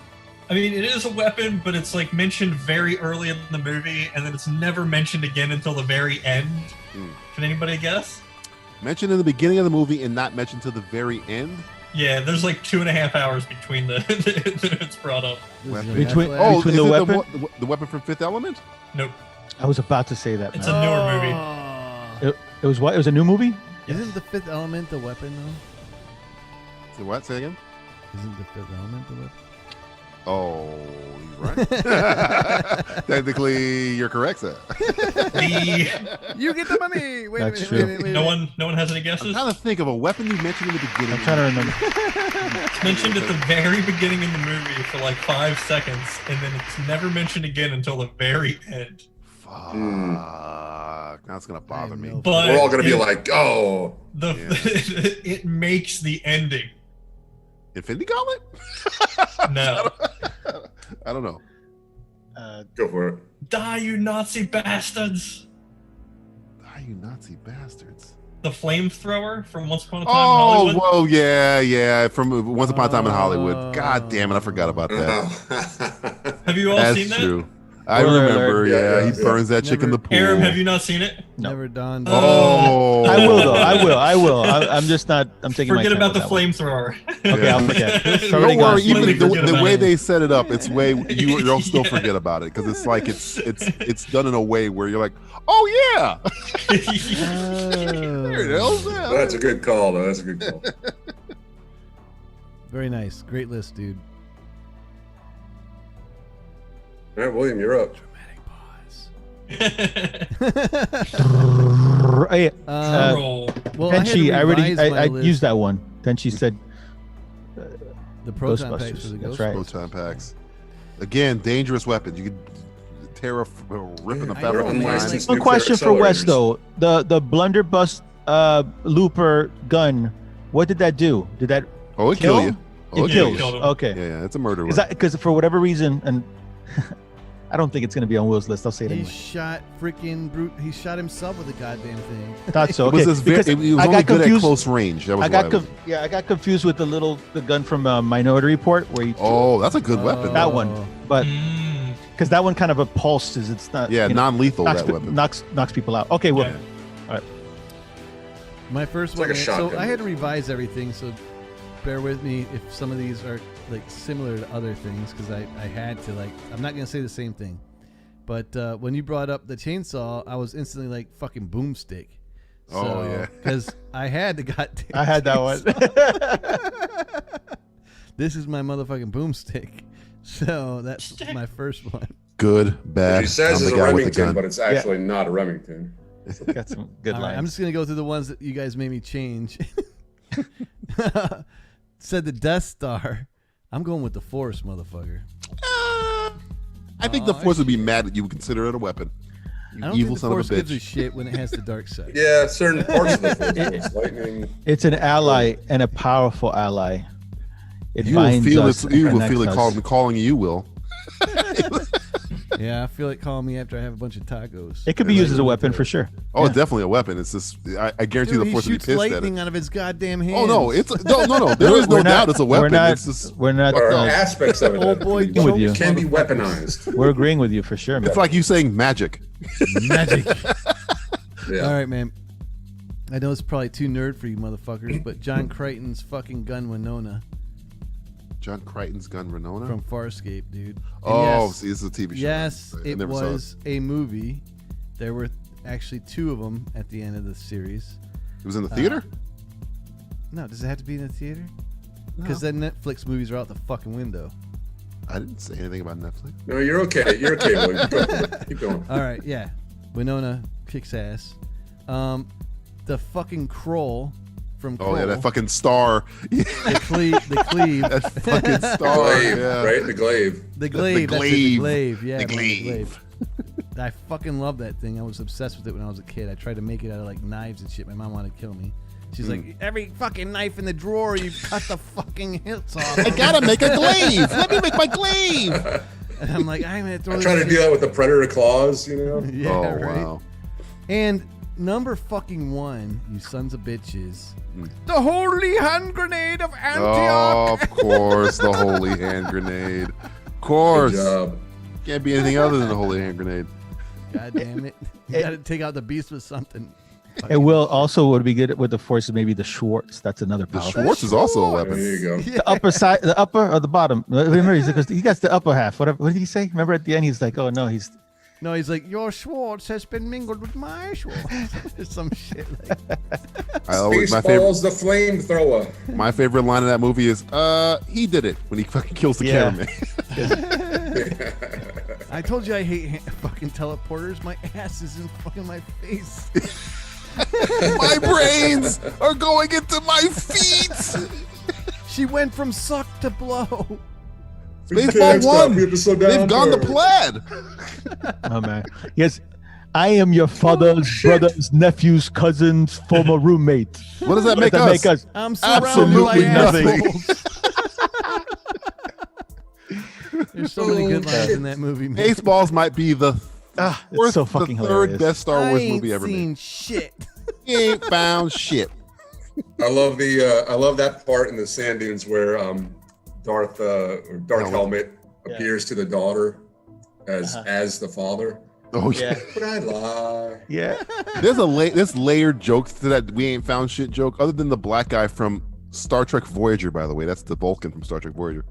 Speaker 12: I mean, it is a weapon, but it's like mentioned very early in the movie, and then it's never mentioned again until the very end. Can anybody guess?
Speaker 9: Mentioned in the beginning of the movie and not mentioned to the very end.
Speaker 12: Yeah, there's like 2.5 hours between the it's brought up.
Speaker 10: Between the weapon,
Speaker 9: the weapon from Fifth Element.
Speaker 12: Nope.
Speaker 10: I was about to say that.
Speaker 12: It's a newer movie.
Speaker 10: It was what? It was a new movie.
Speaker 8: Isn't the Fifth Element the weapon though?
Speaker 9: So what? Say again.
Speaker 8: Isn't the Fifth Element the weapon?
Speaker 9: Oh, he's right. Technically, you're correct, sir.
Speaker 8: You get the money. Wait
Speaker 10: That's
Speaker 8: a minute.
Speaker 10: true.
Speaker 8: Wait.
Speaker 12: No one has any guesses.
Speaker 9: I'm trying to think of a weapon you mentioned in the beginning.
Speaker 10: I'm trying to remember.
Speaker 12: It's mentioned at the very beginning of the movie for like 5 seconds, and then it's never mentioned again until the very end.
Speaker 9: Fuck. That's gonna bother me.
Speaker 12: But
Speaker 13: we're all gonna be like, oh.
Speaker 12: It makes the ending.
Speaker 9: Infinity Gauntlet?
Speaker 12: No.
Speaker 9: I don't know.
Speaker 13: Go for it.
Speaker 12: Die, you Nazi bastards!
Speaker 9: Die, you Nazi bastards.
Speaker 12: The flamethrower from Once Upon a Time in Hollywood?
Speaker 9: Oh, well, yeah. From Once Upon a Time in Hollywood. God damn it, I forgot about that.
Speaker 12: Have you all seen that?
Speaker 9: That's true. I remember,
Speaker 13: yeah.
Speaker 9: He burns that chick in the pool.
Speaker 12: Aram, have you not seen it?
Speaker 8: Never done.
Speaker 9: Oh.
Speaker 10: I will though. I will. I'm just not. I'm taking.
Speaker 12: Forget
Speaker 10: my time
Speaker 12: about the
Speaker 10: with that one.
Speaker 12: flamethrower.
Speaker 10: Okay, I'll forget.
Speaker 9: Don't worry. Even the way they set it up, it's you'll still forget about it because it's like it's done in a way where you're like, oh yeah. There it is. Yeah.
Speaker 13: That's a good call, though. That's a good call.
Speaker 8: Very nice. Great list, dude.
Speaker 13: All right, William, you're up.
Speaker 10: Hey,
Speaker 8: well,
Speaker 10: Tenchi, I already I
Speaker 8: list.
Speaker 10: used that one. Tenchi said
Speaker 8: The proton packs
Speaker 10: Ghostbusters.
Speaker 8: for the
Speaker 10: That's right.
Speaker 9: Proton packs. Again, dangerous weapons. You could tear a ripping the feather on the
Speaker 10: One question for Wes though. The blunderbuss looper gun. What did that do? Did that?
Speaker 9: Oh, it kill you. Oh,
Speaker 10: It kills.
Speaker 12: killed him.
Speaker 10: Okay.
Speaker 9: Yeah, it's a murder.
Speaker 10: Because for whatever reason, and I don't think it's going to be on Will's list. I'll say it
Speaker 8: He
Speaker 10: anyway.
Speaker 8: shot freaking brute. He shot himself with a goddamn thing.
Speaker 10: I thought so.
Speaker 9: It was,
Speaker 10: Okay. Because
Speaker 9: it was
Speaker 10: I
Speaker 9: only
Speaker 10: got
Speaker 9: good
Speaker 10: confused.
Speaker 9: at close range. That was
Speaker 10: I got
Speaker 9: why it was-
Speaker 10: I got confused with the gun from Minority Report where he.
Speaker 9: Oh, that's a good weapon.
Speaker 10: That one, but because that one kind of pulses. It's not.
Speaker 9: Yeah,
Speaker 10: you know,
Speaker 9: non-lethal,
Speaker 10: knocks
Speaker 9: that weapon.
Speaker 10: knocks people out. Okay, well, all right.
Speaker 8: My first
Speaker 13: It's
Speaker 8: one.
Speaker 13: like a
Speaker 8: so
Speaker 13: shotgun.
Speaker 8: I had to revise everything. So bear with me if some of these are like similar to other things because I had to like. I'm not gonna say the same thing. But when you brought up the chainsaw, I was instantly like fucking boomstick. So,
Speaker 9: Oh, yeah.
Speaker 8: Because I had the goddamn.
Speaker 10: I had that one.
Speaker 8: This is my motherfucking boomstick. So that's my first one.
Speaker 9: Good, bad.
Speaker 13: She says
Speaker 9: I'm
Speaker 13: it's
Speaker 9: the
Speaker 13: a
Speaker 9: guy with the
Speaker 13: Remington,
Speaker 9: gun.
Speaker 13: but it's actually not a Remington.
Speaker 10: Got some good
Speaker 8: All right,
Speaker 10: lines.
Speaker 8: I'm just gonna go through the ones that you guys made me change. Said the Death Star. I'm going with the Force, motherfucker.
Speaker 9: I think the Force would be mad that you would consider it a weapon. You
Speaker 8: I don't
Speaker 9: evil
Speaker 8: think the
Speaker 9: son of a
Speaker 8: Force gives a
Speaker 9: bitch.
Speaker 8: shit when it has the dark side.
Speaker 13: Yeah, certain parts of the Force. Lightning.
Speaker 10: It's an ally and a powerful ally. It
Speaker 9: You will
Speaker 10: binds
Speaker 9: feel
Speaker 10: us
Speaker 9: it.
Speaker 10: and
Speaker 9: You will
Speaker 10: connects
Speaker 9: feel it
Speaker 10: us.
Speaker 9: calling you. Will.
Speaker 8: Yeah, I feel it calling me after I have a bunch of tacos.
Speaker 10: It could be used as a weapon for sure.
Speaker 9: Oh, it's definitely a weapon. It's just I guarantee
Speaker 8: Dude,
Speaker 9: the
Speaker 8: he
Speaker 9: Force would be
Speaker 8: shoots
Speaker 9: pissed at it.
Speaker 8: lightning out of his goddamn hands.
Speaker 9: Oh no, it's no. There is no doubt it's a weapon. It's just
Speaker 10: We're not.
Speaker 13: Or aspects of it
Speaker 8: Old
Speaker 13: that
Speaker 8: boy
Speaker 10: Joe with you.
Speaker 13: can be weaponized.
Speaker 10: We're agreeing with you for sure. Man.
Speaker 9: it's like you saying magic.
Speaker 8: magic.
Speaker 13: Yeah.
Speaker 8: All right, man. I know it's probably too nerd for you motherfuckers, but John Crichton's fucking gun Winona
Speaker 9: John Crichton's gun Renona.
Speaker 8: from Farscape, dude. And
Speaker 9: Oh,
Speaker 8: yes,
Speaker 9: see, this is a TV show.
Speaker 8: yes,
Speaker 9: I
Speaker 8: it
Speaker 9: never saw
Speaker 8: was a movie. There were actually 2 of them at the end of the series.
Speaker 9: It was in the theater.
Speaker 8: No, does it have to be in the theater? Because then Netflix movies are out the fucking window.
Speaker 9: I didn't say anything about Netflix.
Speaker 13: No, you're okay. You're okay, William. Go for it. Keep going.
Speaker 8: All right, yeah. Winona kicks ass. The fucking Kroll from Kroll.
Speaker 9: Oh yeah, that fucking star.
Speaker 8: The cleave.
Speaker 9: That fucking star.
Speaker 13: Glaive,
Speaker 9: yeah.
Speaker 13: right? The glaive.
Speaker 8: The glaive.
Speaker 9: The
Speaker 8: That's it,
Speaker 9: glaive.
Speaker 8: the glaive. Yeah,
Speaker 9: The
Speaker 8: the
Speaker 9: glaive.
Speaker 8: glaive. I fucking love that thing. I was obsessed with it when I was a kid. I tried to make it out of like knives and shit. My mom wanted to kill me. She's like, every fucking knife in the drawer, you cut the fucking hilts off.
Speaker 9: I gotta make a glaive. Let me make my glaive.
Speaker 8: And I'm like, I'm gonna throw.
Speaker 13: I'm trying to do that with the predator claws, you know.
Speaker 8: Yeah,
Speaker 9: Oh,
Speaker 8: right?
Speaker 9: wow.
Speaker 8: And number fucking 1, you sons of bitches. The holy hand grenade of Antioch.
Speaker 9: Oh, of course, the holy hand grenade. Of course.
Speaker 13: Good job.
Speaker 9: Can't be anything other than the holy hand grenade.
Speaker 8: God damn it. You gotta take out the beast with something.
Speaker 10: It will also would be good with the force maybe the Schwartz. That's another
Speaker 9: The
Speaker 10: powerful.
Speaker 9: Schwartz is also a weapon.
Speaker 13: There you go.
Speaker 8: Yeah.
Speaker 10: The upper side, the upper or the bottom. Remember, he got the upper half. What did he say? Remember at the end, he's like, "Oh no, he's."
Speaker 8: No, he's like, your Schwartz has been mingled with my Schwartz. Some shit like that.
Speaker 13: Spaceballs, the flamethrower.
Speaker 9: My favorite line of that movie is, he did it when he fucking kills the cameraman.
Speaker 8: I told you I hate fucking teleporters. My ass is in fucking my face.
Speaker 9: My brains are going into my feet.
Speaker 8: She went from suck to blow.
Speaker 9: Baseball won. They've gone to plaid.
Speaker 10: Oh man. Yes, I am your father's brother's nephew's cousin's former roommate.
Speaker 9: What does that make us?
Speaker 8: I'm surrounded
Speaker 10: Absolutely
Speaker 8: by
Speaker 10: nothing.
Speaker 8: assholes. There's so many good lines in that movie, man.
Speaker 9: Baseballs might be the
Speaker 10: it's so fucking
Speaker 9: the third
Speaker 10: hilarious.
Speaker 9: best Star Wars movie ever
Speaker 8: seen
Speaker 9: made.
Speaker 8: Shit.
Speaker 9: He ain't found shit.
Speaker 13: I love that part in the sand dunes where Darth Helmet appears to the daughter as the father.
Speaker 9: Oh yeah.
Speaker 13: But I lie.
Speaker 10: Yeah.
Speaker 9: There's layered jokes to that we ain't found shit joke, other than the black guy from Star Trek Voyager, by the way. That's the Vulcan from Star Trek Voyager.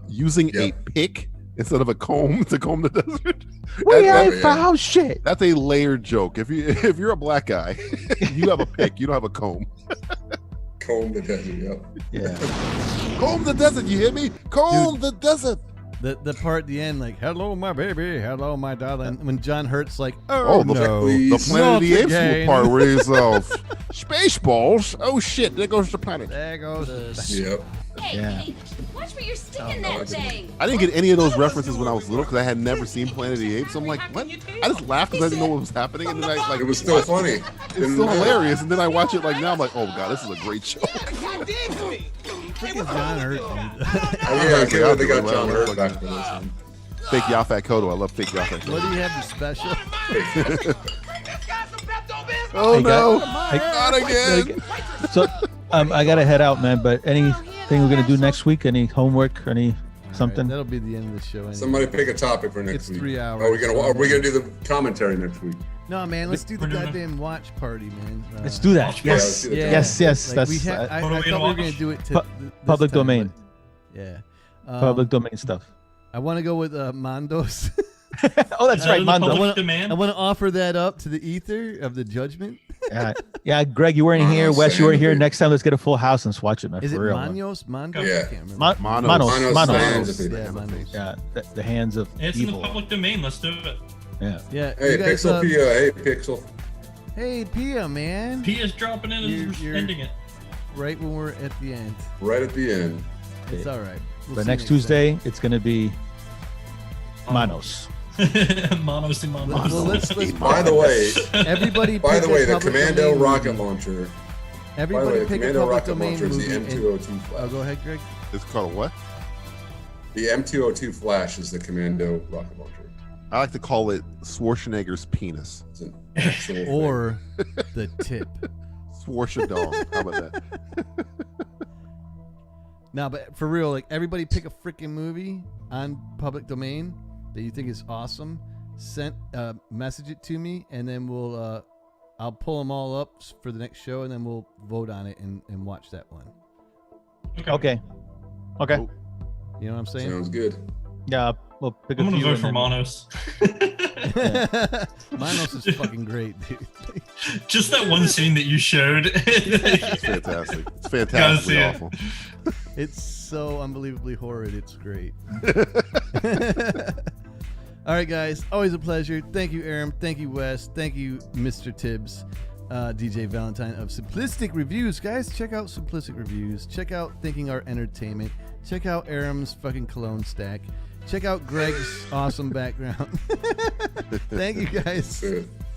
Speaker 9: Using a pick instead of a comb to comb the desert.
Speaker 10: We ain't found shit.
Speaker 9: That's a layered joke. If you're a black guy, you have a pick, you don't have a comb.
Speaker 13: Comb the desert, yep.
Speaker 10: Yeah.
Speaker 9: Comb the desert, you hear me? Comb the desert.
Speaker 8: The part at the end, like, hello, my baby, hello, my darling. When John Hurt's like,
Speaker 9: the
Speaker 8: no,
Speaker 9: Planet of the Apes
Speaker 8: again.
Speaker 9: part where he's Spaceballs. Oh shit, there goes the planet.
Speaker 8: There goes the
Speaker 13: Yep.
Speaker 11: Hey, watch where you're sticking that thing.
Speaker 9: I didn't get any of those references when I was little because I had never seen Planet of the Apes. I'm like, what? I just laughed because I didn't know what was happening, and then
Speaker 13: It was still funny.
Speaker 9: It's still hilarious, and then I watch it like now. I'm like, oh god, this is a great show.
Speaker 8: Freaking John Hurt.
Speaker 13: Yeah, they got John Hurt back for this one.
Speaker 9: Fake Yafat Kodo. I love fake Yafat Kodo.
Speaker 8: What do you have to special?
Speaker 9: Oh
Speaker 10: Hey,
Speaker 9: no,
Speaker 10: guys.
Speaker 9: not again.
Speaker 10: So I gotta head out, man. But anything we're gonna do next week? Any homework? Any something?
Speaker 8: That'll be the end of the show. Anyway.
Speaker 13: Somebody pick a topic for next
Speaker 8: It's
Speaker 13: week.
Speaker 8: 3 hours.
Speaker 13: Are we gonna do the commentary next week?
Speaker 8: No, man, let's do the goddamn watch party, man.
Speaker 10: Let's do that. Yes,
Speaker 13: Yeah,
Speaker 10: yes.
Speaker 8: Like,
Speaker 10: That's
Speaker 8: we have, I thought we were gonna do it to this
Speaker 10: public
Speaker 8: time,
Speaker 10: domain.
Speaker 8: but- Yeah.
Speaker 10: Public domain stuff.
Speaker 8: I want to go with Mondos.
Speaker 10: Oh, that's right, Mondo.
Speaker 8: I want to offer that up to the ether of the judgment.
Speaker 10: Yeah, Greg, you weren't here. Wes, you weren't here. Next time, let's get a full house and watch it, man.
Speaker 8: Is it
Speaker 10: for real, man.
Speaker 8: Manos? Mondos?
Speaker 13: Yeah.
Speaker 8: I can't remember.
Speaker 10: Manos.
Speaker 8: Yeah, Manos.
Speaker 10: Yeah, the hands of
Speaker 12: It's in the
Speaker 10: evil.
Speaker 12: public domain. Let's do it.
Speaker 10: Yeah.
Speaker 8: Yeah.
Speaker 13: Hey,
Speaker 8: you guys,
Speaker 13: Pixel Pia. Hey, Pixel.
Speaker 8: Hey, Pia, man.
Speaker 12: Pia's dropping in and
Speaker 8: You're-
Speaker 12: ending it.
Speaker 8: Right when we're at the end.
Speaker 13: Right at the end.
Speaker 8: It's all right. We'll
Speaker 10: But
Speaker 8: see
Speaker 10: next
Speaker 8: you
Speaker 10: Tuesday, it's going to be Manos.
Speaker 12: Manos and Manos.
Speaker 8: Well, let's
Speaker 13: By the way,
Speaker 8: everybody.
Speaker 13: by the
Speaker 8: pick a
Speaker 13: way, the
Speaker 8: public
Speaker 13: Commando
Speaker 8: domain
Speaker 13: rocket
Speaker 8: movie.
Speaker 13: launcher.
Speaker 8: Everybody
Speaker 13: By the way, the
Speaker 8: pick a
Speaker 13: Commando
Speaker 8: public
Speaker 13: rocket
Speaker 8: domain
Speaker 13: launcher is the
Speaker 8: movie and-
Speaker 13: M202 Flash.
Speaker 8: Oh, go ahead, Greg.
Speaker 9: It's called a what?
Speaker 13: The M202 Flash is the Commando rocket launcher.
Speaker 9: I like to call it Schwarzenegger's penis.
Speaker 13: It's an actual
Speaker 8: Or the tip.
Speaker 9: Schwarzenegger. How about that?
Speaker 8: No, but for real, like everybody pick a freaking movie on public domain that you think is awesome. Message it to me, and then I'll pull them all up for the next show, and then we'll vote on it and watch that one.
Speaker 10: Okay.
Speaker 9: Oh,
Speaker 8: You know what I'm saying?
Speaker 13: Sounds good.
Speaker 10: Yeah, we'll pick a
Speaker 12: I'm gonna
Speaker 10: few
Speaker 12: vote
Speaker 10: and
Speaker 12: for
Speaker 10: then-
Speaker 12: Manos.
Speaker 8: Manos is fucking great, dude.
Speaker 12: Just that one scene that you showed.
Speaker 9: It's fantastic. It's
Speaker 12: Gotta
Speaker 9: fantastically
Speaker 12: see it.
Speaker 9: awful.
Speaker 8: It's so unbelievably horrid. It's great. All right, guys. Always a pleasure. Thank you, Aram. Thank you, Wes. Thank you, Mr. Tibbs, DJ Valentine of Simplistic Reviews. Guys, check out Simplistic Reviews. Check out Thinking Art Entertainment. Check out Aram's fucking cologne stack. Check out Greg's awesome background. Thank you, guys.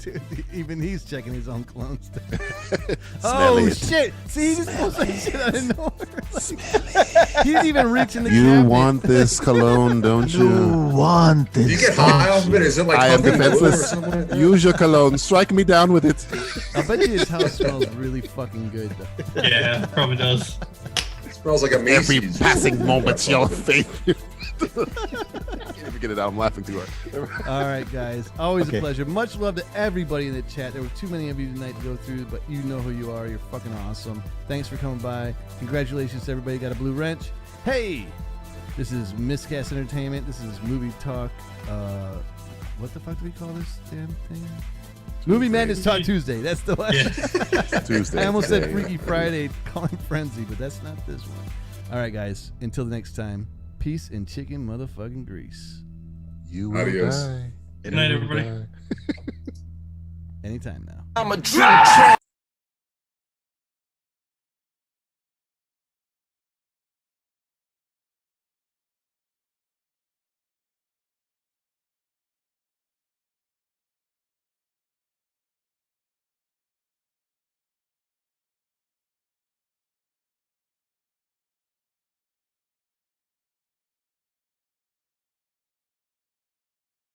Speaker 8: Dude, even he's checking his own cologne. Oh shit! See, he just pulls that shit out of nowhere. He's even reaching the.
Speaker 9: You
Speaker 8: cabinet.
Speaker 9: want this cologne, don't you?
Speaker 10: You want this.
Speaker 13: Do you get high off of it? Is it like
Speaker 9: I am
Speaker 13: humping wood or
Speaker 9: defenseless.
Speaker 13: something like that?
Speaker 9: Use your cologne. Strike me down with it.
Speaker 8: I bet you his house smells really fucking good. Though.
Speaker 12: Yeah, probably does.
Speaker 13: It smells like a
Speaker 9: Every
Speaker 13: Macy's.
Speaker 9: passing moment's your favorite. Can't even get it out. I'm laughing too hard.
Speaker 8: All right, guys. Always
Speaker 10: Okay.
Speaker 8: a pleasure. Much love to everybody in the chat. There were too many of you tonight to go through, but you know who you are. You're fucking awesome. Thanks for coming by. Congratulations to everybody who got a blue wrench. Hey, this is Miscast Entertainment. This is Movie Talk. What the fuck do we call this damn thing? Movie Madness Talk Tuesday. That's the last.
Speaker 9: Tuesday.
Speaker 8: I almost said
Speaker 9: today.
Speaker 8: Freaky Friday, calling Frenzy, but that's not this one. All right, guys. Until the next time. Peace and chicken motherfucking grease.
Speaker 9: You will
Speaker 13: Adios.
Speaker 9: die.
Speaker 12: Good night, everybody.
Speaker 8: Anytime now.
Speaker 2: I'm a drunk champion.